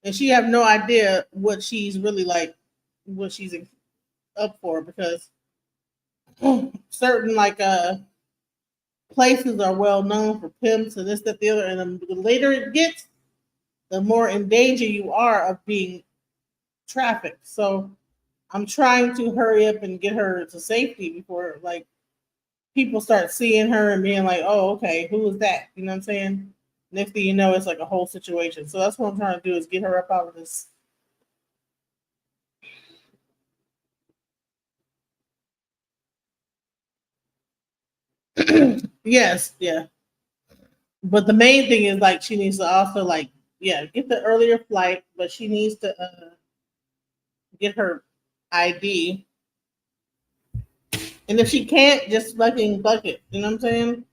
and she have no idea what she's really what she's up for, because certain places are well known for pimps and this, that, the other, and the later it gets, the more in danger you are of being trafficked. So I'm trying to hurry up and get her to safety before people start seeing her and being like, "Oh, okay, who is that?" You know what I'm saying? Next thing you know, it's a whole situation. So that's what I'm trying to do, is get her up out of this. Yes, yeah. But the main thing is she needs to also get the earlier flight, but she needs to get her ID. And if she can't, just fucking fuck it. You know what I'm saying?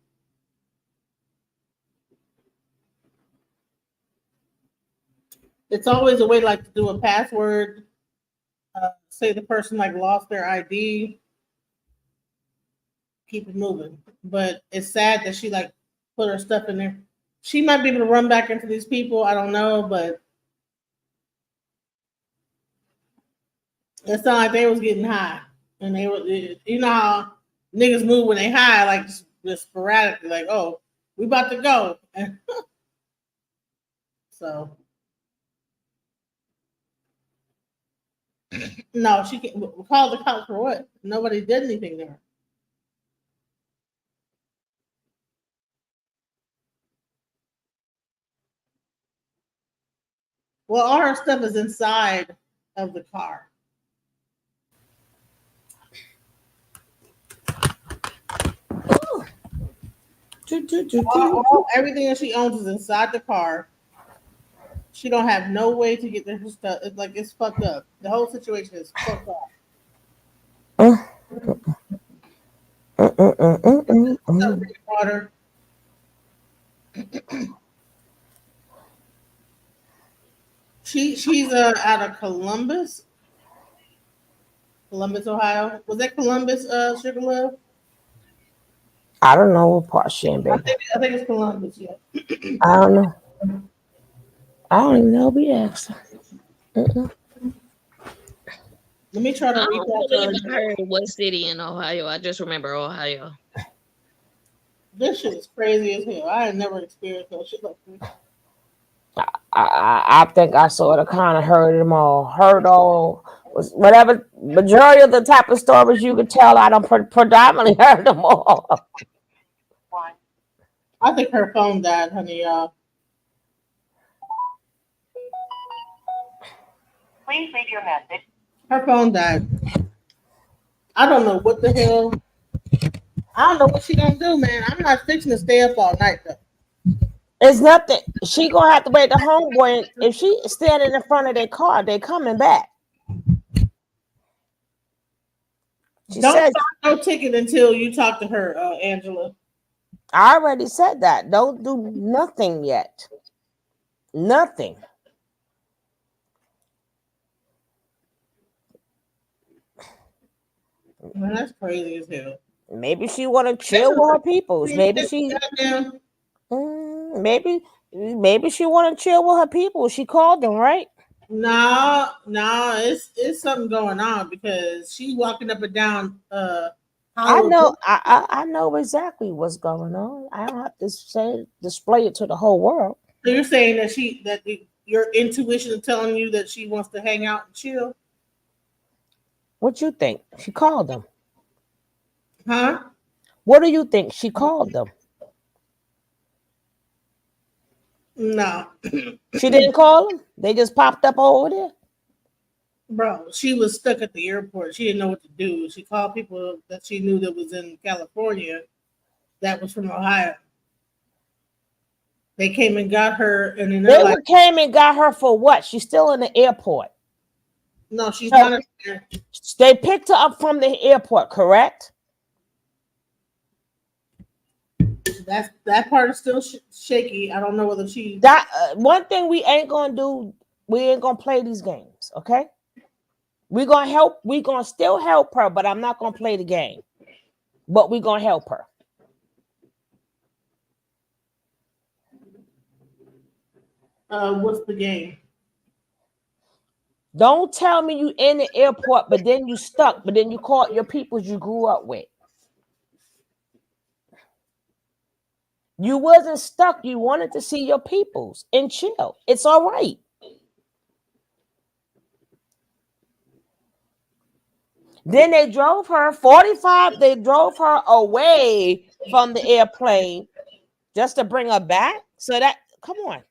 It's always a way to do a password. Say the person lost their ID. Keep it moving. But it's sad that she put her stuff in there. She might be able to run back into these people. I don't know, but it sounded like they was getting high, and they were. You know how niggas move when they high, just sporadically, oh, we about to go. So No, she can't call the cops for what? Nobody did anything to her. Well, all her stuff is inside of the car. Everything that she owns is inside the car. She don't have no way to get her stuff. It's like it's fucked up. The whole situation is fucked up. Water. She's out of Columbus, Ohio. Was that Columbus, Sugar Love? I don't know what part she in, baby. I think it's Columbus. Yeah. I don't know. I don't even know. Be asked. Let me try to I reach don't out to believe her. I heard what city in Ohio. I just remember Ohio. This shit is crazy as hell. I had never experienced no shit like this. I think I sort of kind of heard them all. Heard all was whatever majority of the type of stories you could tell. I don't predominantly heard them all. I think her phone died, honey, y'all. Please leave your message. Her phone died. I don't know what the hell. I don't know what she gonna do, man. I'm not fixing to stay up all night though. It's nothing. She gonna have to wait the homeboy. If she standing in front of their car, they coming back. She Don't said, buy no ticket until you talk to her, Angela. I already said that. Don't do nothing yet. Nothing. Man, that's crazy as hell. Maybe she want to chill with her peoples. Maybe she. Maybe she want to chill with her people. She called them, right? No, it's something going on because she walking up and down. I know. I know exactly what's going on. I don't have to display it to the whole world. So you're saying that your intuition is telling you that she wants to hang out and chill? What you think? She called them. Huh? What do you think? She called them. No. She didn't call them? They just popped up over there? Bro, she was stuck at the airport. She didn't know what to do. She called people that she knew that was in California that was from Ohio. They came and got her, and then They came and got her for what? She's still in the airport. No, she's not there. They picked her up from the airport, correct? That part is still shaky. I don't know whether she. One thing we ain't gonna do. We ain't gonna play these games, okay? We're gonna help. We're gonna still help her, but I'm not gonna play the game. But we're gonna help her. What's the game? Don't tell me you in the airport, but then you stuck, but then you called your peoples you grew up with. You wasn't stuck. You wanted to see your peoples and chill. It's all right. Then they drove her 45. They drove her away from the airplane just to bring her back. So that, come on.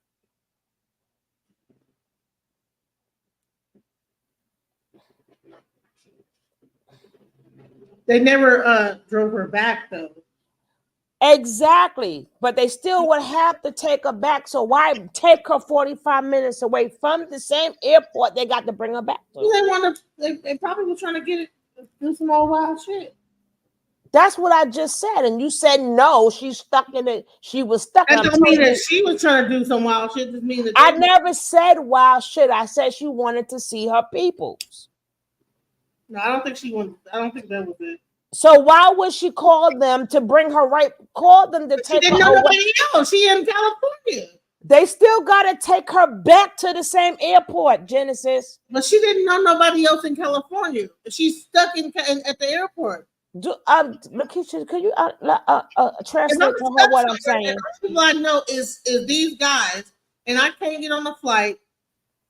They never drove her back though. Exactly, but they still would have to take her back. So why take her 45 minutes away from the same airport they got to bring her back to? They want to. They probably were trying to get it, do some old wild shit. That's what I just said, and you said no. She's stuck in it. She was stuck. That don't mean that she was trying to do some wild shit. Just mean that I never said wild shit. I said she wanted to see her peoples. No, I don't think she wanted. I don't think that was it. So why would she call them to bring her right? Call them to take her away. She didn't know nobody else. She in California. They still gotta take her back to the same airport, Genesis. But she didn't know nobody else in California. She's stuck at the airport. Lakeisha, could you translate to her what I'm saying? The only people I know is these guys, and I can't get on the flight.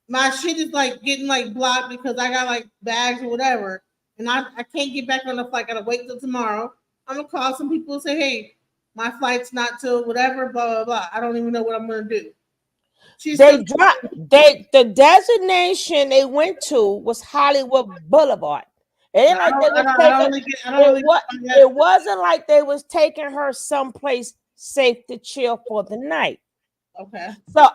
my shit is like getting like blocked because I got like bags or whatever, and I can't get back on the flight. I gotta wait till tomorrow. I'm gonna call some people and say, hey, my flight's not till whatever, blah blah blah. I don't even know what I'm gonna do. The designation they went to was Hollywood Boulevard. It ain't like they was taking it wasn't like they was taking her someplace safe to chill for the night. Okay. So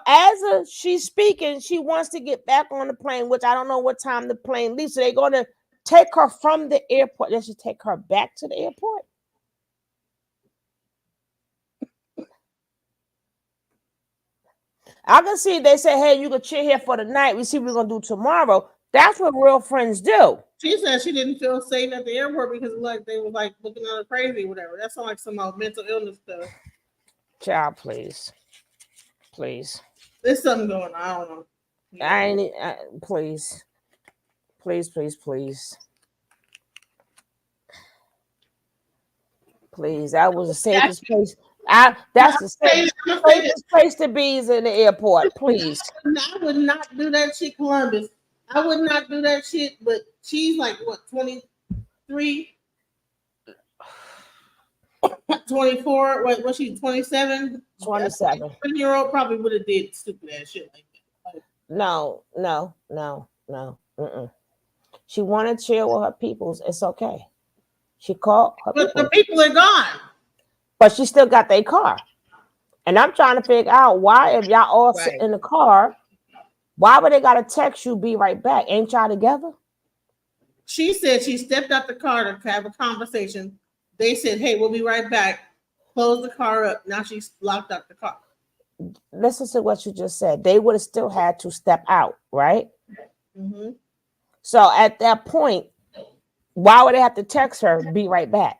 she's speaking, she wants to get back on the plane, which I don't know what time the plane leaves. So they're gonna take her from the airport. They should take her back to the airport. I can see they say, hey, you can chill here for the night. We see what we're gonna do tomorrow. That's what real friends do. She said she didn't feel safe at the airport because like they were like looking at her crazy or whatever. That sounds like some mental illness stuff. Child, please. There's something going on. I don't know. Please. Please. That was the safest place. That's the safest place to be is in the airport. Please. I would not do that shit, Columbus. I would not do that shit. But she's like what, 23, 24. What was she? 27. 27. 20-year-old probably would have did stupid ass shit like that. No. She wanted to chill with her peoples. It's okay. She called her but the people are gone. But she still got their car. And I'm trying to figure out why, if y'all all sit in the car, why would they gotta text you, be right back? Ain't y'all together? She said she stepped out the car to have a conversation. They said, hey, we'll be right back. Close the car up. Now she's locked out the car. Listen to what you just said. They would have still had to step out, right? Mm-hmm. So at that point, why would they have to text her, be right back?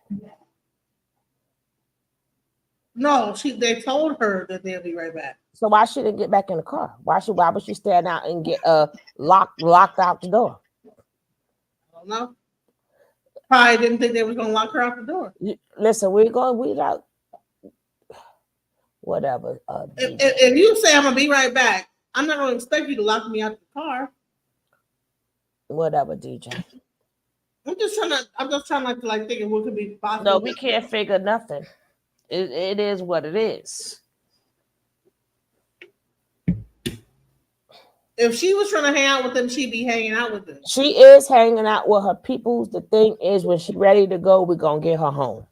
No, they told her that they'll be right back. So why should they get back in the car? Why would she stand out and get locked out the door? I don't know. Probably didn't think they was gonna lock her out the door. Listen, we out. Whatever. If you say I'm gonna be right back, I'm not gonna expect you to lock me out the car. Whatever, DJ. I'm just trying to like think of what could be possible. No, we can't figure nothing. It is what it is. If she was trying to hang out with them, she'd be hanging out with them. She is hanging out with her peoples. The thing is, when she's ready to go, we're gonna get her home.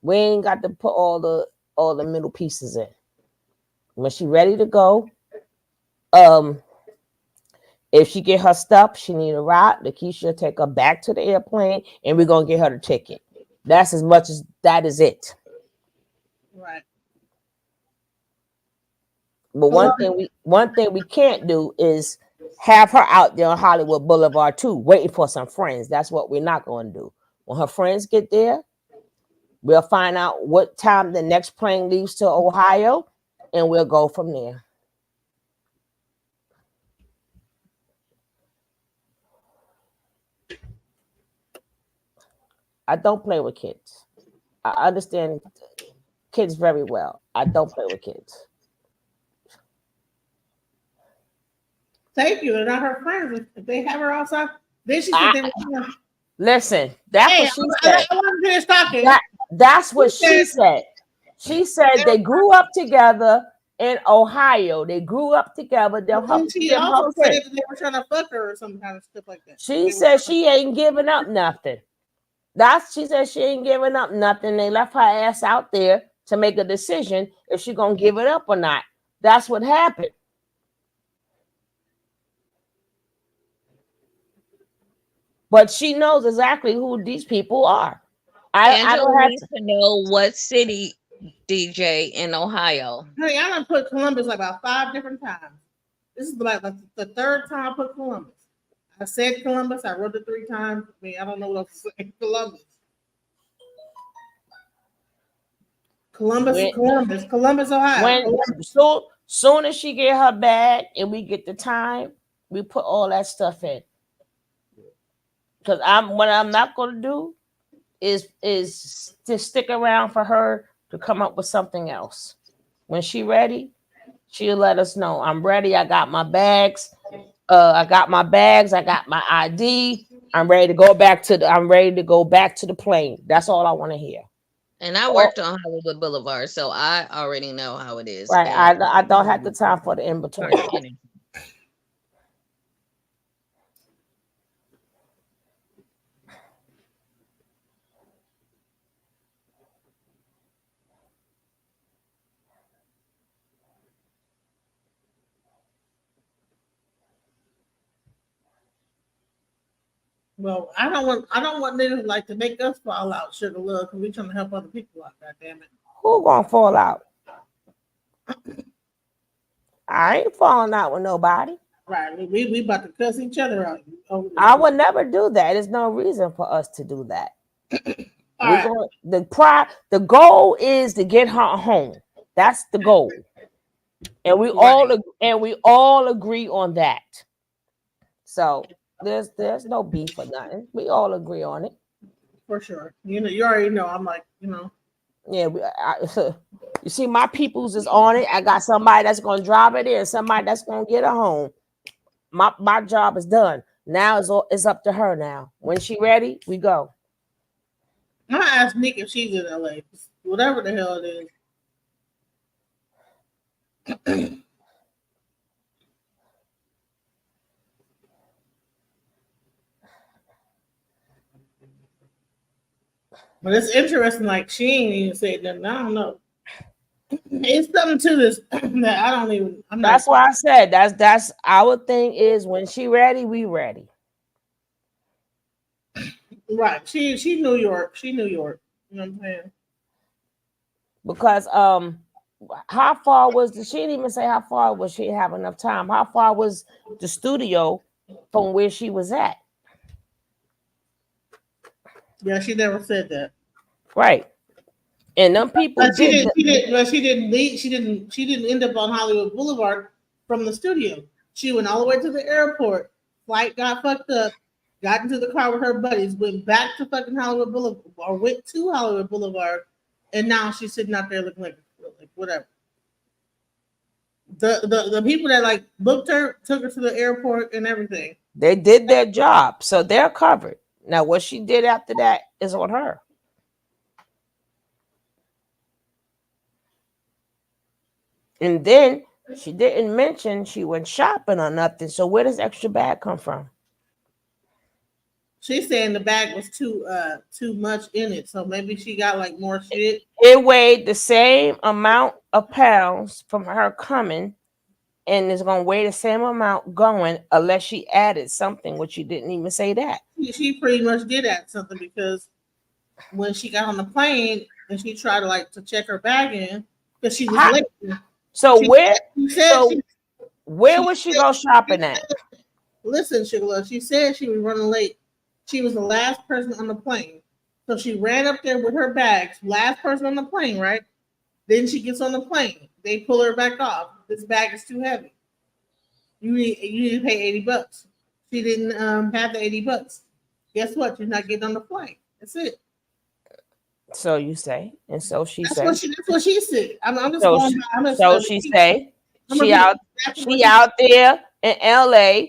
We ain't got to put all the middle pieces in. When she's ready to go, if she get her stuff, she need a ride. Lakeisha take her back to the airplane, and we're gonna get her the ticket. That's as much as that is it. Right. But one thing we can't do is have her out there on Hollywood Boulevard too, waiting for some friends. That's what we're not going to do. When her friends get there, we'll find out what time the next plane leaves to Ohio, and we'll go from there. I don't play with kids. I understand kids very well. I don't play with kids. Thank you. They're not her friends. If they have her outside, then she said they were. Listen, that's what she said. I want to finish talking. That's what she said. She said they grew up together in Ohio. They grew up together. She also said that they were trying to fuck her or some kind of stuff like that. She said she ain't giving up nothing. She said she ain't giving up nothing. They left her ass out there to make a decision if she gonna give it up or not. That's what happened. But she knows exactly who these people are. I don't have to know what city, DJ, in Ohio. Hey, I done put Columbus like about 5 different times. This is like the 3rd time I put Columbus. I said Columbus. I wrote it 3 times. I mean, I don't know what else to say. Columbus. Columbus, Ohio. Soon as she get her bag and we get the time, we put all that stuff in. Because what I'm not going to do is to stick around for her to come up with something else. When she ready, she'll let us know. I'm ready. I got my bags. I got my bags, I got my ID. I'm ready to go back to the plane. That's all I want to hear. And I Oh, worked on Hollywood Boulevard, so I already know how it is. right. And I don't have the time for the in between. start getting. Well, I don't want niggas like to make us fall out, sugar love, because we trying to help other people out. God damn it. Who gonna fall out? I ain't falling out with nobody. Right. We about to cuss each other out. I would never do that. There's no reason for us to do that. All We're right. going the goal is to get her home. That's the goal. And we all agree on that. So there's no beef or nothing. We all agree on it. For sure. You know, you already know. I'm like, you know. Yeah, you see, my peoples is on it. I got somebody that's gonna drive it in, somebody that's gonna get her home. My job is done. Now it's up to her now. When she ready, we go. I'm gonna ask Nick if she's in LA. Whatever the hell it is. But it's interesting, like she ain't even said nothing. I don't know. It's something to this that I don't even. I'm not. That's why I said that's our thing is when she ready, we ready. Right. She New York. She New York. You know what I'm saying? Because how far was she didn't even say how far was she have enough time. How far was the studio from where she was at? Yeah, she never said that. Right. And them people But she did. didn't. She didn't. But she didn't leave. She didn't end up on Hollywood Boulevard from the studio. She went all the way to the airport. Flight got fucked up. Got into the car with her buddies. Went back to fucking Hollywood Boulevard, or went to Hollywood Boulevard, and now she's sitting out there looking like whatever. The people that like booked her took her to the airport and everything. They did their job, so they're covered. Now, what she did after that is on her. And then she didn't mention she went shopping or nothing. So where does extra bag come from? She's saying the bag was too much in it, so maybe she got like more shit. It weighed the same amount of pounds from her coming, and it's gonna weigh the same amount going, unless she added something, which you didn't even say that. She pretty much did add something because when she got on the plane and she tried to check her bag in because she was late. So Where was she go shopping at? Listen, Sugar, she said she was running late. She was the last person on the plane. So she ran up there with her bags, last person on the plane, right? Then she gets on the plane. They pull her back off. This bag is too heavy. You need to pay $80. She didn't have the $80. Guess what? You're not getting on the plane. That's it. So you say, and so she That's said. what she said. I'm just so going. She out there in LA.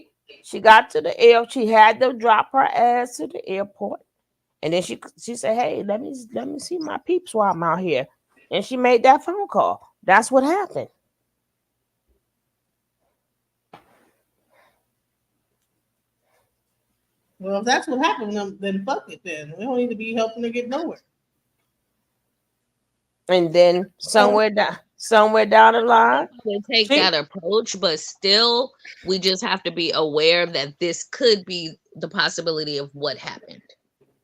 She got to the airport. She had to drop her ass to the airport, and then she said, "Hey, let me see my peeps while I'm out here." And she made that phone call. That's what happened. Well, if that's what happened, then fuck it. Then we don't need to be helping her get nowhere. And then somewhere down the line, we take that approach, but still, we just have to be aware that this could be the possibility of what happened.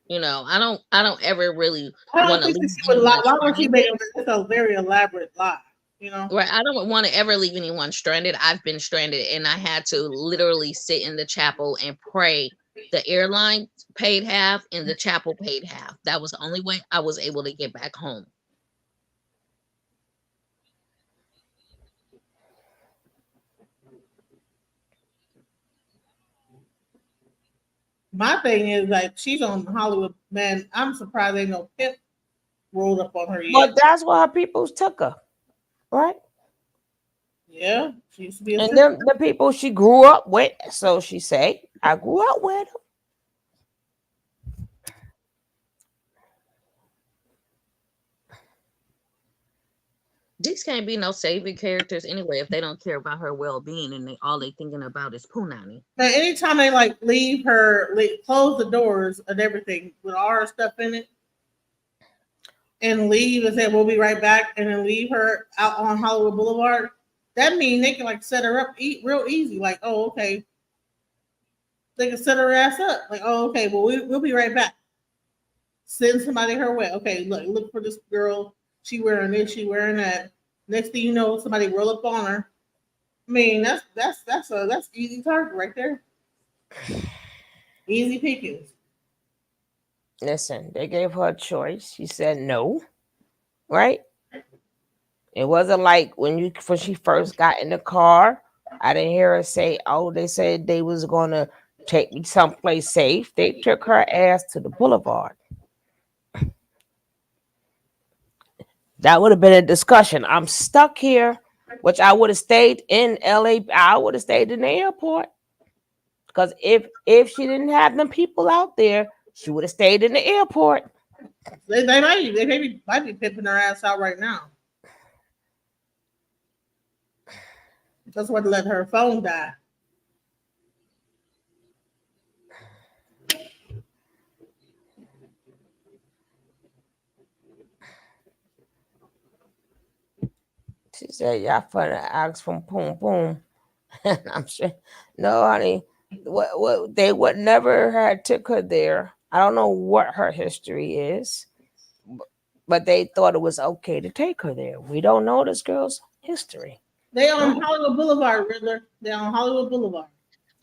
You know, I don't ever really want to leave. Why would she make a very elaborate lie? You know, right? I don't want to ever leave anyone stranded. I've been stranded, and I had to literally sit in the chapel and pray. The airline paid half, and the chapel paid half. That was the only way I was able to get back home. my thing is like she's on Hollywood. Man, I'm surprised ain't no pimp rolled up on her yet. But that's why her peoples took her, right? Yeah, she used to be a And sister. them the people she grew up with. So she say, I grew up with them. These can't be no savior characters anyway if they don't care about her well-being and all they thinking about is punani. But anytime they like leave her, close the doors and everything with all her stuff in it, and leave and say we'll be right back, and then leave her out on Hollywood Boulevard, that means they can like set her up real easy. Like, oh, okay, they can set her ass up. Like, oh, okay, well we'll be right back. Send somebody her way. Okay, look for this girl. She wearing this. She wearing that. Next thing you know, somebody roll up on her. I mean, that's easy target right there. Easy pickings. Listen, they gave her a choice. She said no. Right? It wasn't like when she first got in the car. I didn't hear her say, "Oh, they said they was gonna take me someplace safe." They took her ass to the boulevard. That would have been a discussion. I'm stuck here, which I would have stayed in LA. I would have stayed in the airport because if she didn't have them people out there, she would have stayed in the airport. They might be pimping her ass out right now. That's what let her phone die. She said, "Y'all finna ask from boom boom." I'm sure. No, honey. What they would never had took her there. I don't know what her history is, but they thought it was okay to take her there. We don't know this girl's history. They on Hollywood Boulevard, Riddler. They on Hollywood Boulevard.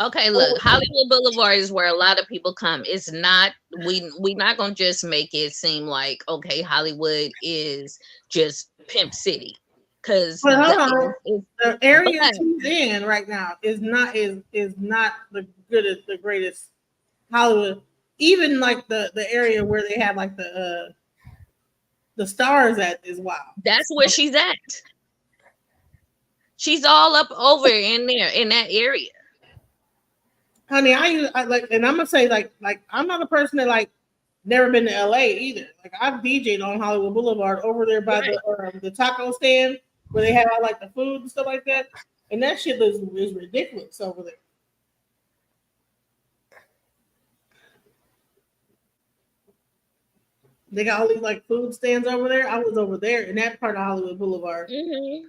Okay, look, Hollywood Boulevard is where a lot of people come. It's not we not gonna just make it seem like okay, Hollywood is just Pimp City. Cause But hold on, it's, the area but she's in right now is not the goodest, the greatest Hollywood. Even like the area where they have like the stars at is wild. that's where she's at. She's all up over in there in that area. Honey, I like, and I'm gonna say like I'm not a person that like never been to LA either. Like I've DJ'd on Hollywood Boulevard over there by the taco stand where they have all like the food and stuff like that, and that shit is ridiculous over there. They got all these like food stands over there. I was over there in that part of Hollywood Boulevard. Mm-hmm.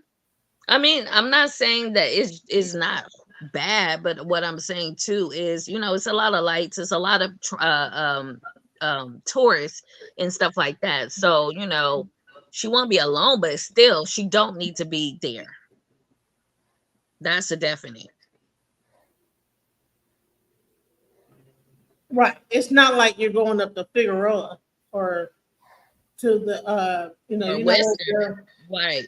I mean, I'm not saying that it's not bad, but what I'm saying too is, it's a lot of lights, it's a lot of tourists and stuff like that. So, she won't be alone, but still, she don't need to be there. That's a definite. Right. It's not like you're going up to Figueroa or to the Or Western, right?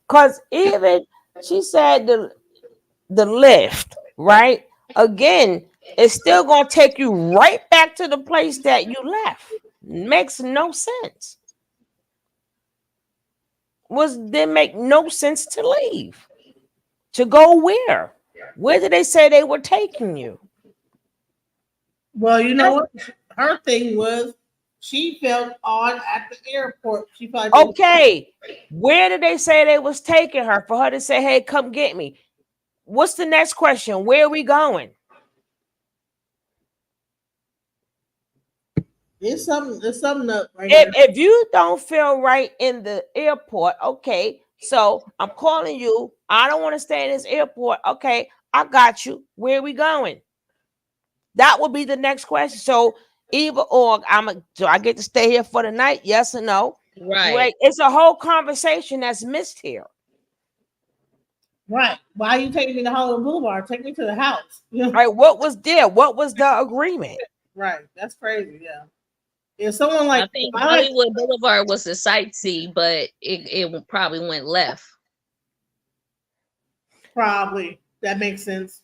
Cause even she said the lift, right? Again, it's still gonna take you right back to the place that you left. Makes no sense. Didn't make no sense to leave. To go where? Where did they say they were taking you? Well, you know what? Her thing was she felt odd at the airport. She felt like okay. Where did they say they was taking her for her to say, "Hey, come get me"? What's the next question? Where are we going? It's something up right if you don't feel right in the airport, okay. So I'm calling you. I don't want to stay in this airport. Okay, I got you. Where are we going? That would be the next question. So either or, do I get to stay here for the night? Yes or no? Right. It's a whole conversation that's missed here. Right. Why are you taking me to Hollywood Boulevard? Take me to the house. Right. What was there? What was the agreement? Right. That's crazy. Yeah. If someone like I think Hollywood Boulevard was the sightsee, but it probably went left. Probably. That makes sense.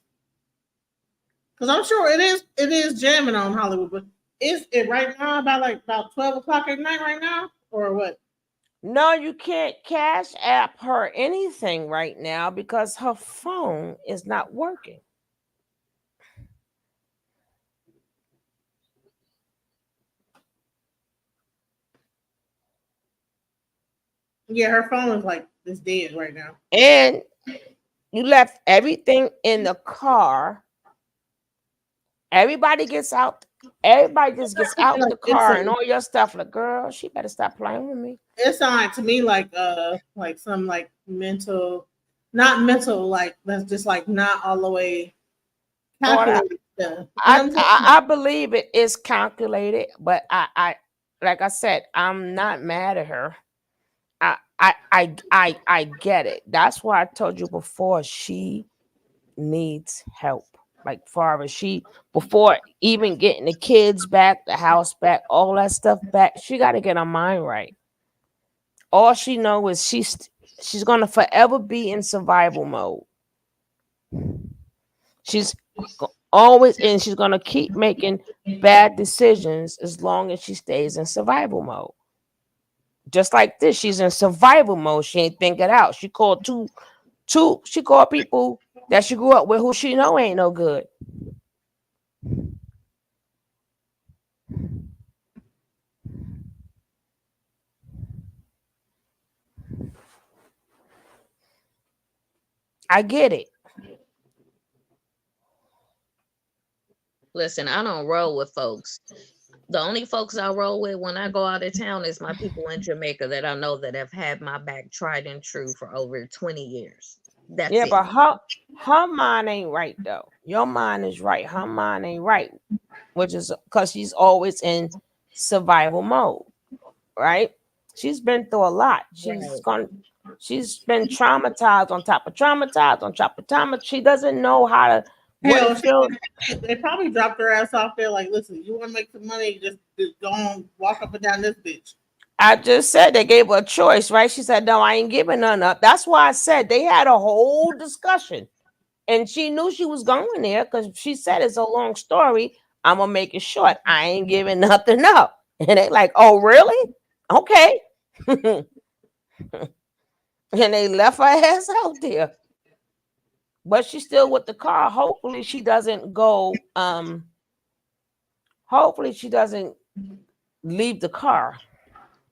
Because I'm sure it is jamming on Hollywood, but is it right now about 12 o'clock at night right now? Or what? No, you can't cash app her anything right now because her phone is not working. Yeah, her phone is like it's dead right now. And you left everything in the car. Everybody gets out. Everybody just gets out the car and all your stuff. Like, girl, she better stop playing with me. It sounded to me like some like mental, not mental, like that's just like not all the way calculated stuff. You know what I'm saying? I believe it is calculated, but I like I said, I'm not mad at her. I get it. That's why I told you before she needs help. Like far as she before even getting the kids back, the house back, all that stuff back, she got to get her mind right. All she know is she's gonna forever be in survival mode. She's always and she's gonna keep making bad decisions as long as she stays in survival mode. Just like this, she's in survival mode. She ain't think it out. She called she called people that she grew up with who she know ain't no good. I get it. Listen, I don't roll with folks. The only folks I roll with when I go out of town is my people in Jamaica that I know that have had my back tried and true for over 20 years. That's Yeah, it. but her mind ain't right though. Your mind is right. Her mind ain't right, which is because she's always in survival mode, right? She's been through a lot. She's been traumatized on top of traumatized on top of trauma. She doesn't know how to what Hell, it feels. they probably dropped her ass off there. Like, listen, you want to make some money? Just go on, walk up and down this bitch. I just said they gave her a choice, right? She said, "No, I ain't giving none up." That's why I said they had a whole discussion, and she knew she was going there because she said it's a long story. I'm gonna make it short. I ain't giving nothing up, and they like, "Oh, really? Okay." And they left her ass out there, but she's still with the car. Hopefully, she doesn't go. Hopefully, she doesn't leave the car.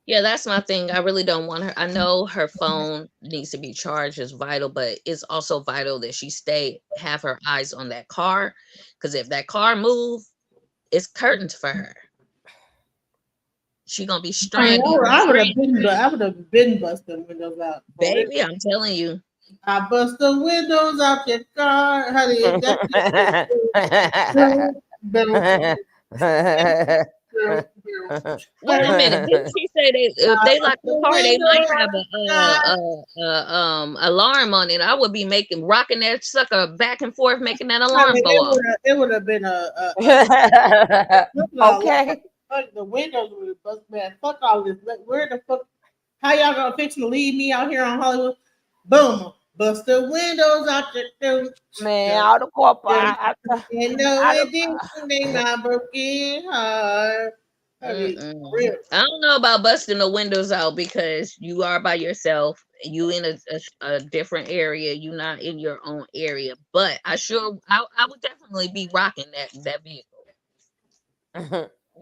Yeah, that's my thing. I really don't want her. I know her phone needs to be charged is vital, but it's also vital that she have her eyes on that car. Because if that car move, it's curtains for her. She gonna be stranded. I would have been busting windows out. Baby, I'm telling you. I bust the windows out your car. How do you Wait a minute. Didn't she say if they lock the car, they might have a alarm on it? I would be rocking that sucker back and forth, making that alarm go off. It would have been okay. The windows would have bust, man. Fuck all this. Where the fuck? How y'all gonna fix to leave me out here on Hollywood? Boom. Bust the windows out your man, out of court. You know it didn't make my broken heart. I don't know about busting the windows out because you are by yourself. You in a different area. You not in your own area. But I would definitely be rocking that vehicle,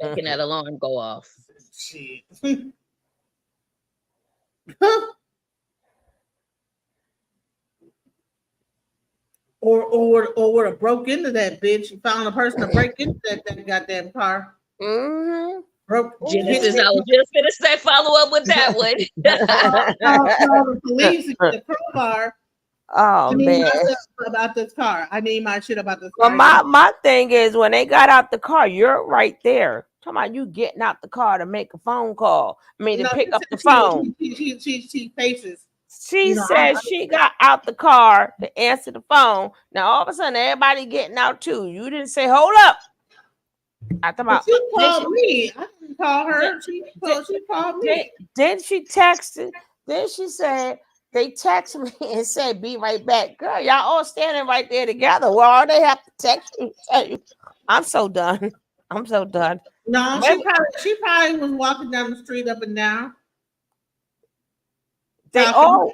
making that alarm go off. Shit. or would have broke into that bitch and found a person to break into that goddamn car. Mm-hmm. Genesis, I was just gonna say follow up with that one. Call the police and the crowbar. Oh man, about this car. I need my shit about this car. Well, my thing is when they got out the car, you're right there. Talking about you getting out the car to make a phone call. I mean to pick up the phone. She faces. She said she got out the car to answer the phone. Now all of a sudden everybody getting out too. You didn't say hold up. I thought about she called me. I didn't call her. She called me. Then she texted. Then she said they text me and said be right back. Girl, y'all all standing right there together. Well, they have to text you. I'm so done. I'm so done. No, she probably was walking down the street up and down. They South all,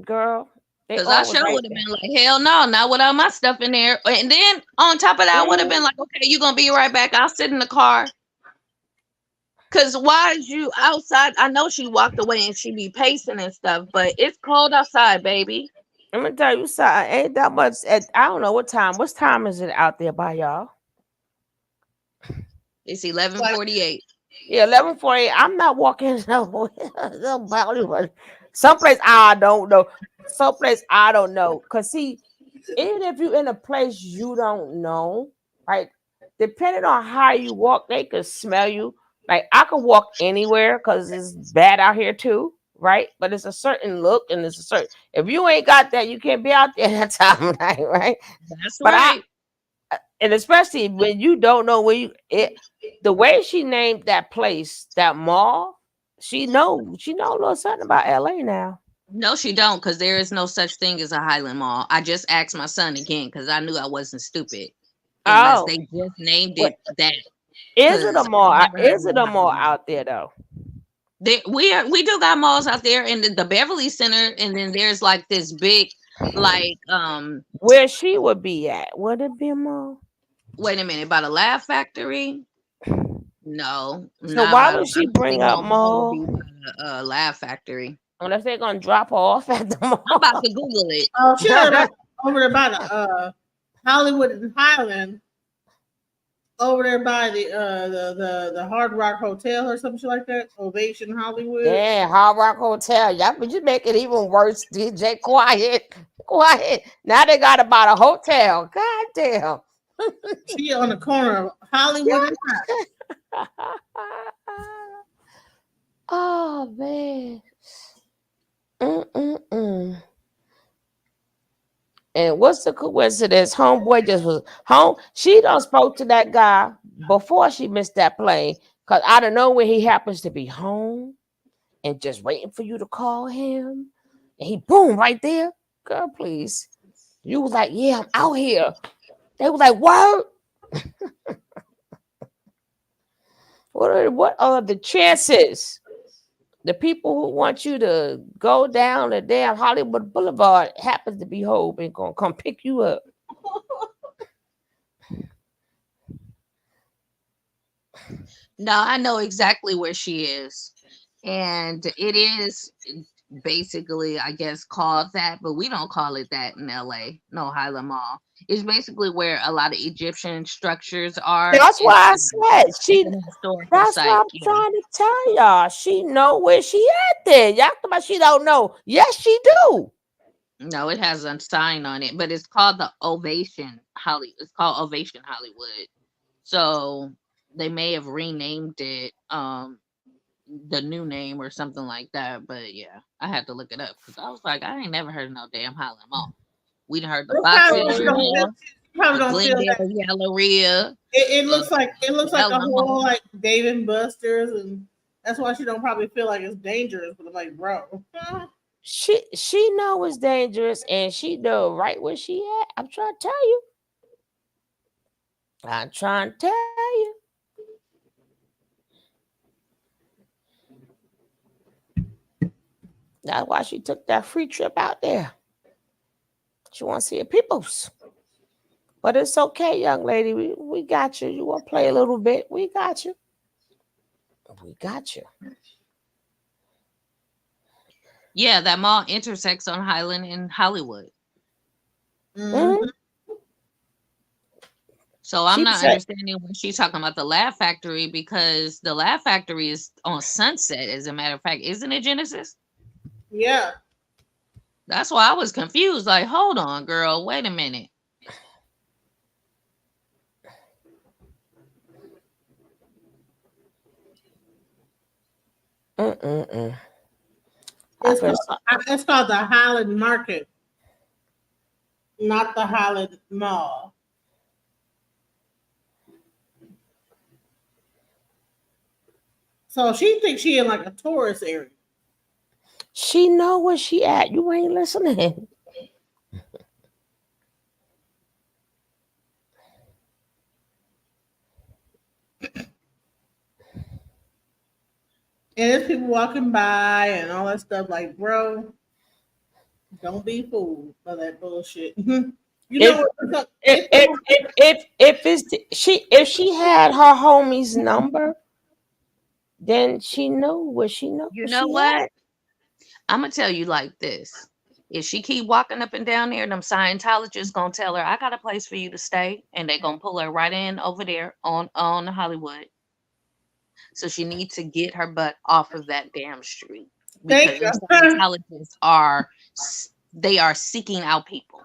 girl, they Cause I all was sure right would have there. been like, hell no, not with all my stuff in there. And then on top of that, I would have been like, okay, you gonna be right back. I'll sit in the car. Cause why is you outside? I know she walked away and she be pacing and stuff, but it's cold outside, baby. Let me tell you something. Ain't that much. I don't know what time. What time is it out there by y'all? It's 11:48. Yeah, 11:48. I'm not walking no Bollywood. Someplace I don't know. Someplace I don't know. Cause see, even if you're in a place you don't know, right? Depending on how you walk, they could smell you. Like I could walk anywhere because it's bad out here too, right? But it's a certain look and it's a certain. If you ain't got that, you can't be out there that time of night, right? That's But right. and especially when you don't know where the way she named that place, that mall, she know a little something about LA now. No, she don't, because there is no such thing as a Highland Mall. I just asked my son again because I knew I wasn't stupid. Unless Oh, they just named what it that. is it a Because I mall? never heard Is of it a a mall Highland Mall. out there though? We do got malls out there in the Beverly Center, and then there's like this big, like Where she would be at? Would it be a mall? wait a minute, by the Laugh Factory? No, So not why by. I would she don't bring think up no mall would be mall by the Laugh Factory. unless they're gonna drop her off at the mall? I'm about to Google it. Oh, she over there by the Hollywood and Highland, over there by the Hard Rock Hotel or something like that. Ovation Hollywood. Yeah, Hard Rock Hotel. Y'all, but you make it even worse, DJ. Quiet, quiet. Now they got about a hotel. God damn. She on the corner of Hollywood and Highland. Oh man. Mm-mm-mm. And what's the coincidence? Homeboy just was home. She done spoke to that guy before she missed that plane. Cause I don't know when he happens to be home and just waiting for you to call him. And he boom right there. Girl, please. You was like, yeah, I'm out here. They was like, what? What are the chances? The people who want you to go down the damn Hollywood Boulevard happens to be home and gonna come pick you up. No, I know exactly where she is. And it is basically, I guess, called that, but we don't call it that in LA. No, Highland Mall. It's basically where a lot of Egyptian structures are. That's It's, why I said it's she. an historical That's what site. I'm Yeah. trying to tell y'all. She know where she at there. Y'all talking about she don't know. Yes, she do. No, it has a sign on it, but it's called the Ovation Hollywood. It's called Ovation Hollywood. So they may have renamed it the new name or something like that. But yeah, I had to look it up because I was like, I ain't never heard of no damn Highland Mall. We done heard the Foxes, Probably the don't feel that. Glendale Galleria. It looks like a Hello. whole like Dave and Buster's, and that's why she don't probably feel like it's dangerous. But I'm like, bro, She know it's dangerous and she know right where she at. I'm trying to tell you. I'm trying to tell you. That's why she took that free trip out there. She want to see her peoples. But it's okay, young lady. We got you. You want to play a little bit? We got you. We got you. Yeah, that mall intersects on Highland and Hollywood. Mm-hmm. So I'm She not said- understanding when she's talking about the Laugh Factory because the Laugh Factory is on Sunset, as a matter of fact. Isn't it, Genesis? yeah. That's why I was confused. Like, hold on, girl. Wait a minute. Mm-mm-mm. It's called the Highland Market, not the Highland Mall. So she thinks she in like a tourist area. She know where she at. You ain't listening. And there's people walking by and all that stuff. Like, bro, don't be fooled by that bullshit. You If know what? if she had her homie's number, then she knew what she knew. You What know she had. what? I'm gonna tell you like this. If she keep walking up and down there, them Scientologists gonna tell her, I got a place for you to stay, and they gonna pull her right in over there on Hollywood. So she needs to get her butt off of that damn street Thank because them you. Scientologists are they are seeking out people.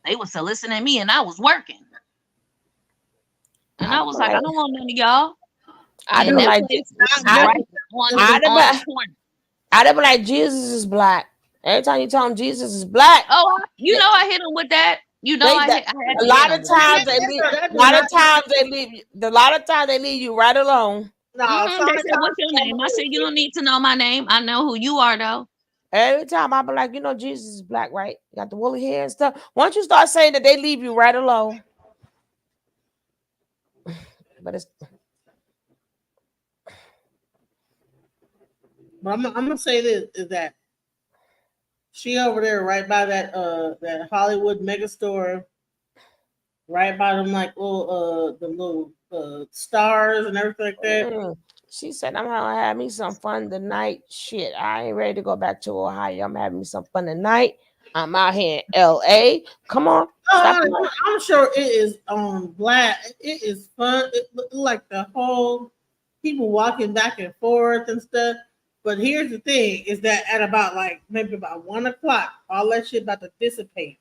They was soliciting me, and I was working, and I was like, I don't want none of y'all. I'd And be that like, place is I, right on the corner. I'd be like, Jesus is black. Every time you tell them Jesus is black, Oh, you know I hit them with that. You know I had a to hit lot them of with that. times they leave. A lot of times they leave. A lot of times they leave you right alone. No, They said, "What's your name?" I said, "You don't need to know my name. I know who you are, though." Every time I be like, you know, Jesus is black, right? You got the woolly hair and stuff. Once you start saying that, they leave you right alone. But it's But I'm gonna say this is that she over there right by that Hollywood mega store, right by them like little the little stars and everything like that. She said, I'm gonna have me some fun tonight. Shit, I ain't ready to go back to Ohio. I'm having me some fun tonight. I'm out here in LA. Come on. Stop playing. I'm sure it is black. It is fun. It look like the whole people walking back and forth and stuff. But here's the thing: is that at about like maybe about 1 o'clock, all that shit about to dissipate.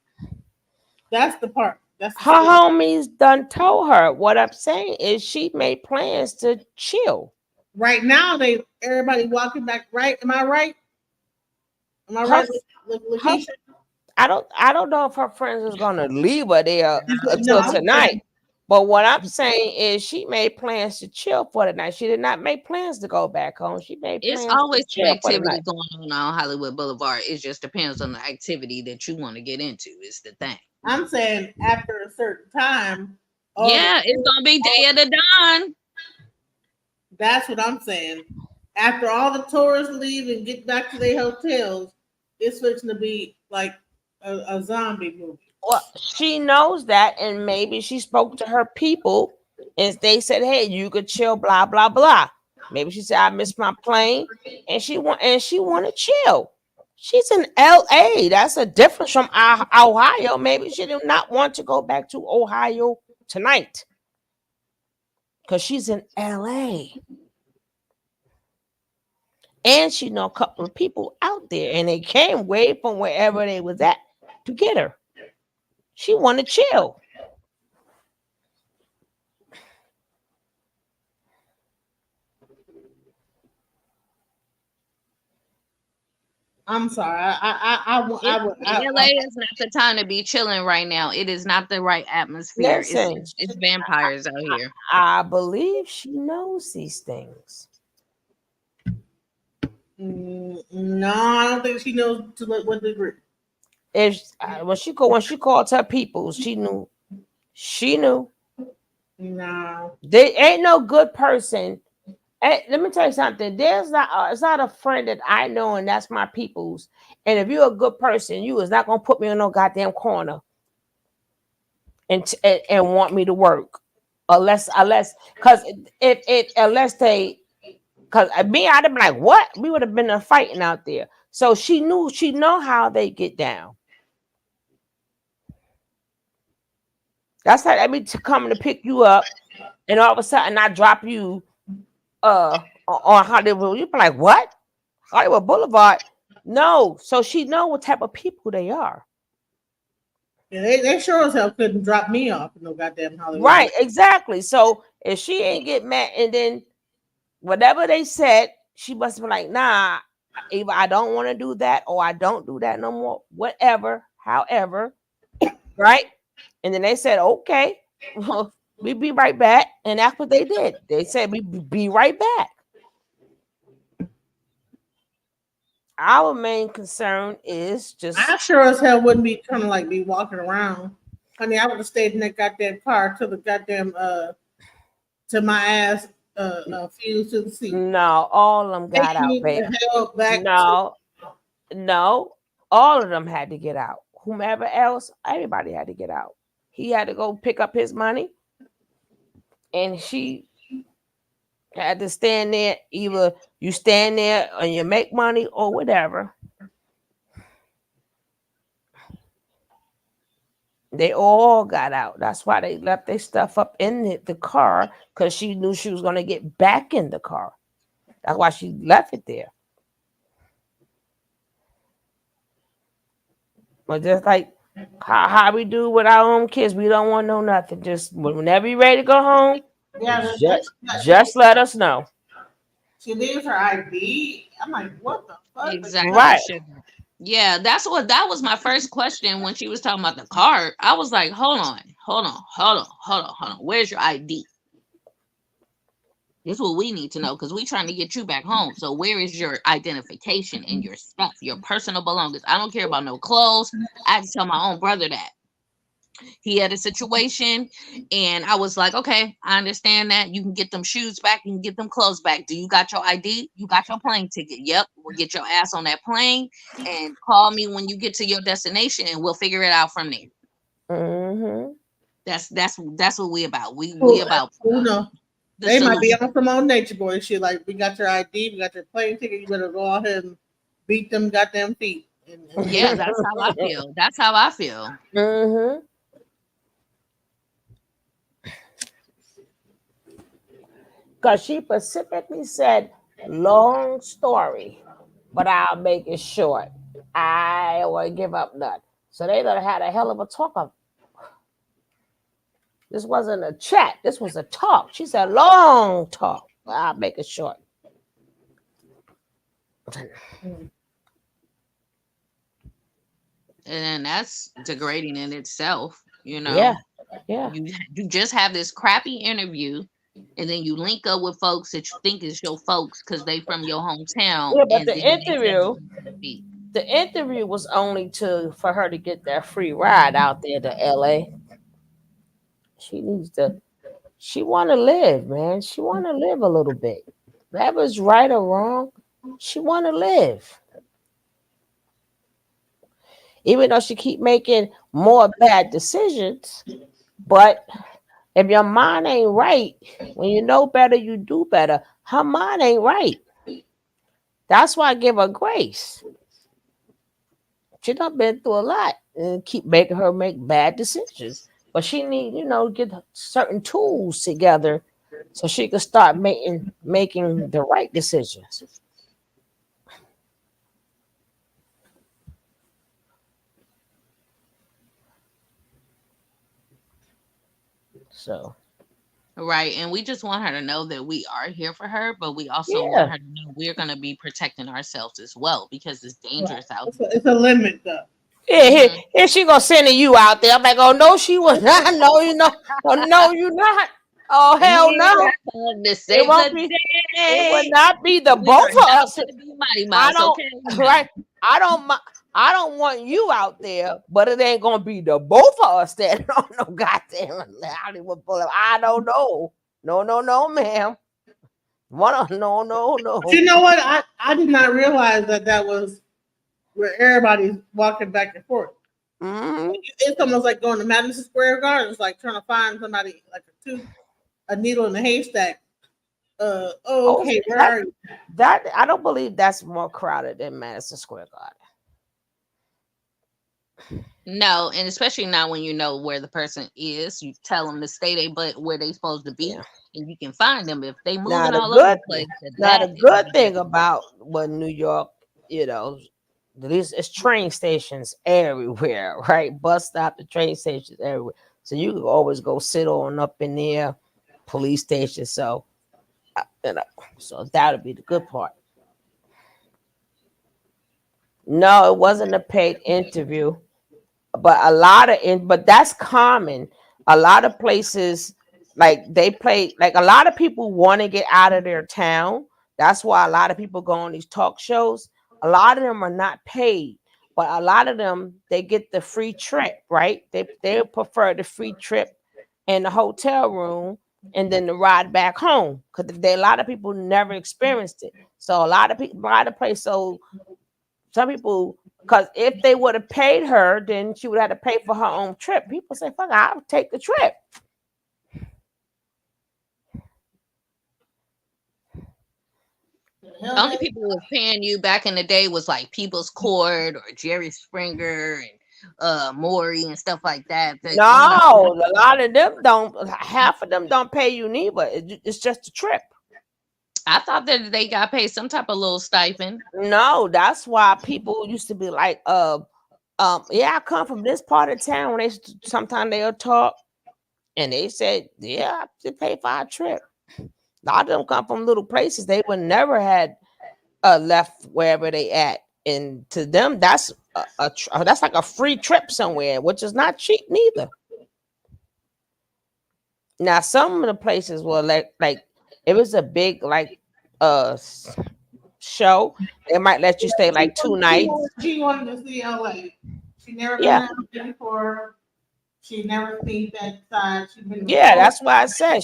That's the part. That's the Her homies done told her. What I'm saying is she made plans to chill. right now. Everybody walking back. Right? Am I right? Am I Her, right, her, Lakeisha? I don't know if her friends is gonna leave her there No, until tonight. But what I'm saying is she made plans to chill for the night. She did not make plans to go back home. She made It's plans to always some chill for the activity night. going on Hollywood Boulevard. It just depends on the activity that you want to get into. Is the thing. I'm saying after a certain time. Yeah, it's gonna be day of the dawn. That's what I'm saying. After all the tourists leave and get back to their hotels, it's fixing to be like a zombie movie. Well, she knows that, and maybe she spoke to her people, and they said, "Hey, you could chill." Blah blah blah. Maybe she said, "I missed my plane," and she want to chill. She's in L.A. That's a difference from Ohio. Maybe she did not want to go back to Ohio tonight because she's in L.A. and she know a couple of people out there, and they came way from wherever they was at to get her. She want to chill. I'm sorry. LA is not the time to be chilling right now. It is not the right atmosphere. Listen, It's vampires out here. I believe she knows these things. No, I don't think she knows to what degree. If when she called her people, she knew. She knew. No, They ain't no good person. Hey, let me tell you something. There's not. It's not a friend that I know, and that's my people's. And if you're a good person, you is not gonna put me in no goddamn corner and want me to work, unless because if unless they because me I'd have been like, what? We would have been fighting out there. So she know how they get down. That's how I mean to come to pick you up, and all of a sudden I drop you on Hollywood. You'd be like, what? Hollywood Boulevard? No. So she know what type of people they are. yeah, they sure as hell couldn't drop me off in no goddamn Hollywood. Right, exactly. So if she ain't get mad, and then whatever they said, she must be like, nah, either I don't want to do that or I don't do that no more. Whatever, however, right? And then they said, okay, we be right back. And that's what they did. They said we be right back. Our main concern is just I sure as hell wouldn't be trying to like be walking around. Honey, I would have stayed in that goddamn car till the goddamn to my ass fused to the seat. No, all of them got out, Taking babe. the hell back. No, no, all of them had to get out. Whomever else, everybody had to get out. He had to go pick up his money, and she had to stand there. Either you stand there and you make money or whatever. They all got out. That's why they left their stuff up in the car, because she knew she was going to get back in the car. That's why she left it there. But just like how we do with our own kids, we don't want no nothing. Just whenever you're ready to go home, Yeah, just let us know. she leaves her ID. I'm like, what the fuck? Exactly. Right. Sugar. Yeah, that was my first question when she was talking about the card. I was like, hold on. Where's your ID? This is what we need to know, because we're trying to get you back home. So where is your identification and your stuff, your personal belongings? I don't care about no clothes. I had to tell my own brother that. He had a situation, and I was like, okay, I understand that. You can get them shoes back, you can get them clothes back. Do you got your ID? You got your plane ticket? Yep. We'll get your ass on that plane and call me when you get to your destination, and we'll figure it out from there. Mm-hmm. That's what we about. We about no. They might be on some old nature boy shit. Like, we got your ID, we got your plane ticket. You better go ahead and beat them goddamn feet. Yeah, that's how I feel. That's how I feel. Mm-hmm. Because she specifically said, long story, but I'll make it short. I don't want to give up none. So they done had a hell of a talk of. This wasn't a chat. This was a talk. She said, long talk. But I'll make it short. And that's degrading in itself, you know. Yeah. You just have this crappy interview, and then you link up with folks that you think is your folks because they from your hometown. Yeah, but and the then interview was only for her to get that free ride out there to LA. She want to live, man. She want to live a little bit. That was right or wrong. She want to live. Even though she keep making more bad decisions, but if your mind ain't right, when you know better, you do better. Her mind ain't right. That's why I give her grace. She done been through a lot and keep making her make bad decisions. But she need, get certain tools together so she can start making the right decisions. So. Right, and we just want her to know that we are here for her, but we also want her to know we're going to be protecting ourselves as well, because it's dangerous out there. It's a limit, though. Yeah, here she gonna send you out there. I'm like, oh no, she was not. No, you know, oh no, you not. Oh hell no! It won't be. It will not be the both of us. I don't. Right. I don't want you out there, but it ain't gonna be the both of us standing on no goddamn Hollywood Boulevard. I don't know. No, ma'am. No. But you know what? I did not realize that was where everybody's walking back and forth. Mm-hmm. It's almost like going to Madison Square Garden. It's like trying to find somebody, like a needle in a haystack. Okay, where are you? That I don't believe that's more crowded than Madison Square Garden. No, and especially now when you know where the person is, you tell them to stay there, but where they supposed to be, and you can find them if they moving all over the place. Now the good thing about New York, it's train stations everywhere, right? Bus stop, the train stations everywhere, so you can always go sit on up in there, police station. So, so that'll be the good part. No, it wasn't a paid interview. But that's common. A lot of places, like they play, like a lot of people want to get out of their town. That's why a lot of people go on these talk shows. A lot of them are not paid, but a lot of them, they get the free trip, right? They prefer the free trip in the hotel room and then the ride back home, because a lot of people never experienced it. So a lot of people, a lot of places. So some people, because if they would have paid her, then she would have to pay for her own trip. People say, "Fuck, I'll take the trip." Only people who was paying you back in the day was like People's Court or Jerry Springer and Maury and stuff like that. But, No, you know, a lot of them don't. Half of them don't pay you neither. It's just a trip. I thought that they got paid some type of little stipend. No, that's why people used to be like, yeah, I come from this part of town. When they sometimes they'll talk, and they said, yeah, I have to pay for our trip. A lot of them come from little places. They would never had left wherever they at, and to them, that's that's like a free trip somewhere, which is not cheap neither. Now, some of the places were like if it's a big like show, they might let you stay like 2 nights. She wanted to see LA. She never been Yeah. there before. She never seen that side. She been Yeah, that's why I said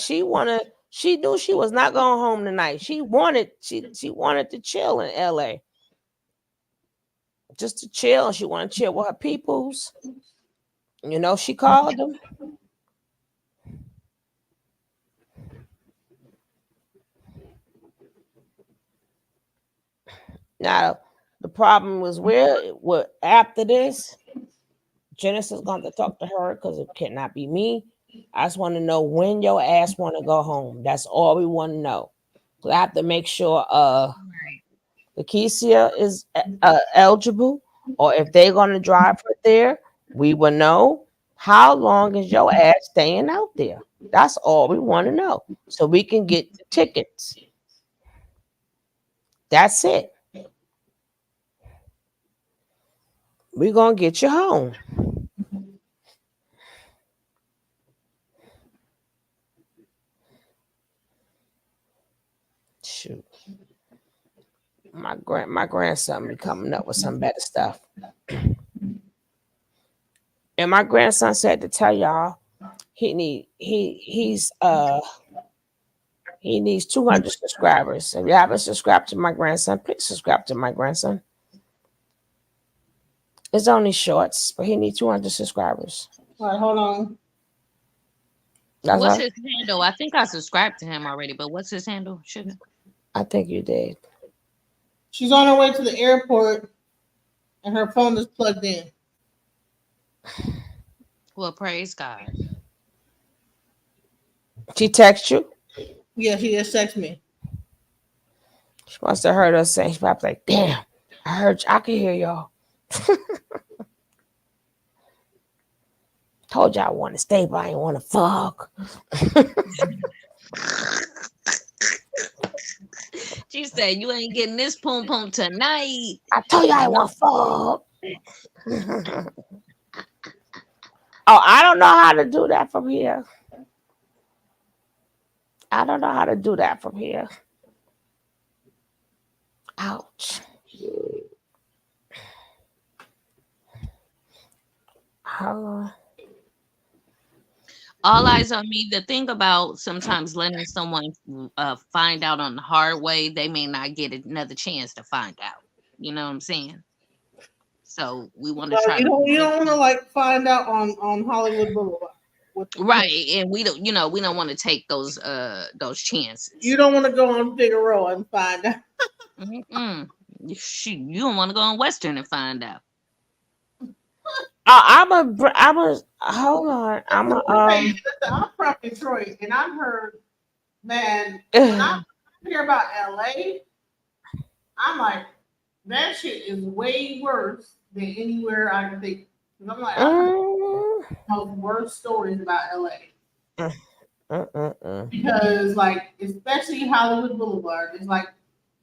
she knew she was not going home tonight. She wanted to chill in LA. Just to chill. She wanted to chill with her peoples. You know, she called them. Now the problem was where after this, Genesis going to talk to her because it cannot be me. I just want to know when your ass want to go home. That's all we want to know. So I have to make sure Lakeisha is eligible, or if they're going to drive her there, we will know how long is your ass staying out there. That's all we want to know, so we can get the tickets. That's it. We're going to get you home. Shoot. My grandson be coming up with some better stuff. And my grandson said to tell y'all he needs 200 subscribers. If you haven't subscribed to my grandson, please subscribe to my grandson. It's only shorts, but he needs 200 subscribers. All right, hold on. What's his handle? I think I subscribed to him already, but what's his handle? Sugar. I think you did. She's on her way to the airport, and her phone is plugged in. Well, praise God. She text you? Yeah, she just texted me. She must have heard us saying, she's probably like, damn, I heard you. I can hear y'all. Told y'all I want to stay, but I didn't want to fuck. She said, you ain't getting this pom pom tonight. I told you I didn't want to fuck. Oh, I don't know how to do that from here. I don't know how to do that from here. Ouch. Hello. All eyes on me. The thing about sometimes letting someone find out on the hard way, they may not get another chance to find out. You know what I'm saying? So we want to try. You don't want to like find out on Hollywood Boulevard. Right, and we don't want to take those chances. You don't want to go on Figueroa and find out. Shoot, you don't want to go on Western and find out. I'm hold on. I'm from Detroit, and I've heard, man, when I hear about LA, I'm like, that shit is way worse than anywhere I can think. I'm like, I've heard the worst stories about LA. Because, like, especially Hollywood Boulevard, it's like,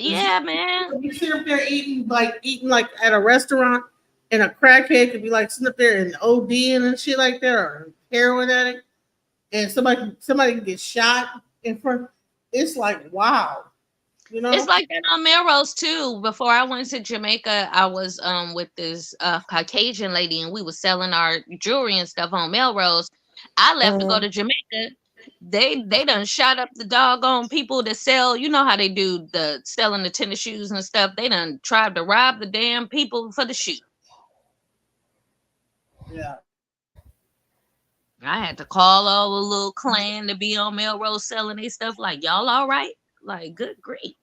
yeah, man. You sit up there eating like at a restaurant, and a crackhead could be like sitting up there and ODing and shit like that, or heroin addict, and somebody can get shot in front. It's like, wow. You know, it's like that on Melrose too. Before I went to Jamaica, I was with this Caucasian lady, and we was selling our jewelry and stuff on Melrose. I left to go to Jamaica, They done shot up the doggone people that sell. You know how they do the selling the tennis shoes and stuff. They done tried to rob the damn people for the shoe. Yeah. I had to call all the little clan to be on Melrose selling their stuff. Like, y'all all right? Like, good grief.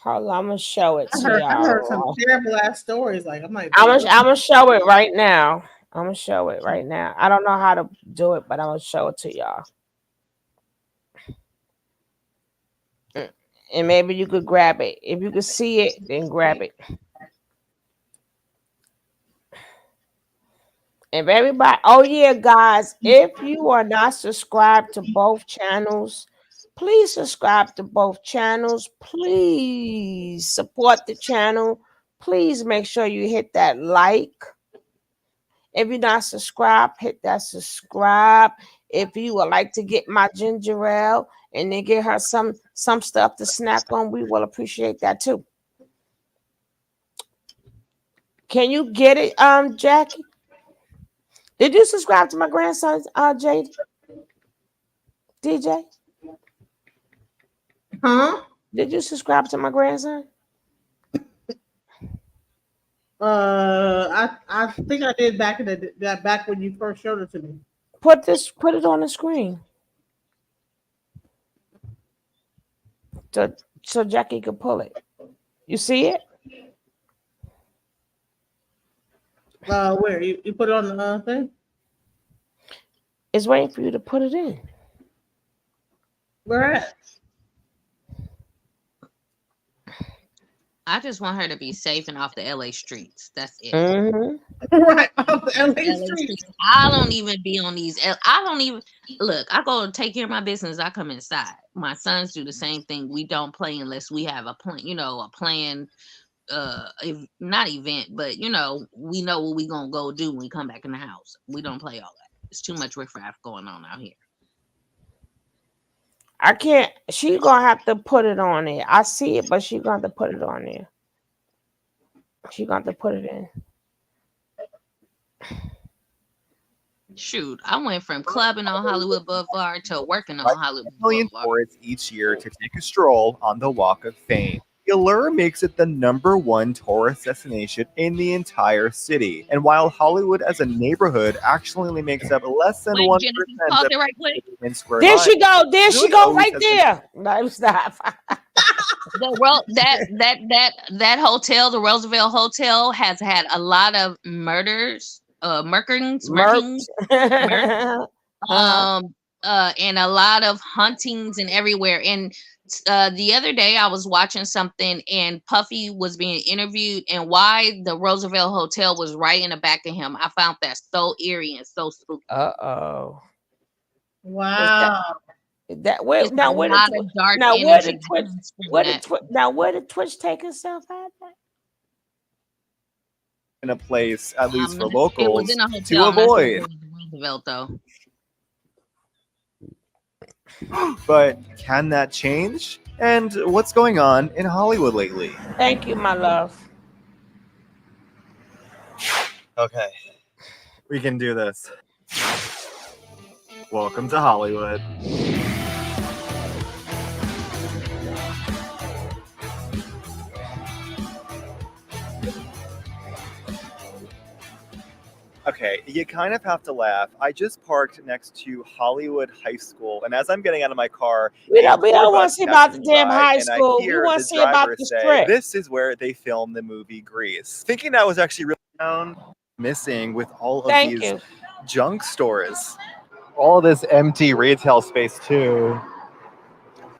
Hold on, I'm gonna show it I to heard some y'all. terrible ass stories. Like I'm like, I'm gonna show it right now. I'm gonna show it right now. I don't know how to do it, but I'm gonna show it to y'all. And maybe you could grab it. If you could see it, then grab it. If everybody, oh yeah, guys, if you are not subscribed to both channels, please subscribe to both channels. Please support the channel. Please make sure you hit that like. If you're not subscribed, hit that subscribe. If you would like to get my ginger ale and then get her some stuff to snack on, we will appreciate that too. Can you get it, Jackie? Did you subscribe to my grandson, Jade? DJ? Huh? Did you subscribe to my grandson? I think I did back in back when you first showed it to me. Put it on the screen. So Jackie could pull it. You see it? Where you put it on the thing? It's waiting for you to put it in. Where at? I just want her to be safe and off the LA streets. That's it. Right off the LA streets. I don't even be on these. I don't even look. I go take care of my business. I come inside. My sons do the same thing. We don't play unless we have a plan. You know, a plan. Not event, but you know, we know what we gonna go do when we come back in the house. We don't play all that. It's too much riffraff going on out here. I can't. She's gonna have to put it on there. I see it, but she's gonna have to put it on there. She's gonna have to put it in. Shoot, I went from clubbing on Hollywood Boulevard to working on Hollywood million Boulevard. tourists each year to take a stroll on the Walk of Fame. The allure makes it the #1 tourist destination in the entire city. And while Hollywood as a neighborhood actually only makes up less than 1% Pause of it right quick. square There miles, she go. There she really go. always Right has been there. No, stop. That hotel, the Roosevelt Hotel, has had a lot of murders, murkings, and a lot of huntings and everywhere. And the other day I was watching something and Puffy was being interviewed, and why the Roosevelt Hotel was right in the back of him. I found that so eerie and so spooky. Uh-oh. Wow. That where It's now a where lot the of dark now where the energy Twitch comes from where the that. now where the Twitch take herself at? in a place, at least for It was locals, in a to hotel. I'm not sure if avoid. it was Roosevelt though. But can that change? And what's going on in Hollywood lately? Thank you, my love. Okay, we can do this. Welcome to Hollywood. Okay, you kind of have to laugh. I just parked next to Hollywood High School, and as I'm getting out of my car, We a don't tour want to bus see about the passes damn by, high and I school. We hear want to the see about driver the say, strip. "This is where they filmed the movie Grease." Thinking that was actually really missing with all of Thank these you. junk stores. All this empty retail space too.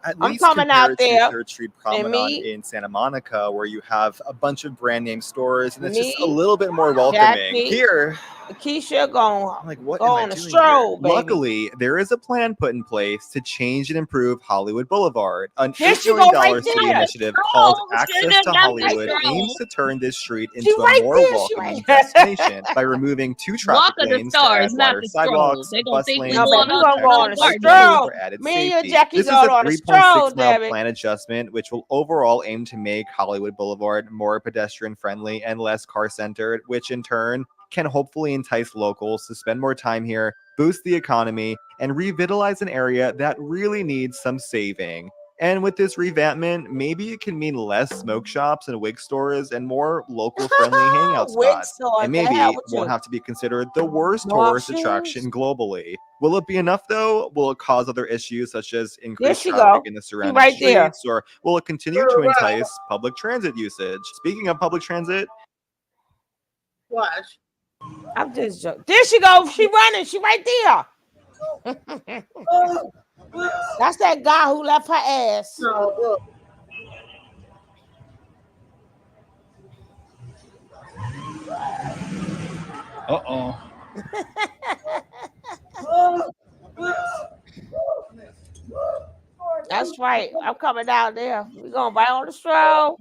At I'm least coming out compared to there. 3rd Street And Promenade in Santa Monica, where you have a bunch of brand name stores, and it's just a me, little bit more welcoming. Jackie, Here, Keisha going like, what go am I on a doing stroll, here? baby. Luckily, there is a plan put in place to change and improve Hollywood Boulevard. An There $8 she million go right city there. initiative called Access to Got Hollywood me aims to turn this street She into a right more there. She welcoming right. destination by removing 2 Walk traffic of the lanes to stars, add not wider the stroll. sidewalks, They gonna bus think we lanes, No, going baby, we and gonna go on a protected bike garden. lanes stroll. for added Me and you, safety. Jackie, This is going a on a 3.6 stroll, mile damn it. plan adjustment, which will overall aim to make Hollywood Boulevard more pedestrian friendly and less car centered, which in turn can hopefully entice locals to spend more time here, boost the economy, and revitalize an area that really needs some saving. And with this revampment, maybe it can mean less smoke shops and wig stores and more local-friendly hangout Wig spots. store, And the hell maybe with won't you. have to be considered the worst More tourist shoes. attraction globally. Will it be enough though? Will it cause other issues such as There increased she traffic go. in the She surrounding right there. streets, or will it continue to entice public transit usage? Speaking of public transit, Watch. I'm just joking. There she goes. She running. She right there. That's that guy who left her ass. No, look. Uh-oh. That's right. I'm coming down there. We're going right on the stroll.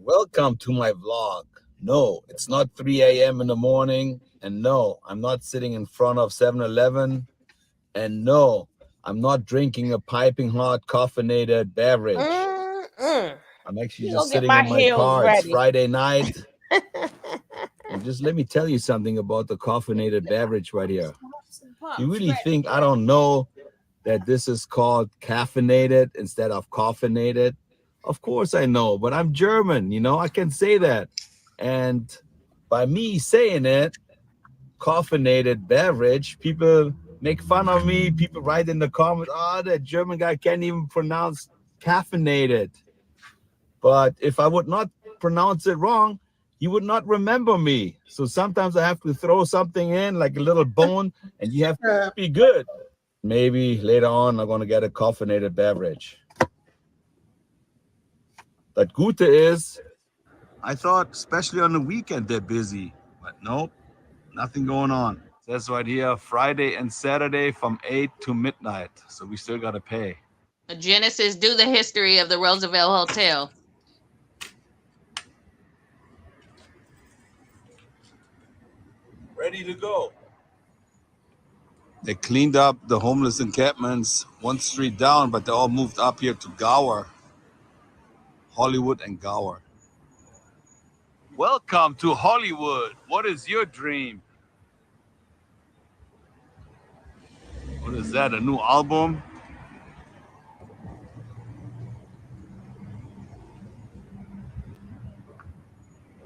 Welcome to my vlog. No, it's not 3 a.m. in the morning. And no, I'm not sitting in front of 7-Eleven. And no, I'm not drinking a piping hot caffeinated beverage. I'm actually You just gonna get sitting my in my heels car. It's ready. Friday night. And just let me tell you something about the caffeinated beverage right here. You really think I don't know that this is called caffeinated instead of caffeinated? Of course I know, but I'm German, you know, I can say that. And by me saying it, caffeinated beverage, people make fun of me. People write in the comments, oh, that German guy can't even pronounce caffeinated. But if I would not pronounce it wrong, you would not remember me. So sometimes I have to throw something in, like a little bone, and you have to be good. Maybe later on I'm going to get a caffeinated beverage. That Gute is, I thought especially on the weekend they're busy, but nope, nothing going on. It says right here, Friday and Saturday from 8 to midnight. So we still got to pay. Genesis, do the history of the Roosevelt Hotel. Ready to go. They cleaned up the homeless encampments one street down, but they all moved up here to Gower, Hollywood and Gower. Welcome to Hollywood. What is your dream? What is that, a new album?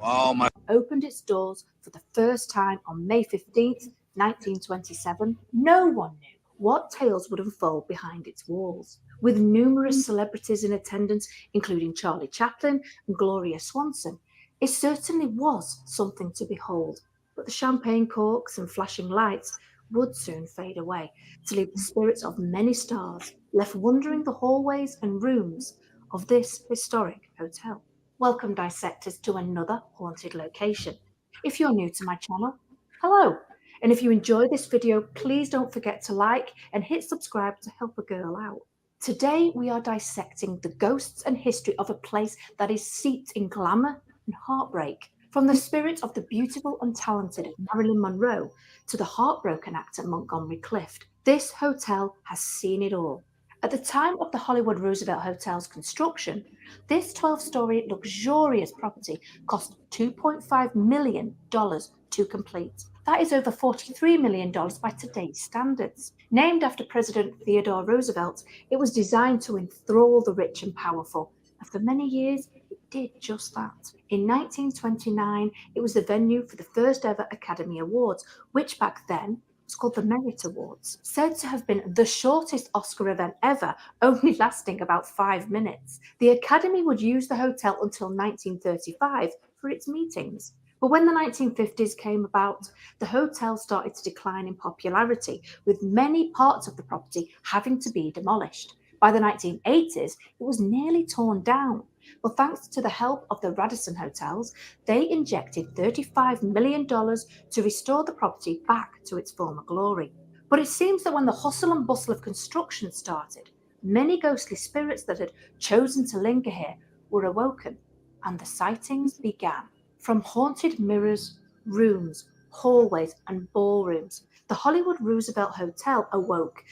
Wow, my opened its doors for the first time on May 15th, 1927, no one knew what tales would unfold behind its walls. With numerous celebrities in attendance, including Charlie Chaplin and Gloria Swanson, it certainly was something to behold. But the champagne corks and flashing lights would soon fade away, to leave the spirits of many stars left wandering the hallways and rooms of this historic hotel. Welcome, dissectors, to another haunted location. If you're new to my channel, hello. And if you enjoy this video, please don't forget to like and hit subscribe to help a girl out. Today, we are dissecting the ghosts and history of a place that is steeped in glamour and heartbreak. From the spirit of the beautiful and talented Marilyn Monroe to the heartbroken actor Montgomery Clift, this hotel has seen it all. At the time of the Hollywood Roosevelt Hotel's construction, this 12-story luxurious property cost $2.5 million to complete. That is over $43 million by today's standards. Named after President Theodore Roosevelt, it was designed to enthrall the rich and powerful, and for many years, it did just that. In 1929, it was the venue for the first ever Academy Awards, which back then was called the Merit Awards. Said to have been the shortest Oscar event ever, only lasting about 5 minutes. The Academy would use the hotel until 1935 for its meetings. But when the 1950s came about, the hotel started to decline in popularity, with many parts of the property having to be demolished. By the 1980s, it was nearly torn down. But thanks to the help of the Radisson Hotels, they injected $35 million to restore the property back to its former glory. But it seems that when the hustle and bustle of construction started, many ghostly spirits that had chosen to linger here were awoken, and the sightings began. From haunted mirrors rooms, hallways, and ballrooms. The Hollywood Roosevelt Hotel awoke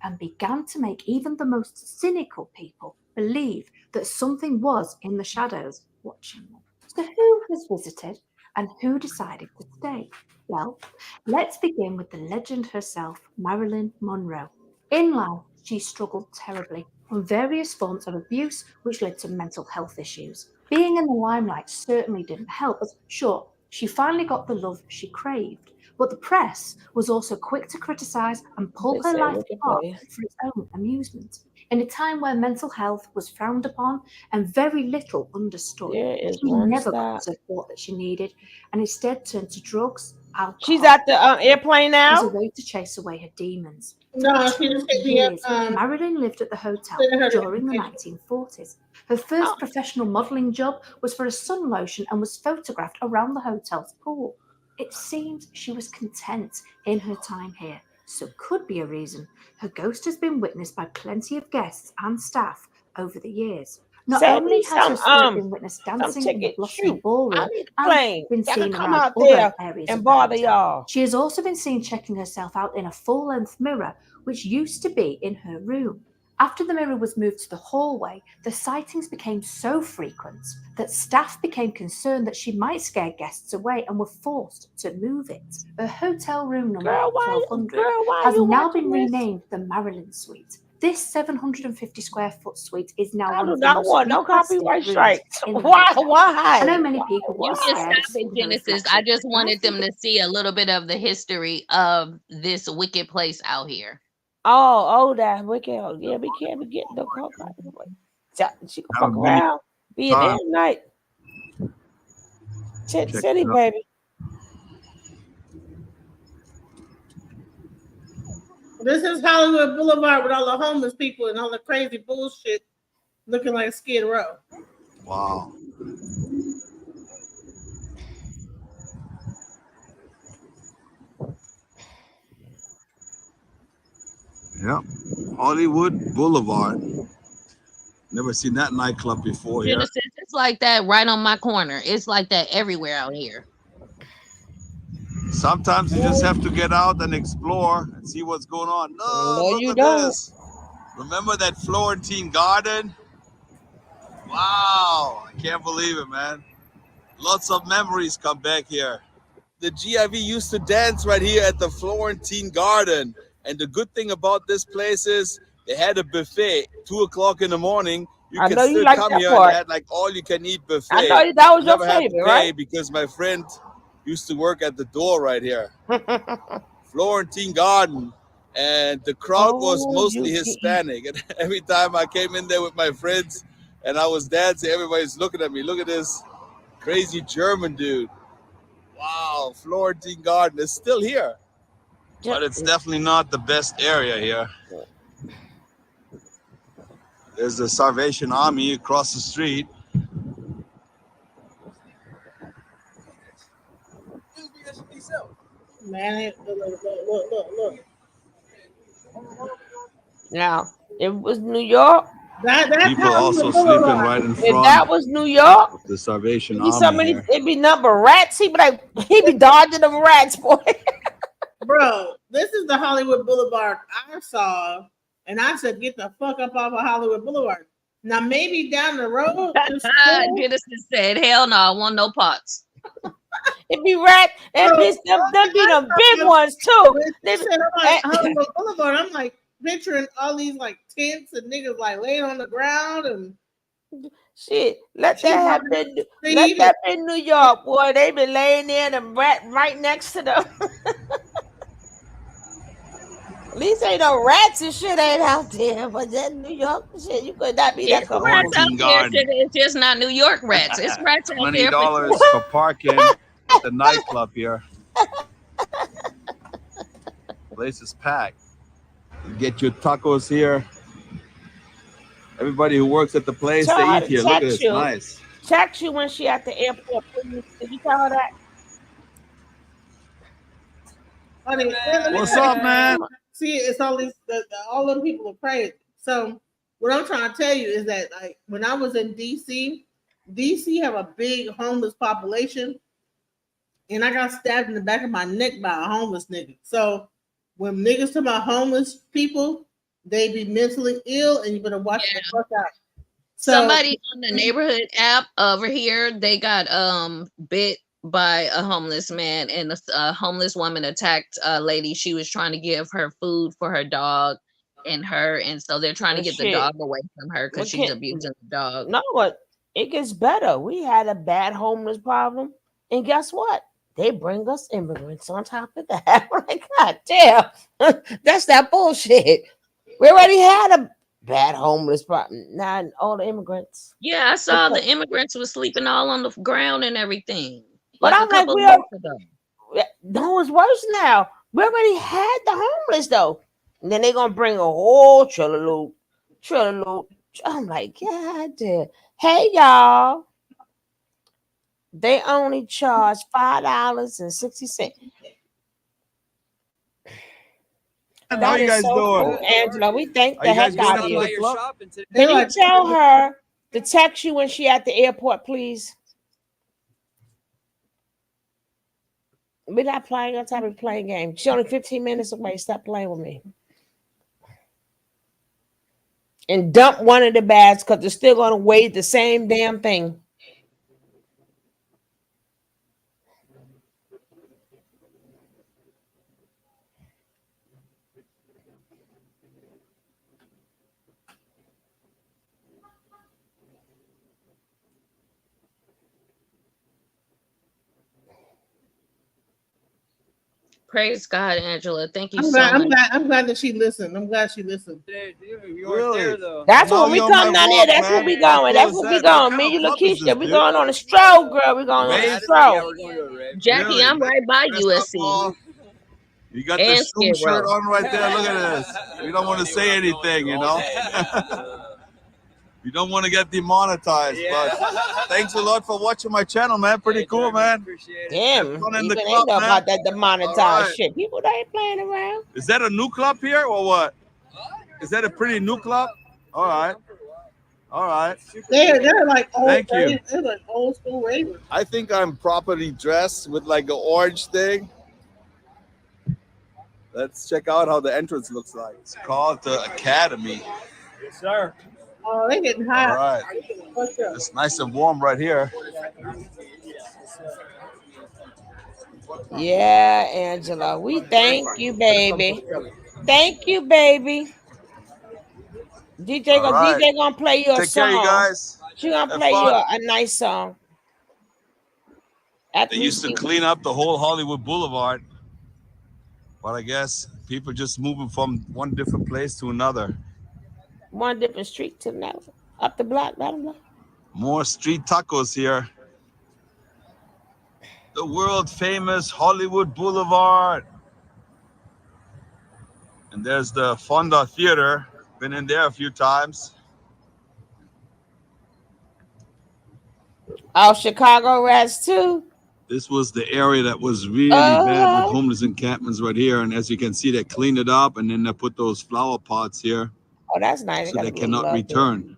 and began to make even the most cynical people believe that something was in the shadows watching them. So who has visited and who decided to stay? Well, let's begin with the legend herself, Marilyn Monroe. In life, she struggled terribly from various forms of abuse, which led to mental health issues. Being in the limelight certainly didn't help, as sure, she finally got the love she craved, but the press was also quick to criticize and pull They her said life wicked apart player. for its own amusement. In a time where mental health was frowned upon and very little understood, There is she one never got the stop. support that she needed and instead turned to drugs, She's alcohol, at the airplane as a now. way to chase away her demons. No, For she 2 just hit me up. years, Marilyn lived at the hotel Sending her the during the information. 1940s. Her first professional modeling job was for a sun lotion and was photographed around the hotel's pool. It seems she was content in her time here, so could be a reason. Her ghost has been witnessed by plenty of guests and staff over the years. Not Send only me has her spirit been witnessed some dancing in the tickets. Blossom Shoot, I Ballroom need a and plane. been Y'all can seen come around out other there areas and of the bother hotel, y'all. she has also been seen checking herself out in a full-length mirror, which used to be in her room. After the mirror was moved to the hallway, the sightings became so frequent that staff became concerned that she might scare guests away and were forced to move it. Her hotel room number Girl, why 1200 are has you now been watching this? renamed the Marilyn Suite. This 750 square foot suite is now I one do of the not most want no requested copyright rooms strikes. in the Why? hotel. Why? I know many people will You be can scared of stop at seeing her Genesis. I reflection, just but I wanted think them to see a little bit of the history of this wicked place out here. Oh, that wicked. Yeah, we can't be getting no copyright. She can Have a fuck great around. Be in there time. tonight. Tent Check City, it out. baby. This is Hollywood Boulevard with all the homeless people and all the crazy bullshit looking like Skid Row. Wow. Yep. Hollywood Boulevard. Never seen that nightclub before here. Genesis, it's like that right on my corner. It's like that everywhere out here. Sometimes you just have to get out and explore and see what's going on. No, No, look you at don't. this. Remember that Florentine garden? Wow. I can't believe it, man. Lots of memories come back here. The GIV used to dance right here at the Florentine Garden. And the good thing about this place is they had a buffet, 2 o'clock in the morning. You I can know you still like come that here and part. they had like all you can eat I buffet. know that was You your never had to favorite, pay right? because my friend used to work at the door right here. Florentine Garden. And the crowd was Oh, mostly Hispanic. And every time I came in there with my friends and I was dancing, everybody's looking at me. Look at this crazy German dude. Wow, Florentine Garden is still here. But it's definitely not the best area here. There's the Salvation Army across the street. Man, look. Now, if it was New York, That's People also Hollywood sleeping Boulevard. right in if front that was New York, of the Salvation it'd be so Army many. here. It'd be nothing but rats. He be dodging them rats, boy. Bro, this is the Hollywood Boulevard I saw, and I said, get the fuck up off of Hollywood Boulevard. Now, maybe down the road, it's cool. Genesis said, hell no, I want no parts. It be rats and be them be them big ones too. When they said I'm like Hollywood Boulevard, I'm like picturing all these like tents and niggas like laying on the ground and shit. Let She that have wanted been. to Let see that be New York, boy. They been laying there and rat right next to them. At least ain't no rats and shit ain't out there. But that New York shit, you could not be that It's rats comfortable. out there. It's just not New York rats. It's rats out there for $20 sure. for parking at the nightclub here. Place is packed. You get your tacos here. Everybody who works at the place, Tell they her eat to here. Look at text this. you. Nice. Text you when she at the airport. Please. Did you tell her that? Honey, let me What's tell up, you, man? See, it's all these, all them people are crazy. So what I'm trying to tell you is that, like, when I was in DC have a big homeless population, and I got stabbed in the back of my neck by a homeless nigga. So when niggas talk about homeless people, they be mentally ill, and you better watch the fuck out. So Somebody on the neighborhood app over here, they got bit by a homeless man, and a homeless woman attacked a lady. She was trying to give her food for her dog and her, and so they're trying to Well, get the shit. dog away from her because she's McKin- abusing the dog. No, what? It gets better. We had a bad homeless problem, and guess what? They bring us immigrants on top of that. I'm like, God damn, that's that bullshit. We already had a bad homeless problem. Now all the immigrants. Yeah, I saw the immigrants was sleeping all on the ground and everything. But Like a I'm like, couple we of are. months ago. No, it's worse now. We already had the homeless though. And then they're gonna bring a whole trailer. I'm like, God damn. Hey y'all. They only charge $5.60. How That you is guys so doing? cool, Angela. We thank Are the you guys heck going out out of to you. the club? Can you tell her to text you when she at the airport, please? We're not playing on time of playing game. She only 15 minutes away. Stop playing with me. And dump one of the bags because they're still gonna weigh the same damn thing. Praise God, Angela. Thank you I'm so glad. much. I'm glad that she listened. I'm glad she listened. Really? That's Now when we you're on come my down here. walk, That's where man. we How going. cool That's is where we that? What going. kind Me, of you, club is this, Lakeisha. We dude? going on a stroll, girl. We going on a stroll. Jackie, Really? I'm right by Dressed up USC. all- You got the And shoe Skid shirt Row. on right there. Look at this. We don't want to say anything, you know. We don't want to get demonetized, but thanks a lot for watching my channel, man. Pretty cool, man. Damn, Have fun in even the they club, know man. about that demonetized All right. shit. People they ain't playing around. Is that a new club here or what? Is that a pretty new club? All right. All right. They're like old. Thank you. They're like old school ravers. I think I'm properly dressed with like an orange thing. Let's check out how the entrance looks like. It's called the Academy. Yes, sir. Oh, they getting All hot. right. It's nice and warm right here. Yeah, Angela. We thank you, baby. Thank you, baby. All right. DJ gonna play you a Take care, you song. guys. She gonna Have play you fun. a nice song. They used to clean up the whole Hollywood Boulevard, but I guess people just moving from one different place to another. One different street to another. Up the block, down the block. More street tacos here. The world famous Hollywood Boulevard. And there's the Fonda Theater. Been in there a few times. Oh, Chicago Rats too. This was the area that was really bad with homeless encampments right here. And as you can see, they cleaned it up and then they put those flower pots here. Oh, that's nice. So they cannot return.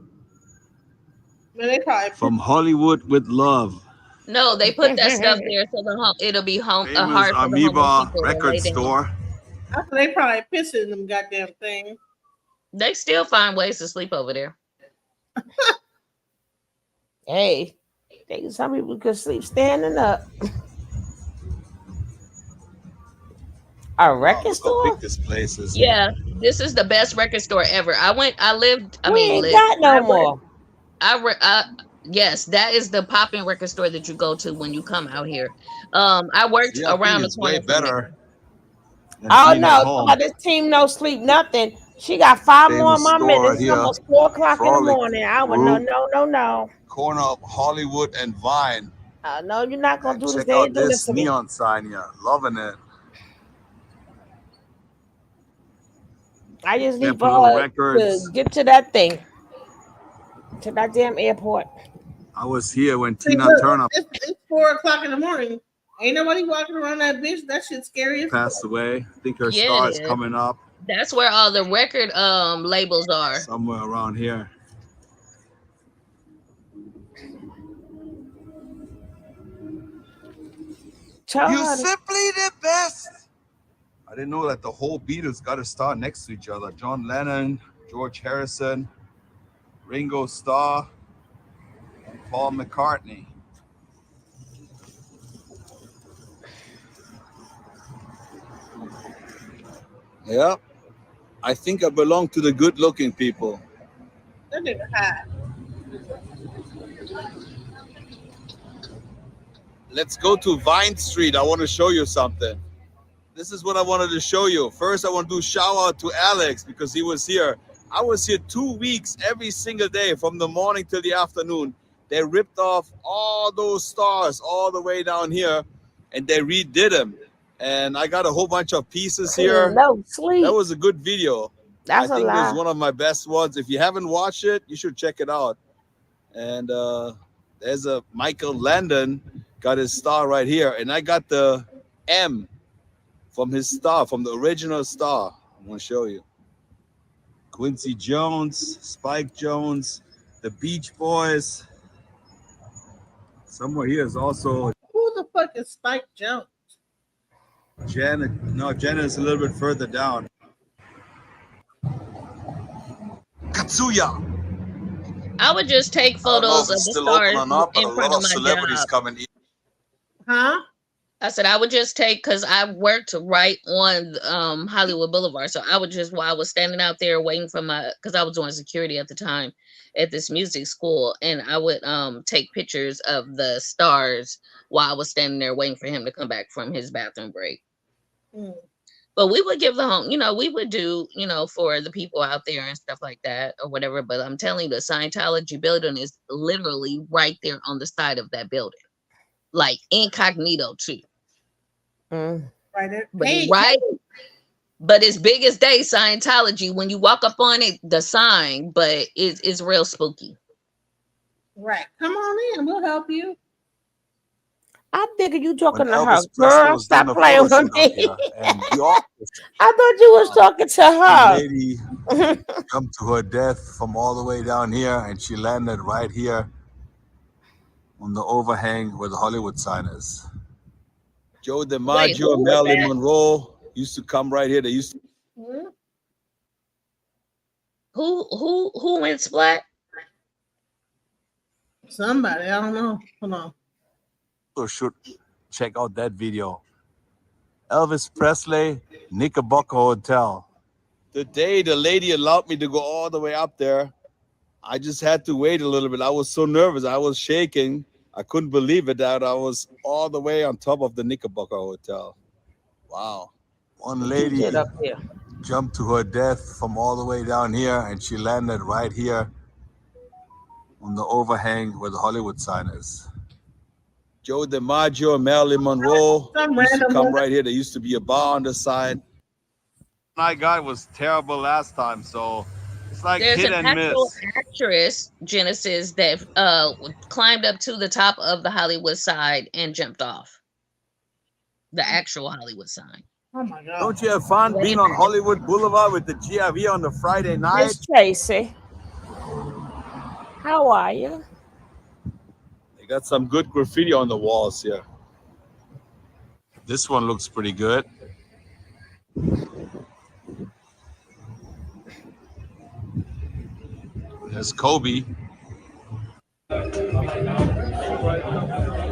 Man, they probably From Hollywood with love. No, they put that stuff there so it'll be hard for the Famous homeless Amoeba people to record lay down. store. After they probably pissing them goddamn thing. They still find ways to sleep over there. Hey, some people could sleep standing up. A record store? How big this place is. Yeah, this is the best record store ever. Yes, that is the popping record store that you go to when you come out here. I worked Yeah, I think around the it's way corner from there. better. Oh no, about this team no sleep nothing. She got 5 more Famous more store minutes. right It's here. almost 4 o'clock in the Frolic morning. I would Group. no. Corner of Hollywood and Vine. No, you're not gonna do this. Check They out ain't doing this this to me. neon sign here. Loving it. I just They need put for little her records. to get to that thing, to that damn airport. I was here when See, Tina look, Turner it's 4 o'clock in the morning. Ain't nobody walking around that bitch. That shit's scary as fuck. passed away. I think her Yeah, star it is is. coming up That's where all the record labels are. somewhere around here. Tell You her. simply the best. I didn't know that the whole Beatles got to star next to each other. John Lennon, George Harrison, Ringo Starr, and Paul McCartney. Yep. I think I belong to the good-looking people. That nigga high. Let's go to Vine Street. I want to show you something. This is what I wanted to show you. First, I want to do a shout out to Alex because he was here. I was here 2 weeks every single day from the morning till the afternoon. They ripped off all those stars all the way down here and they redid them. And I got a whole bunch of pieces here. No sleep. That was a good video. That's I a think it was lie. one of my best ones. If you haven't watched it, you should check it out. And there's a Michael Landon got his star right here. And I got the M from his star, from the original star. I'm going to show you. Quincy Jones, Spike Jones, the Beach Boys. Somewhere here is also Who the fuck is Spike Jones? Janet. No, Janet is a little bit further down. Katsuya. I would just take I don't know photos if of it's the still open stars or not, but in a front lot of of my celebrities job. coming in. Huh? I said I would just take, because I worked right on Hollywood Boulevard. So I would just, while I was standing out there waiting for because I was doing security at the time at this music school, and I would take pictures of the stars while I was standing there waiting for him to come back from his bathroom break. Mm. But we would give the home, we would do, for the people out there and stuff like that or whatever. But I'm telling you, the Scientology building is literally right there on the side of that building, like incognito too. Right there. But Hey, right, but it's big as day Scientology. When you walk up on it, the sign, but it's real spooky. right. Come on in. We'll help you. I think you talking When to her. Elvis Presley Girl, was doing stop a playing photo with shoot up me. here, and the office, I thought you was talking to one her. lady jumped to her death from all the way down here, and she landed right here on the overhang where the Hollywood sign is. Joe Wait, DiMaggio, who was Marilyn that? Monroe used to come right here. They used to Who went splat? Somebody. I don't know. Hold on. or should check out that video. Elvis Presley, Knickerbocker Hotel. The day the lady allowed me to go all the way up there, I just had to wait a little bit. I was so nervous. I was shaking. I couldn't believe it that I was all the way on top of the Knickerbocker Hotel. Wow. One What you lady did up here? jumped to her death from all the way down here, and she landed right here on the overhang where the Hollywood sign is. Joe DiMaggio and Marilyn Monroe Some used to random come one. right here. There used to be a bar on the side. My guy was terrible last time, so it's like There's hit an and actual miss. actress, Genesis, that climbed up to the top of the Hollywood side and jumped off the actual Hollywood sign. Oh my God. Don't you have fun being on Hollywood Boulevard with the GIV on the Friday night? Miss Tracy. How are you? They got some good graffiti on the walls here. This one looks pretty good. There's Kobe.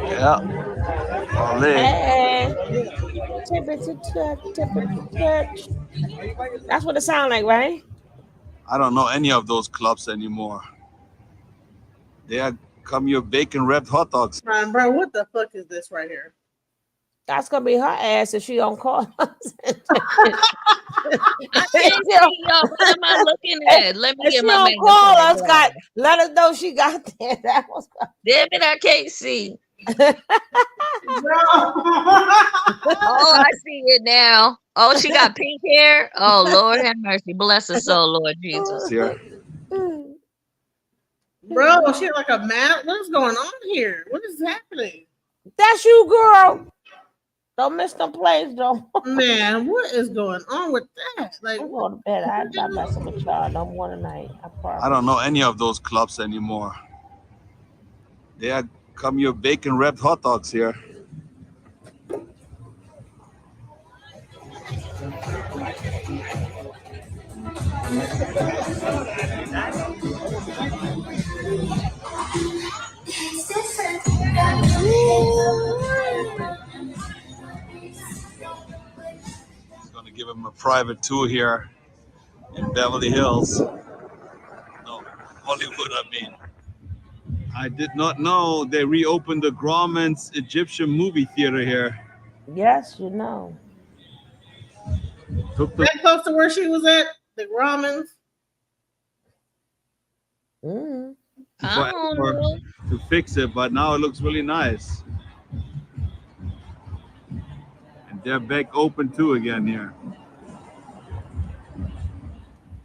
Yeah. Ali. Hey. Tippity touch, tippity touch. That's what it sounds like, right? I don't know any of those clubs anymore. They are come your bacon wrapped hot dogs. Ryan, bro, what the fuck is this right here? That's gonna be her ass if she don't call us. I can't see y'all. What am I looking at? Let me If get she my don't call magnifying us, glass. let us know she got there. That was Damn it, I can't see. Oh, I see it now. Oh, she got pink hair. Oh, Lord have mercy. Bless her soul, Lord Jesus. Here. Bro, she had like a mat. What is going on here? What is happening? That's you, girl. Don't miss them plays, though. Man, what is going on with that? Like, I'm going to bed. I'm not messing with y'all no more tonight. I promise. I don't know any of those clubs anymore. They are come your bacon wrapped hot dogs here. Going to give him a private tour here in Beverly Hills. No, Hollywood, I mean. I did not know they reopened the Grauman's Egyptian movie theater here. Yes, you know. Took the That close to where she was at, the Grauman's. Mm. I don't forever know. to fix it, but now it looks really nice. And they're back open too again here.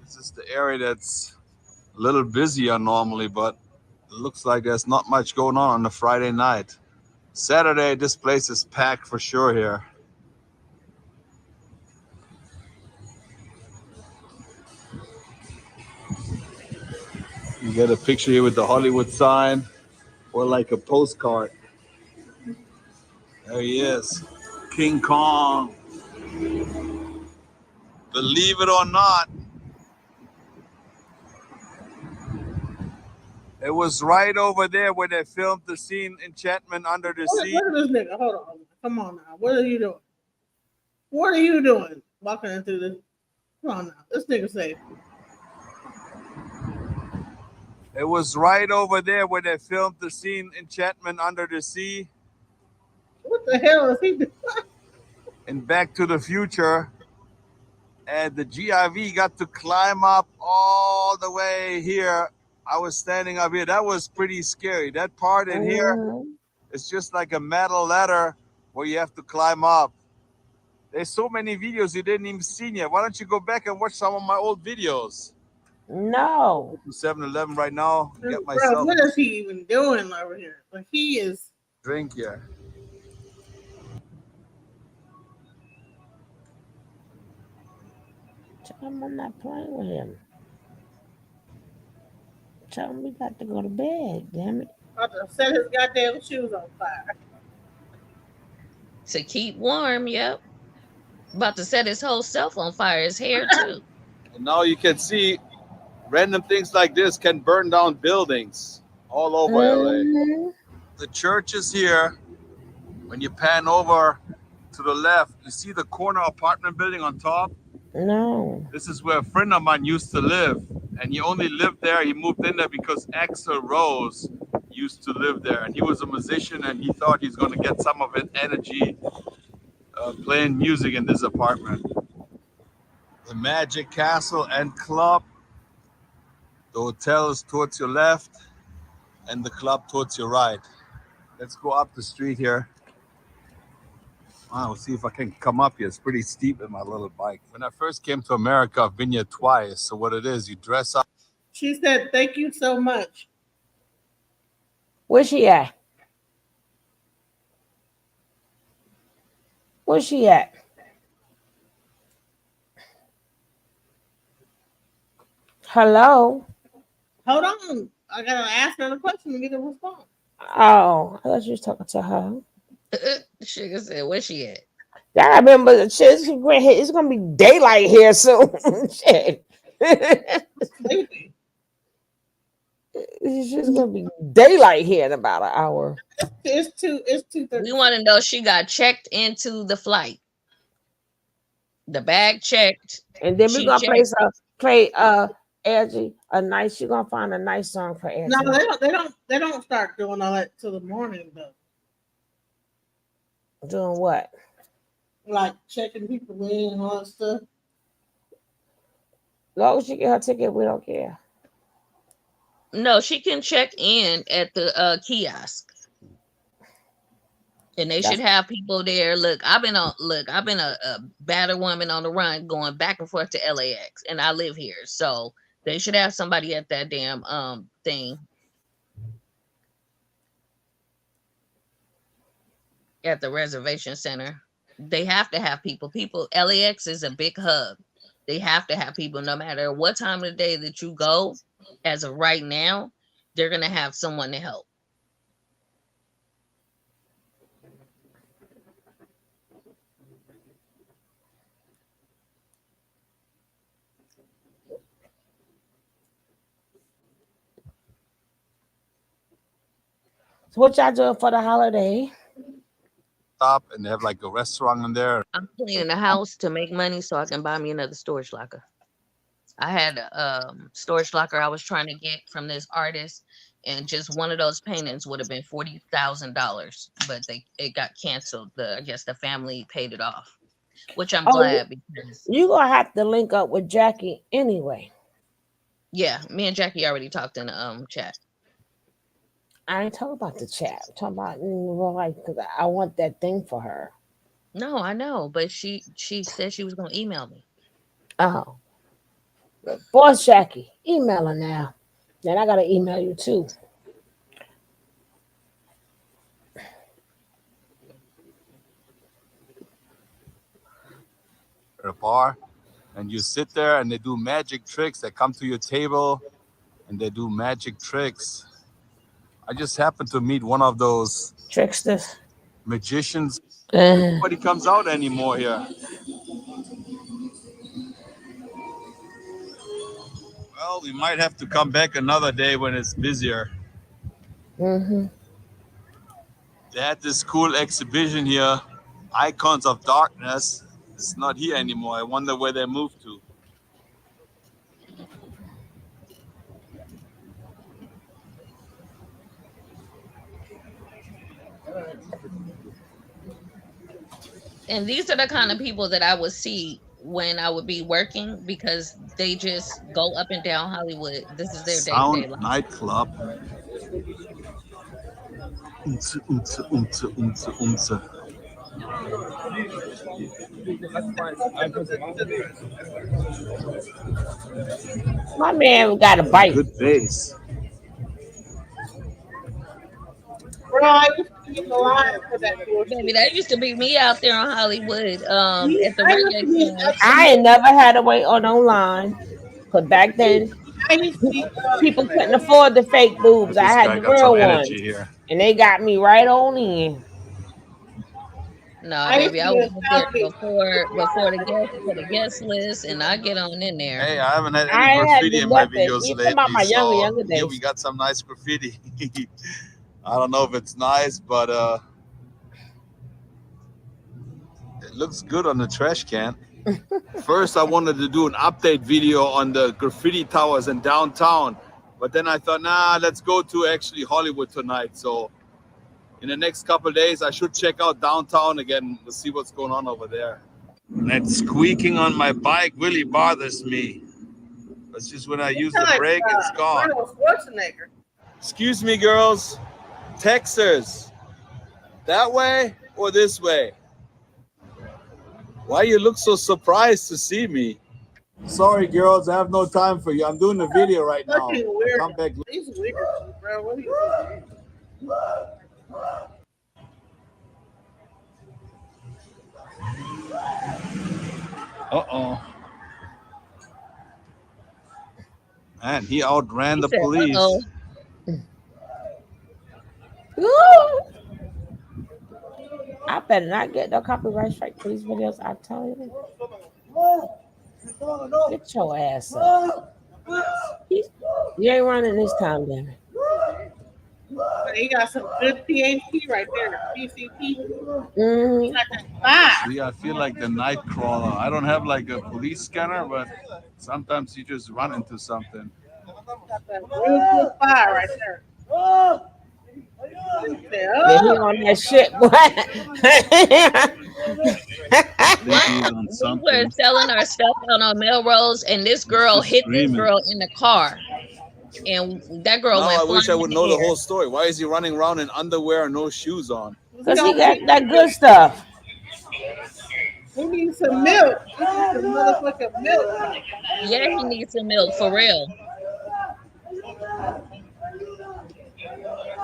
This is the area that's a little busier normally, but it looks like there's not much going on a Friday night. Saturday, this place is packed for sure here. You get a picture here with the Hollywood sign or like a postcard. There he is, King Kong. Believe it or not, it was right over there where they filmed the scene Enchantment Under the Sea. Look at this nigga. Hold on. Come on now. What are you doing? What are you doing? Walking into this. Come on now. This nigga safe. It was right over there where they filmed the scene Enchantment Under the Sea. What the hell is he doing? In Back to the Future. And the GIV got to climb up all the way here. I was standing up here. That was pretty scary. That part in here, it's just like a metal ladder where you have to climb up. There's so many videos you didn't even see yet. Why don't you go back and watch some of my old videos? No. 7-Eleven right now. Get Bro, myself what is he even doing over here? Like he is. a drink here. Tell him I'm not playing with him. Tell him we got to go to bed, damn it. About to set his goddamn shoes on fire. To keep warm, yep. About to set his whole self on fire, his hair too. And now you can see random things like this can burn down buildings all over LA. The church is here. When you pan over to the left, you see the corner apartment building on top? No. This is where a friend of mine used to live. And he only lived there. He moved in there because Axl Rose used to live there. And he was a musician and he thought he's going to get some of his energy playing music in this apartment. The Magic Castle and Club. The hotel is towards your left and the club towards your right. Let's go up the street here. I'll see if I can come up here. It's pretty steep in my little bike. When I first came to America, I've been here twice. So what it is, you dress up. She said, "Thank you so much." Where's she at? Where's she at? Hello? Hold on. I gotta ask her the question to get a response. Oh, I thought you was talking to her. Sugar said, where she at? Yeah, I remember the shit. It's gonna be daylight here soon. Shit. It's just gonna be daylight here in about an hour. It's 2:30. We want to know she got checked into the flight. The bag checked. And then we're She gonna checked. play Angie a nice. You're gonna find a nice song for Angie. No, they don't start doing all that till the morning though. Doing what? Like checking people in and all that stuff. As long as she get her ticket, we don't care. No, she can check in at the kiosk. And they should have people there. Look, I've been a battered woman on the run going back and forth to LAX, and I live here. So they should have somebody at that damn thing. At the reservation center. They have to have people. LAX is a big hub. They have to have people no matter what time of the day that you go. As of right now, they're gonna have someone to help. So what y'all doing for the holiday? Stop, and they have like a restaurant in there. I'm cleaning the house to make money so I can buy me another storage locker. I had a storage locker I was trying to get from this artist, and just one of those paintings would have been $40,000, but it got canceled. I guess the family paid it off, which I'm glad because You gonna have to link up with Jackie anyway. yeah, me and Jackie already talked in the chat. I ain't talking about the chat. I'm talking about in real life because I want that thing for her. No, I know, but she said she was gonna email me. Oh. Boss Jackie, email her now. Then I gotta email you too. At a bar, and you sit there, and they do magic tricks. They come to your table, and they do magic tricks. I just happened to meet one of those tricksters, magicians. Nobody comes out anymore here. Well, we might have to come back another day when it's busier. Mm-hmm. They had this cool exhibition here, Icons of Darkness. It's not here anymore. I wonder where they moved to. And these are the kind of people that I would see when I would be working because they just go up and down Hollywood. This is their day-to-day Sound life. nightclub. Unze, unze, unze, unze, unze. My man got a bite. Good bass. Bro, I used to be in the line for that bullshit. Baby, that used to be me out there on Hollywood at the I reggae used to be club. I ain't never had to wait on no line. Cause back then I used to be people couldn't afford the fake boobs. I This had guy the got some real energy ones. here. And they got me right on in. No, I used baby, to I be was in there South Beach. before the guest list, and I get on in there. Hey, I haven't had any I ain't had to graffiti do in my nothing. videos You talking about lately, my so younger here days. we got some nice graffiti. I don't know if it's nice, but it looks good on the trash can. First, I wanted to do an update video on the graffiti towers in downtown, but then I thought, nah, let's go to actually Hollywood tonight. So in the next couple of days, I should check out downtown again to see what's going on over there. That squeaking on my bike really bothers me. It's just when I use the brake, it's gone. Arnold Schwarzenegger. Excuse me, girls. Texters. That way or this way? Why you look so surprised to see me? Sorry, girls. I have no time for you. I'm doing a video right now. Fucking I'll weird. come back. He's weird, bro. What are you doing? Uh-oh. Man, he outran He the said, police. "Uh-oh." I better not get no copyright strike for these videos. I tell you. Get your ass up. You ain't running this time, damn it. He got some good PhD right there. PCP. Mm-hmm. He got that vibe. See, I feel like the night crawler. I don't have like a police scanner, but sometimes you just run into something. Got that real good vibe right there. Yeah, he on that shit, boy. We were selling our stuff on Melrose, and this girl hit this girl in the car, and that girl Now went I wish I flying would in know the the whole story. Why is he running around in underwear and no shoes on? Because he got that good stuff. We need some milk. We need some motherfucking milk. Yeah, he needs some milk for real.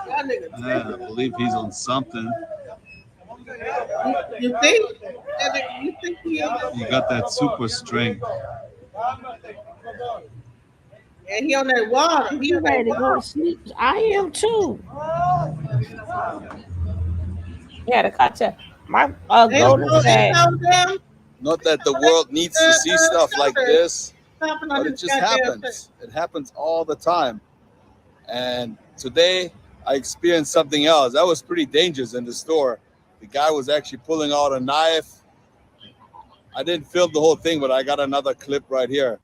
Y'all niggas I believe he's on something. You think? You think he is? He got that super strength. And he on that water. He You on ready that to go water. to sleep? I am too. Yeah, to catch up. My golden tag. Not that the world needs to see stuff like this, but it just happens. It happens all the time. And today, I experienced something else. That was pretty dangerous in the store. The guy was actually pulling out a knife. I didn't film the whole thing, but I got another clip right here.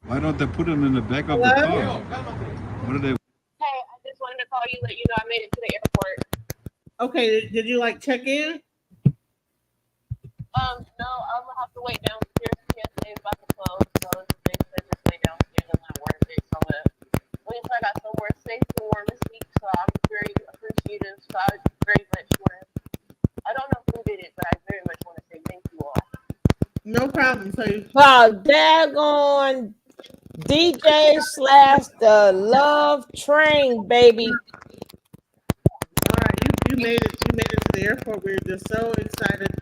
Why don't they put them in the back of the car? What are they? Hey, I just wanted to call you, let you know I made it to the airport. Okay, did you like check in? No, I'm gonna have to wait downstairs. TSA is about to close, so they said just wait downstairs. I'm not worth it. So I'm gonna wait until I got somewhere safe and warm this week. So I'm very appreciative. So I very much want to. I don't know who did it, but I very much want to say thank you all. No problem. So daggone DJ / the Love Train, baby. All right, you made it. You made it to the airport. We're just so excited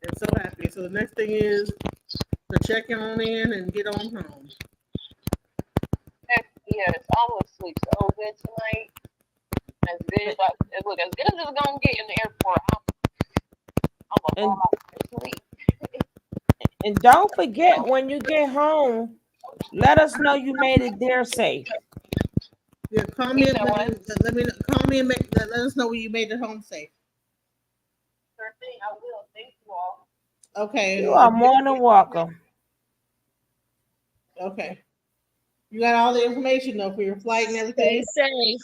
and so happy. So the next thing is to check on in and get on home. Yes, I will sleep so good tonight. As good as as good as it's gonna get in the airport. I'm gonna fall off asleep. And don't forget, when you get home, let us know you made it there safe. Yeah, call me. Let me call me and let us know when you made it home safe. Sure thing, I will. Thank you all. Okay. You are more than welcome. Okay. You got all the information though for your flight and everything. Stay safe.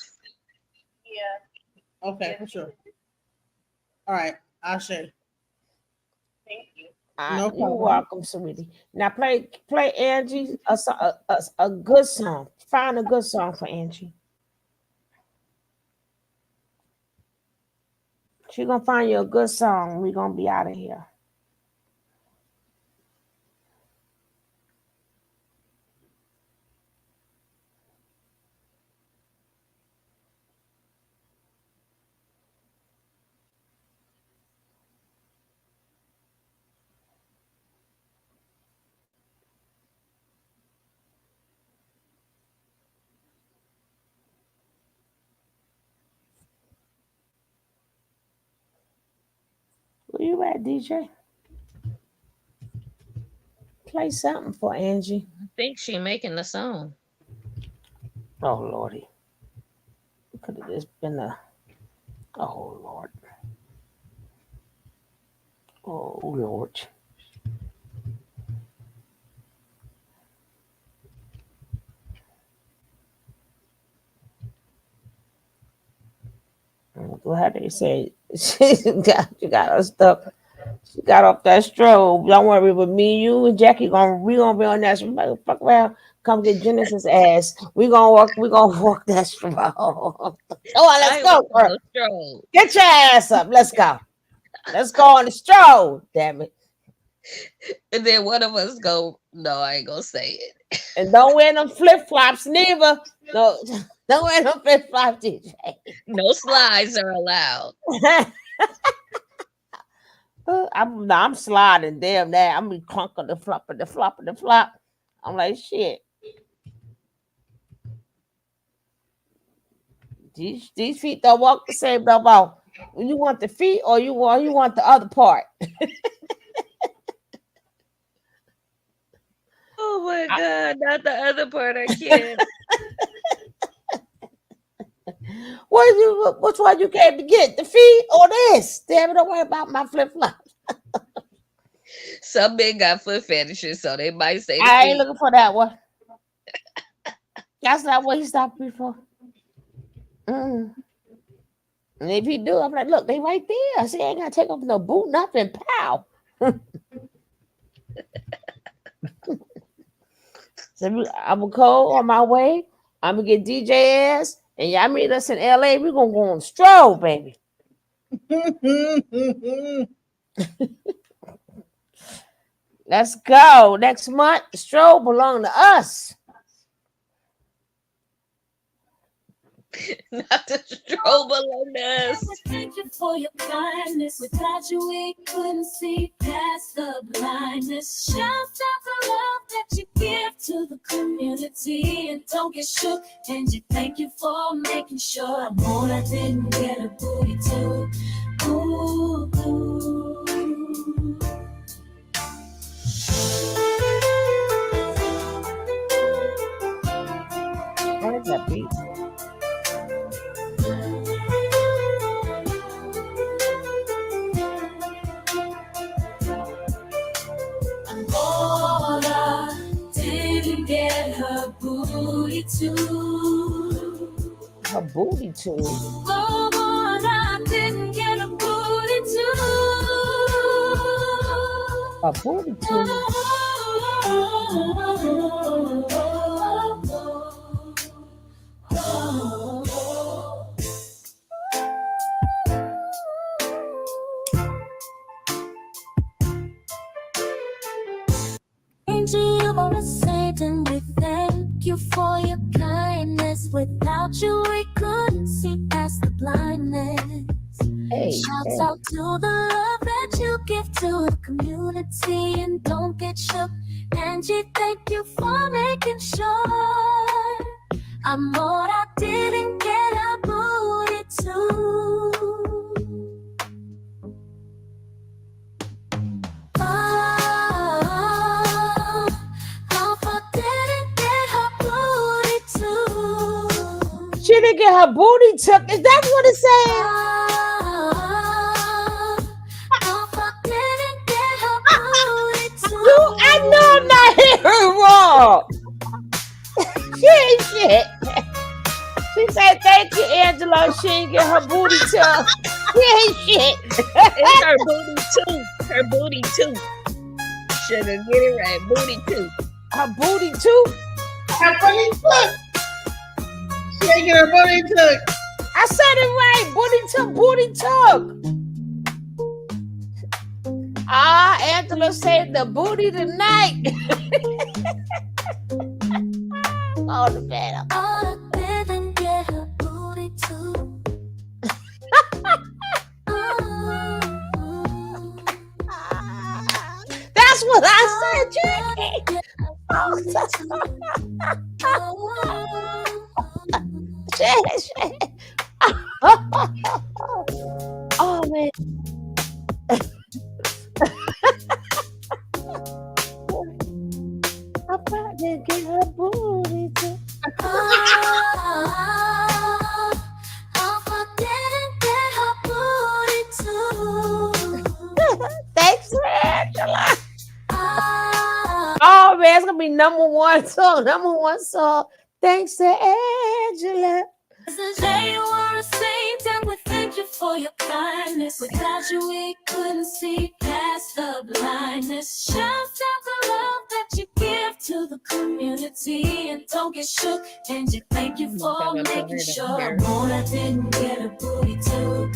Yeah. Okay, for sure. All right, I'll share. Thank you. No You're problem. welcome, sweetie. Now play Angie a good song. Find a good song for Angie. She's gonna find you a good song. We're gonna be out of here. Where you at, DJ? Play something for Angie. I think she making the song. Oh Lordy. It could have just been a oh Lord. Oh Lord. Glad they say she got us stuck. She got off that strobe. Don't worry, with me, you, and Jackie we gonna be on that strobe. Fuck around, come get Genesis ass. We gonna walk that strobe. Oh, let's go, girl. Get your ass up. Let's go. Let's go on the strobe. Damn it. And then one of us go, no, I ain't gonna say it. And don't wear them flip-flops neither. No, don't wear them flip-flops, DJ. No slides are allowed. I'm sliding. Damn that. I'm be clunking the flop. I'm like, shit. These feet don't walk the same no more. You want the feet or you want the other part? Oh my God, not the other part. I can't. Which one you came to get? The feet or this? Damn it, don't worry about my flip-flops. Some men got foot fetishes, so they might say I ain't looking for that one. That's not what he stopped me for. And if he do, I'm like, look, they right there. I see, I ain't gotta take off no boot, nothing. Pow. So I'm gonna go on my way. I'm gonna get DJ ass, and y'all meet us in LA. We're gonna go on stroll, baby. Let's go. Next month, the stroll belong to us. Not the stroll belong to us. Thank you for your kindness. Without you, we couldn't see past the blindness. Shout out the love that you give to the community. And don't get shook. And you thank you for making sure Amora didn't get a booty too. Ooh, ooh. Where's that beat? Amora didn't get her booty too. Her booty too. Amora didn't get her booty too. Her booty too. Angel, you are a saint, and we thank you for your kindness. Without you, we couldn't see past the blindness. Hey, Shouts hey. out to the love that you give to the community, and don't get shook. Angie, thank you for making sure Amora didn't get her booty too. She didn't get her booty took. Is that what it's saying? I know I'm not hearing wrong. She ain't shit. She said, "Thank you, Angela." She didn't get her booty took. She ain't shit. It's her booty too. Her booty too. Should have get it right. Booty too. Her booty too. Her booty took. She ain't get her booty took. I said it right. Booty took. Booty took. Angela said the booty tonight. Oh, the bed. Didn't get her booty too. That's what I said, Jackie. Oh man. I didn't get her booty too. Thanks, Angela. Oh man, it's gonna be number one song. Thanks to Angela. Today you are a saint, and we thank you for your kindness. Without you, we couldn't see past the blindness. Shout out the love that you give to the community, and don't get shook. And you thank you for making sure Amora didn't get a booty too.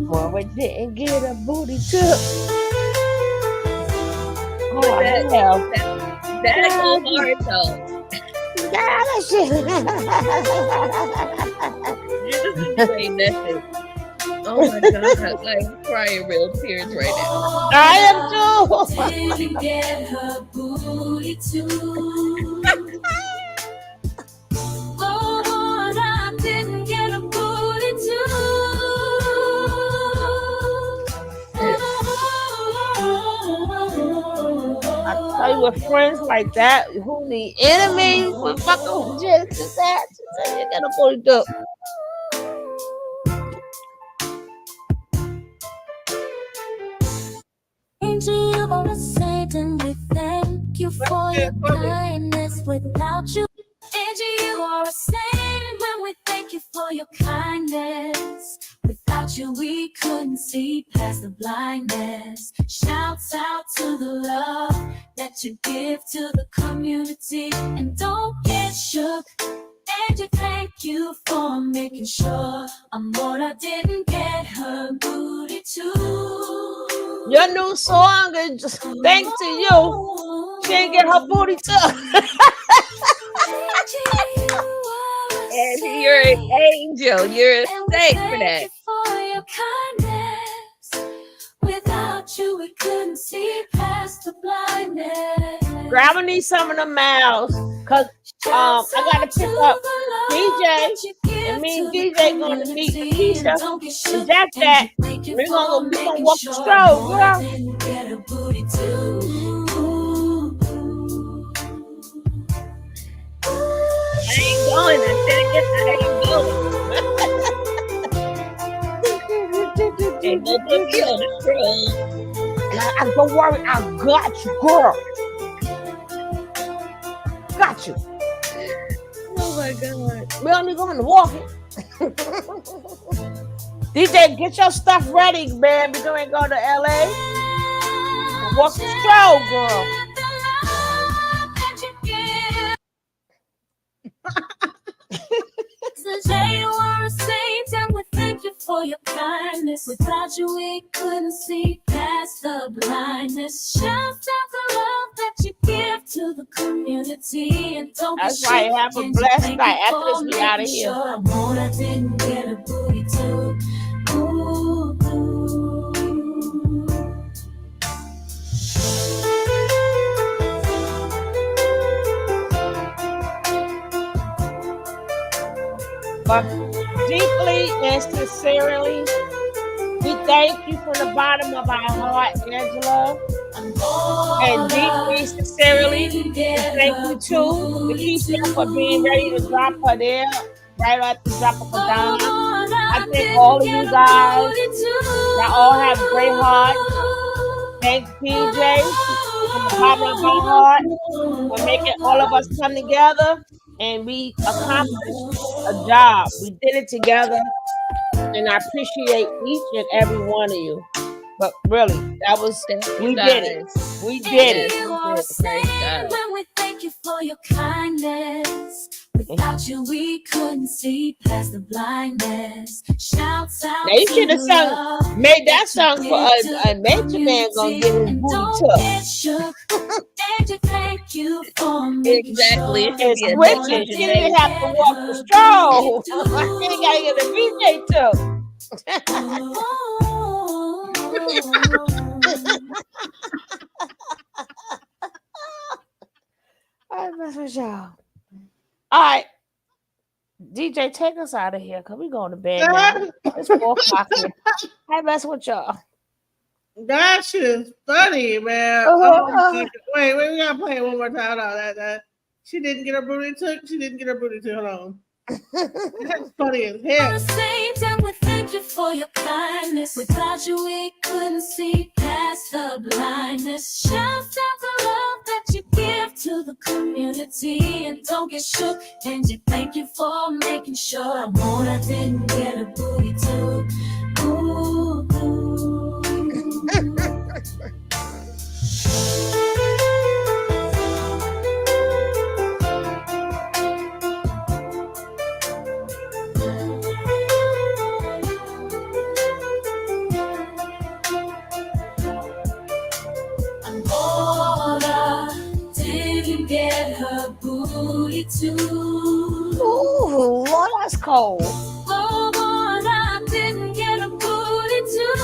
Mama didn't get a booty too. Oh, that go hard though. That shit. You ain't nothing. Oh my god, I'm crying real tears right now. I am too. Didn't get her booty too. Lord, I didn't get a booty too. I tell you, with friends like that, who need enemies, with fucking just that, you gotta pull it up. Angel, you are a saint, and we thank you for your kindness. Without you, Angie, you are a saint, when we thank you for your kindness. Without you, we couldn't see past the blindness. Shouts out to the love that you give to the community, and don't get shook. Angie, thank you for making sure Amora didn't get her booty too. Your new song is just thanks to you. She ain't get her booty took. And you're an angel. You're a saint for that. For your kindness. Without you, we couldn't see past the blindness. Grab me some of the mouths, cause I gotta pick up DJ, and me and DJ gonna meet Keisha and Jack. We're gonna walk the stroll, girl. going. I said it gets how you going. Ain't no put me on the scroll. Don't worry, I got you, girl. Got you. Oh my God. We only going to walk it. DJ, get your stuff ready, man. We're going to go to LA. Walk the stroll, girl. Since you were a saint, and we thank you for your kindness. Without you, we couldn't see past the blindness. Shout out the love that you give to the community, and don't be That's right. Have a blessed night. After this, we out of here. Amora didn't get a booty too. Ooh, But deeply and sincerely, we thank you from the bottom of our heart, Angela. And deeply, sincerely, we thank you too, Lakeisha, for being ready to drop her there right at the drop of a dime. I thank all of you guys. Y'all all have great hearts. Thank DJ from the bottom of our heart for making all of us come together, and we accomplished a job. We did it together, and I appreciate each and every one of you. But really, that was we did it. We did it. when we thank you for your kindness. Without you, we couldn't see past the blindness. Shouts out. Now you should have made that song for a nature man gonna get his booty tucked. Thank you for exactly. And switching. She didn't have to walk the stroll. She ain't gotta get a DJ tuck. I mess with y'all. All right, DJ, take us out of here because we going to bed now. It's 4 o'clock here. I mess with y'all. That shit is funny, man. Oh, wait, we gotta play it one more time. No, that she didn't get her booty took. She didn't get her booty took. Hold on. That's funny as hell. And we thank you for your kindness. Without you, we couldn't see past the blindness. Shout out the love that you give to the community, and don't get shook. And you thank you for making sure Amora didn't get a booty too. Ooh, Amora didn't get her booty too. Ooh, Lord, that's cold. Amora didn't get a booty too.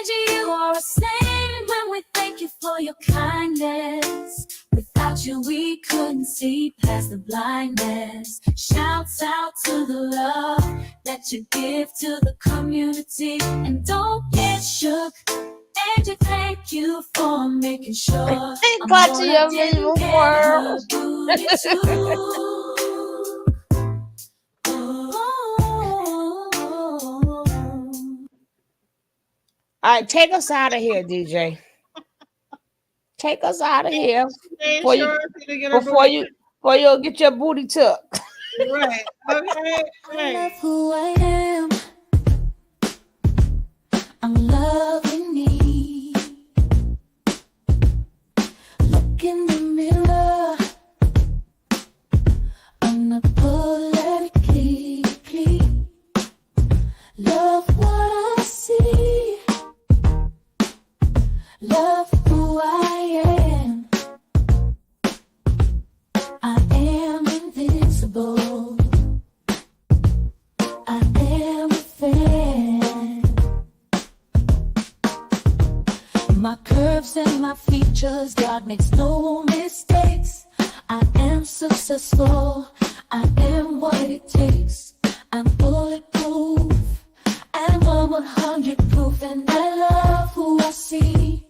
You are a saint when we thank you for your kindness. Without you, we couldn't see past the blindness. Shouts out to the love that you give to the community, and don't get shook. And you thank you for making sure. Got to your miserable world. All right, take us out of here, DJ. Take us out of here before you get your booty tucked. Right. Okay. I love who I am. I'm loving me. Look in the mirror. I'm not politically clean. Love what I see. Love who I am. I am invincible. I am a fan. My curves and my features, God makes no mistakes. I am successful, I am what it takes. I'm bulletproof, and I'm 100 proof, and I love who I see,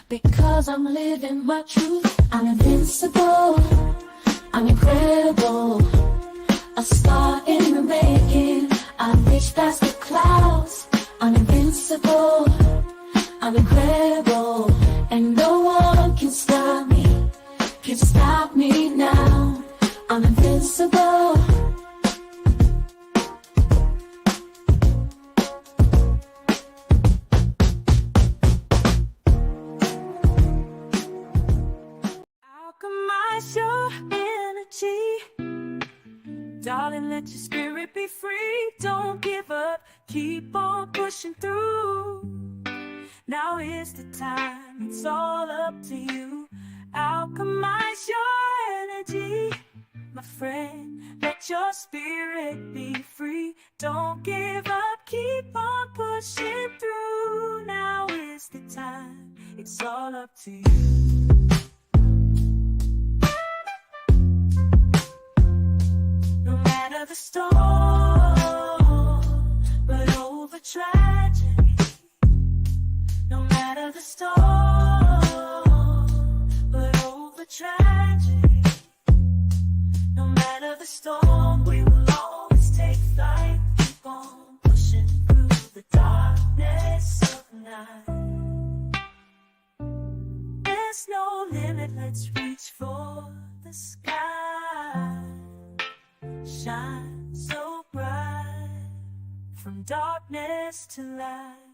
because I'm living my truth. I'm invincible, I'm incredible, a star in the making. I reach past the clouds. I'm invincible, I'm incredible, and no one can stop me now. I'm invincible. Alchemize your energy, darling, let your spirit be free. Don't give up, keep on pushing through. Now is the time, it's all up to you. Alchemize your energy, my friend, let your spirit be free. Don't give up, keep on pushing through. Now is the time, it's all up to you. No matter the storm, but over tragedy. No matter the storm, but over tragedy. No matter the storm, we will always take flight. Keep on pushing through the darkness of night. There's no limit, let's reach for the sky. Shine so bright, from darkness to light.